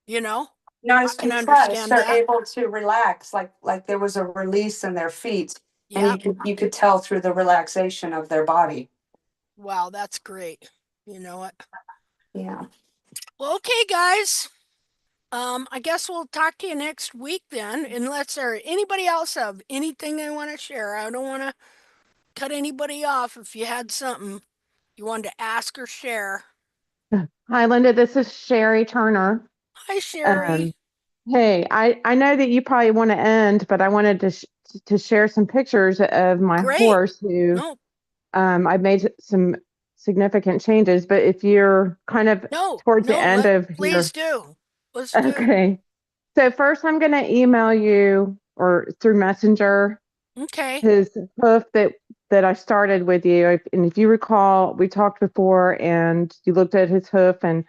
you know? Not I as can compressed, understand they're that. able to relax, like there was a release in their feet, and Yep. you could tell through the relaxation of their body. Wow, that's great. You know what? Yeah. Well, okay, guys. I guess we'll talk to you next week then, unless there anybody else have anything they want to share. I don't want to cut anybody off if you had something You wanted to ask or share? Hi, Linda. This is Sherry Turner. Hi, Sherry. Hey, I know that you probably want to end, but I wanted to share some pictures of my Great. horse who No, I've made some significant changes. But if you're kind of towards the end of please do. Let's do. okay. So first, I'm going to email you or through Messenger Okay. his hoof that I started with you. And if you recall, we talked before, and you looked at his hoof, and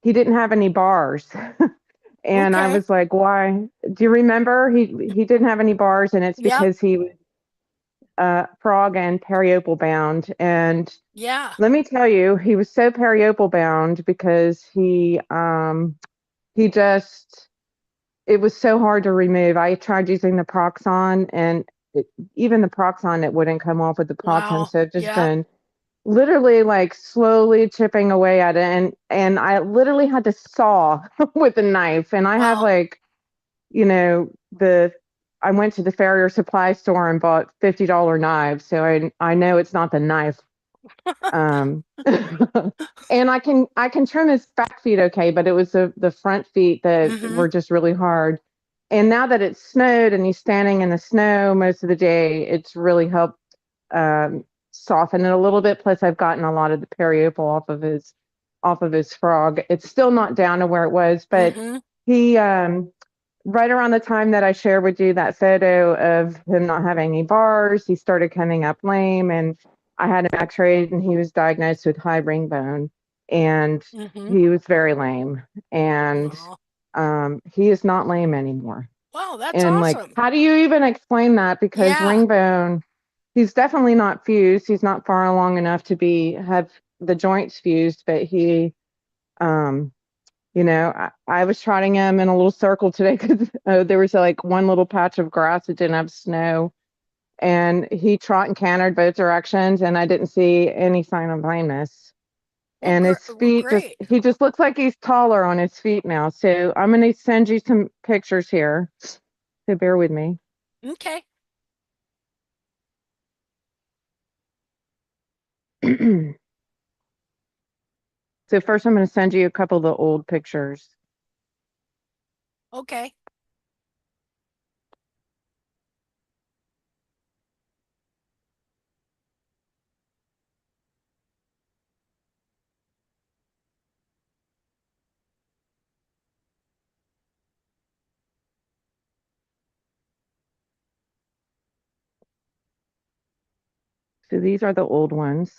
he didn't have any bars. And I Okay. was like, why? Do you remember? He didn't have any bars, and it's Yep. because he was frog and periopal bound. And Yeah. let me tell you, he was so periopal bound because he just it was so hard to remove. I tried using the Proxon, and even the Proxon, it wouldn't come off with the Proxon. Wow. So I've just Yeah. been literally like slowly chipping away at it, and I literally had to saw with a knife. And I have Wow. like, I went to the Farrier supply store and bought $50 knives, so I know it's not the knife. Um, and I can trim his back feet okay, but it was the front feet that were just really hard. And now that it's snowed and he's standing in the snow most of the day, it's really helped soften it a little bit. Plus, I've gotten a lot of the periopal off of his frog. It's still not down to where it was, but he right around the time that I shared with you that photo of him not having any bars, he started coming up lame, and I had him x-rayed, and he was diagnosed with high ring bone, and he was very lame, and he is not lame anymore. Wow, that's And like, awesome. how do you even explain that? Because ring bone, he's definitely not fused. He's not far along enough to have the joints fused, but he, I was trotting him in a little circle today because there was like one little patch of grass that didn't have snow, and he trot and cantered both directions, and I didn't see any sign of lameness. And his feet he just looks like he's taller on his feet now. So I'm going to send you some pictures here. So bear with me. Okay. So first I'm going to send you a couple of the old pictures. Okay. So these are the old ones.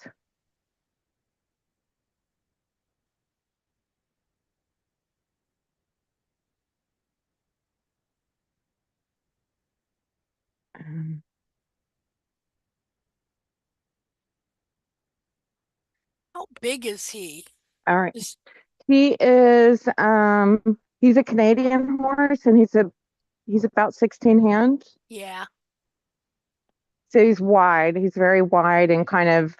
How big is he? All right. He is he's a Canadian horse, and he's about 16 hands. Yeah. So he's wide. He's very wide and kind of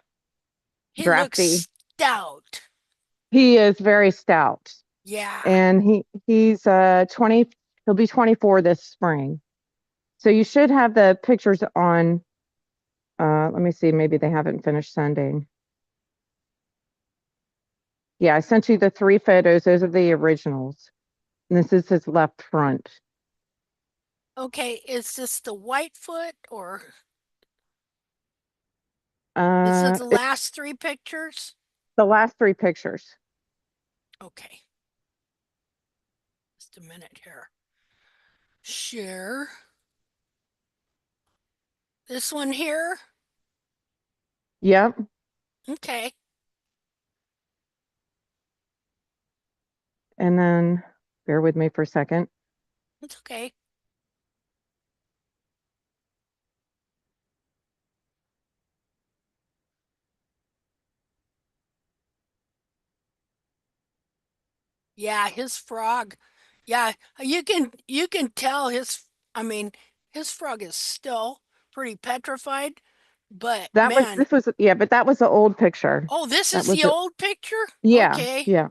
He drafty. looks stout. He is very stout. Yeah. And he's 20, he'll be 24 this spring. So you should have the pictures on let me see, maybe they haven't finished sending. Yeah, I sent you the 3 photos. Those are the originals. And this is his left front. Okay, is this the Whitefoot or is it the It's last 3 pictures? the last 3 pictures. Okay. Just a minute here. Share. This one here? Yep. Okay. And then bear with me for a second. It's okay. Yeah, his frog. Yeah, you can tell his frog is still pretty petrified, but man. This was yeah, but that was the old picture. Oh, this That is was the it. old picture? Yeah. Okay. Yeah.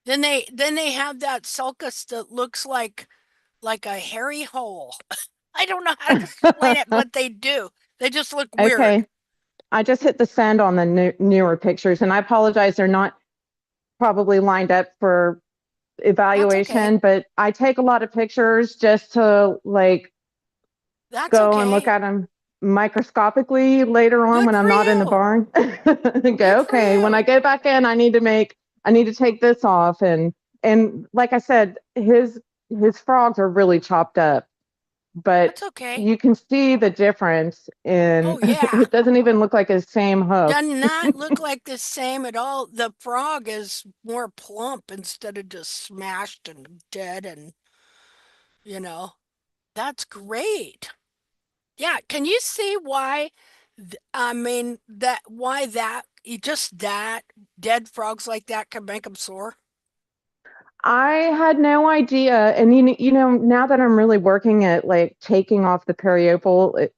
Then they have that sulcus that looks like a hairy hole. I don't know how to explain it, but they do. They just look weird. Okay. I just hit the send on the newer pictures, and I apologize. They're not probably lined up for evaluation, but I take a lot of pictures just to like go and look at them microscopically later on when I'm not in the barn. Go, okay, when I go back in, I need to take this off. And like I said, his frogs are really chopped up, but you can see the difference in, it doesn't even look like his same hoof. Does not look like the same at all. The frog is more plump instead of just smashed and dead, and that's great. Yeah, can you see why? I mean just that dead frogs like that can make them sore? I had no idea. And now that I'm really working at like taking off the periopal,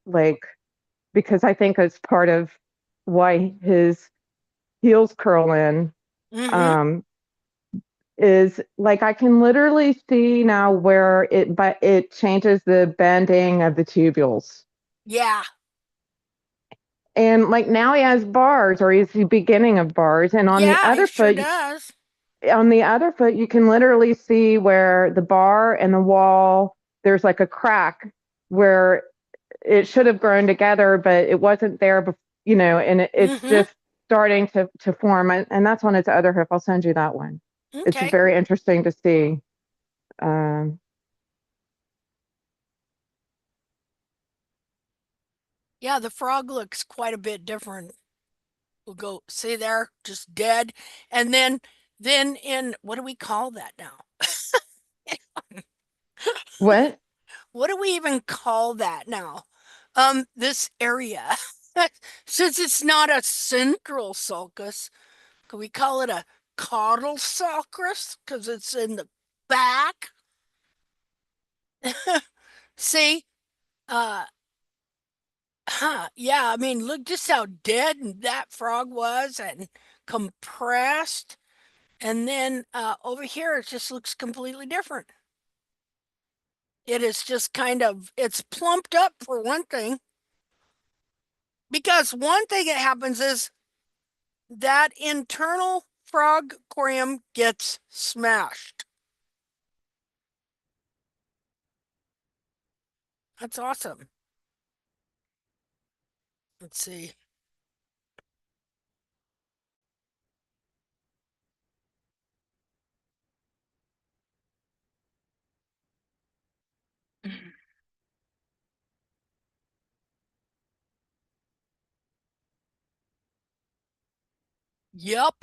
because I think it's part of why his heels curl in, is like I can literally see now where it changes the bending of the tubules. Yeah. And like now he has bars, or he's the beginning of bars. And on the other foot, does. On the other foot, you can literally see where the bar and the wall, there's like a crack where it should have grown together, but it wasn't there, and it's just starting to form. And that's on its other hoof. I'll send you that one. It's very interesting to see. Yeah, the frog looks quite a bit different. We'll go, see there, just dead. And then in, what do we call that now? What? What do we even call that now? This area. Since it's not a central sulcus, can we call it a caudal sulcus? Because it's in the back. See? Yeah, I mean, look just how dead that frog was and compressed. And then over here, it just looks completely different. It is just it's plumped up for one thing. Because one thing that happens is that internal frog aquarium gets smashed. That's awesome. Let's see. Yep.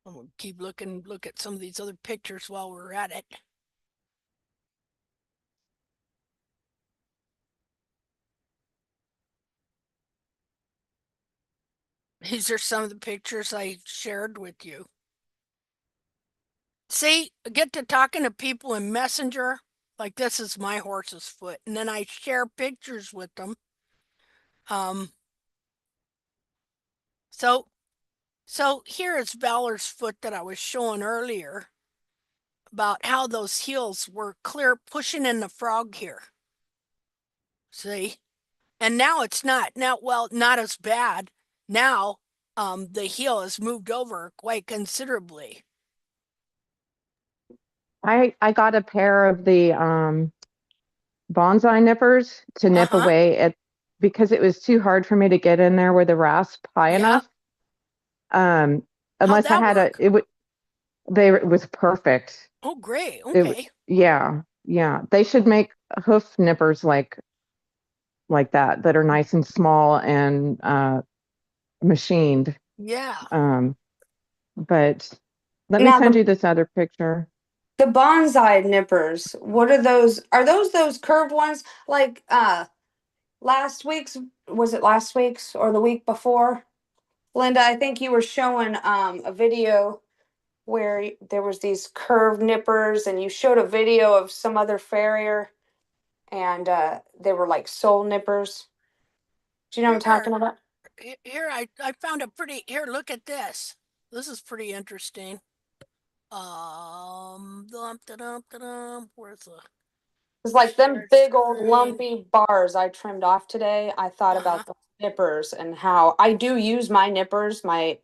I'm gonna keep look at some of these other pictures while we're at it. These are some of the pictures I shared with you. See, I get to talking to people in Messenger. Like this is my horse's foot. And then I share pictures with them. So here is Valor's foot that I was showing earlier about how those heels were clear pushing in the frog here. See? And now it's not. Now, well, not as bad. Now, the heel has moved over quite considerably. I got a pair of the bonsai nippers to nip away at, because it was too hard for me to get in there with the rasp high enough. Unless I had it was perfect. Oh, great. Okay. Yeah. They should make hoof nippers like that are nice and small and machined. Yeah. But let me send you this other picture. The bonsai nippers, what are those? Are those curved ones? Like last week's, was it last week's or the week before? Linda, I think you were showing a video where there was these curved nippers, and you showed a video of some other farrier, and they were like sole nippers. Do you know what I'm talking about? Here, I found a pretty, here, look at this. This is pretty interesting. Where's the, Cause like them Share big old screen. lumpy bars I trimmed off today, I thought about the nippers and how I do use my nippers, my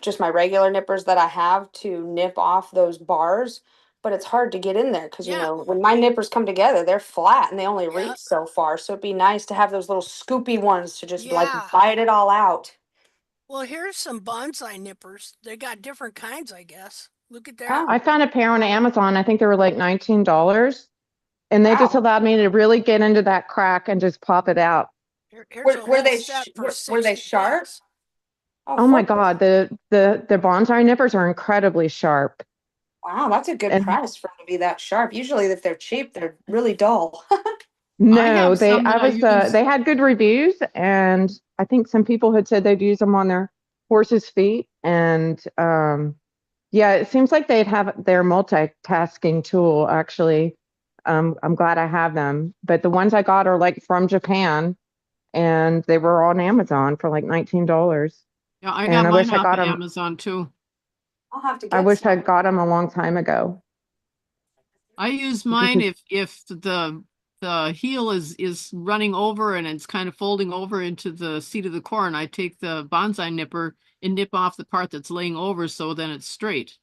just my regular nippers that I have to nip off those bars, but it's hard to get in there because you Yeah. know when my nippers come together, they're flat and they only Yep. reach so far. So it'd be nice to have those little scoopy ones to just like Yeah. bite it all out. Well, here's some bonsai nippers. They got different kinds, I guess. Look at there. Oh, I found a pair on Amazon. I think they were like $19. And they just wow. allowed me to really get into that crack and just pop it out. Here's Were, a were whole they set for were they 60 sharp? bucks. Oh my focus. God, the bonsai nippers are incredibly sharp. Wow, that's a good And price for them to be that sharp. Usually, if they're cheap, they're really dull. I no, have some that I use. they had good reviews, and I think some people had said they'd use them on their horse's feet. And yeah, it seems like they'd have their multitasking tool actually. I'm glad I have them, but the ones I got are like from Japan, and they were on Amazon for like $19. Yeah, I got And I mine wish I off got of them. Amazon too. I'll have to I get wish some. I'd got them a long time ago. I use You mine could- if the heel is running over and it's kind of folding over into the seat of the corn. I take the bonsai nipper and nip off the part that's laying over so then it's straight.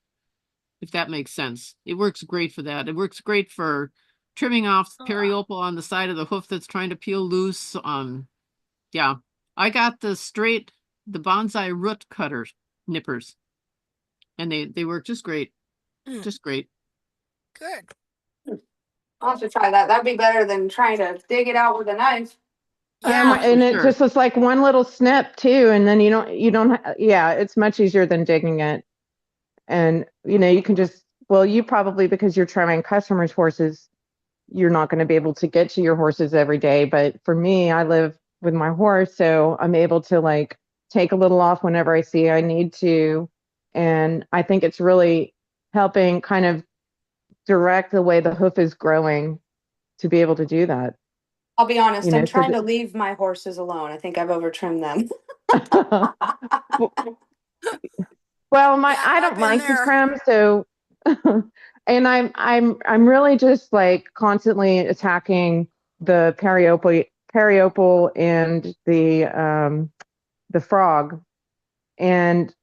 If that makes sense. It works great for that. It works great for trimming off periopal on the side of the hoof that's trying to peel loose. Yeah. I got the bonsai root cutter nippers. And they work just great. Mm, Just great. good. I'll have to try that. That'd be better than trying to dig it out with a knife. Yeah. and it sure. just was like one little snip too, and then yeah, it's much easier than digging it. And you can just, well, you probably, because you're trimming customers' horses, you're not going to be able to get to your horses every day. But for me, I live with my horse, so I'm able to like take a little off whenever I see I need to. And I think it's really helping kind of direct the way the hoof is growing to be able to do that. I'll be honest, I'm So trying to leave my horses alone. I think I've over trimmed them. well, Yeah, I I've don't been like to there. trim, so and I'm really just like constantly attacking the periopal and the frog. And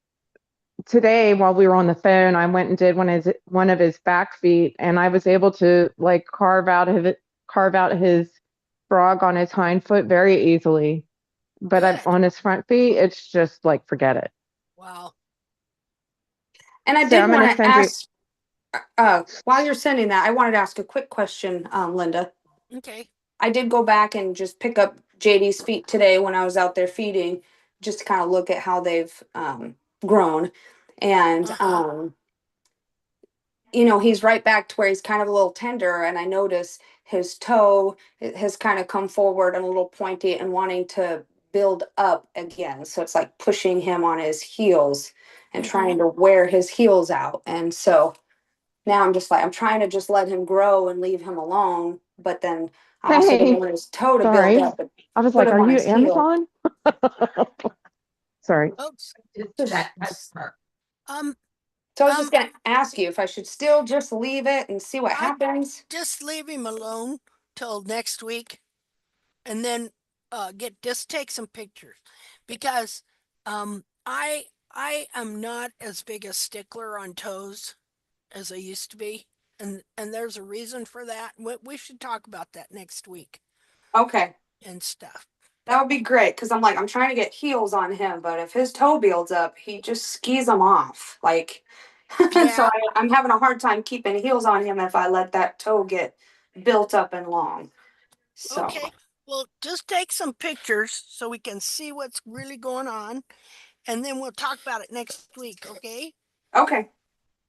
today, while we were on the phone, I went and did one of his back feet, and I was able to like carve out his frog on his hind foot very easily. But Good. on his front feet, it's just like forget it. Wow. And I So did I'm want gonna to send you. ask, while you're sending that, I wanted to ask a quick question, Linda. Okay. I did go back and just pick up JD's feet today when I was out there feeding, just to kind of look at how they've grown. And he's right back to where he's kind of a little tender, and I notice his toe has kind of come forward and a little pointy and wanting to build up again. So it's like pushing him on his heels and trying to wear his heels out. And so now I'm just like, I'm trying to just let him grow and leave him alone. But then I also don't Hey, want his toe to build sorry. up and I was put like, him are on you his heel. Amazon? Sorry. Oops. So I was just going to ask you if I should still just leave it and see what I happens. just leave him alone till next week, and then just take some pictures, because I am not as big a stickler on toes as I used to be, and there's a reason for that. We should talk about that next week Okay. and stuff. That would be great because I'm trying to get heels on him, but if his toe builds up, he just skis them off. Like, Yeah. so I'm having a hard time keeping heels on him if I let that toe get built up and long. So, Okay. Well, just take some pictures so we can see what's really going on, and then we'll talk about it next week, okay? okay.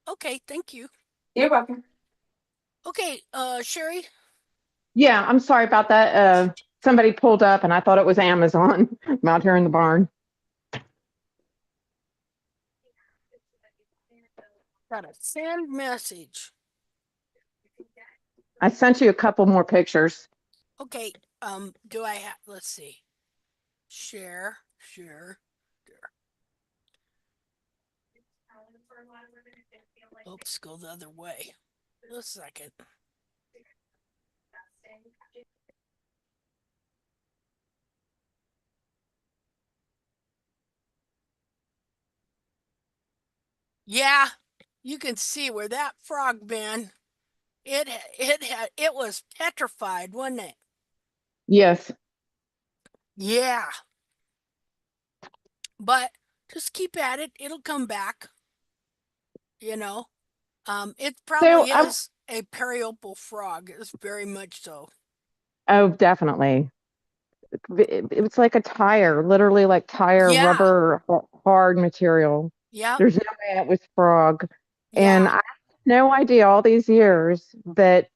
Okay, thank you. You're welcome. Okay, Sherry? Yeah, I'm sorry about that. Somebody pulled up and I thought it was Amazon. I'm out here in the barn. Got a send message. I sent you a couple more pictures. Okay, do I have, let's see. Share. Oops, go the other way. A second. Yeah, you can see where that frog been. It was petrified, wasn't it? Yes. Yeah, but just keep at it. It'll come back, you know. It So probably is a periopal frog. It's very much so. oh, definitely. It's like a tire, literally like tire, Yeah, rubber, hard material. yep, There's no way it was frog. And yeah, I had no idea all these years that,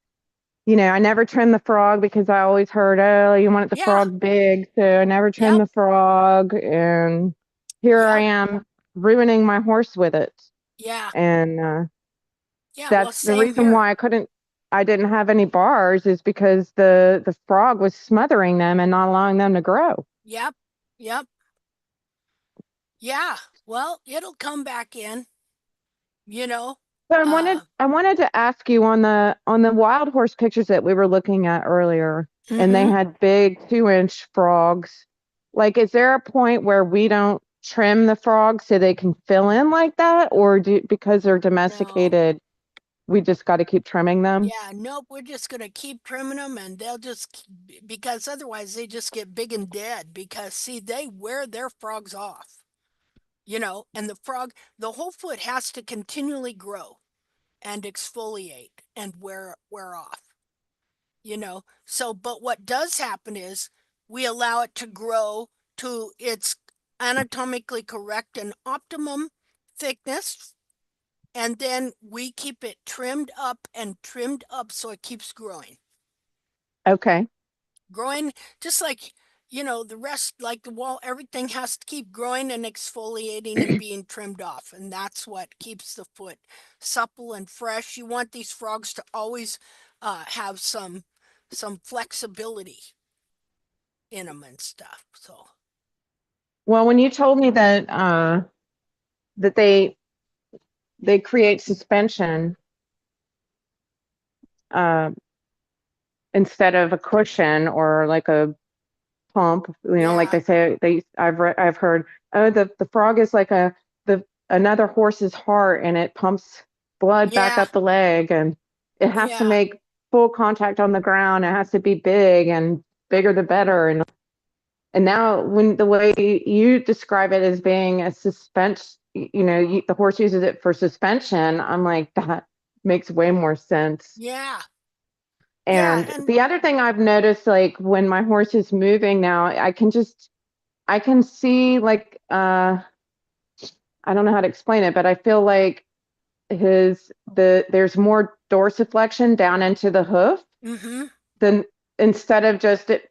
I never trimmed the frog because I always heard, oh, you want the yeah, frog big. So I never trimmed yep, the frog. And here I yep, am ruining my horse with it. yeah, And yeah. Well, that's the same reason here. why I didn't have any bars is because the frog was smothering them and not allowing them to grow. Yep, yep, yeah. Well, it'll come back in, you know. So Uh, I wanted to ask you on the wild horse pictures that we were looking at earlier, and they mhm. had big 2-inch frogs. Like, is there a point where we don't trim the frogs so they can fill in like that, or because they're No. domesticated, we just got to keep trimming them? Yeah, nope, we're just gonna keep trimming them and they'll because otherwise they just get big and dead because see, they wear their frogs off, and the whole foot has to continually grow and exfoliate and wear off, So, but what does happen is we allow it to grow to its anatomically correct and optimum thickness, and then we keep it trimmed up and trimmed up so it keeps Okay. growing just like the rest, like the wall, everything has to keep growing and exfoliating and being trimmed off, and that's what keeps the foot supple and fresh. You want these frogs to always have some flexibility in them and stuff, so Well, when you told me that that they create suspension uh, instead of a cushion or like a pump, like yeah, they say I've heard, oh, the frog is like the another horse's heart and it pumps blood back yeah, up the leg and it has to yeah, make full contact on the ground. It has to be big and bigger the better. And now when the way you describe it as being a suspense, the horse uses it for suspension, I'm like, that makes way more sense. yeah, yeah, And and the other thing I've noticed, like when my horse is moving now, I can see like I don't know how to explain it, but I feel like there's more dorsiflexion down into the hoof mm-hmm, than instead of just it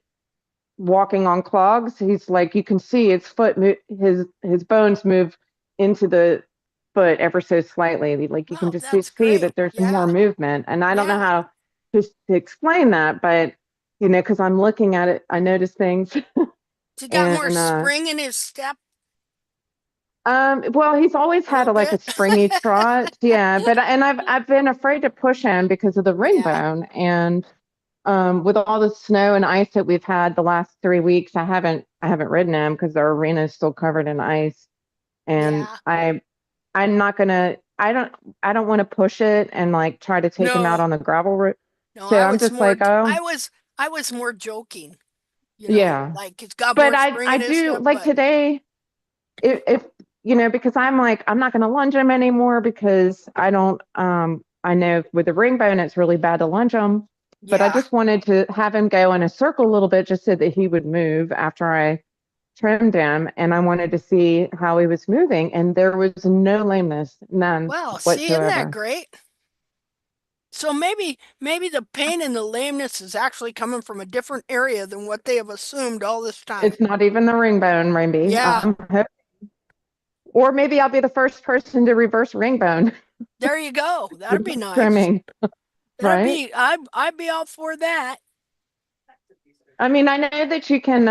walking on clogs. He's like you can see his bones move into the foot ever so slightly. Like you can well, just that's see great, that there's more yeah, movement. And I don't know yeah. how to explain that, but because I'm looking at it, I notice things. He got more And spring in his step well, he's always a had little like a bit. springy trot, yeah. But I've been afraid to push him because of the ring Yeah, bone, and with all the snow and ice that we've had the last 3 weeks, I haven't ridden him because our arena is still covered in ice, and yeah. I'm not gonna I don't want to push it and like try to take him out No, on the gravel route. no, So I'm just like, oh I was more joking, yeah. like it's got But more spring I in his do step, like but today. If because I'm like I'm not going to lunge him anymore because I know with the ring bone it's really bad to lunge him, but I yeah. just wanted to have him go in a circle a little bit just so that he would move after I trimmed him, and I wanted to see how he was moving, and there was no lameness, none Well, see, isn't that whatsoever. great? So maybe the pain and the lameness is actually coming from a different area than what they have assumed all this time. It's not even the ring bone, maybe. Yeah, Or maybe I'll be the first person to reverse ring bone there you go. That'd be with nice. trimming, right? I'd be all for that. I mean, I know that you can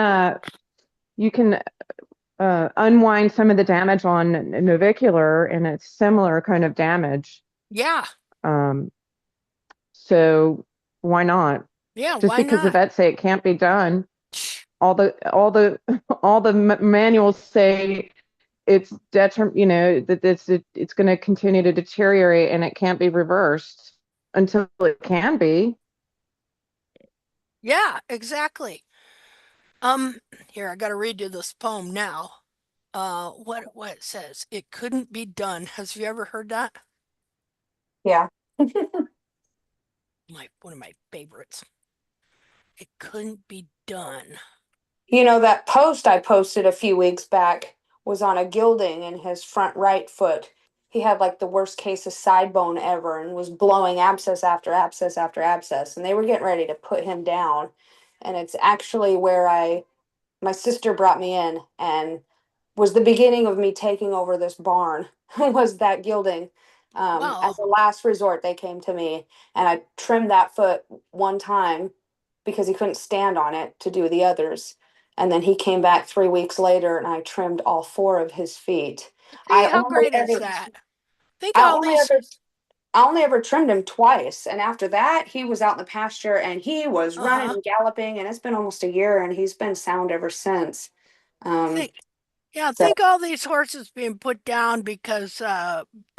unwind some of the damage on navicular, and it's similar kind of damage. Yeah, Um, so why not? yeah, Just why because the not? vets say it can't be done, all the manuals say it's that it's going to continue to deteriorate and it can't be reversed until it can be. Yeah, exactly. Here, I got to read you this poem now. What it says, it couldn't be done. Has you ever heard that? Yeah. One of my favorites. It couldn't be done. You know, that post I posted a few weeks back was on a gilding in his front right foot. He had like the worst case of side bone ever and was blowing abscess after abscess after abscess. And they were getting ready to put him down. And it's actually where my sister brought me in and was the beginning of me taking over this barn was that gilding. Wow. As a last resort, they came to me and I trimmed that foot one time because he couldn't stand on it to do the others. And then he came back 3 weeks later and I trimmed all 4 of his feet. See, how great is that? Think I all only these. ever I only ever trimmed him twice. And after that, he was out in the pasture and he was running and galloping. And it's been almost a year and he's been sound ever since. Think all these horses being put down because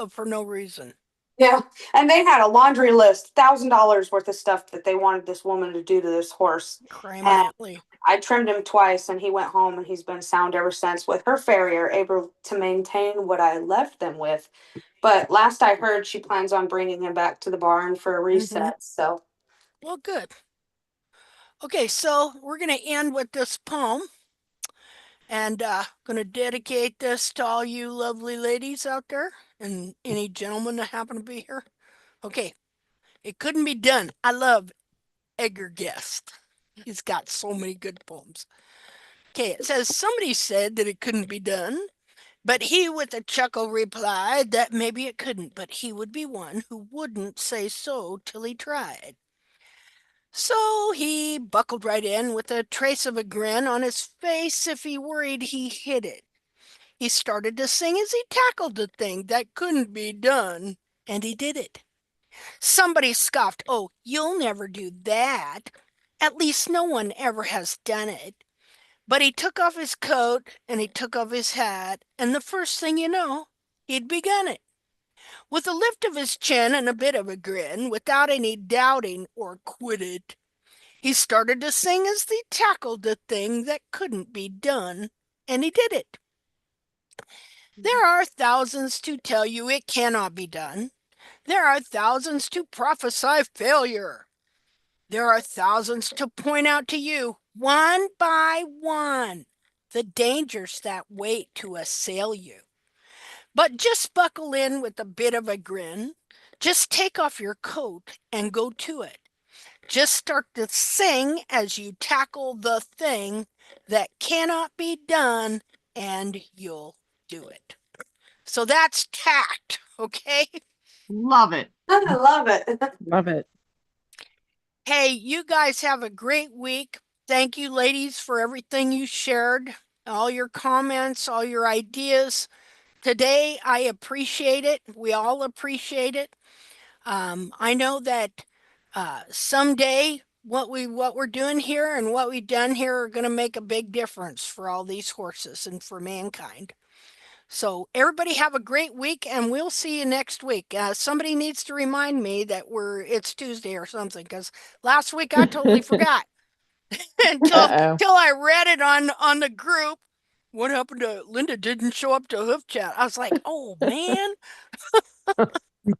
for no reason. Yeah. And they had a laundry list, $1,000 worth of stuff that they wanted this woman to do to this horse. Criminally. I trimmed him twice and he went home and he's been sound ever since with her farrier, able to maintain what I left them with. But last I heard, she plans on bringing him back to the barn for a reset. So, well, good. Okay, so we're going to end with this poem. And going to dedicate this to all you lovely ladies out there and any gentlemen that happen to be here. Okay, it couldn't be done. I love Edgar Guest. He's got so many good poems. Okay, it says, somebody said that it couldn't be done, but he with a chuckle replied that maybe it couldn't, but he would be one who wouldn't say so till he tried. So he buckled right in with a trace of a grin on his face. If he worried, he hid it. He started to sing as he tackled the thing that couldn't be done, and he did it. Somebody scoffed, "Oh, you'll never do that. At least no one ever has done it." But he took off his coat and he took off his hat, and the first thing you know, he'd begun it. With a lift of his chin and a bit of a grin, without any doubting or quit it, he started to sing as he tackled the thing that couldn't be done, and he did it. There are thousands to tell you it cannot be done. There are thousands to prophesy failure. There are thousands to point out to you, one by one, the dangers that wait to assail you. But just buckle in with a bit of a grin. Just take off your coat and go to it. Just start to sing as you tackle the thing that cannot be done, and you'll do it. So that's tact, okay? Love it. I love it. Love it. Hey, you guys have a great week. Thank you, ladies, for everything you shared, all your comments, all your ideas. Today, I appreciate it. We all appreciate it. I know that someday what we're doing here and what we've done here are going to make a big difference for all these horses and for mankind. So everybody have a great week, and we'll see you next week. Somebody needs to remind me that it's Tuesday or something, because last week I totally forgot until I read it on the group. What happened to Linda didn't show up to Hoof Chat? I was like, oh man.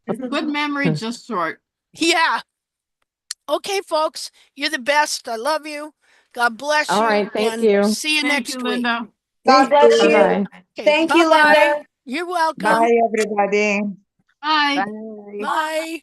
Good memory, just short. Yeah. Okay, folks, you're the best. I love you. God bless you. All right, thank and you. See you Thank next you, week. Linda. God bless you. Bye-bye. Okay, Thank you, bye-bye. Linda. You're welcome. Bye, everybody. Bye. Bye. Bye.